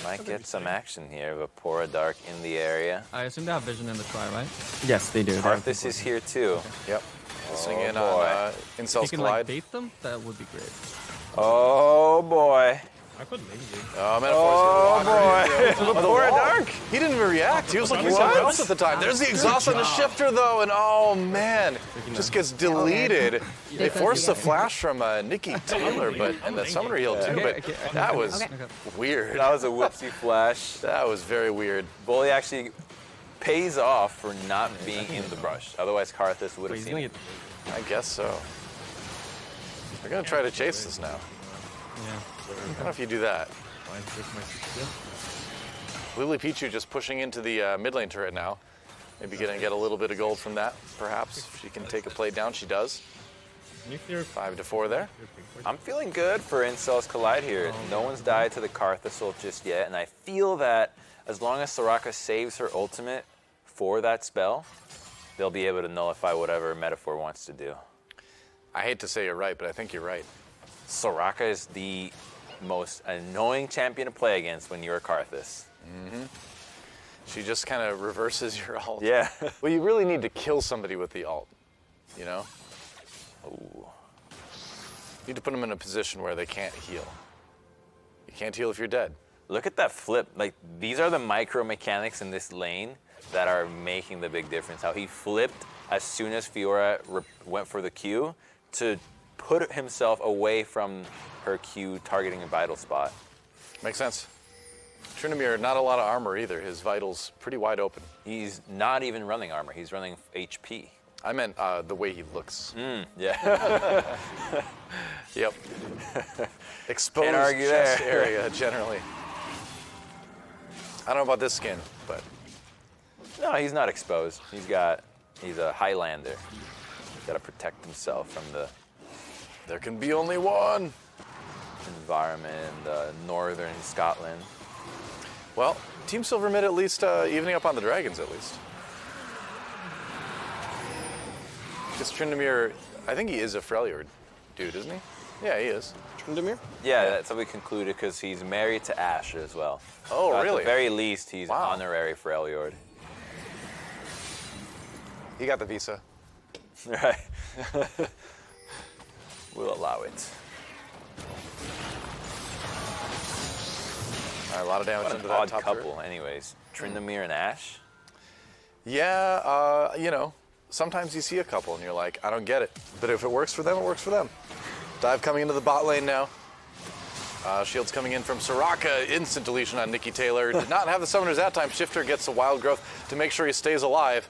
Might get some action here. Vapora Dark in the area. I assume they have vision in the try, right? Yes, they do. Karthus is here too. Okay. Yep. Listening in boy. on Incels If you can Collide. like bait them, that would be great. Oh boy. I could lazy. Oh, Metaphor's gonna walk Vapora Dark. He didn't even react. He was looking somewhere else at the time. There's the exhaust on the shifter though, and oh man, just gets deleted. They forced the flash from Nikki Taylor, and the summoner healed too, but that was weird. That was a whoopsie flash. That was very weird. Bully actually pays off for not being in the brush. Otherwise, Karthus would have seen it. I guess so. They're gonna try to chase this now. Yeah. I don't know if you do that. Lily Pichu just pushing into the mid lane turret now. Maybe gonna get a little bit of gold from that, perhaps. If she can take a play down, she does. 5-4 there. I'm feeling good for Incels Collide here. No one's died to the Karthus just yet, and I feel that as long as Soraka saves her ultimate for that spell, they'll be able to nullify whatever Metaphor wants to do. I hate to say you're right, but I think you're right. Soraka is the most annoying champion to play against when you're a Karthus. She just kind of reverses your ult. Yeah. Well, you really need to kill somebody with the ult, you know? Ooh. You need to put them in a position where they can't heal. You can't heal if you're dead. Look at that flip. Like, these are the micro mechanics in this lane that are making the big difference. How he flipped as soon as Fiora went for the Q to put himself away from her Q targeting a vital spot. Makes sense. Tryndamere, not a lot of armor either. His vitals pretty wide open. He's not even running armor. He's running HP. I meant the way he looks. Yeah. Yep. Exposed Can't argue chest there. area, generally. I don't know about this skin, but... No, he's not exposed. He's a Highlander. He's got to protect himself from the... There can be only one. Environment in northern Scotland. Well, Team Silver Mid at least evening up on the Dragons at least. Because Tryndamere, I think he is a Freljord dude, isn't he? Yeah, he is. Tryndamere? Yeah, that's how we concluded because he's married to Ashe as well. Oh, so really? At the very least, he's honorary Freljord. He got the visa. Right. We'll allow it. All right, a lot of damage What into an that odd top couple, turret. anyways. Tryndamere and Ashe. Yeah, you know, sometimes you see a couple and you're like, I don't get it. But if it works for them, it works for them. Dive coming into the bot lane now. Shields coming in from Soraka. Instant deletion on Nikki Taylor. Did not have the summoners that time. Shifter gets the wild growth to make sure he stays alive.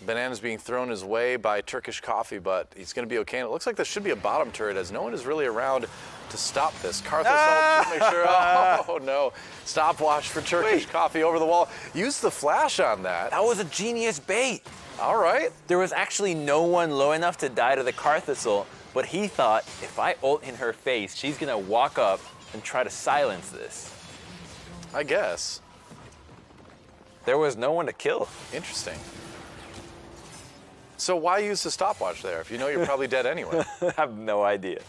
Bananas being thrown his way by Turkish Coffee, but he's going to be okay. And it looks like this should be a bottom turret as no one is really around to stop this. Karthus ult to make sure. Oh, no. Stopwatch for Turkish Coffee over the wall. Use the flash on that. That was a genius bait. All right. There was actually no one low enough to die to the Karthus ult, but he thought if I ult in her face, she's going to walk up and try to silence this. I guess. There was no one to kill. Interesting. So why use the stopwatch there if you know you're probably dead anyway? I have no idea.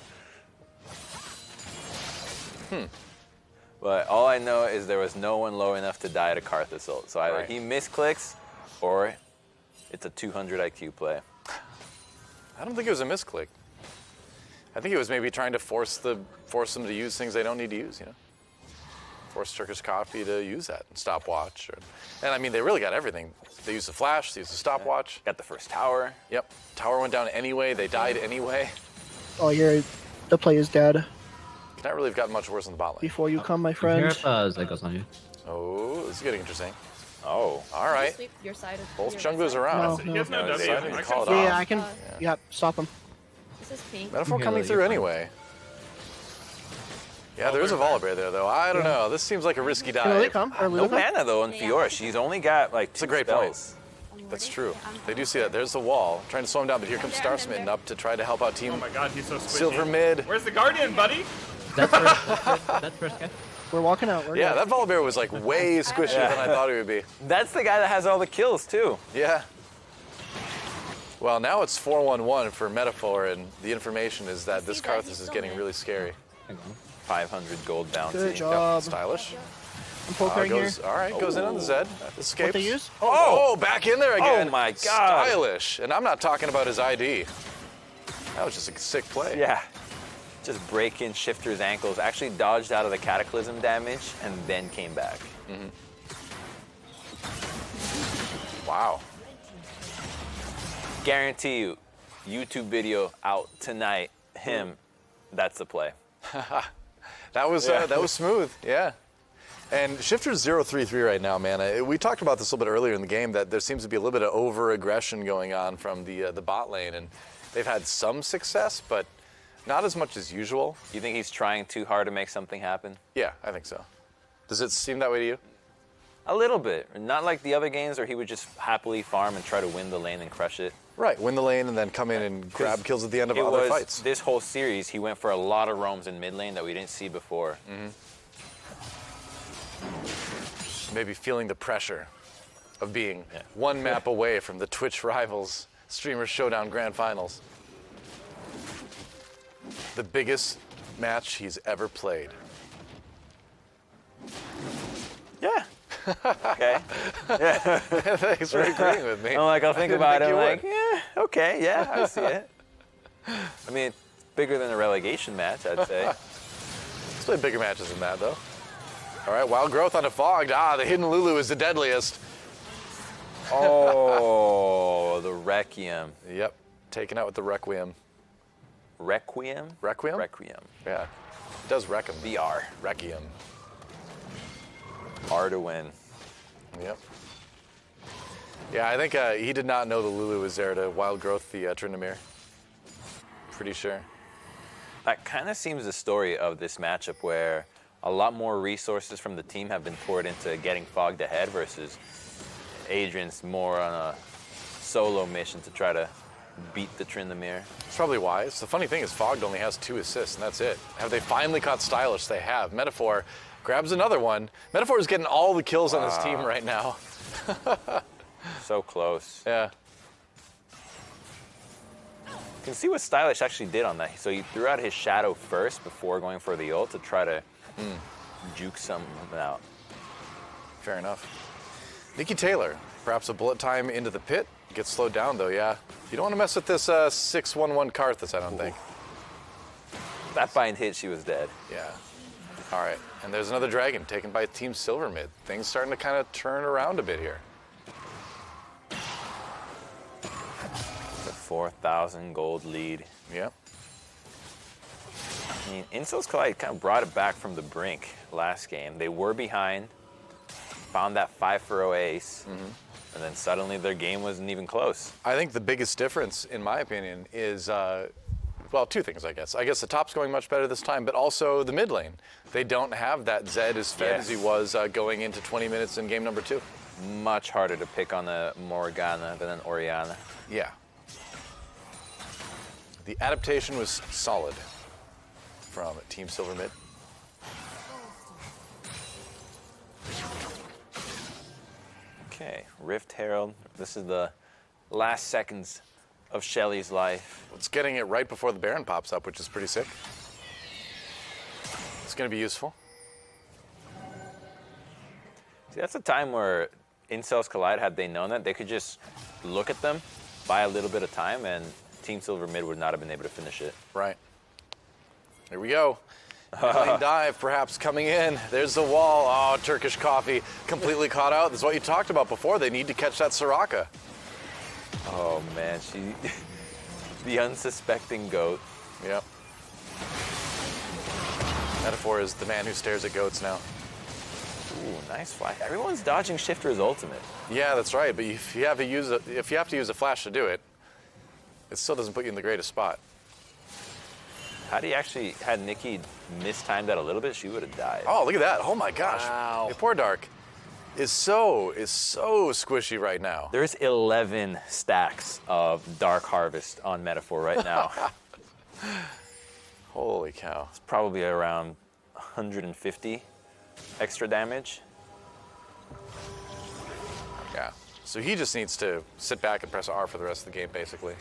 But all I know is there was no one low enough to die at a Karthus ult. So either he misclicks or it's a 200 IQ play. I don't think it was a misclick. I think it was maybe trying to force them to use things they don't need to use, you know? Force Turkish Coffee to use that stopwatch. And I mean, they really got everything. They used the flash, they used the stopwatch. Got the first tower. Yep. Tower went down anyway, they died anyway. Oh, the play is dead. Could not really have gotten much worse in the bot lane. Before you come, my friend. Zed goes on you. Oh, this is getting interesting. Oh, all right. Sweep your side of Both junglers around. He has no W. I call it Yeah, off. I can. Yeah, stop him. This is pink. Metaphor coming through anyway. Yeah, there is a Volibear there, though. I don't know. This seems like a risky dive. Lily come? Or No Lily come? mana, though, in Fiora. She's only got, like, It's a great point. That's true. They do see that. There's the wall. Trying to slow him down, but here comes Star Smitten up to try to help out Team Oh my god, he's so squishy. Silver Mid. Where's the Guardian, buddy? That's first guy. We're walking out. We're Yeah, good. that Volibear was like way squishier than I thought it would be. That's the guy that has all the kills, too. Yeah. Well, now it's 4-1-1 for Metaphor, and the information is that this Karthus is getting really scary. 500 gold bounty. Good job. Stylish. I'm pokering here. All right, goes in on the Zed. Escapes. What they use? Oh, back in there again. Oh my God. Stylish. And I'm not talking about his ID. That was just a sick play. Yeah. Just break in Shifter's ankles. Actually dodged out of the Cataclysm damage and then came back. Wow. Guarantee you, YouTube video out tonight. Him, that's the play. That was smooth. Yeah. And Shifter's 0-3-3 right now, man. We talked about this a little bit earlier in the game that there seems to be a little bit of over-aggression going on from the bot lane, and they've had some success, but not as much as usual. You think he's trying too hard to make something happen? Yeah, I think so. Does it seem that way to you? A little bit. Not like the other games where he would just happily farm and try to win the lane and crush it. Right, win the lane and then come in and grab kills at the end of other fights. This whole series, he went for a lot of roams in mid lane that we didn't see before. Maybe feeling the pressure of being one map away from the Twitch Rivals Streamers Showdown Grand Finals. The biggest match he's ever played. Yeah. Okay. Yeah. Thanks for agreeing with me. I'm like, I'll think about it. you I'm like, would. yeah, okay, yeah, I see it. I mean, it's bigger than a relegation match, I'd say. Let's play bigger matches than that, though. All right, Wild Growth on a Fogged. Ah, the Hidden Lulu is the deadliest. Oh, the Requiem. Yep, taken out with the Requiem. Requiem? Requiem? Requiem. Yeah, it does Requiem. VR. Requiem. R to win. Yep. Yeah, I think he did not know the Lulu was there to Wild Growth the Tryndamere. Pretty sure. That kind of seems the story of this matchup where a lot more resources from the team have been poured into getting Fogged ahead versus Adrian's more on a solo mission to try to beat the Tryndamere. It's probably wise. The funny thing is Fogged only has 2 assists, and that's it. Have they finally caught Stylish? They have. Metaphor grabs another one. Metaphor is getting all the kills on his team right now. So close. Yeah. You can see what Stylish actually did on that. So he threw out his shadow first before going for the ult to try to juke something out. Fair enough. Nikki Taylor, perhaps a bullet time into the pit. Gets slowed down, though, yeah. You don't want to mess with this 6-1-1 Karthus, I don't think. That bind hit, she was dead. Yeah. All right, and there's another dragon taken by Team Silver Mid. Things starting to kind of turn around a bit here. The 4,000 gold lead. Yep. I mean, Insol's Collide kind of brought it back from the brink last game. They were behind, found that 5-for-0 ace, and then suddenly their game wasn't even close. I think the biggest difference, in my opinion, is, well, 2 things, I guess. I guess the top's going much better this time, but also the mid lane. They don't have that Zed as fed as he was going into 20 minutes in game number 2. Much harder to pick on a Morgana than an Orianna. Yeah. The adaptation was solid from Team Silver Mid. Okay, Rift Herald. This is the last seconds of Shelly's life. It's getting it right before the Baron pops up, which is pretty sick. It's going to be useful. See, that's a time where Incels Collide, had they known that, they could just look at them, buy a little bit of time, and Team Silver mid would not have been able to finish it. Right. Here we go. Lane dive perhaps coming in. There's the wall. Oh, Turkish Coffee completely caught out. This is what you talked about before. They need to catch that Soraka. Oh, man. The unsuspecting goat. Yep. Metaphor is the man who stares at goats now. Ooh, nice flash. Everyone's dodging Shifter's ultimate. Yeah, that's right. But if you have to use a flash to do it, it still doesn't put you in the greatest spot. Had he actually had Nikki mistimed that a little bit, she would have died. Oh, look at that. Oh my gosh. Wow. Hey, poor Dark is so squishy right now. There's 11 stacks of Dark Harvest on Metaphor right now. Holy cow. It's probably around 150 extra damage. Yeah. So he just needs to sit back and press R for the rest of the game, basically.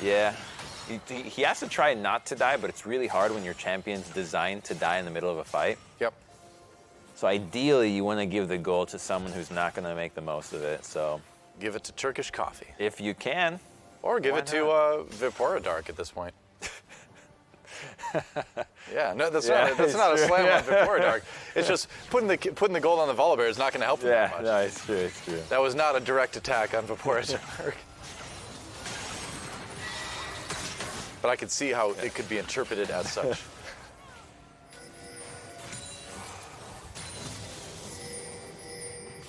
Yeah. He has to try not to die, but it's really hard when your champion's designed to die in the middle of a fight. Yep. So ideally, you want to give the goal to someone who's not going to make the most of it. So give it to Turkish Coffee. If you can. Or give it to Vipora Dark at this point. Yeah, no, that's not a slam on Vipora Dark. It's just putting the gold on the Volibear is not going to help them that much. No, it's true, it's true. That was not a direct attack on Vipora Dark. But I could see how it could be interpreted as such.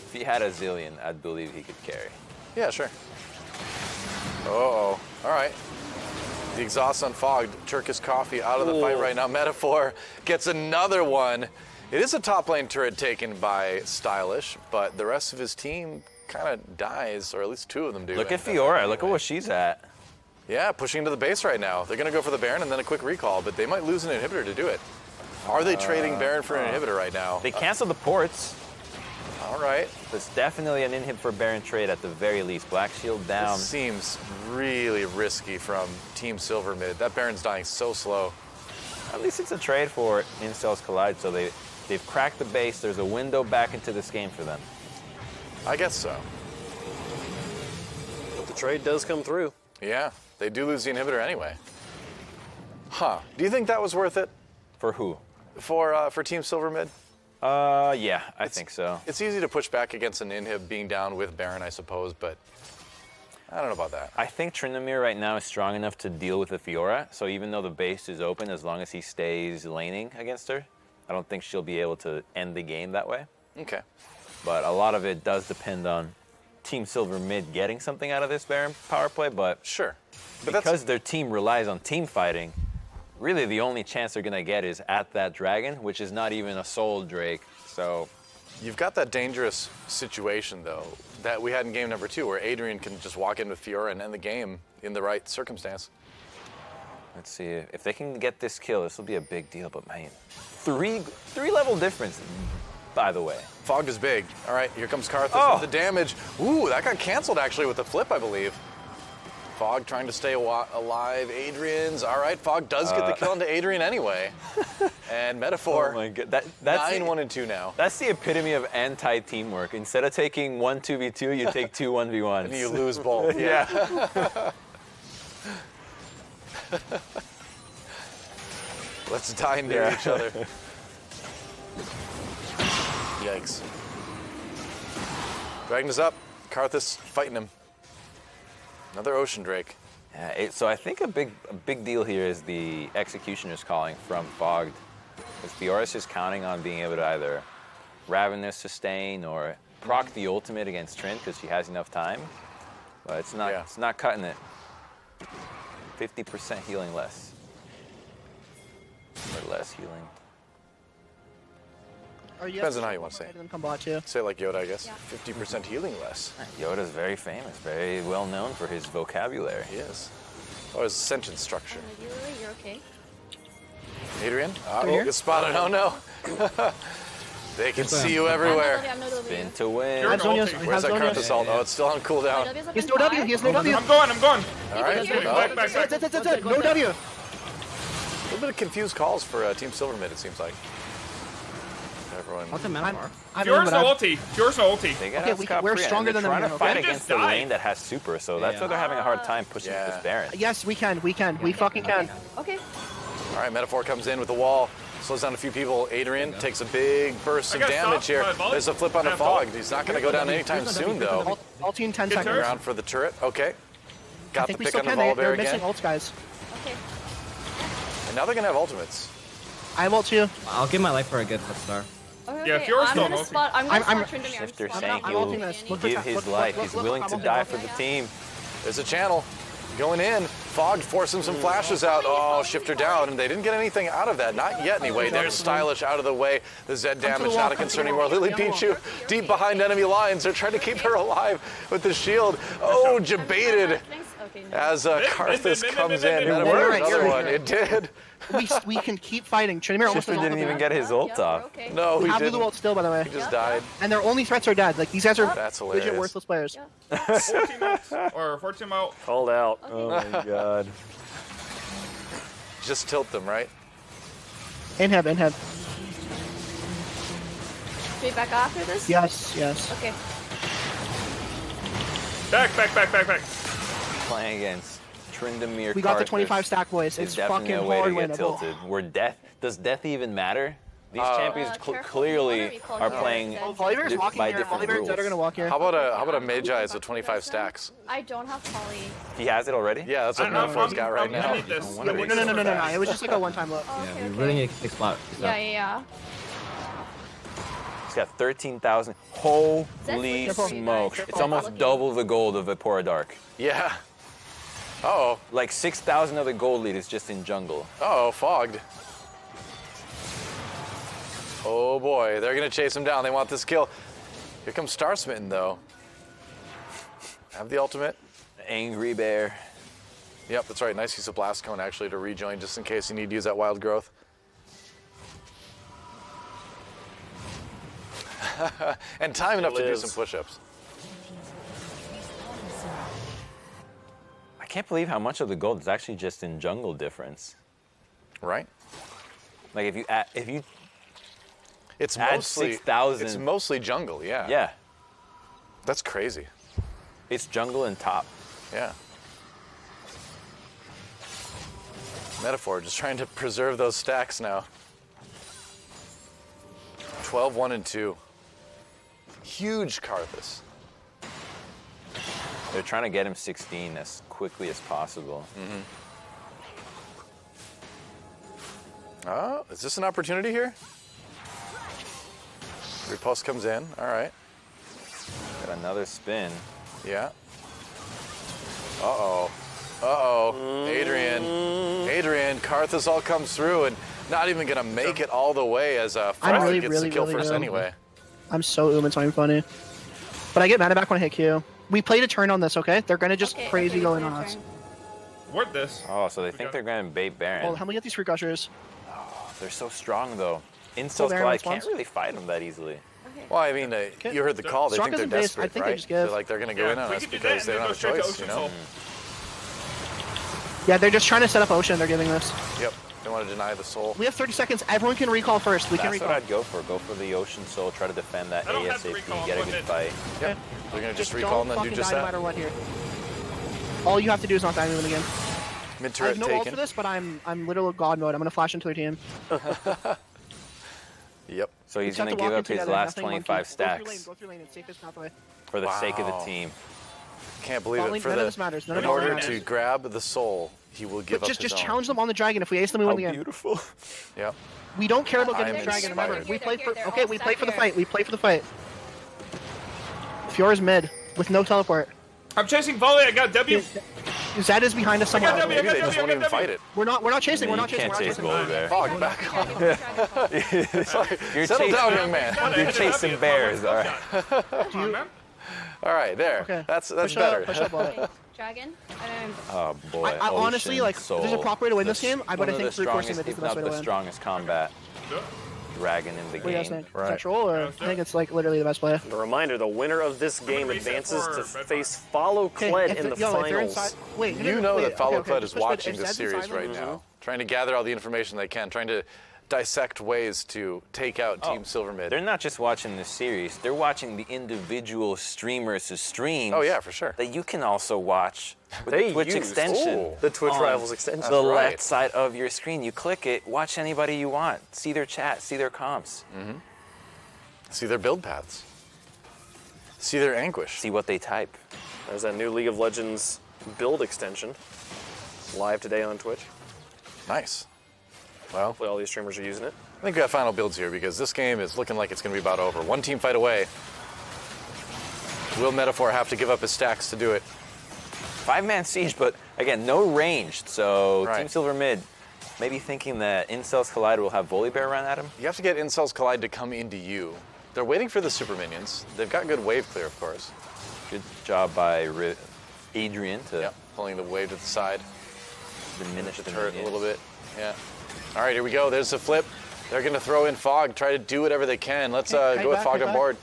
If he had a zillion, I'd believe he could carry. Yeah, sure. Uh-oh. All right. The exhaust unfogged. Turkish Coffee out of the fight right now. Metaphor gets another one. It is a top lane turret taken by Stylish, but the rest of his team kind of dies, or at least two of them do. Look at Fiora. Look at where she's at. Yeah, pushing into the base right now. They're going to go for the Baron and then a quick recall, but they might lose an inhibitor to do it. Are they trading Baron for an inhibitor right now? They canceled the ports. All right. There's definitely an inhib for Baron trade at the very least. Black Shield down. This seems really risky from Team Silver mid. That Baron's dying so slow. At least it's a trade for Incels Collide, so they've cracked the base. There's a window back into this game for them. I guess so. But the trade does come through. Yeah, they do lose the inhibitor anyway. Huh. Do you think that was worth it? For who? For Team Silver mid? Yeah, I think so. It's easy to push back against an inhib being down with Baron, I suppose, but I don't know about that. I think Tryndamere right now is strong enough to deal with the Fiora, so even though the base is open, as long as he stays laning against her, I don't think she'll be able to end the game that way. Okay. But a lot of it does depend on Team Silver mid getting something out of this Baron power play, but sure. But because their team relies on team fighting, really the only chance they're gonna get is at that dragon, which is not even a soul Drake. So you've got that dangerous situation though that we had in game number 2, where Adrian can just walk in with Fiora and end the game in the right circumstance. Let's see if they can get this kill. This will be a big deal. But man, three level difference. By the way, Fogged is big. All right, here comes Karthus with the damage. Ooh, that got canceled actually with the flip, I believe. Fog trying to stay alive. Adrian's all right. Fog does get the kill into Adrian anyway. And Metaphor. Oh my God, that's 9-1-2 now. That's the epitome of anti-teamwork. Instead of taking 1 2v2, you take 2 1v1s. And you lose both. Yeah. Let's die near each other. Yikes. Dragon is up. Karthus fighting him. Another Ocean Drake. Yeah, so I think a big deal here is the Executioner's calling from Fogged. Because Fiora's is counting on being able to either Ravenous sustain or proc the ultimate against Trynd because she has enough time. But it's not cutting it. 50% healing less. Or less healing. Depends on how you want to say it. Say it like Yoda, I guess. 50% healing less. Yoda's very famous, very well known for his vocabulary. He is. Or his sentence structure. You're okay. Adrian? Oh, get spotted. Oh, no. They can see you everywhere. Spin to win. Where's that Karthus ult? Oh, it's still on cooldown. He has no W. He has no W. I'm going. All right. Back. No W. A little bit of confused calls for Team Silver mid, it seems like. Everyone. Yours no ulti. Yours no ulti. They got Okay, we're stronger than them. Trying to here, fight okay? against the lane that has super, so that's why they're having a hard time pushing this Baron. Yes, we can. We fucking can. Okay. All right, Metaphor comes in with the wall, slows down a few people. Adrian takes a big burst of damage here. There's a flip on a Fog. He's not going to go down anytime soon, though. Ulti in 10 seconds. Around for the turret. Okay. Got the pick on the They're Volibear again. missing ults, guys. Okay. And now they're going to have ultimates. I have ult too. I'll give my life for a good flip star. Okay, Yeah, if yours I'm don't gonna ulti. spot. I'm gonna spot Tryndamere. Shifter I'm saying he ulting will this. give his life. He's willing to die for the team. There's a channel going in. Fog forcing some flashes out. Oh, Shifter down, and they didn't get anything out of that. Not yet, anyway. There's Stylish out of the way. The Zed damage not a concern anymore. Lily Pichu deep behind enemy lines. They're trying to keep her alive with the shield. Oh, jebaited as Karthus comes in. Metaphor another one. It did. We can keep fighting. Tryndamere almost Shifter didn't even get his ult off. No, he have didn't. the ult still, by the way. He just died. And their only threats are dead. Like, these guys are That's legit hilarious. worthless players. 14 minutes or 14 out. Called out. Oh my god. Just tilt them, right? In head. Should we back after this? Yes. Okay. Back. Playing against Tryndamere. We got the Karthus 25 stack, boys. It's is definitely fucking a way hard to get winnable. tilted. Does death even matter? These champions clearly are playing Volibear's walking by here. different Volibear's rules. Zed are gonna walk here. How about a Magi with 25 stacks? I don't have poly. He has it already? Yeah, that's what Metaphor's got right now. No. It was just like a one-time look. Okay, We really need to kick spot. Yeah. He's got 13,000. Holy smoke. It's almost double the gold of Vapora Dark. Yeah. Uh-oh. Like 6,000 of the gold lead is just in jungle. Uh-oh, fogged. Oh boy, they're gonna chase him down. They want this kill. Here comes Star Smitten though. Have the ultimate. Angry Bear. Yep, that's right. Nice use of Blast Cone actually to rejoin just in case you need to use that wild growth. And time enough to do some push-ups. I can't believe how much of the gold is actually just in jungle difference. Right? Like if you it's add mostly 6,000. It's mostly jungle, yeah. Yeah. That's crazy. It's jungle and top. Yeah. Metaphor just trying to preserve those stacks now. 12, 1, and 2. Huge Karthus. They're trying to get him 16 as quickly as possible. Oh, is this an opportunity here? Riposte comes in. All right. Got another spin. Yeah. Uh-oh. Uh-oh. Adrian, Karthus all comes through and not even going to make it all the way as Frost gets the kill first anyway. I'm so it's not even funny. But I get mana back when I hit Q. We played a turn on this, okay? They're gonna just crazy going on us. Ward this. Oh, so they think they're going to bait Baron. Oh, how many get these free gushers? Oh, they're so strong, though. Insults Baron I can't response? really fight them that easily. Well, I mean, you heard the call. They Strong think they're isn't base. desperate, I think right? they just give. They're like, they're going to go in on us because they don't have a choice, you know? Yeah, they're just trying to set up Ocean. They're giving this. Yep. They want to deny the soul. We have 30 seconds. Everyone can recall first. We can That's recall. what I'd go for. Go for the Ocean Soul. Try to defend that ASAP. Get a good fight. Yep. They're going to just don't recall and then do fucking just die no that. matter what here. All you have to do is not die moving again. Mid I turret have no ult taken. for this, but I'm literal god mode. I'm gonna flash into their team. Yep. So he's Just have going to to give walk up in his together, last nothing monkey. 25 stacks Go through lane. It's safest pathway. for the sake of the Wow. team. Can't believe Well, it. For none of the, this matters. None of in this order matters. to grab the soul, he will give But up his just own. challenge them on the dragon. If we ace them, we win the game. Beautiful. Yep. We don't care about getting I'm the dragon. Remember, inspired. we play for. They're Okay, all we play for the stacked fight. We play for the fight. Fiora's mid with no teleport. I'm chasing volley. I got W. Zed is behind us somewhere. W, I Maybe got they just W, won't even fight it. We're not chasing. We're not You chasing. can't We're not chase chasing. Bully there. Fog back on. It's like, You're settle chasing- down, young man. You're chasing bears, all right. Come on, man. All right, there. Okay. That's Push better. up, push up, ball. Okay, dragon. Oh boy. I honestly, Ocean like, if there's a Soul. proper way to win this The- game, I one think of the brute forcing strongest, mid is if the best not way to the win. strongest combat. dragon in the What do you guys game. think? Is that troll or I think it's like literally the best play? The reminder: the winner of this game advances to face Follow Kled in the finals. Wait, You know that Follow Kled is Just watching if this Zed's series inside right them- now, trying to gather all the information they can, trying to dissect ways to take out Team Silver Mid. They're not just watching the series, they're watching the individual streamers' streams. Oh yeah, for sure. That you can also watch with They the Twitch used extension. the Twitch on Rivals extension. The That's right. left side of your screen. You click it, watch anybody you want, see their chat, see their comps. See their build paths. See their anguish. See what they type. There's that new League of Legends build extension live today on Twitch. Nice. Well, hopefully all these streamers are using it. I think we got final builds here because this game is looking like it's going to be about over. One team fight away. Will Metaphor have to give up his stacks to do it? 5-man siege, but again, no ranged. So Right. Team Silver Mid, maybe thinking that Incels Collide will have Volibear run at him. You have to get Incels Collide to come into you. They're waiting for the super minions. They've got good wave clear, of course. Good job by Adrian to pulling the wave to the side. Diminish the the turret a minions. little bit. Yeah. All right, here we go. There's the flip. They're going to throw in Fog, try to do whatever they can. Let's Okay, go with back, Fog hang on back. board.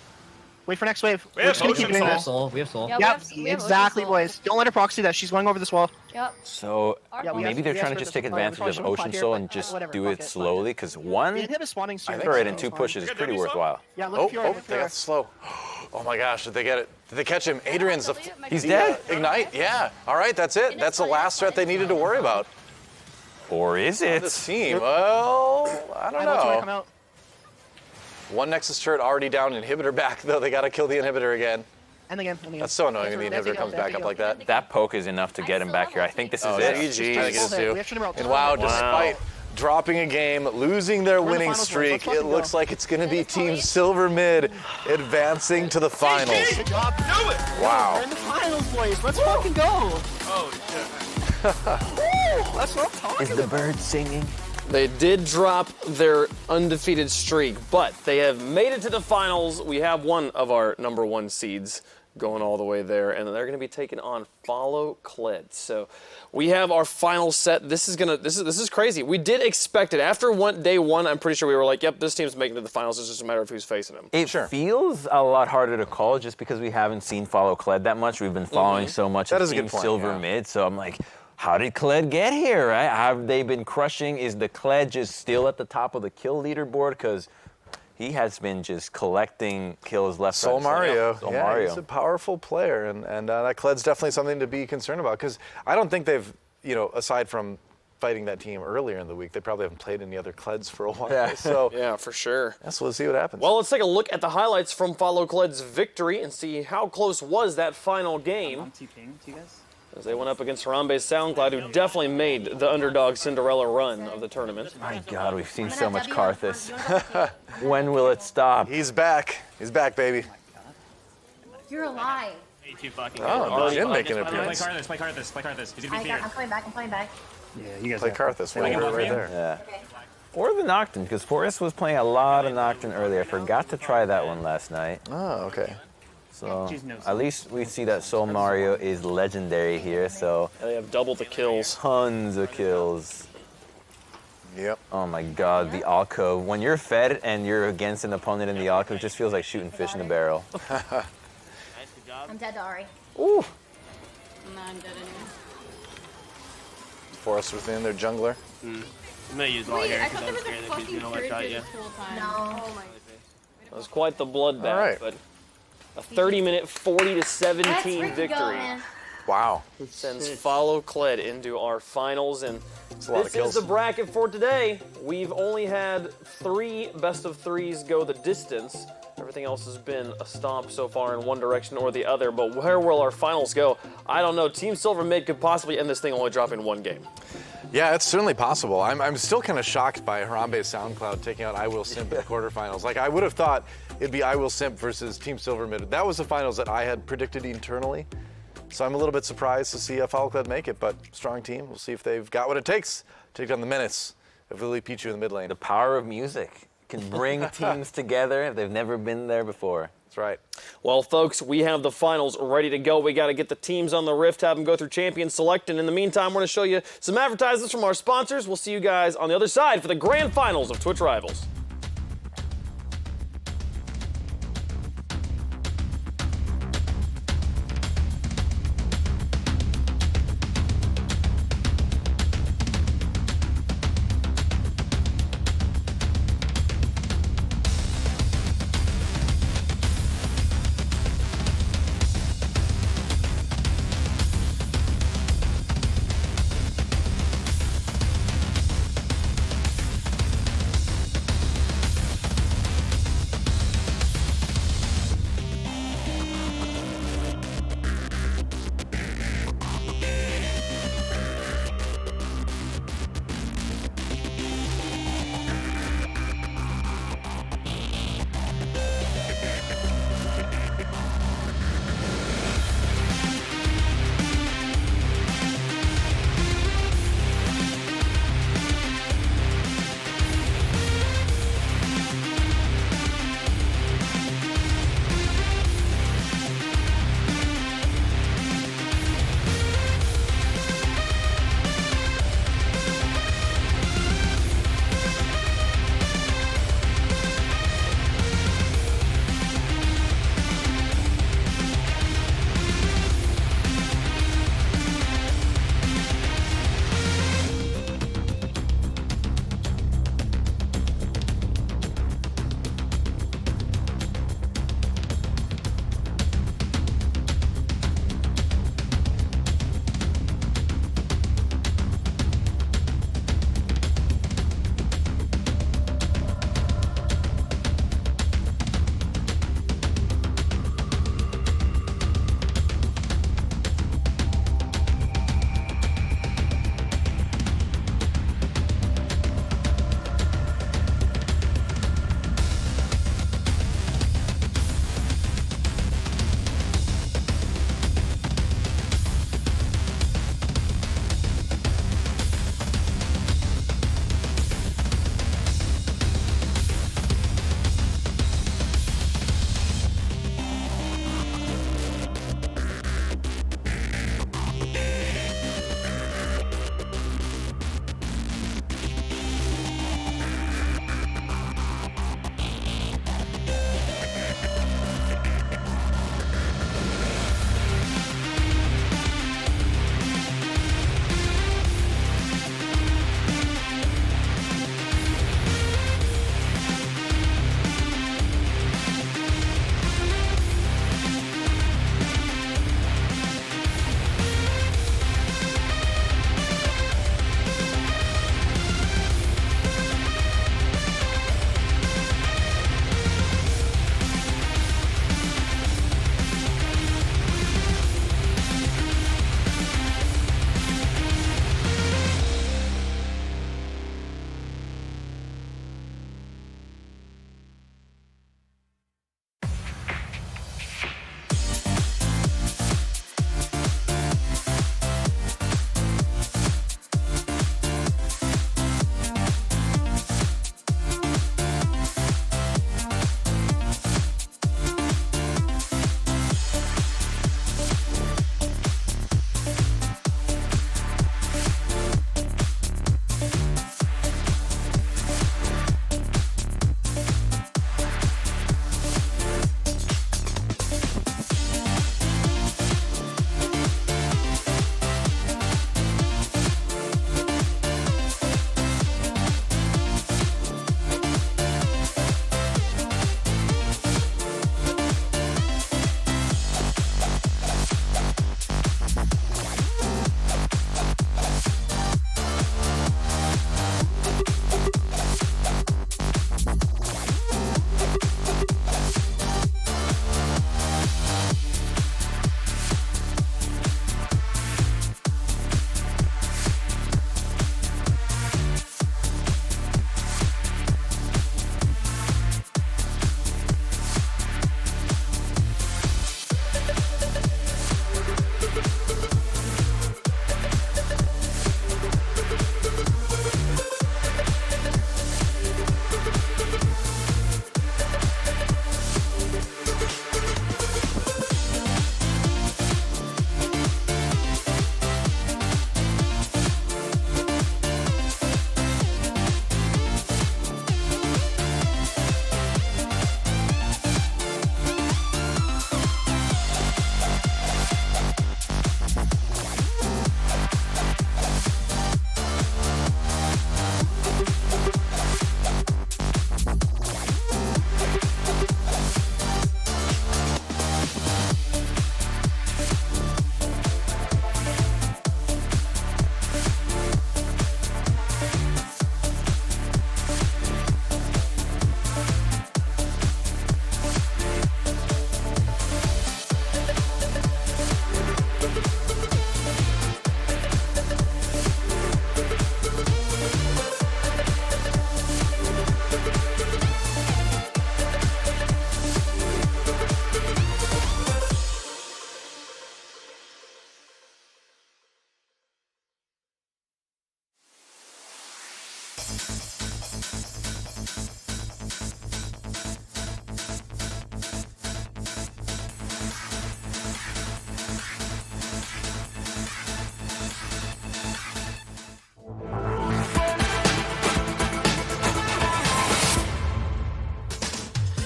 Wait for next wave. We We're have just gonna keep Ocean doing Soul. this. We have Soul. Yeah, Yep, we have exactly, Ocean Soul. boys. Don't let her proxy that. She's going over this wall. Yep. So Yeah, we maybe have- they're we trying have to just Spiritus take of Fire. advantage We're of probably Ocean here, Soul but and just whatever, do fuck it it, slowly, because one The inhib is spawning soon. threat in 2 pushes is Good, pretty Debbie, worthwhile. Yeah, look if you're Oh, they got slow. Oh my gosh, did they get it? Did they catch him? Adrian's the He's dead. Ignite, yeah. All right, that's it. That's the last threat they needed to worry about. Or is On it? this team, well, I don't Come know. out. One Nexus turret already down, inhibitor back though. They got to kill the inhibitor again. End the game. End the game. That's so annoying when the That's a inhibitor go, comes that's back a up go. like that. That poke is enough to get him back here. I think this is Oh, it. GG. I think it is We too. have to number And wow, Wow. despite dropping a game, losing their We're in the winning finals, boys. streak, Let's it fucking looks go. like it's going to be Team Silver Mid advancing to the finals. Good job. Do it! Wow. We're in the finals, boys. Let's fucking go. Oh shit. Woo! That's what I'm talking Is the bird singing? They did drop their undefeated streak, but they have made it to the finals. We have one of our number 1 seeds going all the way there, and they're going to be taking on Follow Kled. So we have our final set. This is crazy. We did expect it after day one. I'm pretty sure we were like, yep, this team's making it to the finals. It's just a matter of who's facing them. It feels a lot harder to call just because we haven't seen Follow Kled that much. We've been following so much That of is a good Team point, Silver yeah. Mid, so I'm like, how did Kled get here, right? Have they been crushing? Is the Kled just still at the top of the kill leaderboard? Because he has been just collecting kills left, Soul right, center. Mario. Soul Yeah, Mario. he's a powerful player, and that Kled's definitely something to be concerned about because I don't think they've, aside from fighting that team earlier in the week, they probably haven't played any other Kleds for a while. Yeah. So Yeah, for sure. so let's see what happens. Well, let's take a look at the highlights from Follow Kled's victory and see how close was that final game. As they went up against Harambe's SoundCloud, who definitely made the underdog Cinderella run of the tournament. My God, we've seen so much Karthus. When will it stop? He's back. He's back, baby. You're alive. Way too fucking Oh, good. Jin making an Play appearance. Karthus, play Karthus, play Karthus. He's gonna be I'm feared. playing back. I'm playing back. Yeah, you guys play Karthus. Right, right there. Yeah. Or the Nocturne, because Forrest was playing a lot of Nocturne earlier. I forgot to try that one last night. Oh, okay. So at least we see that Soul Mario is legendary here, so They have double the kills. tons of kills. Yep. Oh my God, the alcove. When you're fed and you're against an opponent in the alcove, it just feels like shooting fish in a barrel. I'm dead to Ari. Ooh. No, I'm dead anyway. Forest within their jungler. I'm gonna use all Wait, here I because thought I'm there was scared a that he's fucking gonna turret one-shot here you. this whole time. No. Oh my. It was quite the bloodbath, All right. but a 30-minute 40-17 Let's freaking victory go, man. Wow. sends Follow Kled into our finals, and a lot of this is kills. the bracket for today. We've only had 3 best of 3s go the distance. Everything else has been a stomp so far in one direction or the other, but where will our finals go? I don't know. Team Silver Mid could possibly end this thing only dropping 1 game. Yeah, it's certainly possible. I'm still kind of shocked by Harambe's SoundCloud taking out I Will Simp in the quarterfinals. Like, I would have thought it'd be I Will Simp versus Team Silver Mid. That was the finals that I had predicted internally. So I'm a little bit surprised to see Follow Kled make it, but strong team. We'll see if they've got what it takes to take down the menace of Lily Pichu in the mid lane. The power of music can bring teams together if they've never been there before. That's right. Well, folks, we have the finals ready to go. We got to get the teams on the Rift, have them go through champion select, and in the meantime, we're going to show you some advertisements from our sponsors. We'll see you guys on the other side for the grand finals of Twitch Rivals.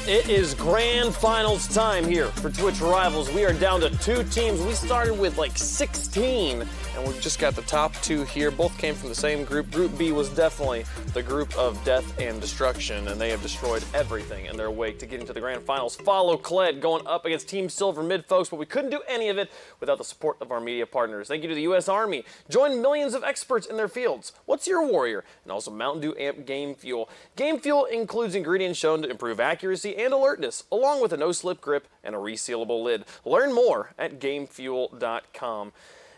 It is grand finals time here for Twitch Rivals. We are down to 2 teams. We started with like 16, and we've just got the top 2 here. Both came from the same group. Group B was definitely the group of death and destruction, and they have destroyed everything in their wake to get into the grand finals. Follow Kled going up against Team Silver Mid, folks, but we couldn't do any of it without the support of our media partners. Thank you to the U.S. Army. Join millions of experts in their fields. What's your warrior? And also Mountain Dew Amp Game Fuel. Game Fuel includes ingredients shown to improve accuracy and alertness, along with a no-slip grip and a resealable lid. Learn more at GameFuel.com.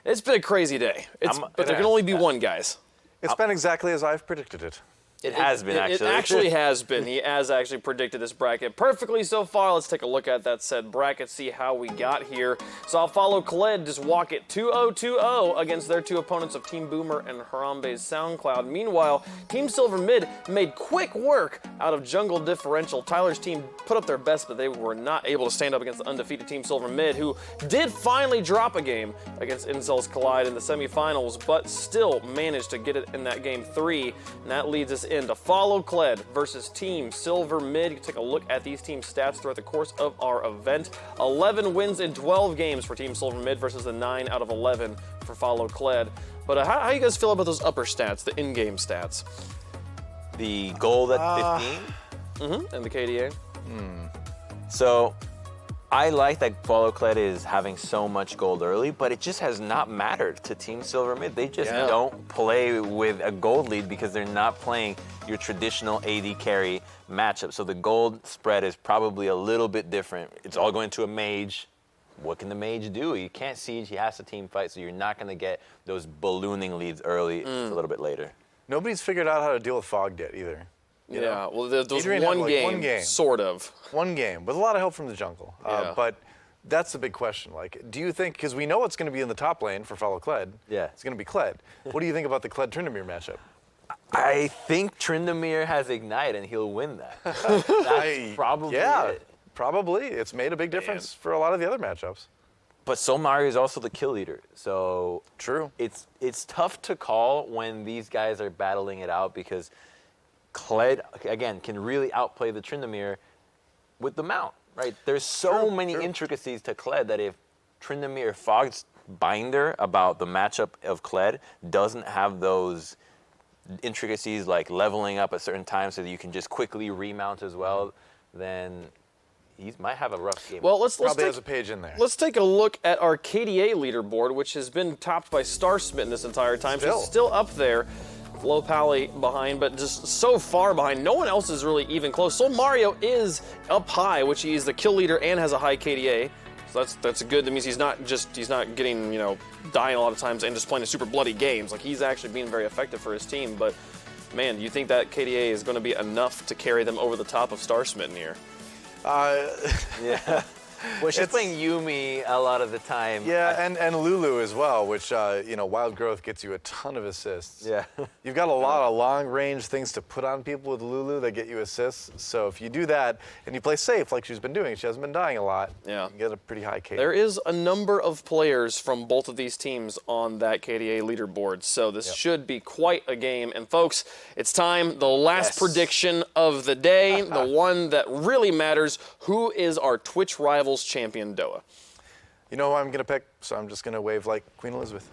It's been a crazy day, but there can only be one, guys. It's been exactly as I've predicted it. It has been, actually. It actually has been. He has actually predicted this bracket perfectly so far. Let's take a look at that said bracket, see how we got here. So I'll follow Kled just walk it 2-0-2-0 against their 2 opponents of Team Boomer and Harambe's SoundCloud. Meanwhile, Team Silver Mid made quick work out of Jungle Differential. Tyler's team put up their best, but they were not able to stand up against the undefeated Team Silver Mid, who did finally drop a game against Incels Collide in the semifinals, but still managed to get it in that game 3, and that leads us into Follow Kled versus Team Silver Mid. You can take a look at these team stats throughout the course of our event. 11 wins in 12 games for Team Silver Mid versus the 9 out of 11 for Follow Kled. But how you guys feel about those upper stats, the in-game stats? The gold at 15? And the KDA? So, I like that Follow Kled is having so much gold early, but it just has not mattered to Team Silver Mid. They just don't play with a gold lead because they're not playing your traditional AD carry matchup. So the gold spread is probably a little bit different. It's all going to a mage. What can the mage do? He can't siege, he has to team fight, so you're not going to get those ballooning leads early. It's a little bit later. Nobody's figured out how to deal with Fog yet either. You know? Well, there's Adrian one, had, like, game, one game, sort of. One game, with a lot of help from the jungle. But that's the big question. Like, do you think, because we know it's going to be in the top lane for Follow Kled. Yeah. It's going to be Kled. What do you think about the Kled-Tryndamere matchup? I think Tryndamere has Ignite and he'll win that. That's probably it. Probably. It's made a big difference for a lot of the other matchups. But Soul Mario is also the kill leader, so true. It's tough to call when these guys are battling it out because Kled, again, can really outplay the Tryndamere with the mount, right? There's so many intricacies to Kled that if Tryndamere Fog's binder about the matchup of Kled doesn't have those intricacies like leveling up at certain times so that you can just quickly remount as well, then he might have a rough game. Well, let's probably take, has a page in there. Let's take a look at our KDA leaderboard, which has been topped by Starsmitten this entire time. She's still up there. Flo Pally behind, but just so far behind. No one else is really even close. Soul Mario is up high, which he's the kill leader and has a high KDA. So that's good. That means he's not getting, dying a lot of times and just playing super bloody games. Like, he's actually being very effective for his team. But man, do you think that KDA is going to be enough to carry them over the top of Starsmitten here? Yeah. Well, she's playing Yumi a lot of the time. Yeah, and Lulu as well, which, Wild Growth gets you a ton of assists. Yeah. You've got a lot of long-range things to put on people with Lulu that get you assists. So if you do that and you play safe like she's been doing, she hasn't been dying a lot, you can get a pretty high KDA. There is a number of players from both of these teams on that KDA leaderboard, so this should be quite a game. And folks, it's time, the last prediction of the day, the one that really matters. Who is our Twitch Rivals champion, Doa? You know who I'm going to pick, so I'm just going to wave like Queen Elizabeth.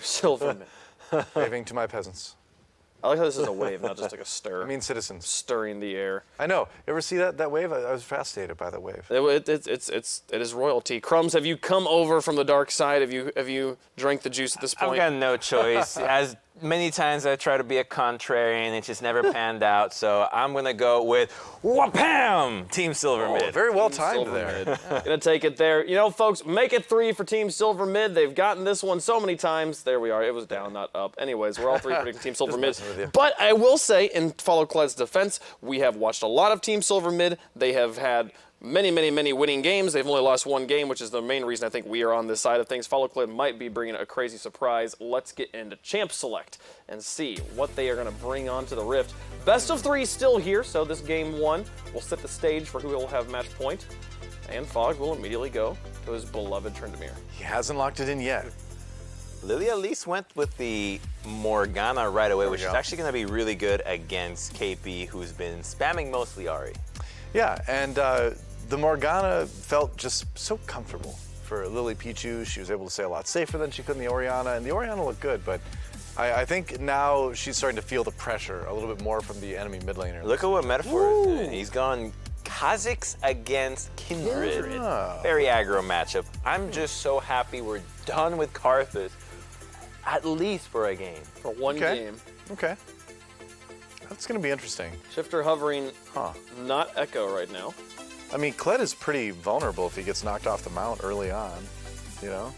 Silverman. Waving to my peasants. I like how this is a wave, not just like a stir. I mean citizens. Stirring the air. I know. You ever see that wave? I was fascinated by that wave. It is royalty. Crumbs, have you come over from the dark side? Have you drank the juice at this point? I've got no choice. As many times I try to be a contrarian, it just never panned out. So I'm gonna go with Wapam! Team Silver Mid. Very well timed there. Gonna take it there. Folks, make it 3 for Team Silver Mid. They've gotten this one so many times. There we are. It was down, not up. Anyways, we're all 3 predicting Team Silver Mid. But I will say, in Follow Kled's defense, we have watched a lot of Team Silver Mid. They have had many, many, many winning games. They've only lost 1 game, which is the main reason I think we are on this side of things. Follow Kled might be bringing a crazy surprise. Let's get into Champ Select and see what they are going to bring onto the Rift. Best of 3 still here, so this game 1 will set the stage for who will have match point. And Fog will immediately go to his beloved Tryndamere. He hasn't locked it in yet. Lily at least went with the Morgana right away, which is actually going to be really good against KP, who's been spamming mostly Ahri. Yeah, and the Morgana felt just so comfortable for Lily Pichu. She was able to stay a lot safer than she could in the Orianna, and the Orianna looked good, but I think now she's starting to feel the pressure a little bit more from the enemy mid laner. Look at what Metaphor is doing. He's gone Kha'Zix against Kindred. Very aggro matchup. I'm just so happy we're done with Karthus, at least for a game. For one game. Okay. That's going to be interesting. Shifter hovering, not Echo right now. I mean, Kled is pretty vulnerable if he gets knocked off the mount early on, you know?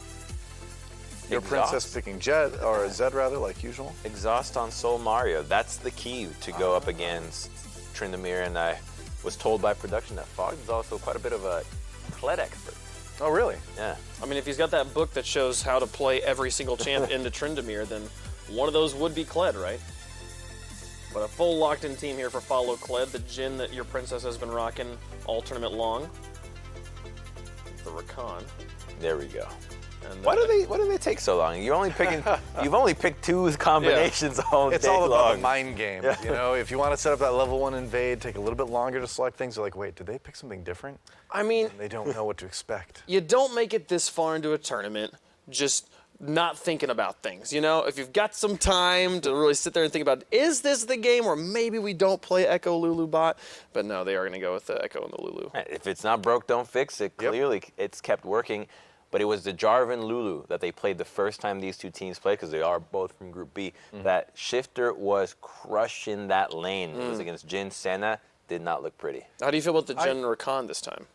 Your Princess picking Jet, or Zed rather, like usual. Exhaust on Soul Mario. That's the key to go up against Tryndamere, and I was told by production that Fogg is also quite a bit of a Kled expert. Oh, really? Yeah. I mean, if he's got that book that shows how to play every single champ into Tryndamere, then one of those would be Kled, right? But a full locked-in team here for Follow Kled, the Jhin that your Princess has been rocking all tournament long. The Rakan. There we go. And why do they take so long? You've only picked 2 combinations all day long. It's all about the mind game. Yeah. You know, if you want to set up that level 1 invade, take a little bit longer to select things. You're like, wait, did they pick something different? I mean, and they don't know what to expect. You don't make it this far into a tournament just not thinking about things. You know, if you've got some time to really sit there and think about, is this the game where maybe we don't play Echo Lulu bot? But no, they are going to go with the Echo and the Lulu. If it's not broke, don't fix it. Clearly, it's kept working. But it was the Jarvan Lulu that they played the first time these two teams played, because they are both from Group B, that Shifter was crushing that lane. It was against Jhin. Senna did not look pretty. How do you feel about the Jhin Rakan this time?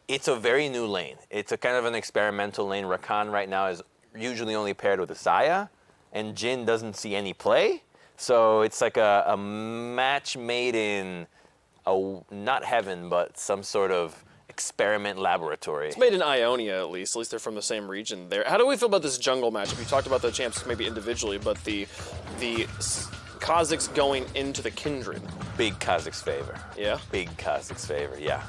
It's a very new lane. It's a kind of an experimental lane. Rakan right now is usually only paired with a Xayah, and Jhin doesn't see any play. So it's like a match made in, not heaven, but some sort of experiment laboratory. It's made in Ionia, at least they're from the same region there. How do we feel about this jungle matchup? You talked about the champs maybe individually, but the Kha'Zix going into the Kindred. Big Kha'Zix favor. Yeah? Big Kha'Zix favor, yeah.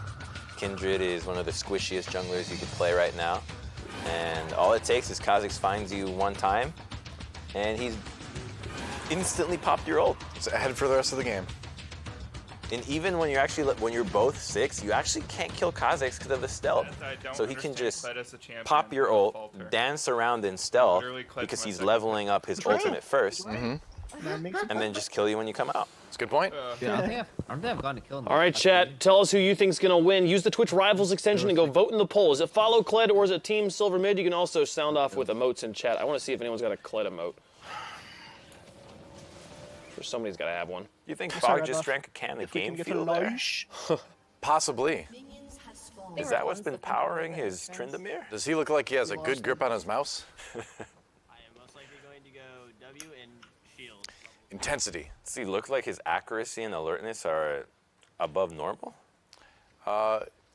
Kindred is one of the squishiest junglers you could play right now. And all it takes is Kha'Zix finds you one time, and he's instantly popped your ult. It's ahead for the rest of the game. And even when you're both 6, you actually can't kill Kha'Zix because of the stealth. So he can just pop your ult, dance around in stealth because he's leveling up his ultimate first, and then just kill you when you come out. That's a good point. Yeah, I don't think I've gotten a kill in All right, chat, tell us who you think's going to win. Use the Twitch Rivals extension and go vote in the poll. Is it Follow Kled or is it Team Silver Mid? You can also sound off with emotes in chat. I want to see if anyone's got a Kled emote. Sure, somebody's got to have one. You think Fogg just drank a can of Game Fuel there? Possibly. Is that what's been powering his Tryndamere? Does he look like he has a good grip on his mouse? I am most likely going to go W and shield. Intensity. Does he look like his accuracy and alertness are above normal?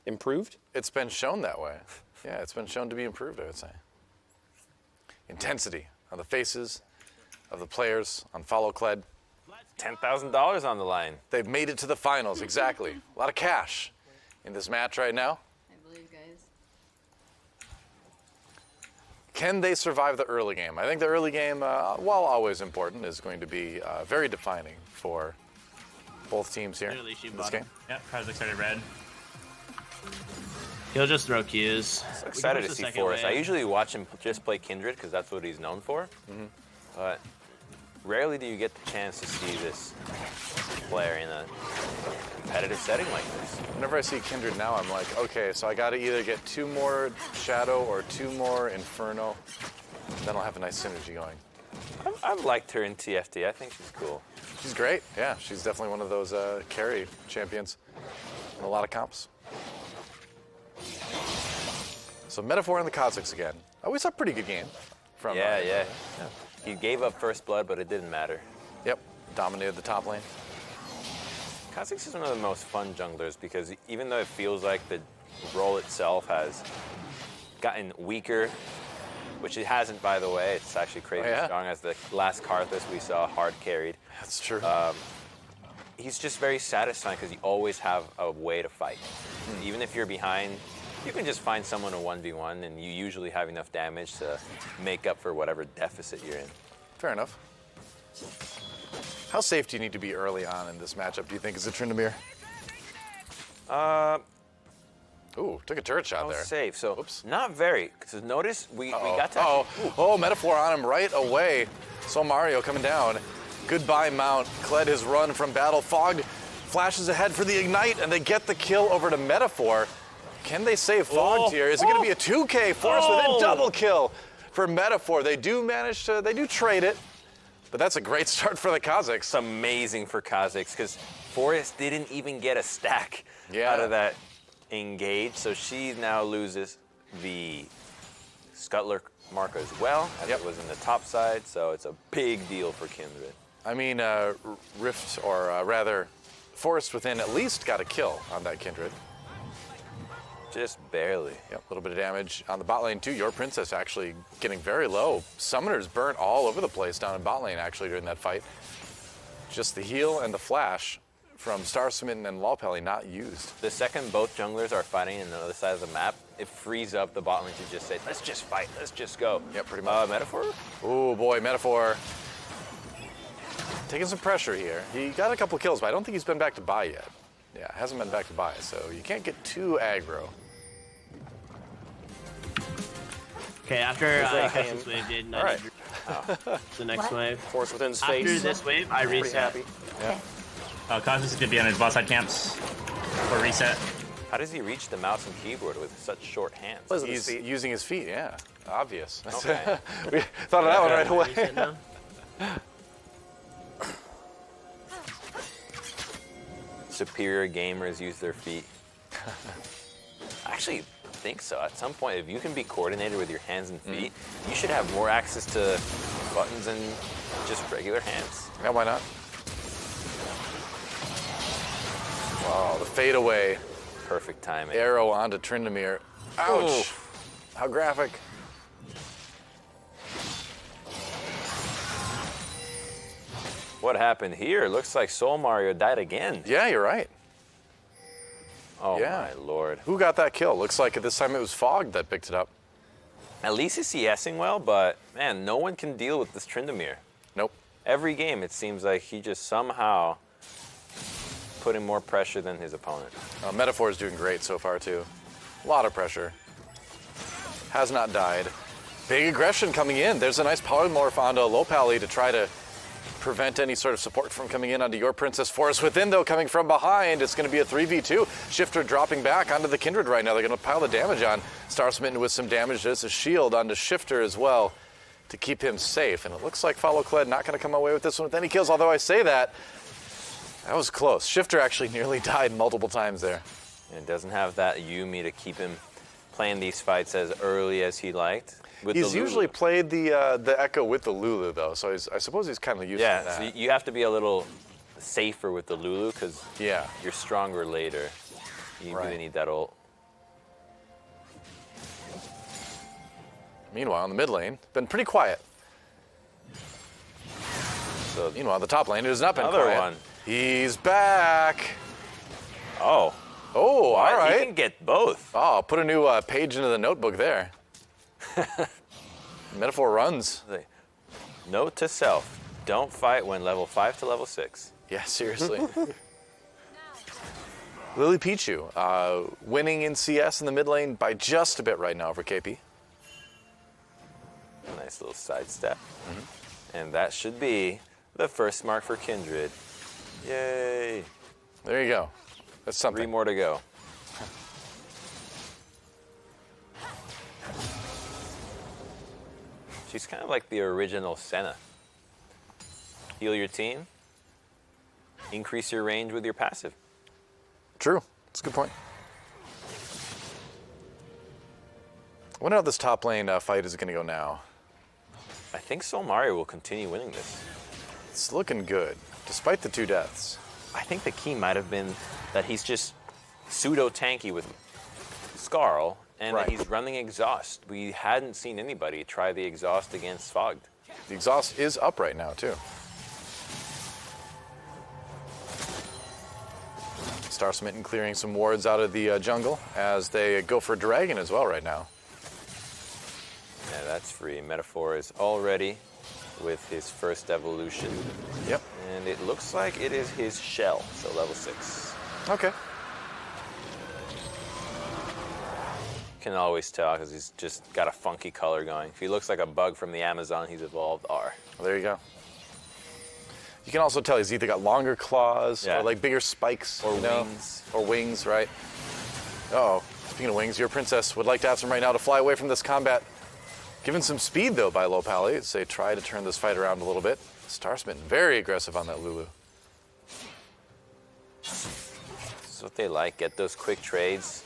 Improved? It's been shown that way. Yeah, it's been shown to be improved, I would say. Intensity on the faces of the players on Follow Kled. $10,000 on the line. They've made it to the finals, exactly. A lot of cash in this match right now. I believe, guys. Can they survive the early game? I think the early game, while always important, is going to be very defining for both teams here in this game. Yep, Kha'Zix started red. He'll just throw Qs. So excited to see Forrest. I usually watch him just play Kindred because that's what he's known for. But rarely do you get the chance to see this player in a competitive setting like this. Whenever I see Kindred now, I'm like, okay, so I got to either get 2 more Shadow or 2 more Inferno. Then I'll have a nice synergy going. I've liked her in TFT. I think she's cool. She's great. Yeah, she's definitely one of those carry champions in a lot of comps. So Metaphor and the Kha'Zix again. Oh, we saw a pretty good game from. Yeah. He gave up first blood, but it didn't matter. Yep, dominated the top lane. Kha'Zix is one of the most fun junglers because even though it feels like the role itself has gotten weaker, which it hasn't, by the way, it's actually crazy strong as the last Karthus we saw hard carried. That's true. He's just very satisfying because you always have a way to fight. Even if you're behind, You can just find someone to 1v1, and you usually have enough damage to make up for whatever deficit you're in. Fair enough. How safe do you need to be early on in this matchup, do you think, as a Tryndamere? Ooh, took a turret shot there. Safe, so not very. Because notice we got to. Oh, Metaphor on him right away. So Mario coming down. Goodbye, Mount. Kled has run from battle. Fogged flashes ahead for the Ignite, and they get the kill over to Metaphor. Can they save Fogged here? Is it going to be a 2K? Forest within double kill for Metaphor. They do manage to, they do trade it, but that's a great start for the Kazakhs. It's amazing for Kazakhs because Forest didn't even get a stack out of that engage, so she now loses the Scuttler mark as well, as it was in the top side, so it's a big deal for Kindred. I mean, Rift, or rather, Forest Within at least got a kill on that Kindred. Just barely. Yep, a little bit of damage on the bot lane too. Your Princess actually getting very low. Summoners burnt all over the place down in bot lane actually during that fight. Just the heal and the flash from Star Smitten and Lopunny not used. The second both junglers are fighting on the other side of the map, it frees up the bot lane to just say, let's just fight, let's just go. Yep, pretty much. Metaphor? Oh boy, Metaphor. Taking some pressure here. He got a couple kills, but I don't think he's been back to buy yet. Yeah, hasn't been back to buy, so you can't get too aggro. Okay, after I catch this wave, Jaden, I need the next wave. Force Within's After face. this wave, I Pretty reset. happy. Yeah. Kazakhs is going to be on his bot side camps for reset. How does he reach the mouse and keyboard with such short hands? He's using his feet, yeah. Obvious. Okay. We thought of that one right away. Superior gamers use their feet. I actually think so. At some point, if you can be coordinated with your hands and feet, you should have more access to buttons than just regular hands. Yeah, why not? Wow, the fadeaway. Perfect timing. Arrow onto Tryndamere. Ouch! Ooh. How graphic. What happened here? Looks like Soul Mario died again. Yeah, you're right. Oh my lord. Who got that kill? Looks like at this time it was Fogged that picked it up. At least he's CSing well, but man, no one can deal with this Tryndamere. Nope. Every game, it seems like he just somehow putting more pressure than his opponent. Metaphor is doing great so far too. A lot of pressure. Has not died. Big aggression coming in. There's a nice polymorph onto Lopunny to try to prevent any sort of support from coming in onto Your Princess. Forest Within, though, coming from behind. It's going to be a 3v2. Shifter dropping back onto the Kindred right now. They're going to pile the damage on. Star Smitten with some damage. There's a shield onto Shifter as well to keep him safe. And it looks like Follow Kled not going to come away with this one with any kills, although I say that. That was close. Shifter actually nearly died multiple times there. And doesn't have that Yuumi to keep him playing these fights as early as he liked. He's usually played the Echo with the Lulu, though, so I suppose he's kind of used to that. Yeah, so you have to be a little safer with the Lulu because you're stronger later. You really need that ult. Meanwhile, in the mid lane, been pretty quiet. So, meanwhile, the top lane has not been Another quiet. one. He's back. Oh. Oh, all right. He can get both. Oh, put a new page into the notebook there. Metaphor runs. Note to self, don't fight when level 5 to level 6. Yeah, seriously. Lily Pichu, winning in CS in the mid lane by just a bit right now over KP. Nice little sidestep. And that should be the first mark for Kindred. Yay. There you go. That's something. 3 more to go. She's kind of like the original Senna. Heal your team, increase your range with your passive. True. That's a good point. I wonder how this top lane fight is going to go now. I think Soul Mario will continue winning this. It's looking good, despite the 2 deaths. I think the key might have been that he's just pseudo-tanky with Skarl, and that he's running Exhaust. We hadn't seen anybody try the Exhaust against Fogged. The Exhaust is up right now, too. Star Smitten clearing some wards out of the jungle as they go for Dragon as well right now. Yeah, that's free. Metaphor is all ready with his first evolution. Yep. And it looks like it is his shell, so level 6. Okay. Can always tell because he's just got a funky color going. If he looks like a bug from the Amazon, he's evolved R. Well, there you go. You can also tell he's either got longer claws or like bigger spikes. Or wings. Or wings, right? Uh-oh. Speaking of wings, your princess would like to have some right now to fly away from this combat. Given some speed, though, by Low Pally as they try to turn this fight around a little bit. Star Smitten very aggressive on that Lulu. That's what they like. Get those quick trades.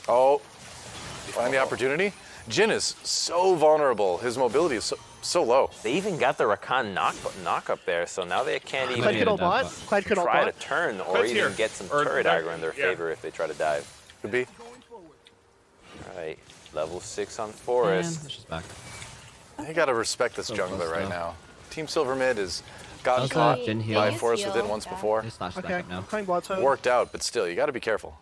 Oh. Find the opportunity. Jhin is so vulnerable. His mobility is so low. They even got the Rakan knock up there, so now they can't even try to turn or even get some turret aggro in their favor if they try to dive. Could be. All right, level 6 on Forest. She's back. You gotta respect this jungler right now. Team Silver Mid has gotten caught by Forest Within once before. Okay, playing bot side. Worked out, but still, you gotta be careful.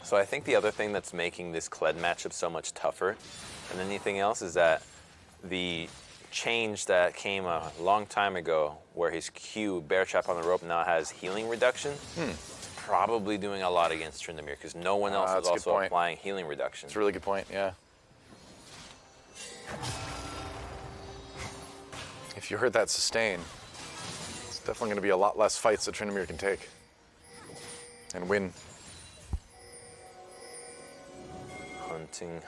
So I think the other thing that's making this Kled matchup so much tougher than anything else is that the change that came a long time ago where his Q, Bear Trap on the Rope, now has healing reduction. It's probably doing a lot against Tryndamere because no one else is also applying healing reduction. That's a really good point, yeah. If you heard that sustain, it's definitely going to be a lot less fights that Tryndamere can take and win.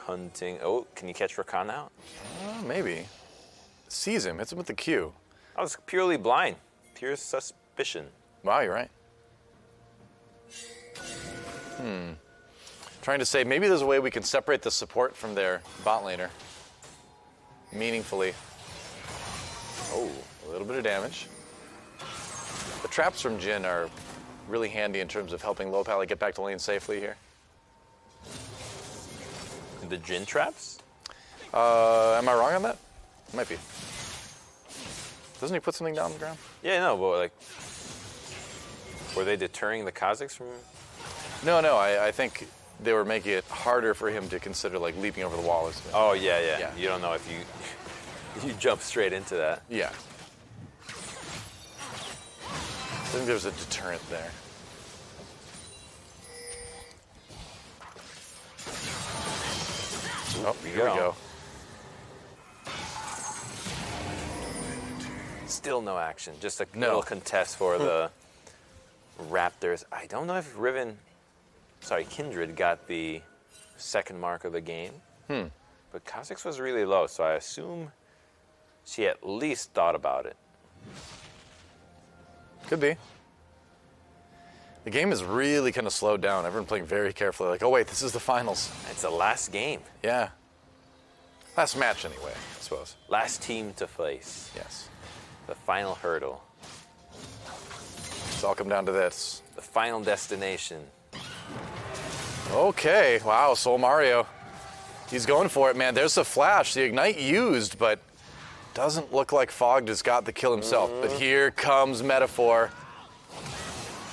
Hunting. Oh, can you catch Rakan out? Maybe. Sees him, hits him with the Q. I was purely blind. Pure suspicion. Wow, you're right. Trying to say, maybe there's a way we can separate the support from their bot laner. Meaningfully. Oh, a little bit of damage. The traps from Jhin are really handy in terms of helping Low Pally get back to lane safely here. The Jhin traps? Am I wrong on that? Might be. Doesn't he put something down on the ground? Yeah, no, but like, were they deterring the Kazakhs from? No, I think they were making it harder for him to consider like leaping over the wall. Oh yeah. You don't know if you jump straight into that. Yeah. I think there's a deterrent there. Oh, here we go. Still no action. Just a little contest for the Raptors. I don't know if Kindred got the second mark of the game. But Kha'Zix was really low, so I assume she at least thought about it. Could be. The game is really kind of slowed down. Everyone playing very carefully. Like, oh wait, this is the finals. It's the last game. Yeah. Last match anyway, I suppose. Last team to face. Yes. The final hurdle. It's all come down to this. The final destination. Okay, wow, Soul Mario. He's going for it, man. There's the flash, the Ignite used, but doesn't look like Fogged has got the kill himself. But here comes Metaphor.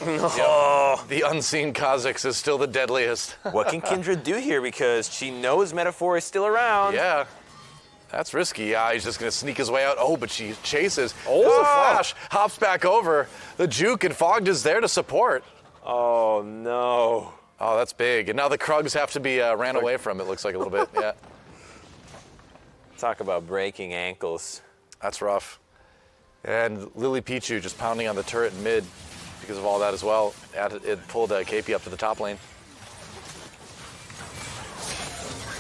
No. Yep. The unseen Kha'Zix is still the deadliest. What can Kindred do here? Because she knows Metaphor is still around. Yeah. That's risky. Yeah, he's just going to sneak his way out. Oh, but she chases. Oh, there's a flash. Hops back over. The juke, and Fogged is there to support. Oh, no. Oh, that's big. And now the Krugs have to be ran away from, it looks like a little bit. Yeah. Talk about breaking ankles. That's rough. And Lily Pichu just pounding on the turret in mid because of all that as well. It pulled KP up to the top lane.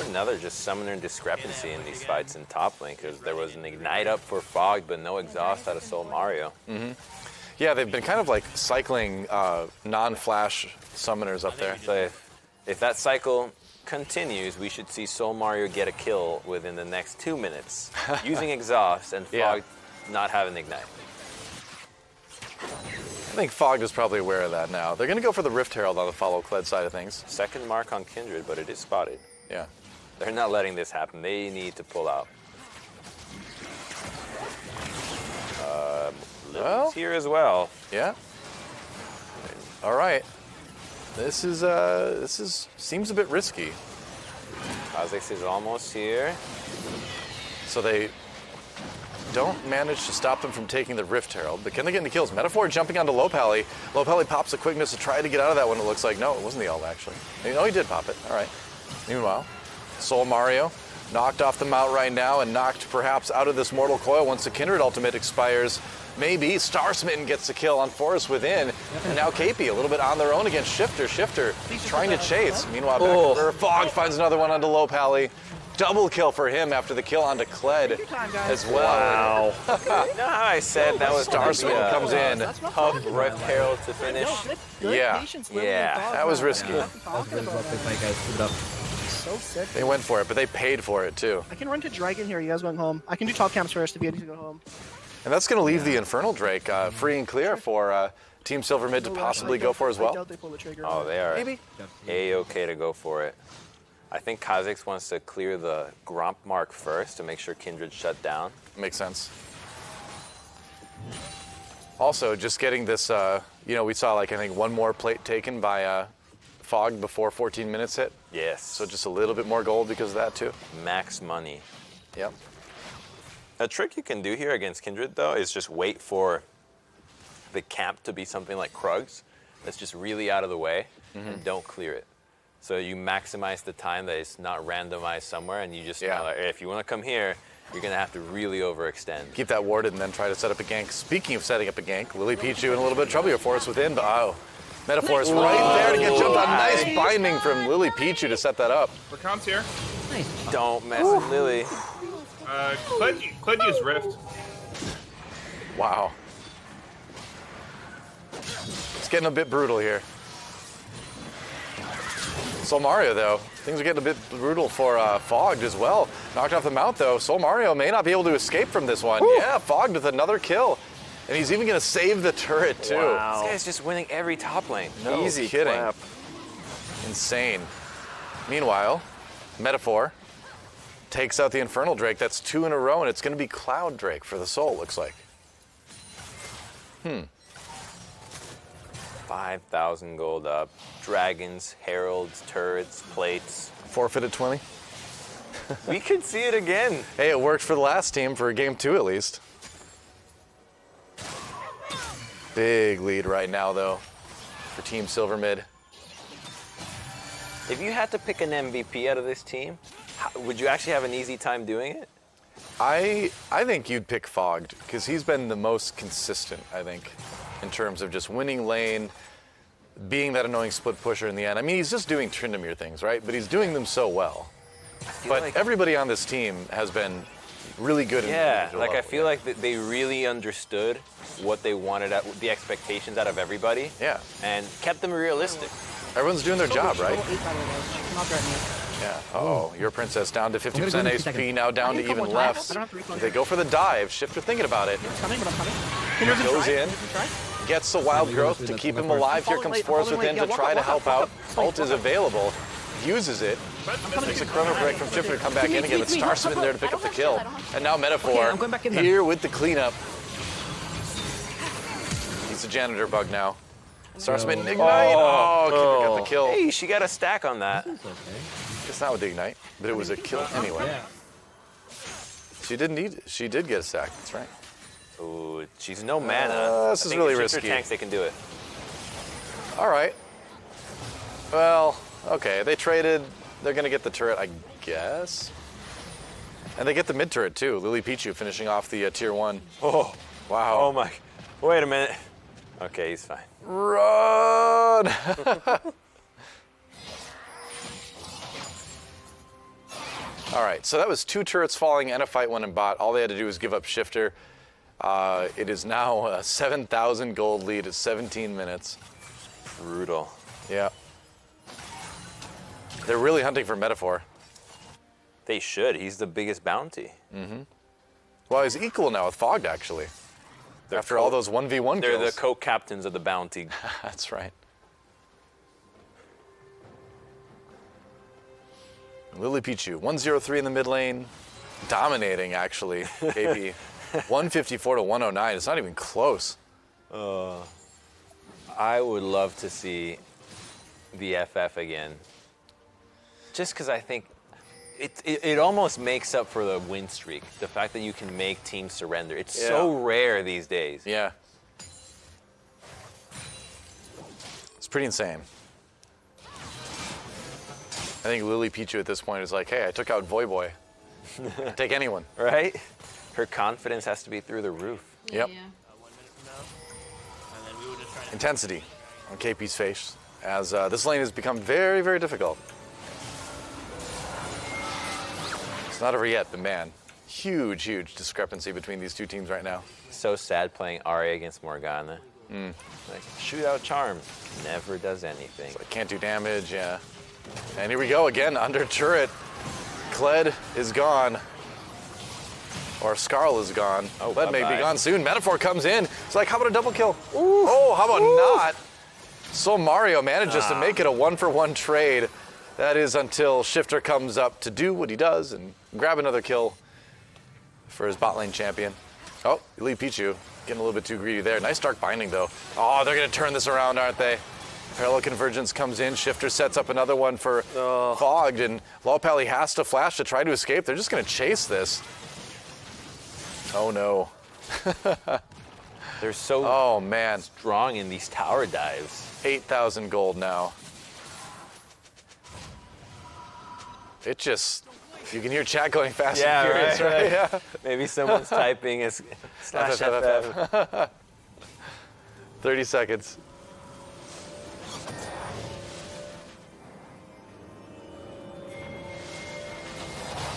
Another just summoner discrepancy in these fights in top lane because there was an Ignite up for Fogged, but no exhaust out of Soul Mario. Yeah, they've been kind of like cycling non-flash summoners up there. So if that cycle continues, we should see Soul Mario get a kill within the next 2 minutes using exhaust and Fogged not having Ignite. I think Fogged is probably aware of that now. They're going to go for the Rift Herald on the follow Kled side of things. Second mark on Kindred, but it is spotted. Yeah. They're not letting this happen. They need to pull out. Well, here as well. Yeah. All right. This seems a bit risky. Kha'Zix is almost here. So they don't manage to stop them from taking the Rift Herald, but can they get any kills? Metaphor jumping onto Lopali. Lopali pops a quickness to try to get out of that one, it looks like. No, it wasn't the ult, actually. No, he did pop it. All right. Meanwhile, Soul Mario knocked off the mount right now and knocked perhaps out of this Mortal Coil once the Kindred ultimate expires. Maybe Star Smitten gets the kill on Forest Within, and now KP a little bit on their own against Shifter. Shifter trying to chase. Meanwhile, back over, Fog finds another one onto Lopali. Double kill for him after the kill onto Kled as well. Wow. You know how I said that was Star Smitten comes in. Tough Rift Herald to finish. Yeah. That was risky. So sick. They went for it, but they paid for it too. I can run to Dragon here. You guys going home? I can do top camps first if you need to go home. And that's going to leave the Infernal Drake free and clear for Team Silver Mid to possibly go for as well. Oh, they are Maybe. A-okay to go for it. I think Kha'Zix wants to clear the Gromp mark first to make sure Kindred shut down. Makes sense. Also, just getting this, we saw like I think one more plate taken by Fog before 14 minutes hit. Yes. So just a little bit more gold because of that too. Max money. Yep. A trick you can do here against Kindred, though, is just wait for the camp to be something like Krugs that's just really out of the way and don't clear it. So you maximize the time that it's not randomized somewhere, and you just know, like, if you want to come here, you're going to have to really overextend. Keep that warded and then try to set up a gank. Speaking of setting up a gank, Lily Pichu in a little bit of trouble here. Forest Within, but Metaphor is right there to get jumped on. Nice binding from Lily Pichu to set that up. Rakan's here. Don't mess with Lily. Could use Rift. Wow. It's getting a bit brutal here. Soul Mario, though, things are getting a bit brutal for Fogged as well. Knocked off the mount, though. Soul Mario may not be able to escape from this one. Woo. Yeah, Fogged with another kill. And he's even going to save the turret, too. Wow. This guy's just winning every top lane. No Easy kidding. clap. Insane. Meanwhile, Metaphor takes out the Infernal Drake. That's 2 in a row, and it's going to be Cloud Drake for the Soul, looks like. 5,000 gold up. Dragons, heralds, turrets, plates. Forfeited 20. We could see it again. Hey, it worked for the last team for game 2 at least. Big lead right now, though, for Team Silver Mid. If you had to pick an MVP out of this team, would you actually have an easy time doing it? I think you'd pick Fogged, because he's been the most consistent, I think, in terms of just winning lane, being that annoying split pusher in the end. I mean, he's just doing Tryndamere things, right? But he's doing them so well. But like everybody on this team has been really good. Yeah, like I feel like they really understood what they wanted, the expectations out of everybody. Yeah. And kept them realistic. Everyone's doing their job, right? Yeah. Oh, your princess down to 50% HP, now down to even left. They go for the dive. Shifter thinking about it. Goes in, gets the wild growth to keep him alive. Here comes Forest Within to try to help out. Ult is available. Uses it. Takes a chrono break from Shifter to come back in again with Star Smitten there to pick up the kill. And now Metaphor here with the cleanup. He's a janitor bug now. Star Smitten Ignite. Oh, Keeper got the kill. Hey, she got a stack on that. It's not with the Ignite, but it was a kill anyway. She did get a stack, that's right. Ooh, she's no mana. This is really risky. Tanks, they can do it. All right. Well, okay, they traded. They're gonna get the turret, I guess. And they get the mid turret too. Lily Pichu finishing off the tier 1. Oh, wow. Oh my, wait a minute. Okay, he's fine. Run! All right, so that was 2 turrets falling and a fight one in bot. All they had to do was give up Shifter. It is now a 7,000 gold lead at 17 minutes. Brutal. Yeah. They're really hunting for Metaphor. They should. He's the biggest bounty. Well, he's equal now with Fogged, actually. After all those 1v1 kills. They're the co-captains of the bounty. That's right. Lily Pichu, 103 in the mid lane. Dominating, actually, KP. 154 to 109. It's not even close. I would love to see the FF again. Just because I think it almost makes up for the win streak. The fact that you can make teams surrender. It's so rare these days. Yeah. It's pretty insane. I think Lily Pichu at this point is like, hey, I took out Voy Boy. Take anyone. Right? Her confidence has to be through the roof. Yep. 1 minute from now. And then we would just try to... Intensity on KP's face as this lane has become very, very difficult. It's not over yet, but man, huge, huge discrepancy between these two teams right now. So sad playing Ahri against Morgana. Like, shootout charm, never does anything. So can't do damage, yeah. And here we go again, under turret. Kled is gone. Or Skarl is gone. Oh, Kled may bye-bye. be gone soon. Metaphor comes in. It's like, how about a double kill? Ooh. Oh, how about not? Soul Mario manages to make it a 1-for-1 trade. That is until Shifter comes up to do what he does and grab another kill for his bot lane champion. Oh, Elite Pichu getting a little bit too greedy there. Nice Dark Binding, though. Oh, they're going to turn this around, aren't they? Parallel Convergence comes in. Shifter sets up another one for Fogged, and Lollapalli has to flash to try to escape. They're just going to chase this. Oh, no. They're so strong in these tower dives. 8,000 gold now. It just, you can hear chat going fast and furious, right? Yeah. Maybe someone's typing as /FF. 30 seconds.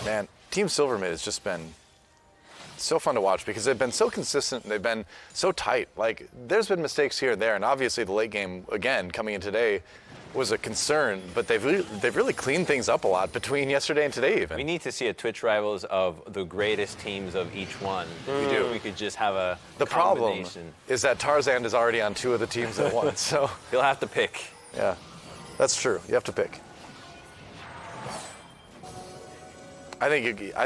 Man, Team Silvermid has just been so fun to watch because they've been so consistent and they've been so tight. Like, there's been mistakes here and there, and obviously the late game, again, coming in today, was a concern, but they've really cleaned things up a lot between yesterday and today even. We need to see a Twitch Rivals of the greatest teams of each one. We do. We could just have a The problem combination. is that Tarzan is already on 2 of the teams at once, so. He'll have to pick. Yeah, that's true. You have to pick. I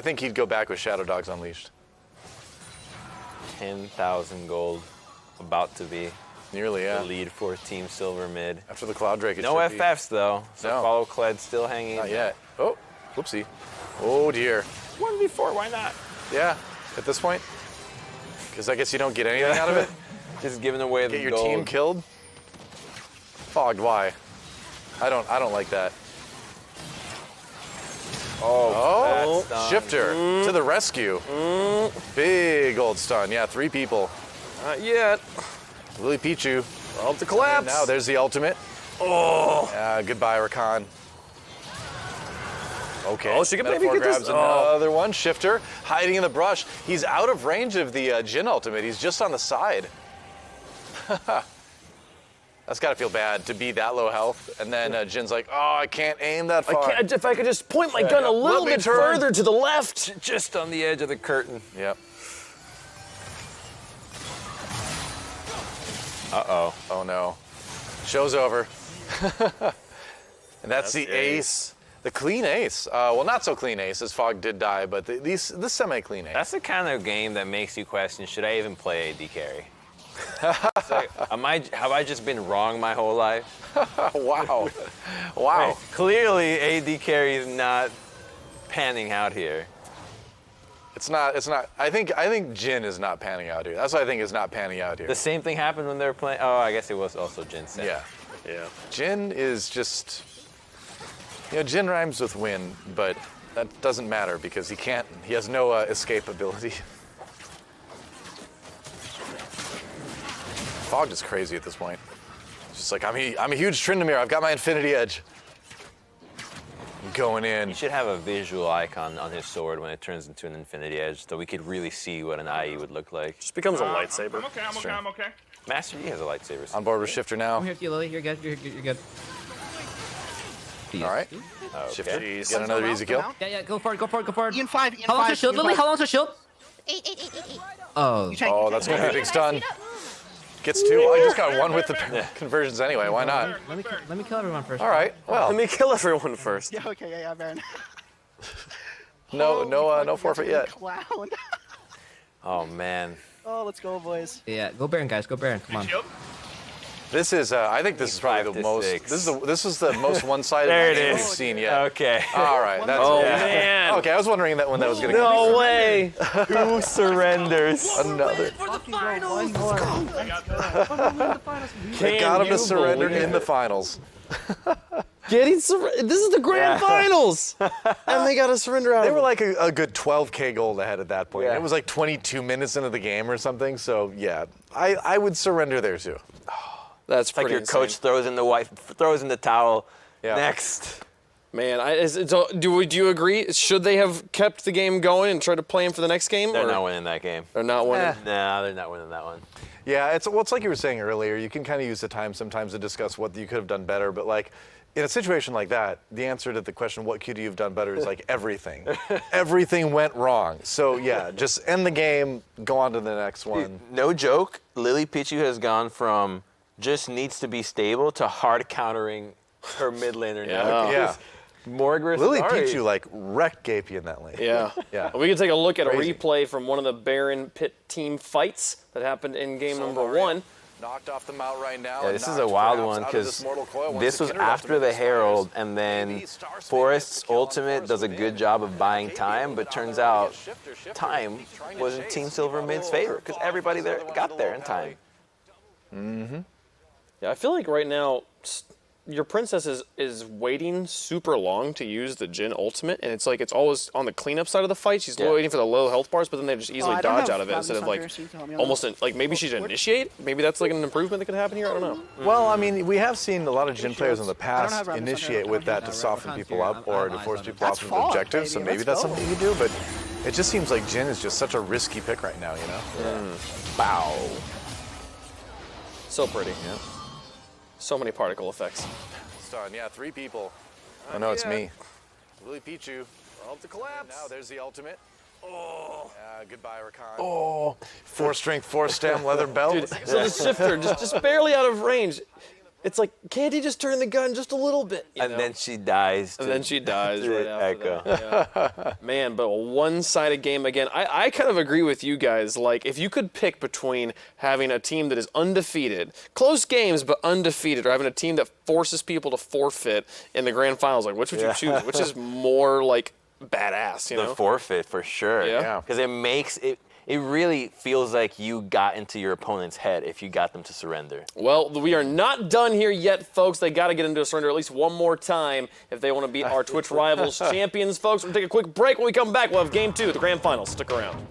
think he'd go back with Shadow Dogs Unleashed. 10,000 gold, about to be nearly the lead for Team Silvermid. After the Cloud Drake, no FFs though, so follow Kled still hanging. Not yet. Oh, whoopsie. Oh dear. 1v4, why not? Yeah, at this point, because I guess you don't get anything out of it. Just giving away the Get your gold. team killed. Fogged, why? I don't like that. Oh, Shifter to the rescue. Big old stun. Yeah, 3 people. Not yet. Lily Pichu. Well, to collapse. Now there's the ultimate. Oh. Goodbye, Rakan. Okay. Oh, she can maybe Metaphor get this. grabs another one. Shifter hiding in the brush. He's out of range of the Jhin ultimate. He's just on the side. That's got to feel bad to be that low health. And then Jin's like, oh, I can't aim that far. If I could just point my gun a little bit further to the left. Just on the edge of the curtain. Yep. Uh-oh. Oh, no. Show's over. And that's the ace. The clean ace. Well, not so clean ace, as Fogg did die, but this semi-clean ace. That's the kind of game that makes you question, should I even play AD carry? It's like, have I just been wrong my whole life? Wow. Wow. Right. Clearly, AD carry is not panning out here. It's not. I think Jhin is not panning out here. That's what I think is not panning out here. The same thing happened when they were playing. Oh, I guess it was also Jhin. Yeah. Jhin is just. Jhin rhymes with win, but that doesn't matter because he can't. He has no escape ability. Fogged is crazy at this point. It's just like I'm a huge Tryndamere. I've got my Infinity Edge. I'm going in. He should have a visual icon on his sword when it turns into an Infinity Edge, so we could really see what an IE would look like. Just becomes a lightsaber. I'm okay. Master Yi has a lightsaber. On board with Shifter now. I'm here for you, Lily. You're good. You're good. All right. Okay. Shifter, get another easy kill. Yeah, go for it. Ian 5. How long's your shield, Lily? How long's your shield? 8. Oh. Oh, that's going to be a big stun. Gets 2. Well, I just got 1 with the conversions anyway. Why not? Let me kill everyone first. All right. Well, let me kill everyone first. Yeah. Okay. Yeah. Baron. no forfeit yet. Clown. Oh man. Oh, let's go, boys. Yeah, go Baron, guys. Go Baron. Come on. This is, I think this is probably the most. This is the most one-sided There it game is. we've seen yet. Okay. All right. That's man. Okay, I was wondering that when that was going to come. No way. Who surrenders? Another. For the finals. They got him to surrender in the finals. This is the grand finals, and they got to surrender out. They of were it. like a good 12K gold ahead at that point. Yeah. It was like 22 minutes into the game or something. So yeah, I would surrender there too. That's It's like pretty your insane. coach throws in the towel. Next. Man, do you agree? Should they have kept the game going and tried to play him for the next game? They're or? not winning that game. They're not winning. Nah, they're not winning that one. Yeah, it's like you were saying earlier. You can kind of use the time sometimes to discuss what you could have done better, but like in a situation like that, the answer to the question, what could you have done better, is like everything. Everything went wrong. So yeah, just end the game, go on to the next one. No joke, Lily Pichu has gone from just needs to be stable to hard countering her mid laner now. Yeah. Morgris Lily Ari. Pichu like wrecked Gapey in that lane. Yeah. Yeah. We can take a look at Crazy. a replay from one of the Baron Pit team fights that happened in game number 1. Knocked off the mount right now. Yeah, and this is knocked a wild perhaps one out of this because mortal coil once this the was Kindred after ultimate the expires. Herald, and then Forest's ultimate does a good job of buying time, but turns out time was in Team Silver mid's favor because everybody there got there in time. Mm-hmm. Yeah, I feel like right now your princess is waiting super long to use the Jhin ultimate, and it's like it's always on the cleanup side of the fight. She's waiting for the low health bars, but then they just easily dodge out of it instead of like almost like maybe she'd initiate. Maybe that's like an improvement that could happen here. I don't know. Well, I mean, we have seen a lot of Jhin players in the past have Rammus initiate Hunter. with that to soften people up or to force people off of fun, objectives. So baby. maybe Let's that's go. something you do. But it just seems like Jhin is just such a risky pick right now. You know? Bow. So pretty. Yeah. So many particle effects. Stun, yeah, 3 people. I know it's me. Lily Pichu. Up the collapse. Now there's the ultimate. Oh. Goodbye, Rakan. Oh. 4 strength, 4 stem, leather belt. Dude, so the shifter just barely out of range. It's like, can't he just turn the gun just a little bit? you And know? then she dies. And then she dies to right the after echo. that. Yeah. Man, but a one-sided game again. I kind of agree with you guys. Like, if you could pick between having a team that is undefeated, close games but undefeated, or having a team that forces people to forfeit in the grand finals, like which would you choose? Which is more like badass? You know, The forfeit for sure. Yeah. Because it makes it. It really feels like you got into your opponent's head if you got them to surrender. Well, we are not done here yet, folks. They got to get into a surrender at least one more time if they want to beat our Twitch rivals champions, folks. We'll take a quick break. When we come back, we'll have Game 2, the grand finals. Stick around.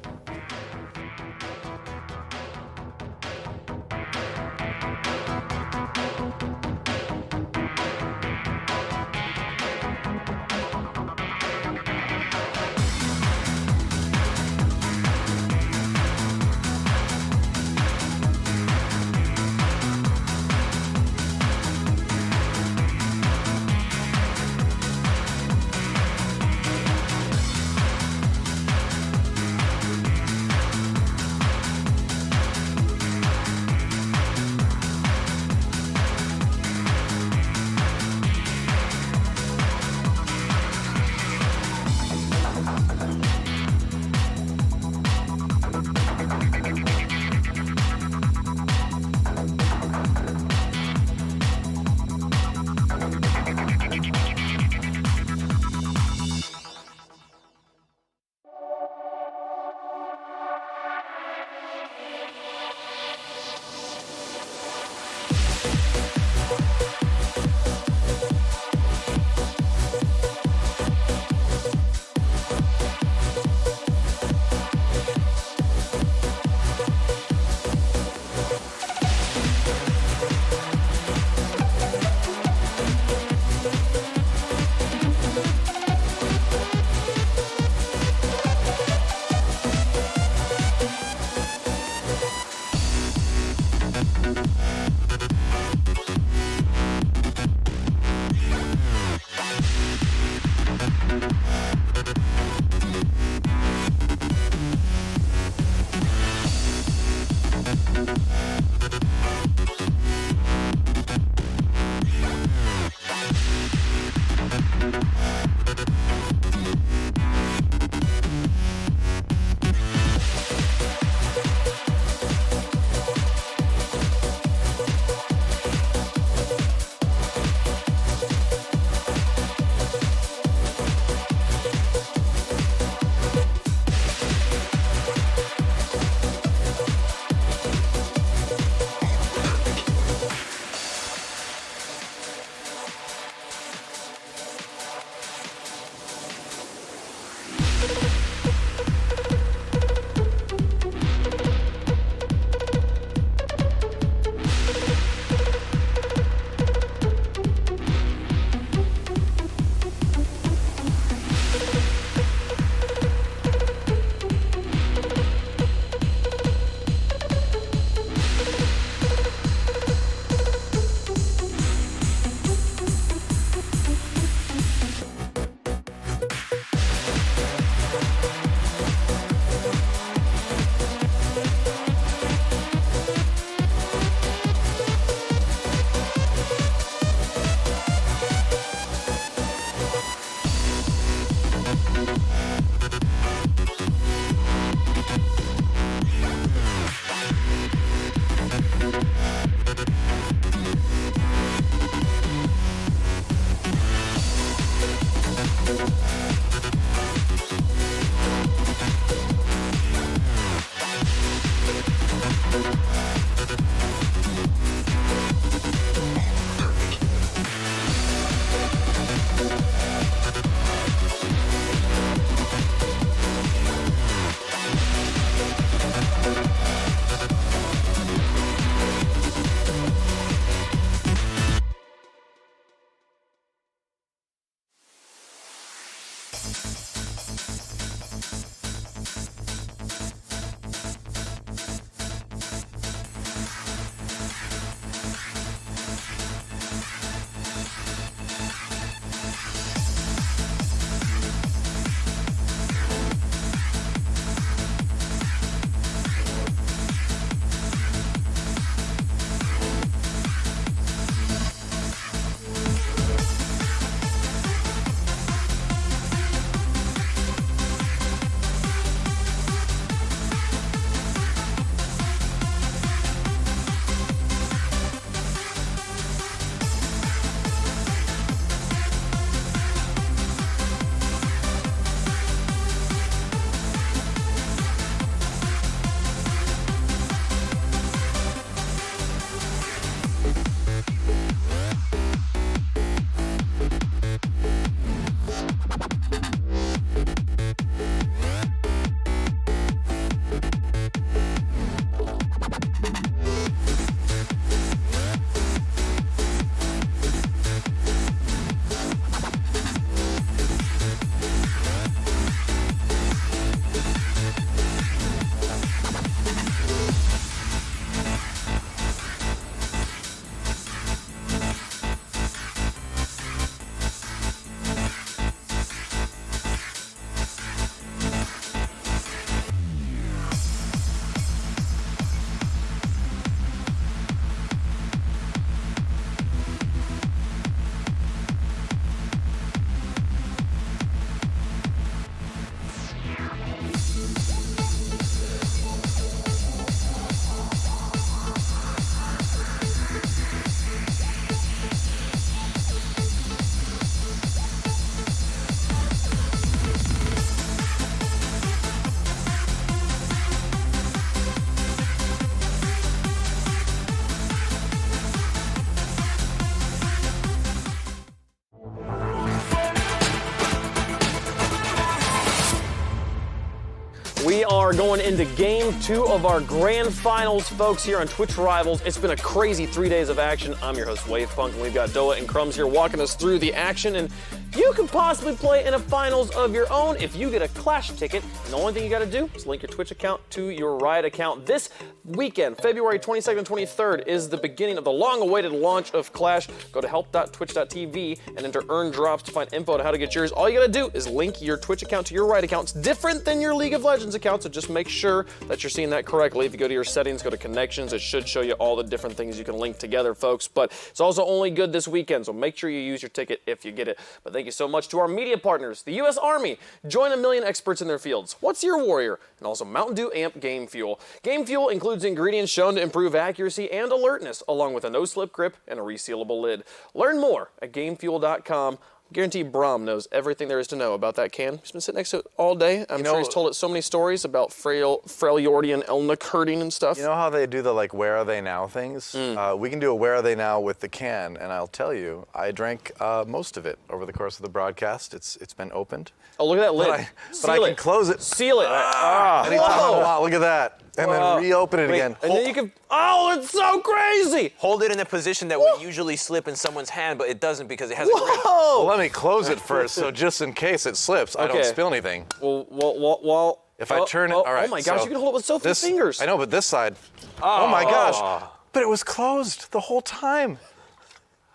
We are going into game 2 of our grand finals, folks, here on Twitch Rivals. It's been a crazy 3 days of action. I'm your host, Wavepunk, and we've got Doa and Crumbs here walking us through the action. And you could possibly play in a finals of your own if you get a Clash ticket. And the only thing you got to do is link your Twitch account to your Riot account. This weekend, February 22nd and 23rd, is the beginning of the long-awaited launch of Clash. Go to help.twitch.tv and enter earn drops to find info on how to get yours. All you got to do is link your Twitch account to your Riot account. It's different than your League of Legends account, so just make sure that you're seeing that correctly. If you go to your settings, go to connections, it should show you all the different things you can link together, folks. But it's also only good this weekend, so make sure you use your ticket if you get it. But thank you so much to our media partners, the U.S. Army. Join a million experts in their fields. What's Your Warrior? And also Mountain Dew Amp Game Fuel. Game Fuel includes ingredients shown to improve accuracy and alertness, along with a no-slip grip and a resealable lid. Learn more at GameFuel.com. Guarantee Brom knows everything there is to know about that can. He's been sitting next to it all day. I'm sure he's told it so many stories about Freljordi and Elnuk hurting and stuff. You know how they do the like where are they now things? We can do a where are they now with the can, and I'll tell you, I drank most of it over the course of the broadcast. It's been opened. Oh, look at that lid. But I can close it. Seal it. Anytime I want. Look at that. And then reopen it again. And then you can, oh, it's so crazy. Hold it in a position that would usually slip in someone's hand, but it doesn't because it has a grip. Well, let me close it first, so just in case it slips, I don't spill anything. Well, if I turn it, all right. Oh my gosh, you can hold it with so few fingers. I know, but this side, oh my gosh. But it was closed the whole time.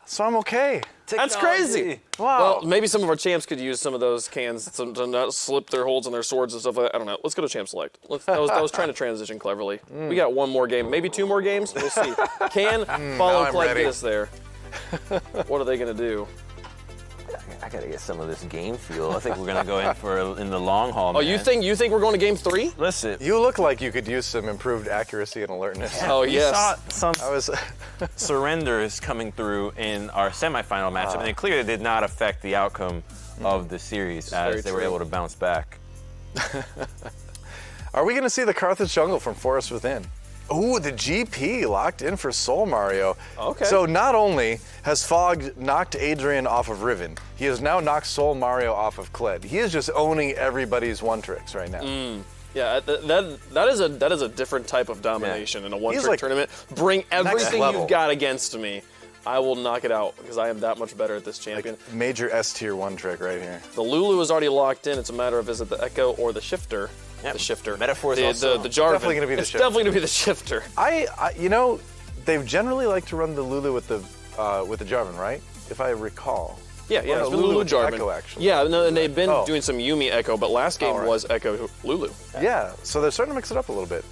So I'm okay. That's crazy. Wow. Well, maybe some of our champs could use some of those cans to not slip their holds on their swords and stuff like that. I don't know. Let's go to Champ Select. I was trying to transition cleverly. We got one more game, maybe 2 more games. We'll see. Can follow Clegg get us there? What are they going to do? I gotta get some of this game fuel. I think we're gonna go in the long haul. Oh, man. you think we're going to game 3? Listen, you look like you could use some improved accuracy and alertness. Oh yes. Saw some surrenders coming through in our semifinal matchup, and it clearly did not affect the outcome of the series as they were able to bounce back. Are we gonna see the Carthage jungle from Forest Within? Ooh, the GP locked in for Soul Mario. Okay. So not only has Fog knocked Adrian off of Riven, he has now knocked Soul Mario off of Kled. He is just owning everybody's one-tricks right now. Yeah, that is a different type of domination in a one-trick tournament. Bring everything you've got against me. I will knock it out because I am that much better at this champion. Like major S tier 1 trick right here. The Lulu is already locked in. It's a matter of is it the Echo or the Shifter? Yep. The Shifter. Metaphor is also the Jarvan. Definitely gonna be the it's Shifter. definitely going to be the Shifter. You know, they've generally liked to run the Lulu with the Jarvan, right? If I recall. Yeah, Or it's no, Lulu with Jarvan. Echo, actually. Yeah, no, and they've been doing some Yumi Echo, but last game was Echo Lulu. Yeah, so they're starting to mix it up a little bit.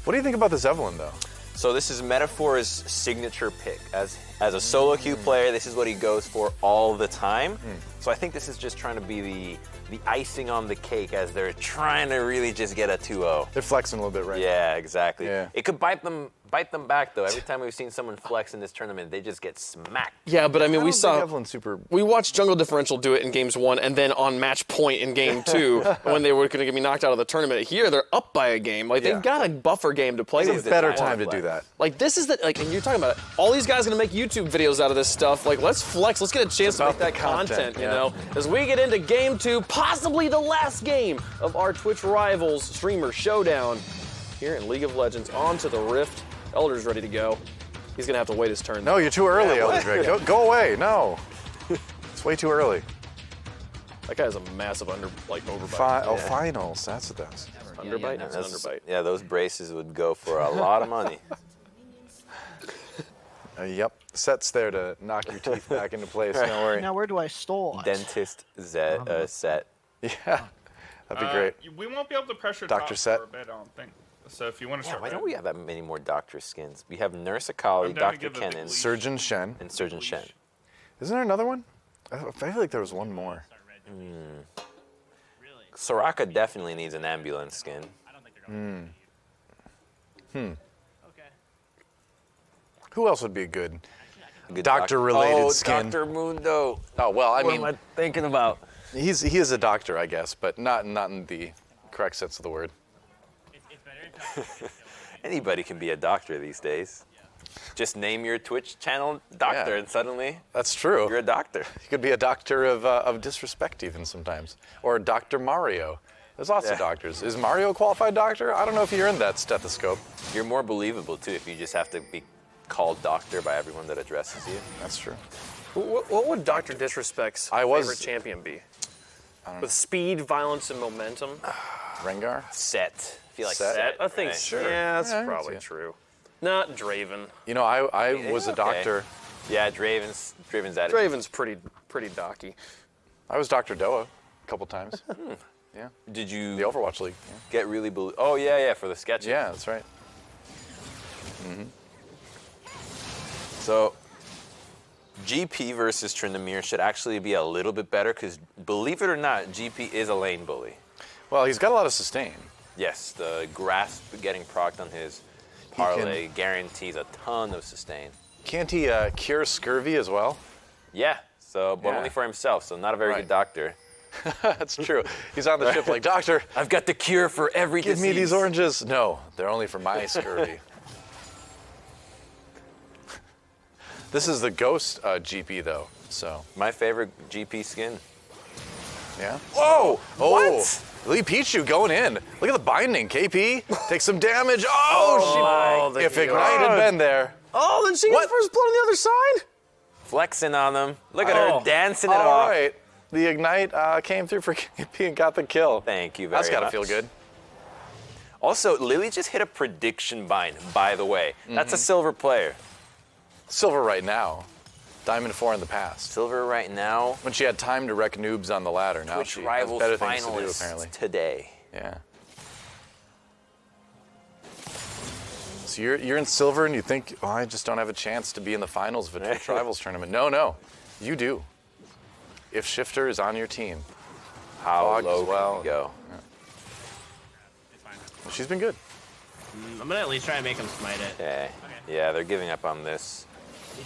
What do you think about this Evelynn, though? So this is Metaphor's signature pick. As a solo queue player, this is what he goes for all the time. So I think this is just trying to be the icing on the cake as they're trying to really just get a 2-0. They're flexing a little bit, right? Yeah, exactly. Yeah. It could bite them back though. Every time we've seen someone flex in this tournament, they just get smacked. Yeah, but I mean, we watched Jungle Differential do it in games 1 and then on match point in game 2 when they were going to be knocked out of the tournament. Here, they're up by a game. Like, they've got a buffer game to play with. It's a better time to do that. Like, this is and you're talking about it. All these guys are going to make YouTube videos out of this stuff. Like, let's flex. Let's get a chance to make that content, you know? As we get into game 2, possibly the last game of our Twitch Rivals streamer showdown here in League of Legends. On to the Rift. Elder's ready to go. He's gonna have to wait his turn. No, you're too early, Elder Drake. Go away. No, it's way too early. That guy has a massive overbite. Finals. That's what that's. Underbite. That's an underbite. Yeah, those braces would go for a lot of money. Yep, set's there to knock your teeth back into place. Don't worry. Now where do I store? Dentist set. Yeah, that'd be great. We won't be able to pressure Dr. top Set. for a bit, I don't think. So if you want to start, why don't we have that many more Doctor skins? We have Nurse Akali, Dr. Kennen, Surgeon Shen, and Surgeon Shen. Isn't there another one? I feel like there was one more. Soraka definitely needs an ambulance skin. Who else would be a good doctor-related skin? Dr. Mundo. Oh well, I mean, what am I thinking about? He is a doctor, I guess, but not in the correct sense of the word. Anybody can be a doctor these days. Just name your Twitch channel doctor, and suddenly that's true. You're a doctor. You could be a doctor of disrespect even sometimes, or Dr. Mario. There's lots of doctors. Is Mario a qualified doctor? I don't know if he earned that stethoscope. You're more believable too if you just have to be called doctor by everyone that addresses you. That's true. What would Dr. Disrespect's favorite champion be? With speed, violence, and momentum? Rengar? Set. I feel like Set? I think right? sure. Yeah, that's probably true. Not Draven. You know, I was a doctor. Yeah, Draven's attitude. Draven's pretty docky. I was Dr. Doa a couple times. Yeah. Did you the Overwatch League get really Oh yeah, for the sketches. Yeah, that's right. So GP versus Tryndamere should actually be a little bit better because, believe it or not, GP is a lane bully. Well, he's got a lot of sustain. Yes, the grasp getting procced on his parlay guarantees a ton of sustain. Can't he cure scurvy as well? Yeah, but only for himself, so not a very good doctor. That's true. He's on the ship like, doctor, I've got the cure for every disease. Give me these oranges. No, they're only for my scurvy. This is the Ghost GP though, so. My favorite GP skin. Yeah? Whoa! What? Lee Pichu going in. Look at the binding. KP takes some damage. If Ignite had been there. Oh, then she gets first blood on the other side? Flexing on them. Look at her dancing it off. All right. The Ignite came through for KP and got the kill. Thank you very much. That's got to feel good. Also, Lily just hit a prediction bind, by the way. That's a silver player. Silver right now. Diamond 4 in the past. Silver right now. When she had time to wreck noobs on the ladder. Now Twitch she has Rivals better things to do, finalists apparently. Today. Yeah. So you're in silver and you think, I just don't have a chance to be in the finals of a Twitch Rivals tournament. No, you do. If Shifter is on your team. How Fog low as well. can you go? Well, she's been good. I'm gonna at least try and make him smite it. Okay. Yeah, they're giving up on this.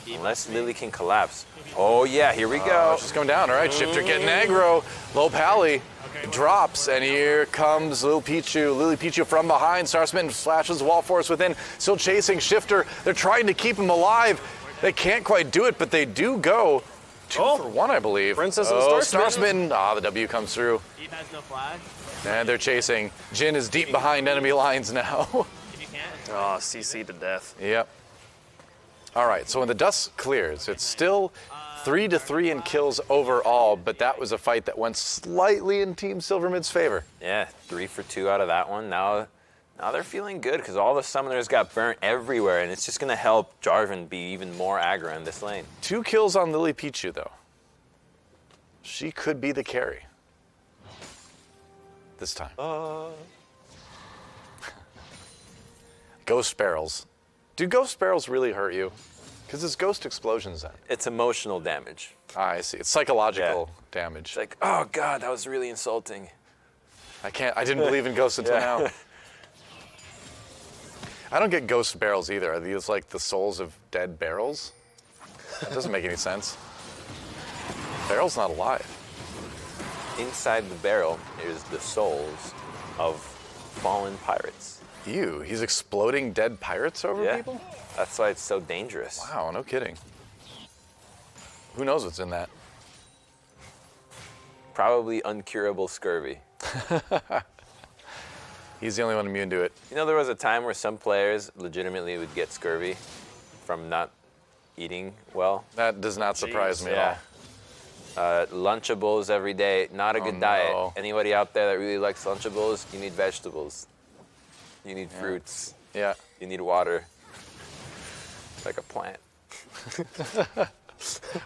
Unless Lily can collapse. Oh yeah, here we go. She's going down. All right, Shifter getting aggro. Low Pally drops, and here comes Lily Pichu from behind. Starsmitten flashes Wall Force within, still chasing Shifter. They're trying to keep him alive. They can't quite do it, but they do go 2 for 1, I believe. Princess and Starsmitten. Starsmitten. The W comes through. Eve has no flag. And they're chasing. Jhin is deep behind enemy lines now. If you can. Oh, CC to death. Yep. All right, so when the dust clears, it's still 3-3 in kills overall, but that was a fight that went slightly in Team Silvermid's favor. Yeah, 3 for 2 out of that one. Now they're feeling good because all the summoners got burnt everywhere, and it's just going to help Jarvan be even more aggro in this lane. 2 kills on Lily Pichu, though. She could be the carry. This time. Ghost barrels. Do ghost barrels really hurt you? Because it's ghost explosions then. It's emotional damage. I see. It's psychological damage. It's like, oh God, that was really insulting. I didn't believe in ghosts until now. I don't get ghost barrels either. Are these like the souls of dead barrels? That doesn't make any sense. Barrel's not alive. Inside the barrel is the souls of fallen pirates. Ew, he's exploding dead pirates over people? That's why it's so dangerous. Wow, no kidding. Who knows what's in that? Probably uncurable scurvy. He's the only one immune to it. You know, there was a time where some players legitimately would get scurvy from not eating well. That does not surprise me at all. Lunchables every day, not a good diet. Anybody out there that really likes Lunchables, you need vegetables. You need fruits. Yeah. You need water. Like a plant.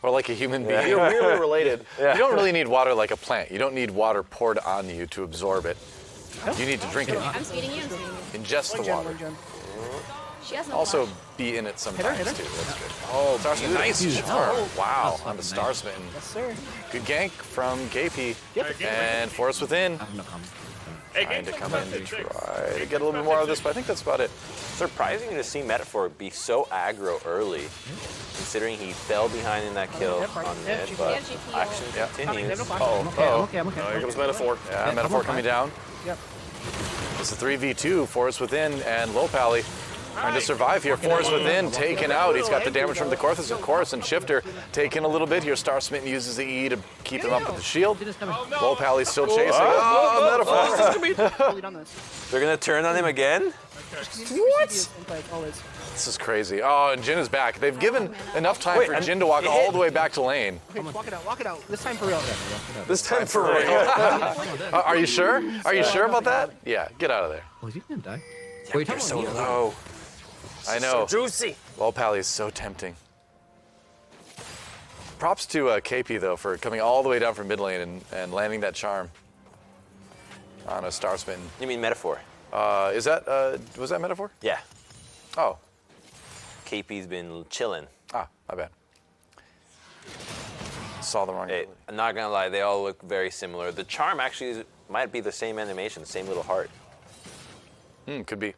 Or like a human being. You're weirdly related. You don't really need water like a plant. You don't need water poured on you to absorb it. You need to drink it. I'm feeding you. Ingest the water. She has no Also flash. be in it sometimes too. That's good. Oh, Starsmith, nice charm. Wow, on the Star Smitten. Yes, sir. Good gank from KP. And Forest Within. Trying to come in to try to get a little bit more of this, but I think that's about it. Surprising to see Metaphor be so aggro early, considering he fell behind in that kill on mid, but action continues. Oh, I'm okay. here comes Metaphor. Yeah, Metaphor coming down. Yep. It's a 3v2, Forest Within and Lopally trying to survive here. Forest Within taken out. He's got the damage from the Corthus, of course, and Shifter taking a little bit here. Star Smitten uses the E to keep him up with the shield. Lopally's still chasing. Metaphor. They're going to turn on him again? What? This is crazy. Oh, and Jhin is back. They've given enough time for Jhin to walk all the way back to lane. Okay, walk it out. This time for real. This time for real. Are you sure? Are you sure about that? Yeah, get out of there. Oh, is he gonna die? Wait, you're so low. I know. So juicy. Lopally is so tempting. Props to KP, though, for coming all the way down from mid lane and landing that charm on a Star Smitten. You mean Metaphor? Was that Metaphor? Yeah. Oh. KP's been chilling. Ah, my bad. Saw the wrong. Hey, I'm not gonna lie, they all look very similar. The charm actually might be the same animation, the same little heart. Could be.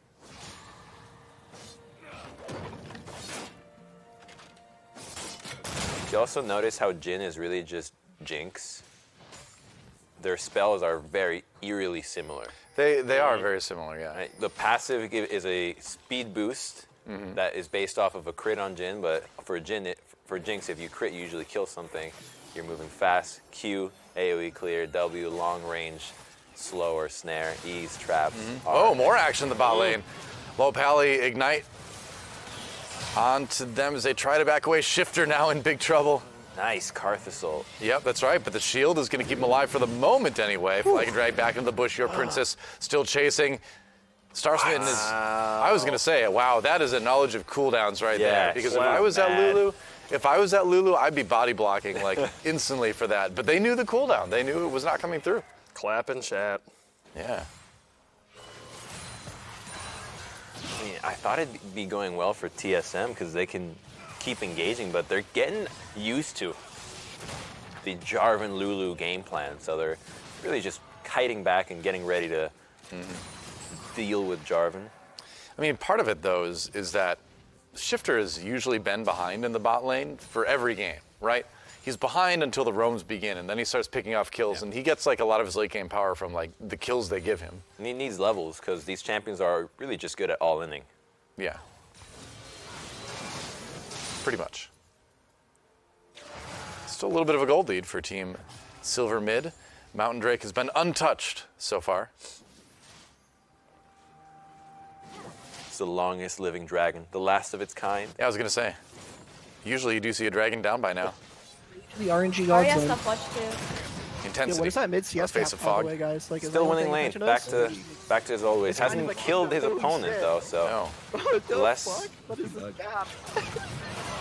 You also notice how Jhin is really just Jinx. Their spells are very eerily similar. They are very similar, yeah. Right? The passive is a speed boost that is based off of a crit on Jhin, but for Jinx, if you crit, you usually kill something. You're moving fast. Q, AoE clear, W, long range, slower, snare, E's, traps. Oh, more action in the bot lane. Lopally, Ignite. On to them as they try to back away. Shifter now in big trouble. Nice, Karthus ult. Yep, that's right, but the shield is going to keep him alive for the moment anyway. Flag drag back into the bush. Your Princess still chasing. Star Smitten is, I was going to say, wow, that is a knowledge of cooldowns right there. Because if I was at Lulu, I'd be body blocking like instantly for that. But they knew the cooldown. They knew it was not coming through. Clap and chat. Yeah. I mean, I thought it'd be going well for TSM because they can keep engaging, but they're getting used to the Jarvan Lulu game plan. So they're really just kiting back and getting ready to deal with Jarvan. I mean, part of it, though, is that Shifter has usually been behind in the bot lane for every game, right? He's behind until the roams begin, and then he starts picking off kills, and he gets like a lot of his late game power from like the kills they give him. And he needs levels because these champions are really just good at all-inning. Yeah. Pretty much. Still a little bit of a gold lead for Team Silver Mid. Mountain Drake has been untouched so far. It's the longest living dragon, the last of its kind. Yeah, I was gonna say. Usually you do see a dragon down by now. The RNG gods. Arya and- stuff flush too. Intensity. Yeah, what is that mid CS Face gap, of by fog. the way, guys? Like, is Still anyone winning paying lane. attention to Back to his old ways. It's kind Hasn't of like killed his holy opponent shit. though, so this? less. What is this gap?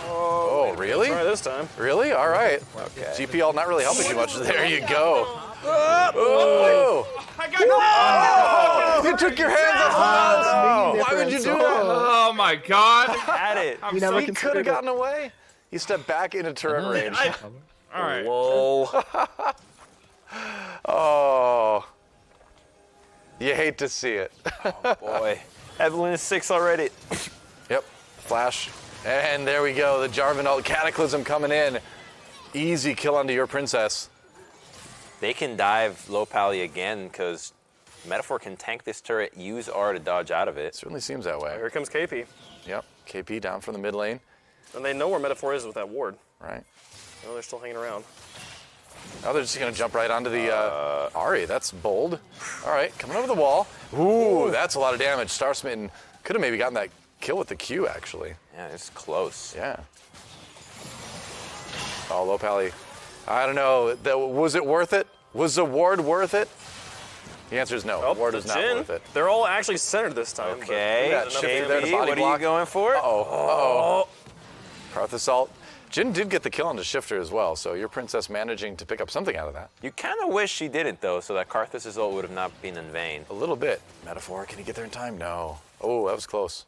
Oh, really? Try this time. Really? All right. Okay. GPL not really helping too much. There you go. Oh! I got You took your hands off the mouse. Why would you do that? Oh my god. Had it. I'm You never He could considered have it. gotten away. He stepped back into turret range. All right. Whoa. Oh. You hate to see it. Boy. Evelyn is 6 already. Yep. Flash. And there we go. The Jarvan ult Cataclysm coming in. Easy kill onto your princess. They can dive low pally again because Metaphor can tank this turret, use R to dodge out of it. Certainly seems that way. Here comes KP. Yep. KP down from the mid lane. And they know where Metaphor is with that ward. Right. No, they're still hanging around. Oh, they're just going to jump right onto the Ahri. That's bold. All right, coming over the wall. Ooh, that's a lot of damage. Star Smitten could have maybe gotten that kill with the Q, actually. Yeah, it's close. Yeah. Oh, low pally. I don't know. Was it worth it? Was the ward worth it? The answer is no. Oh, the ward is the not Jhin. worth it. They're all actually centered this time. Okay, Look at that shifter there to JB, body what are block. you going for? Uh-oh. Uh-oh. Karthus ult. Jhin did get the kill on the shifter as well, so your princess managing to pick up something out of that. You kind of wish she didn't, though, so that Karthus' ult would have not been in vain. A little bit. Metaphor, can he get there in time? No. Oh, that was close.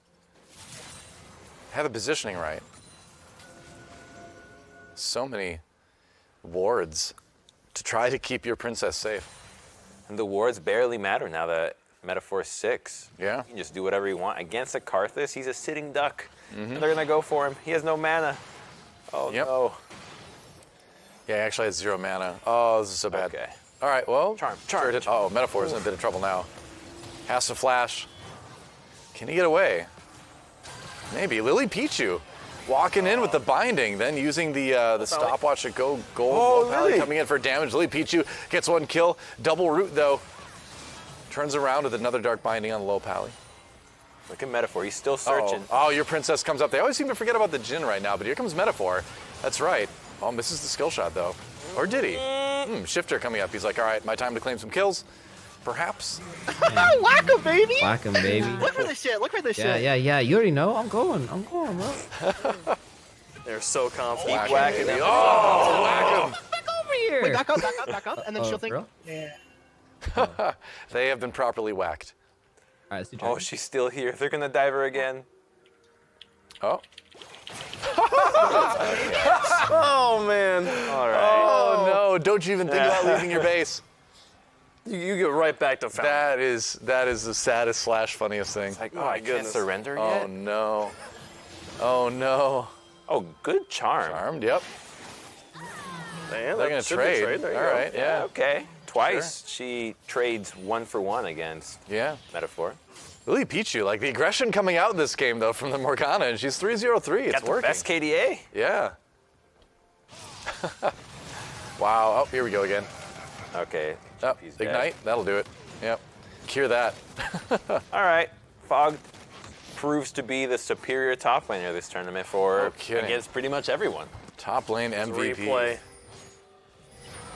Had the positioning right. So many wards to try to keep your princess safe. And the wards barely matter now that Metaphor's 6. Yeah. You can just do whatever you want. Against a Karthus, he's a sitting duck. And they're going to go for him. He has no mana. Oh, no. Yeah, he actually has 0 mana. Oh, this is so bad. Okay. All right, well. Charm. Oh, Metaphor is in a bit of trouble now. Has to flash. Can he get away? Maybe. Lily Pichu walking in with the binding, then using the stopwatch to go gold. Oh, Pally really? coming in for damage. Lily Pichu gets 1 kill. Double root, though. Turns around with another dark binding on low pally. Look at Metaphor. He's still searching. Oh, your princess comes up. They always seem to forget about the Jhin right now, but here comes Metaphor. That's right. Oh, misses the skill shot, though. Or did he? Shifter coming up. He's like, all right, my time to claim some kills. Perhaps. Whack him, baby! Whack him, baby. Look for this shit. Look for this Yeah, shit. yeah, yeah. You already know. I'm going, bro. They're so confident. Whack whacking him. him. Oh, whack him. Back over here. Wait, back up, and then she'll think. bro? Yeah. They have been properly whacked. All right, let's do Oh, Dragon. she's still here. They're going to dive her again. Oh. Oh, man. All right. Oh, no. Don't you even think about leaving your base. You get right back to fountain. That is the saddest / funniest thing. Like, Oh, oh, my I can't goodness. surrender Oh, yet? no. Oh, no. Oh, good charm. Charmed, yep. Man, They're going to trade. There you All go. right, yeah. Okay. Twice she trades 1 for 1 against Yeah. Metaphor. Lily Pichu, like the aggression coming out this game, though, from the Morgana, and she's 3-0-3. It's Got the working. best KDA. Yeah. Wow. Oh, here we go again. Okay. Oh, GP's dead. Ignite. That'll do it. Yep. Cure that. All right. Fog proves to be the superior top laner this tournament for kidding. against pretty much everyone. Top lane MVP. Replay.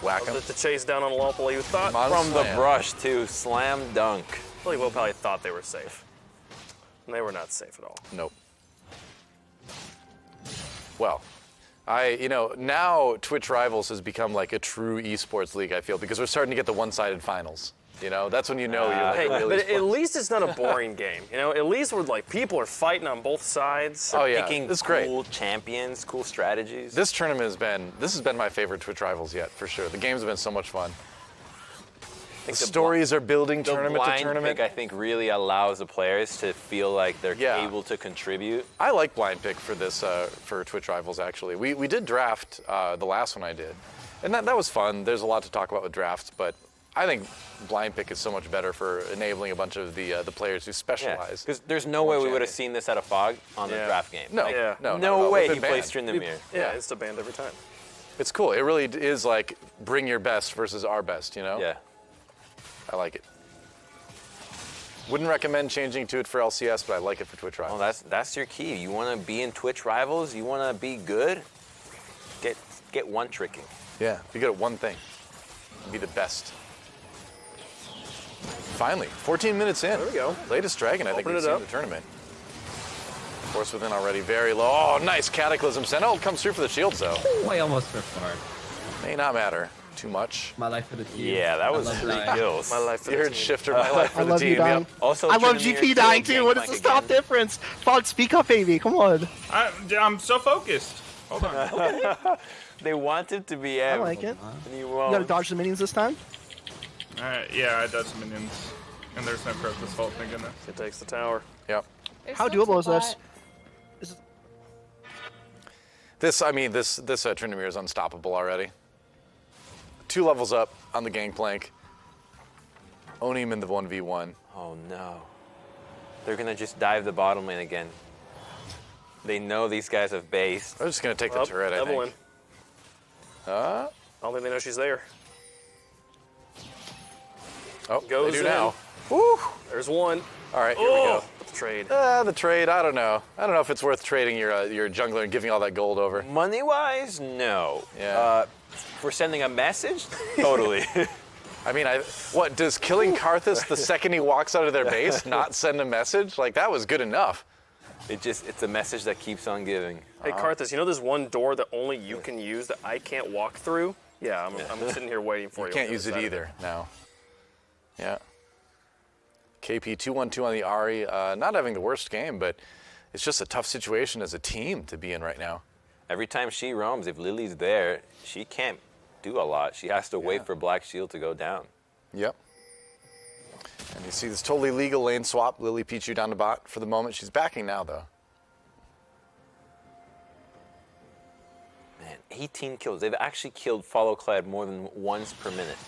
Whack him. The chase down on Lompoli, who thought On From slam. the brush to slam dunk. I believe Lopali thought they were safe. And they were not safe at all. Nope. Well, now Twitch Rivals has become like a true esports league, I feel, because we're starting to get the one-sided finals. You know, that's when you know you're like Hey, a real but esport. at least it's not a boring game. You know, at least we're like people are fighting on both sides. Oh, yeah. Picking It's great. cool champions, cool strategies. This tournament has been my favorite Twitch Rivals yet, for sure. The games have been so much fun. The stories are building the tournament to blind tournament. pick, I think, really allows the players to feel like they're able to contribute. I like blind pick for this for Twitch Rivals actually. We did draft the last one I did, and that was fun. There's a lot to talk about with drafts, but I think blind pick is so much better for enabling a bunch of the players who specialize. Because there's no way we would have seen this at a Fog on the draft game. No, Like, no, no way We've he been placed banned. Tryndamere. Yeah, it's a band every time. It's cool. It really is like bring your best versus our best. You know. Yeah. I like it. Wouldn't recommend changing to it for LCS, but I like it for Twitch Rivals. Well, that's your key. You want to be in Twitch Rivals. You want to be good. Get one tricking. Yeah, be good at one thing. Be the best. Finally, 14 minutes in. There we go. Latest Dragon, I think we've seen in the tournament. Force within already very low. Oh, nice Cataclysm. Sentinel comes through for the shields, though. Oh, I almost ripped hard. May not matter too much. My life for the team. Yeah, that was 3 kills. My life for You the heard team. Shifter, my life for the team. Dying. Also, I love Trinamir GP dying killed too. What is Gangplank the stop again. difference? Fog, speak up, baby. Come on. I'm so focused. Hold on. They wanted to be I Ev. like it. And you You won't. gotta dodge the minions this time. Yeah, I dodged minions. And there's no Crocus fault, thank goodness. It takes the tower. Yep. How doable is this? This Trinamir is unstoppable already. 2 levels up on the Gangplank. Owning him in the 1v1. Oh no. They're gonna just dive the bottom lane again. They know these guys have base. They're just gonna take the turret, I think. Evelyn. I don't think they know she's there. Oh, Goes they do in. now. Woo! There's one. All right, here we go. The trade. The trade, I don't know. I don't know if it's worth trading your jungler and giving all that gold over. Money-wise, no. Yeah. For sending a message, totally. I mean, what, does killing Karthus the second he walks out of their base not send a message? Like, that was good enough. It's a message that keeps on giving. Hey, Karthus, you know there's one door that only you can use that I can't walk through? Yeah, I'm sitting here waiting for you. You can't use it either now. Yeah. KP 2-1-2 on the Ahri. Not having the worst game, but it's just a tough situation as a team to be in right now. Every time she roams, if Lily's there, she can't do a lot. She has to wait for Black Shield to go down. Yep. And you see this totally legal lane swap. Lily Pichu down to bot for the moment. She's backing now, though. Man, 18 kills. They've actually killed Follow Clad more than once per minute.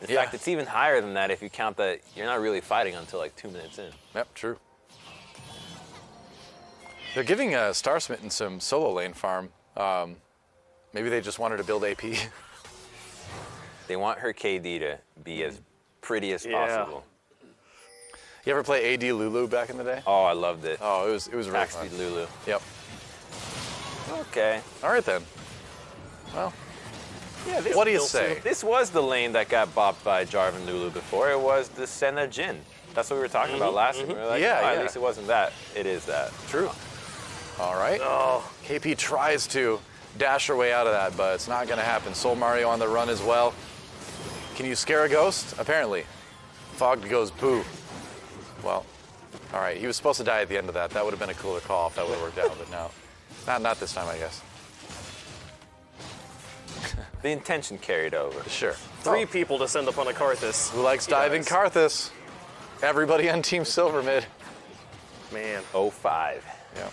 In fact, it's even higher than that if you count that you're not really fighting until like 2 minutes in. Yep, true. They're giving Star Smitten some solo lane farm. Maybe they just want her to build AP. They want her KD to be as pretty as possible. You ever play AD Lulu back in the day? Oh, I loved it. Oh, it was really Max fun. speed Lulu. Yep. Okay. All right then. Well, yeah. What do you say? This was the lane that got bopped by Jarvan Lulu before. It was the Senna Jhin. That's what we were talking about last time. We were like, Yeah, oh, yeah. At least it wasn't that. It is that. True. All right. Oh, KP tries to dash her way out of that, but it's not going to happen. Soul Mario on the run as well. Can you scare a ghost? Apparently. Fog goes boo. Well, all right. He was supposed to die at the end of that. That would have been a cooler call if that would have worked out, but no. Not this time, I guess. The intention carried over. Sure. 3 people descend upon a Karthus. Who likes diving Karthus? Everybody on Team Silver mid. Man. 05. Yeah.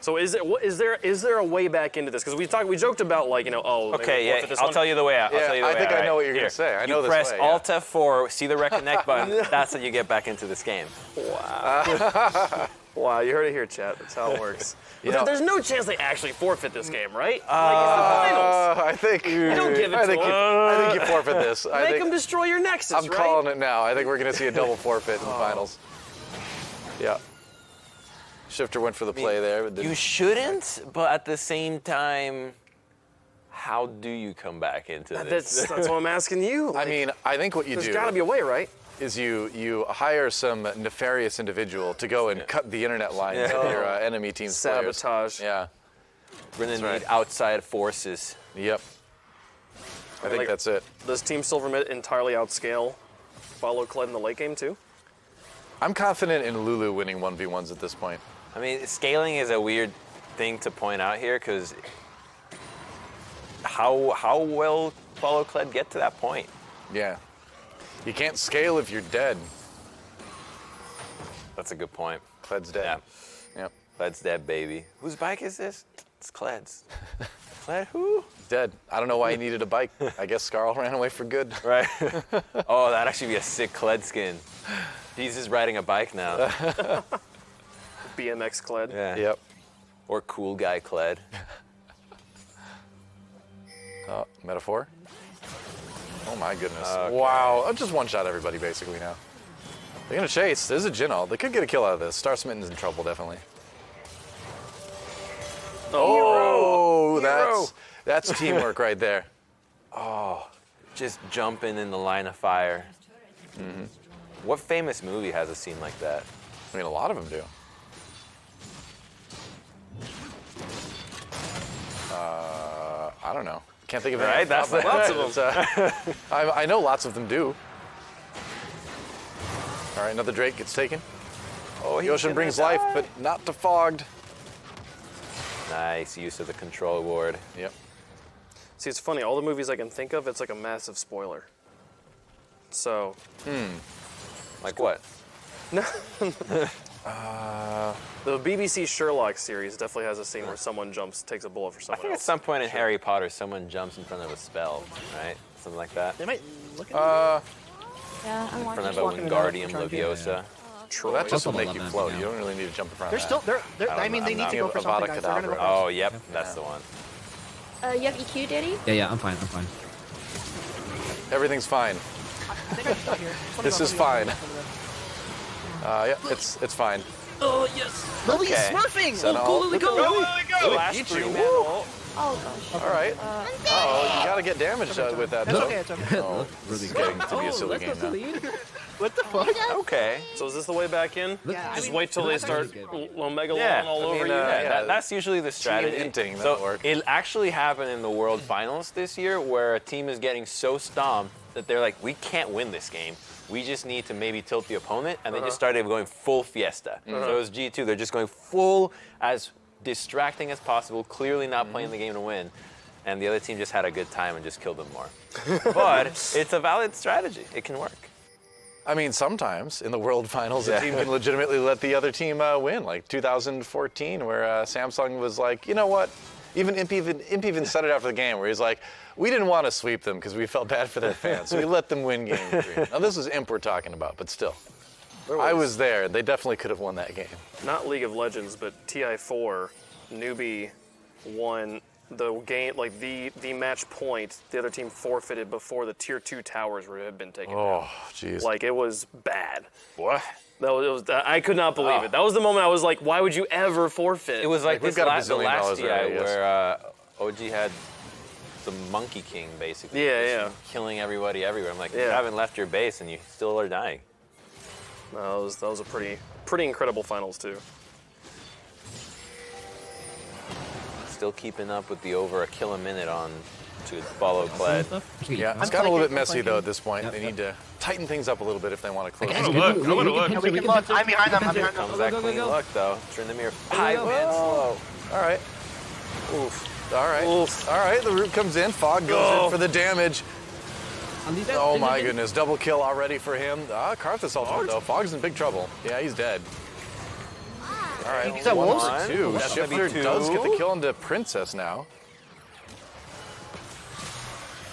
So is there a way back into this? Because we joked about like Okay, yeah. I'll tell you the way out. Yeah, I think I know what you're gonna say. I know this way. You press Alt F4, see the reconnect button. That's how you get back into this game. Wow. Wow, you heard it here, chat. That's how it works. But there's no chance they actually forfeit this game, right? Like, it's the finals. I think you don't give it to them. I think you forfeit this. Make them destroy your Nexus, I'm right? calling it now. I think we're going to see a double forfeit in the finals. Yeah. Shifter went for the play there. But you shouldn't, but at the same time, how do you come back into this? That's what I'm asking you. I mean, I think what you do. There's got to be a way, right? Is you hire some nefarious individual to go and cut the internet lines of your enemy team's sabotage. Players. Yeah. We're going to need outside forces. Yep. I think that's it. Does Team Silver Mid entirely outscale Follow Kled in the late game too? I'm confident in Lulu winning 1v1s at this point. I mean, scaling is a weird thing to point out here because how will Follow Kled get to that point? Yeah. You can't scale if you're dead. That's a good point. Kled's dead. Yeah. Yep. Kled's dead, baby. Whose bike is this? It's Kled's. Kled who? Dead. I don't know why he needed a bike. I guess Skarl ran away for good. Right. Oh, that'd actually be a sick Kled skin. He's just riding a bike now. BMX Kled. Yeah. Yep. Or cool guy Kled. Oh, metaphor? Oh my goodness. Okay. Wow. I'll just one-shot everybody basically now. They're gonna chase. There's a Jin ult. They could get a kill out of this. Star Smitten's in trouble, definitely. Oh, that's teamwork right there. Oh, just jumping in the line of fire. Mm-hmm. What famous movie has a scene like that? I mean, a lot of them do. I don't know. Can't think of any. Right? That's lots of them. I know lots of them do. All right, another Drake gets taken. Oh, Yoshin brings life, but not to Fogged. Nice use of the control ward. Yep. See, it's funny. All the movies I can think of, it's like a massive spoiler. So. Like what? No. The BBC Sherlock series definitely has a scene where someone takes a bullet for I someone think else. at some point in Harry Potter, someone jumps in front of a spell, right? Something like that. They might look at Yeah, I'm In front watching. of a Wingardium Leviosa. Well, that just will make you float. You don't really need to jump in front They're of still. that. I mean, they need to go for something. Guys. They're gonna go for Oh, yep, that's the one. You have EQ, Daddy? Yeah, I'm fine. Everything's fine. This is fine. Yeah, it's fine. Oh, yes. Lily's smurfing. Senna Go, ult. Lily, go. Lily Last beat three you. man Woo. ult. Oh, gosh. All right. Oh, you gotta get damaged with that. It's though. okay, it's okay. Oh, this is getting to be a silly game now. What the fuck? Okay. So is this the way back in? Yeah, Just wait till they start Omega Yeah, all over you. That's usually the strategy. inting, so that'll work. it actually happened in the World Finals this year, where a team is getting so stomped that they're like, we can't win this game. We just need to maybe tilt the opponent, and they just started going full Fiesta. So it was G2. They're just going full, as distracting as possible, clearly not playing the game to win. And the other team just had a good time and just killed them more. But it's a valid strategy. It can work. I mean, sometimes in the World Finals, a team can legitimately let the other team win, like 2014, where Samsung was like, you know what? Imp even said it after the game, where he's like, we didn't want to sweep them because we felt bad for their fans, so we let them win game 3. Now, this is Imp we're talking about, but still. I was there. They definitely could have won that game. Not League of Legends, but TI4, Newbie won the game, like the match point. The other team forfeited before the tier 2 towers had been taken down. Oh, jeez. Like, it was bad. What? I could not believe it. That was the moment I was like, why would you ever forfeit? It was like we've this got the $1 last billion year already, yes. where OG had the Monkey King, basically. Yeah. Killing everybody everywhere. I'm like, you Yeah. haven't left your base and you still are dying. No, that was a pretty incredible finals, too. Still keeping up with the over a kill a minute on to follow Kled. Yeah, it's gotten a little bit messy, though, at this point. They need to tighten things up a little bit if they want to close. I wanna look. We can look. I'm behind them. I'm behind them. Comes that clean luck, though. Tryndamere 5 man slow. All right. Oof. All right. Oof. All right, the root comes in. Fog goes in for the damage. Oh my goodness, double kill already for him. Karthus ultimate though. Fog's in big trouble. Yeah, he's dead. All right, He's at wolves. 2. That's gonna be Shifter 2. does get the kill into Princess now.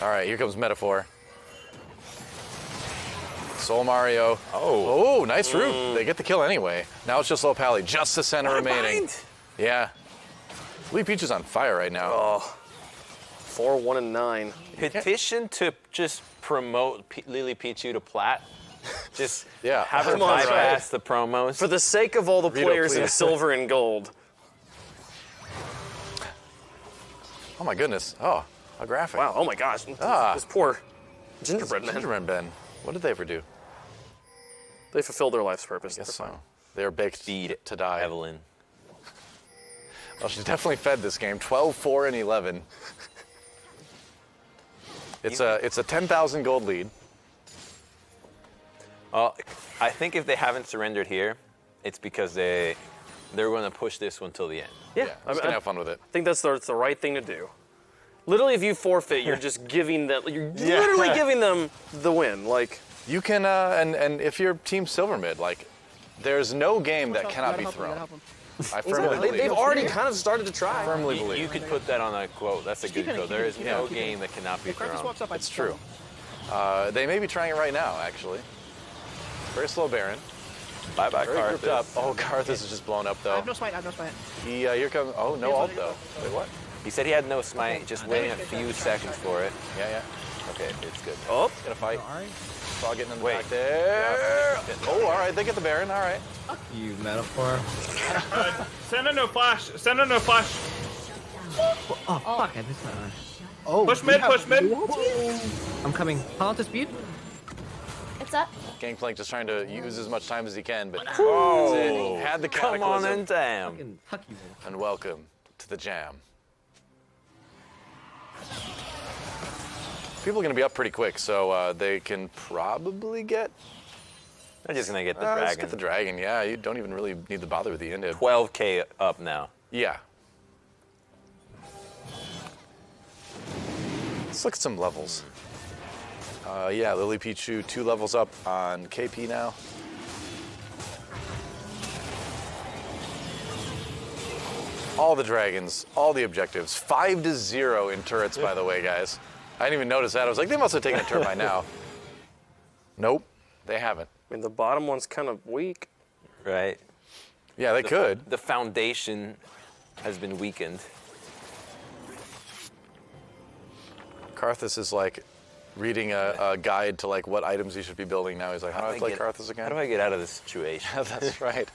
All right, here comes Metaphor. Soul Mario. Oh, nice root. They get the kill anyway. Now it's just Lopali, just the center remaining. Yeah. Lee Peach is on fire right now. Oh. 4, 1, and 9. Petition to just promote Lily Pichu to plat. Just have her Come on, bypass the promos. For the sake of all the players in silver and gold. Oh my goodness. Oh, a graphic. Wow, oh my gosh. This poor gingerbread man. Gingerbread Ben. What did they ever do? They fulfilled their life's purpose. Yes, so. They are baked to die. Evelyn. Well, she's definitely fed this game. 12, 4, and 11. It's a 10,000 gold lead. I think if they haven't surrendered here, it's because they're going to push this one till the end. Yeah, I'm just gonna have fun with it. I think that's the right thing to do. Literally, if you forfeit, you're just giving them. You're literally giving them the win. Like you can, and if you're Team Silver Mid, like there's no game that cannot be thrown. I firmly believe. They've already kind of started to try. I firmly believe. You could put that on a quote. That's a good quote. There is no game that cannot be thrown. It's true. They may be trying it right now, actually. Very slow Baron. Bye-bye, Very Karthus. grouped up. Oh, Karthus is just blown up, though. I have no smite. Here comes. Oh, no ult, though. Wait, what? He said he had no smite, just waiting a few seconds for it. Yeah. Okay, it's good. Oh, gonna fight. Saw getting in the back there. Oh, all right, they get the Baron. All right. You metaphor. Send a no flash. Send a no flash. Oh, fuck, I missed that. Oh, push mid, push mid. I'm coming. Call out to speed. It's up. Gangplank just trying to use as much time as he can, but Oh, that's it. Had the come on cataclysm. in, damn. And welcome to the jam. People are going to be up pretty quick, so they can probably get... They're just going to get the Let's dragon. get the dragon, yeah. You don't even really need to bother with the inhib. 12k up now. Yeah. Let's look at some levels. Yeah, Lily Pichu 2 levels up on KP now. All the dragons, all the objectives. 5-0 in turrets, by the way, guys. I didn't even notice that. I was like, they must have taken a turret by now. Nope, they haven't. I mean, the bottom one's kind of weak. Right. Yeah, they could. The foundation has been weakened. Karthus is like reading a guide to like what items he should be building now. He's like, how do I play Karthus again? How do I get out of this situation? That's right.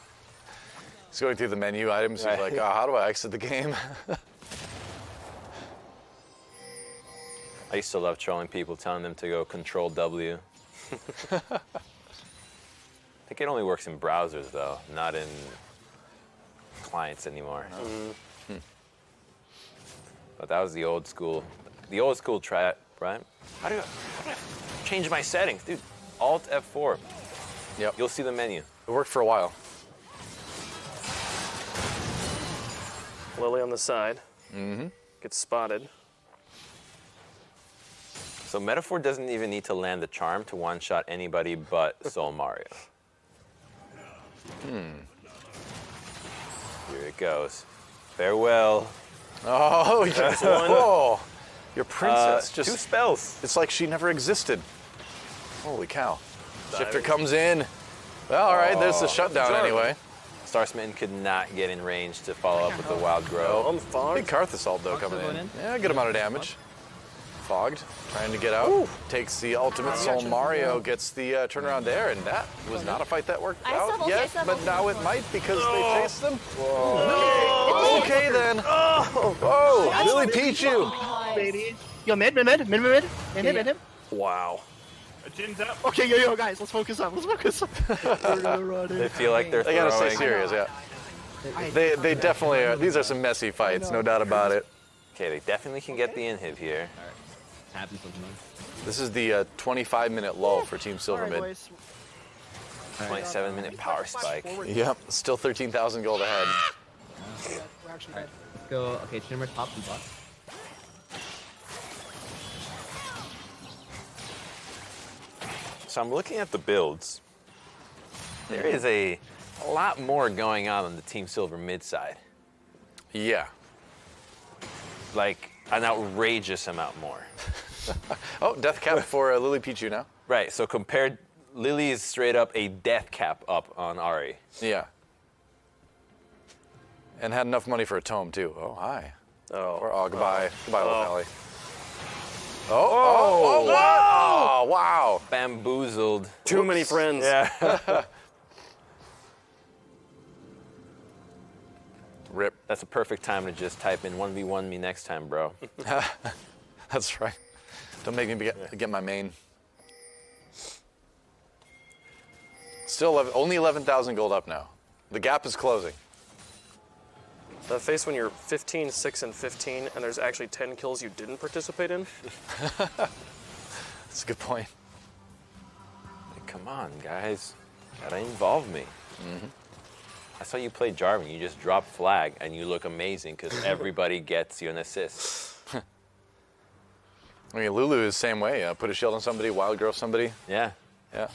He's going through the menu items. He's like, oh, how do I exit the game? I used to love trolling people, telling them to go Control W. I think it only works in browsers though, not in clients anymore. But that was the old school try, right? How do I change my settings, dude? Alt F4. Yep. You'll see the menu. It worked for a while. Lily on the side. Mm-hmm. Gets spotted. So Metaphor doesn't even need to land the charm to one-shot anybody but Soul Mario. Here it goes. Farewell. Oh, yes. Whoa. Your princess just... 2 spells. It's like she never existed. Holy cow. Shifter comes in. Well, all right, there's the shutdown anyway. Star Smitten could not get in range to follow up with the Wild Grove. Big Karthus ult though coming in. Yeah, good amount of damage. Fogged, trying to get out. Ooh. Takes the ultimate. Soul Mario gets the turnaround there, and that was not a fight that worked out yet, but now it might because they chased them. Whoa. Okay then. Whoa, Lily Pichu. Baby. Yo, mid. Wow. Jin's up. Okay, yo, guys, let's focus up. We're gonna run They feel like they're They gotta stay throwing. serious, yeah. They definitely are. These are some messy fights, no doubt about it. Okay, they definitely can get the inhib here. This is the 25-minute lull for Team Silver Mid. 27-minute power spike. Yep, still 13,000 gold ahead. Let's go. Okay, Chinmer top and bot. So I'm looking at the builds. There is a lot more going on the Team Silver mid side. Yeah. Like an outrageous amount more. Oh, death cap for Lily Pichu now. Right, so compared, Lily is straight up a death cap up on Ari. Yeah. And had enough money for a tome too. Oh, hi. Oh, goodbye. Goodbye, Little Valley. Oh, wow. Oh, wow. Bamboozled. Too many friends. Yeah. Rip. That's a perfect time to just type in 1v1 me next time, bro. That's right. Don't make me get my main. Still only 11,000 gold up now. The gap is closing. That face when you're 15, 6, and 15, and there's actually 10 kills you didn't participate in? That's a good point. Like, come on, guys. Gotta involve me. I saw you play Jarvan. You just drop flag, and you look amazing because everybody gets you an assist. I mean, Lulu is the same way. Put a shield on somebody, wild growth somebody. Yeah. Yeah.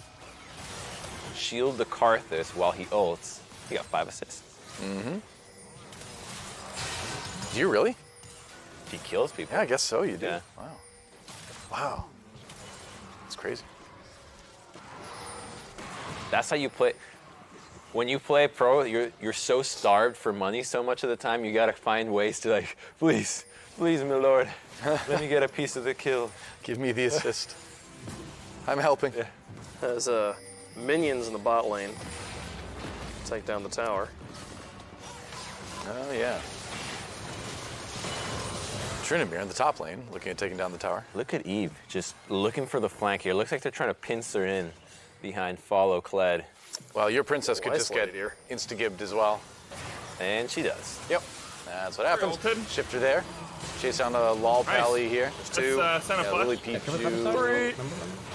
Shield the Karthus while he ults. He got 5 assists. Do you really? He kills people. Yeah, I guess so. You do. Yeah. Wow. Wow. That's crazy. That's how you play. When you play pro, you're so starved for money so much of the time. You gotta find ways to like, please, Please, my lord. Let me get a piece of the kill. Give me the assist. I'm helping. Yeah. There's minions in the bot lane. Take down the tower. Oh, yeah. Tryndamere in the top lane, looking at taking down the tower. Look at Eve, just looking for the flank here. Looks like they're trying to pincer in behind follow Kled. Well, your princess could just get insta-gibbed as well. And she does. Yep. That's what happens. Shifter there. Chase down a Lol Pally here. There's 2. Lily Pichu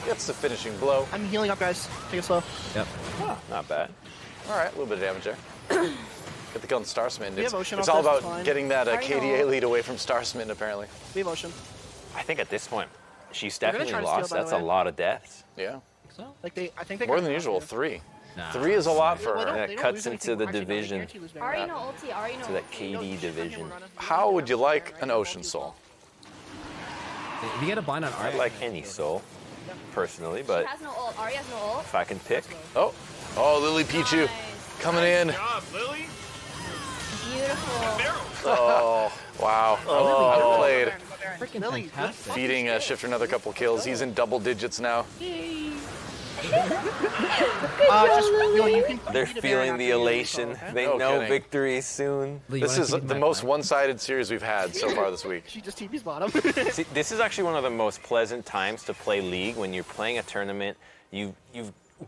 gets the finishing blow. I'm healing up, guys. Take it slow. Yep. Oh, not bad. All right, a little bit of damage there. Get the kill on Starsman. Ocean It's all about getting that KDA lead away from Starsman, apparently. We have Ocean. I think at this point, she's definitely lost. That's a lot of deaths. Yeah. So? Like I think they more than usual. 3. 3 is a lot for her. And it cuts into the division. Ari no ulti, Ari no to that KD division. How would you like an Ocean Soul? If you get a blind on Ari, I'd like any soul, personally, but has no ult. Ari has no ult. if I can pick. Oh, Lily Pichu coming in. Good job, Lily. Beautiful. Oh, wow. Well played. Freaking fantastic. Feeding Shifter another couple kills. He's in double digits now. They're feeling the elation. They know victory soon. This is the most one-sided series we've had so far this week. She just TP's bottom. See, this is actually one of the most pleasant times to play League when you're playing a tournament. You've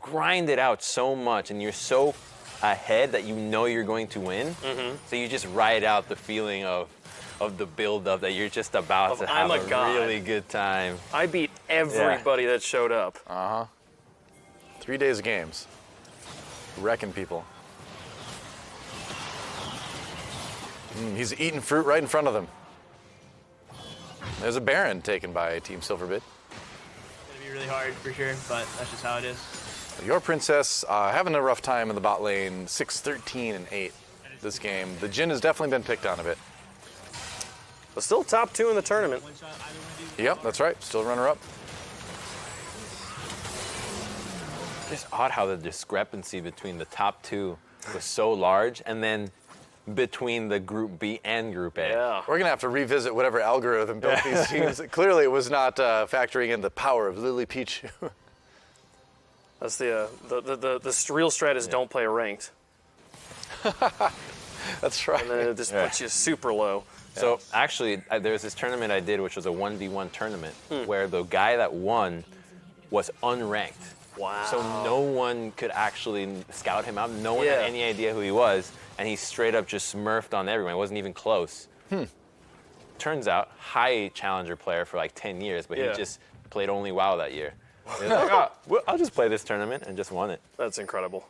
grinded out so much and you're so ahead that you know you're going to win. So you just ride out the feeling of the build-up that you're just about to have a really good time. I beat everybody that showed up. 3 days of games. Wrecking people. He's eating fruit right in front of them. There's a Baron taken by Team Silverbit. It's gonna be really hard for sure, but that's just how it is. Your princess having a rough time in the bot lane, 6-13 and 8 this game. The Jhin has definitely been picked on a bit. But still top 2 in the tournament. Yep, that's right. Still runner-up. It's odd how the discrepancy between the top 2 was so large, and then between the Group B and Group A. Yeah. We're going to have to revisit whatever algorithm built these teams. Clearly, it was not factoring in the power of Lily Pichu. That's the real strat is don't play ranked. That's right. And then it just puts you super low. So actually, there's this tournament I did, which was a 1v1 tournament, where the guy that won was unranked. Wow. So no one could actually scout him out. No one had any idea who he was, and he straight up just smurfed on everyone. It wasn't even close. Turns out, high challenger player for like 10 years, but he just played only WoW that year. He was like, oh, well, I'll just play this tournament, and just won it. That's incredible.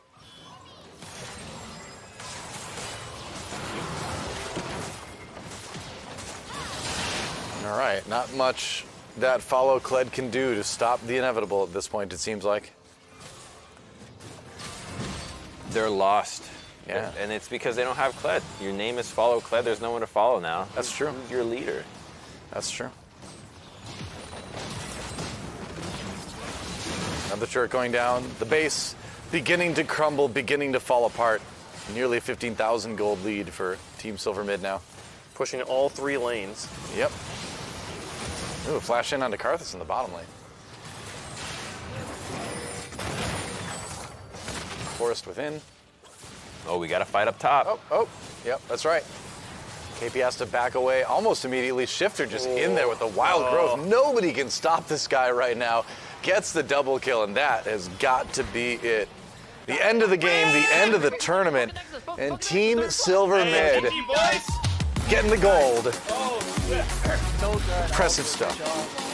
All right, not much that follow Kled can do to stop the inevitable at this point, it seems like. They're lost. Yeah. And it's because they don't have Kled. Your name is Follow Kled. There's no one to follow now. That's true. Who's your leader? That's true. Another turret going down. The base beginning to crumble, beginning to fall apart. Nearly a 15,000 gold lead for Team Silver Mid now. Pushing all 3 lanes. Yep. Ooh, flash in onto Karthus in the bottom lane. Forest within. Oh, we got to fight up top. Yep, that's right. KP has to back away almost immediately. Shifter just in there with the wild growth. Nobody can stop this guy right now. Gets the double kill, and that has got to be it. The end of the game, the end of the tournament, and Team Silver Mid getting the gold. Impressive stuff.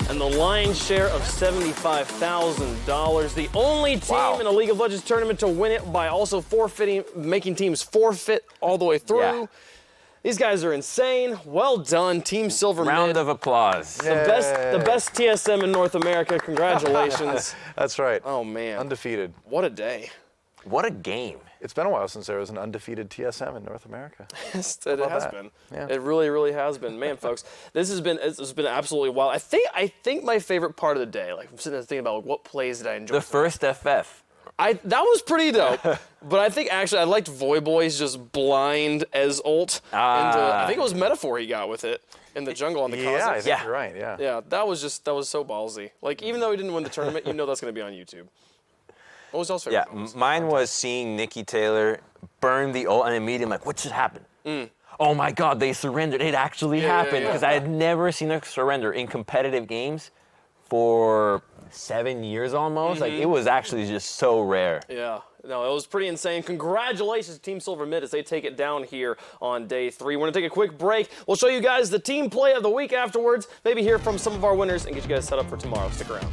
And the lion's share of $75,000. The only team in a League of Legends tournament to win it by also forfeiting, making teams forfeit all the way through. Yeah. These guys are insane. Well done, Team Silver Mid. Round of applause. The best TSM in North America. Congratulations. That's right. Oh, man. Undefeated. What a day. What a game. It's been a while since there was an undefeated TSM in North America. Yes, it has been. Yeah. It really, really has been. Man, folks, this has been absolutely wild. I think my favorite part of the day, like I'm sitting there thinking about like, what plays did I enjoy? The first FF. That was pretty dope. But I think actually I liked Voyboy's just blind as ult. I think it was Metaphor he got with it. in the jungle on the Yeah, I Kha'Zix. think you're right. Yeah. Yeah, that was so ballsy. Like, even though he didn't win the tournament, you know that's going to be on YouTube. What was y'all's favorite? Yeah, mine was seeing Nikki Taylor burn the ult and immediately like, what just happened? Oh my God, they surrendered. It actually happened. Because I had never seen a surrender in competitive games for 7 years almost. Like, it was actually just so rare. Yeah. No, it was pretty insane. Congratulations to Team Silver Mid as they take it down here on day 3. We're going to take a quick break. We'll show you guys the team play of the week afterwards, maybe hear from some of our winners, and get you guys set up for tomorrow. Stick around.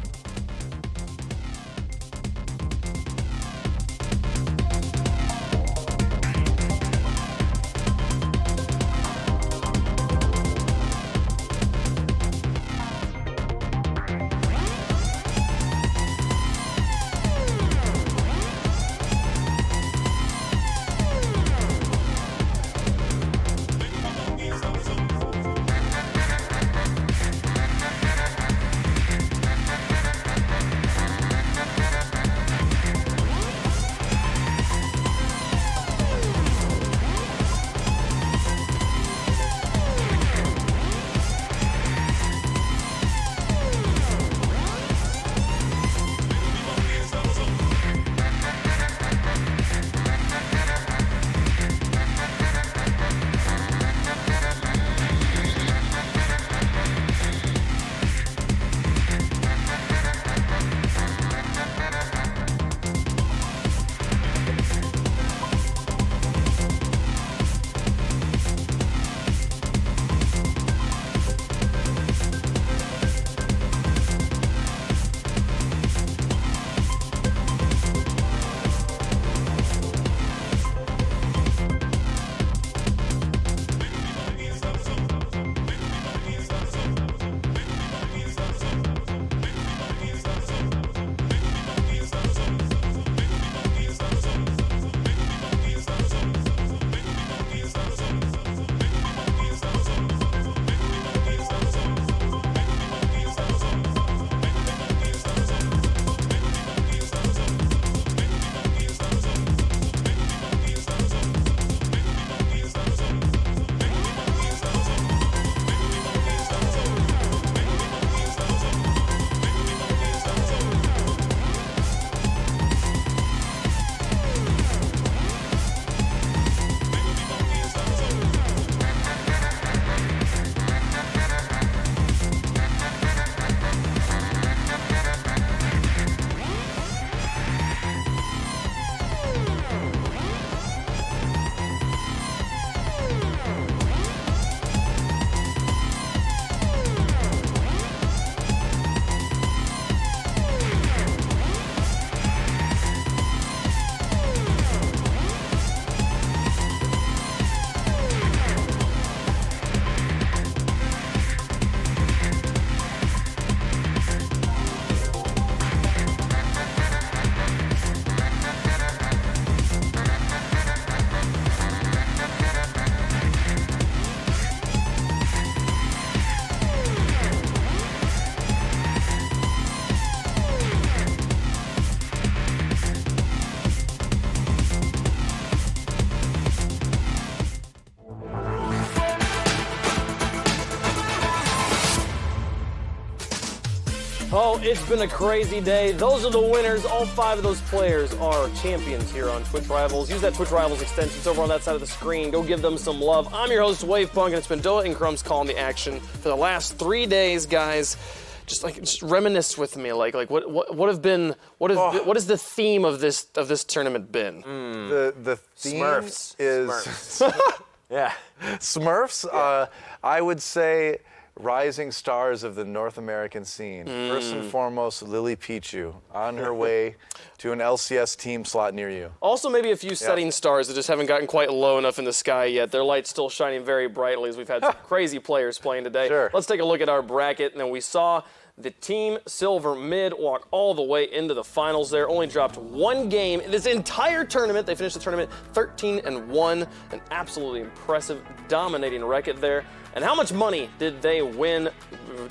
Oh, it's been a crazy day. Those are the winners. All 5 of those players are champions here on Twitch Rivals. Use that Twitch Rivals extension. It's over on that side of the screen. Go give them some love. I'm your host, Wavepunk, and it's been Doa and Crumbs calling the action for the last 3 days, guys. Just reminisce with me. What is the theme of this tournament been? The theme Smurfs. is Smurfs. Yeah. Smurfs. Yeah. I would say rising stars of the North American scene. First and foremost, Lily Pichu on her way to an LCS team slot near you. Also, maybe a few setting stars that just haven't gotten quite low enough in the sky yet. Their light's still shining very brightly as we've had some crazy players playing today. Sure. Let's take a look at our bracket. And then we saw the Team Silver Mid walk all the way into the finals there. Only dropped 1 game in this entire tournament. They finished the tournament 13-1. An absolutely impressive, dominating record there. And how much money did they win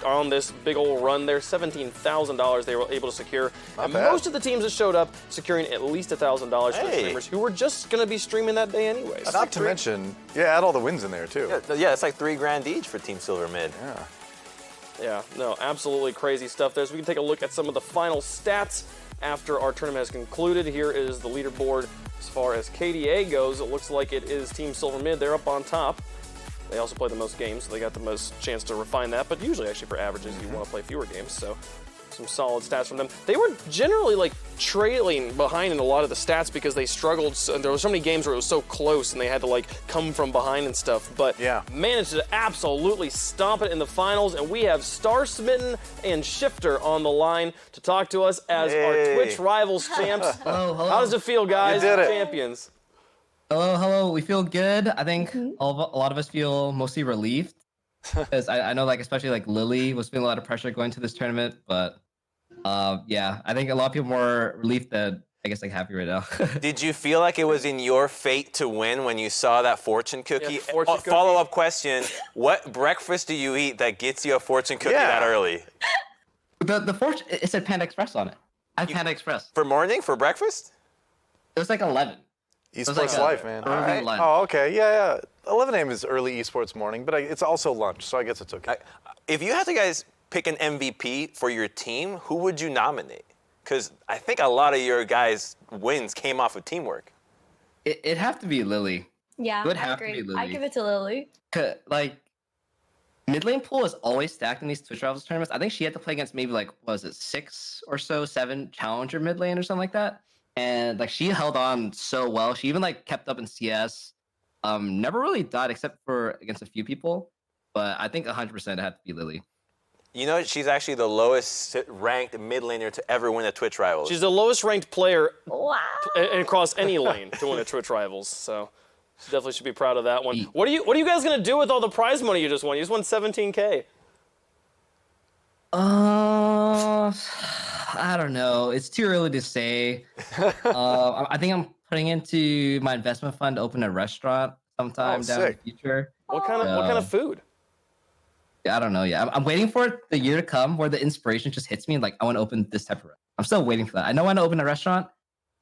on this big old run there? $17,000 they were able to secure. And most of the teams that showed up securing at least $1,000 for the streamers who were just going to be streaming that day anyways. Not to mention, add all the wins in there too. Yeah, it's like $3,000 each for Team Silver Mid. Yeah, no, absolutely crazy stuff there. So we can take a look at some of the final stats after our tournament has concluded. Here is the leaderboard as far as KDA goes. It looks like it is Team Silver Mid. They're up on top. They also play the most games, so they got the most chance to refine that. But usually, actually, for averages, you want to play fewer games. So some solid stats from them. They were generally like trailing behind in a lot of the stats because they struggled. There were so many games where it was so close and they had to like come from behind and stuff. But managed to absolutely stomp it in the finals. And we have Star Smitten and Shifter on the line to talk to us as our Twitch Rivals champs. Hello. How does it feel, guys? You did it. Champions. Hello. We feel good. I think a lot of us feel mostly relieved because I know, like, especially like Lily was feeling a lot of pressure going to this tournament, but yeah, I think a lot of people more relieved than I guess like happy right now. Did you feel like it was in your fate to win when you saw that fortune cookie? Follow-up question: what breakfast do you eat that gets you a fortune cookie that early? The fortune, it said Panda Express on it. I had Panda Express for morning for breakfast. It was like 11. Esports life, man. Early lunch. Oh, okay. Yeah. 11 a.m. is early esports morning, but it's also lunch, so I guess it's okay. If you had to guys pick an MVP for your team, who would you nominate? Because I think a lot of your guys' wins came off of teamwork. It'd have to be Lily. Yeah, it would I have agree. to be Lily. I give it to Lily. Like, mid lane pool is always stacked in these Twitch Rivals tournaments. I think she had to play against maybe like, what was it, 6 or so, 7 challenger mid lane or something like that. And like she held on so well. She even like kept up in CS. Never really died except for against a few people. But I think 100% it had to be Lily. You know, she's actually the lowest ranked mid laner to ever win a Twitch Rivals. She's the lowest ranked player across any lane to win a Twitch Rivals. So she definitely should be proud of that one. What are you guys gonna do with all the prize money you just won? You just won 17K. I don't know. It's too early to say. I think I'm putting into my investment fund to open a restaurant sometime down in the future. What kind of food? I don't know. Yeah, I'm waiting for the year to come where the inspiration just hits me and like I want to open this type of restaurant. I'm still waiting for that. I know I want to open a restaurant.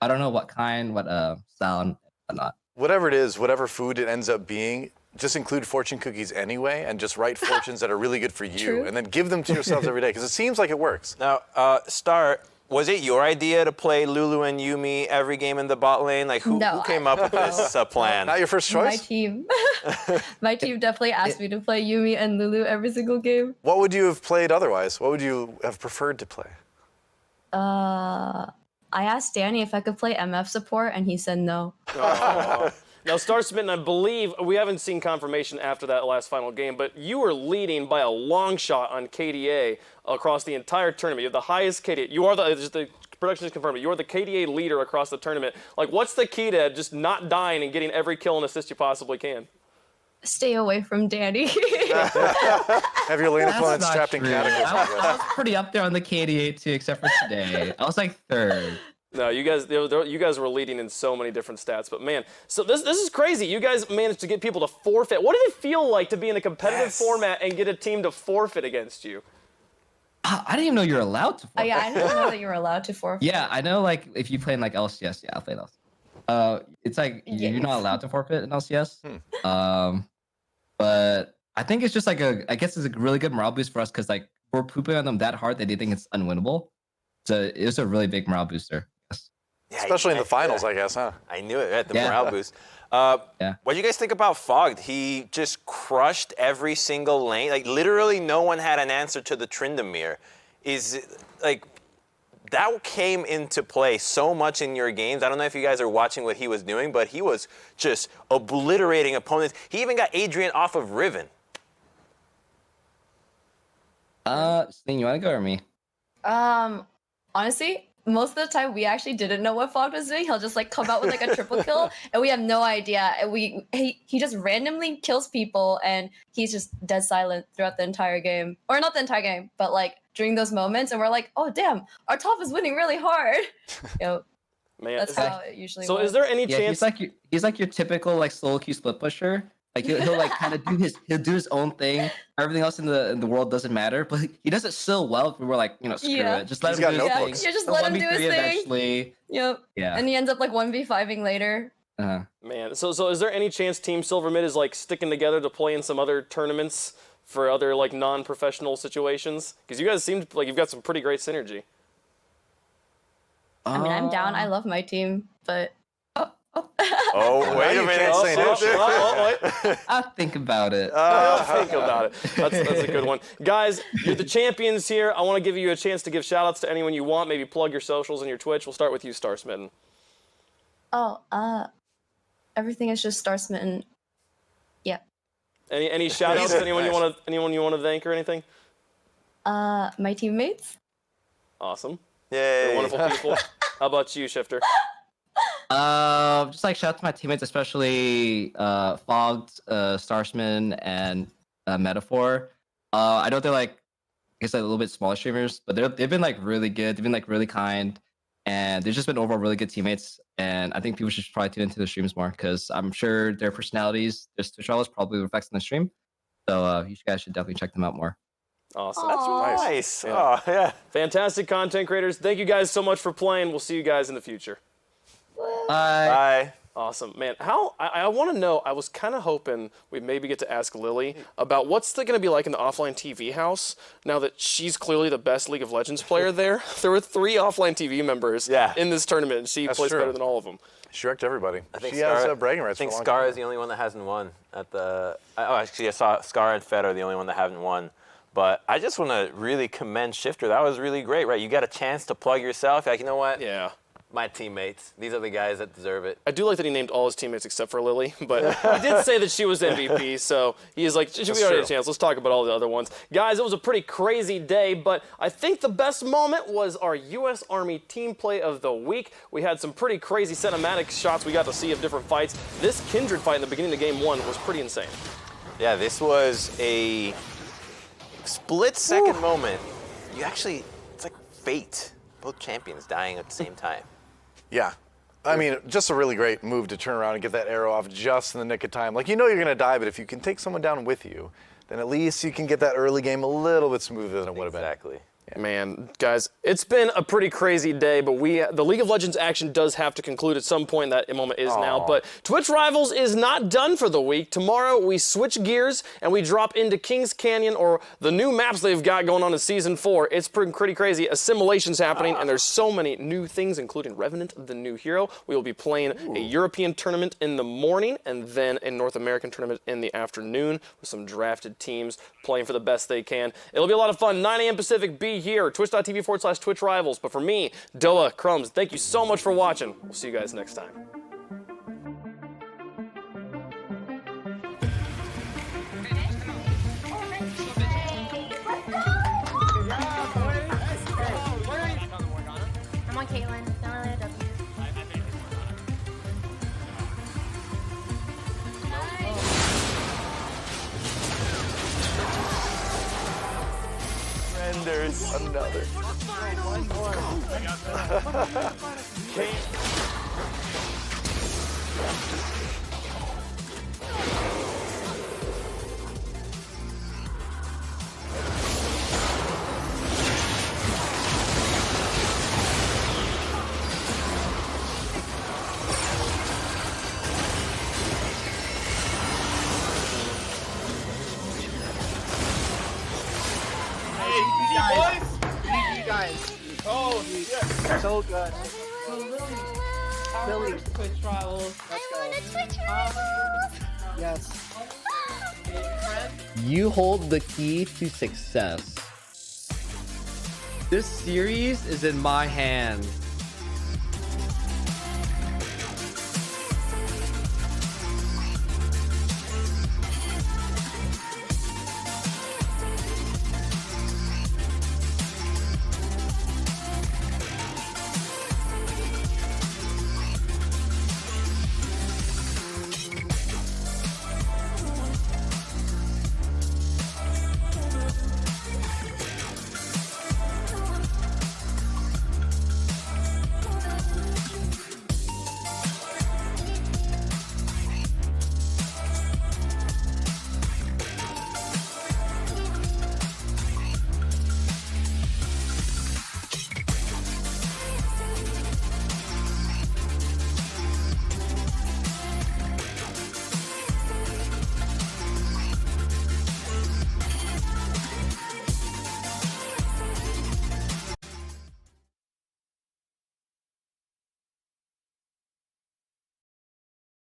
I don't know what kind, what style, and whatnot. Whatever it is, whatever food it ends up being, just include fortune cookies anyway and just write fortunes that are really good for you and then give them to yourselves every day because it seems like it works. Now, Star, was it your idea to play Lulu and Yuumi every game in the bot lane? Like, who came up with this plan? Not your first choice? My team. My team definitely asked me to play Yuumi and Lulu every single game. What would you have played otherwise? What would you have preferred to play? I asked Danny if I could play MF support, and he said no. Now, Star Smitten, I believe, we haven't seen confirmation after that last final game, but you were leading by a long shot on KDA across the entire tournament. You have the highest KDA. You are the production is confirmed. You are the KDA leader across the tournament. Like, what's the key to just not dying and getting every kill and assist you possibly can? Stay away from Danny. Have your lane opponents trapped in categories. I was pretty up there on the KDA too, except for today. I was like 3rd. No, you guys were leading in so many different stats, but man, so this is crazy. You guys managed to get people to forfeit. What did it feel like to be in a competitive format and get a team to forfeit against you? I didn't even know you were allowed to forfeit. Yeah, I didn't know that you were allowed to forfeit. Yeah, I know. Like if you play in like LCS, yeah, I'll play LCS. It's like you're not allowed to forfeit in LCS. But I think it's just like I guess it's a really good morale boost for us because like we're pooping on them that hard that they think it's unwinnable. So it was a really big morale booster. Yeah, especially in the finals, I guess, huh? I knew it, right? The morale boost. What do you guys think about Fogged? He just crushed every single lane. Like, literally no one had an answer to the Tryndamere. That came into play so much in your games. I don't know if you guys are watching what he was doing, but he was just obliterating opponents. He even got Adrian off of Riven. Sting, you want to go or me? Honestly, most of the time we actually didn't know what Fogged was doing. He'll just like come out with like a triple kill, and we have no idea. And he just randomly kills people, and he's just dead silent throughout the entire game, or not the entire game, but like during those moments. And we're like, oh damn, our top is winning really hard. Man, that's how it usually. So was. is there any chance? He's like your typical like solo queue split pusher. Like he'll like kind of do his own thing. Everything else in the world doesn't matter, but he does it so well. We were like, screw it, just let him do his thing. Yeah, just let him do his thing. Eventually. Yep. Yeah. And he ends up like 1v5ing later. Man, so is there any chance Team Silver Mid is like sticking together to play in some other tournaments for other like non-professional situations? Because you guys seem like you've got some pretty great synergy. I mean, I'm down. I love my team, but. Oh, wait a minute. I'll think about it. Think about it. That's a good one. Guys, you're the champions here. I want to give you a chance to give shout-outs to anyone you want. Maybe plug your socials and your Twitch. We'll start with you, Star Smitten. Everything is just Star Smitten. Yeah. Any shout-outs to anyone you want to thank or anything? My teammates. Awesome. Yay. They're wonderful people. How about you, Shifter? Just like shout out to my teammates, especially Fogged, Starsman, and Metaphor. I know they're like, I guess like a little bit smaller streamers, but they've been like really good. They've been like really kind, and they've just been overall really good teammates. And I think people should probably tune into the streams more because I'm sure their personalities, their Twitch levels probably reflects in the stream. So you guys should definitely check them out more. Awesome. That's nice. Yeah. Oh, yeah. Fantastic content creators. Thank you guys so much for playing. We'll see you guys in the future. Bye. Awesome, man. I want to know, I was kind of hoping we'd maybe get to ask Lily about what's going to be like in the offline TV house now that she's clearly the best League of Legends player there. There were 3 offline TV members in this tournament, and she plays better than all of them. She wrecked everybody. I think she has bragging rights. I think Scar is the only one that hasn't won at the. Actually, I saw Scar and Fed are the only one that haven't won. But I just want to really commend Shifter. That was really great, right? You got a chance to plug yourself. Like, you know what? Yeah. My teammates. These are the guys that deserve it. I do like that he named all his teammates except for Lily, but he did say that she was MVP, so he's like, should we already have a chance? Let's talk about all the other ones. Guys, it was a pretty crazy day, but I think the best moment was our U.S. Army team play of the week. We had some pretty crazy cinematic shots we got to see of different fights. This Kindred fight in the beginning of game 1 was pretty insane. Yeah, this was a split-second moment. It's like fate. Both champions dying at the same time. Yeah. I mean, just a really great move to turn around and get that arrow off just in the nick of time. Like, you know you're going to die, but if you can take someone down with you, then at least you can get that early game a little bit smoother than it would have been. Exactly. Yeah. Man, guys, it's been a pretty crazy day, but the League of Legends action does have to conclude at some point. That moment is now. But Twitch Rivals is not done for the week. Tomorrow, we switch gears and we drop into Kings Canyon, or the new maps they've got going on in Season 4. It's pretty crazy. Assimilation's happening, and there's so many new things, including Revenant, the new hero. We will be playing a European tournament in the morning, and then a North American tournament in the afternoon with some drafted teams playing for the best they can. It'll be a lot of fun. 9 a.m. Pacific, be here, twitch.tv/Twitch Rivals. But for me, Doa, Crumbs, thank you so much for watching. We'll see you guys next time. I'm on Caitlyn. And there's another. One more. Oh, yeah. So good. Lily. Twitch Rivals. Let's go. Twitch Rivals. Yes. You hold the key to success. This series is in my hands.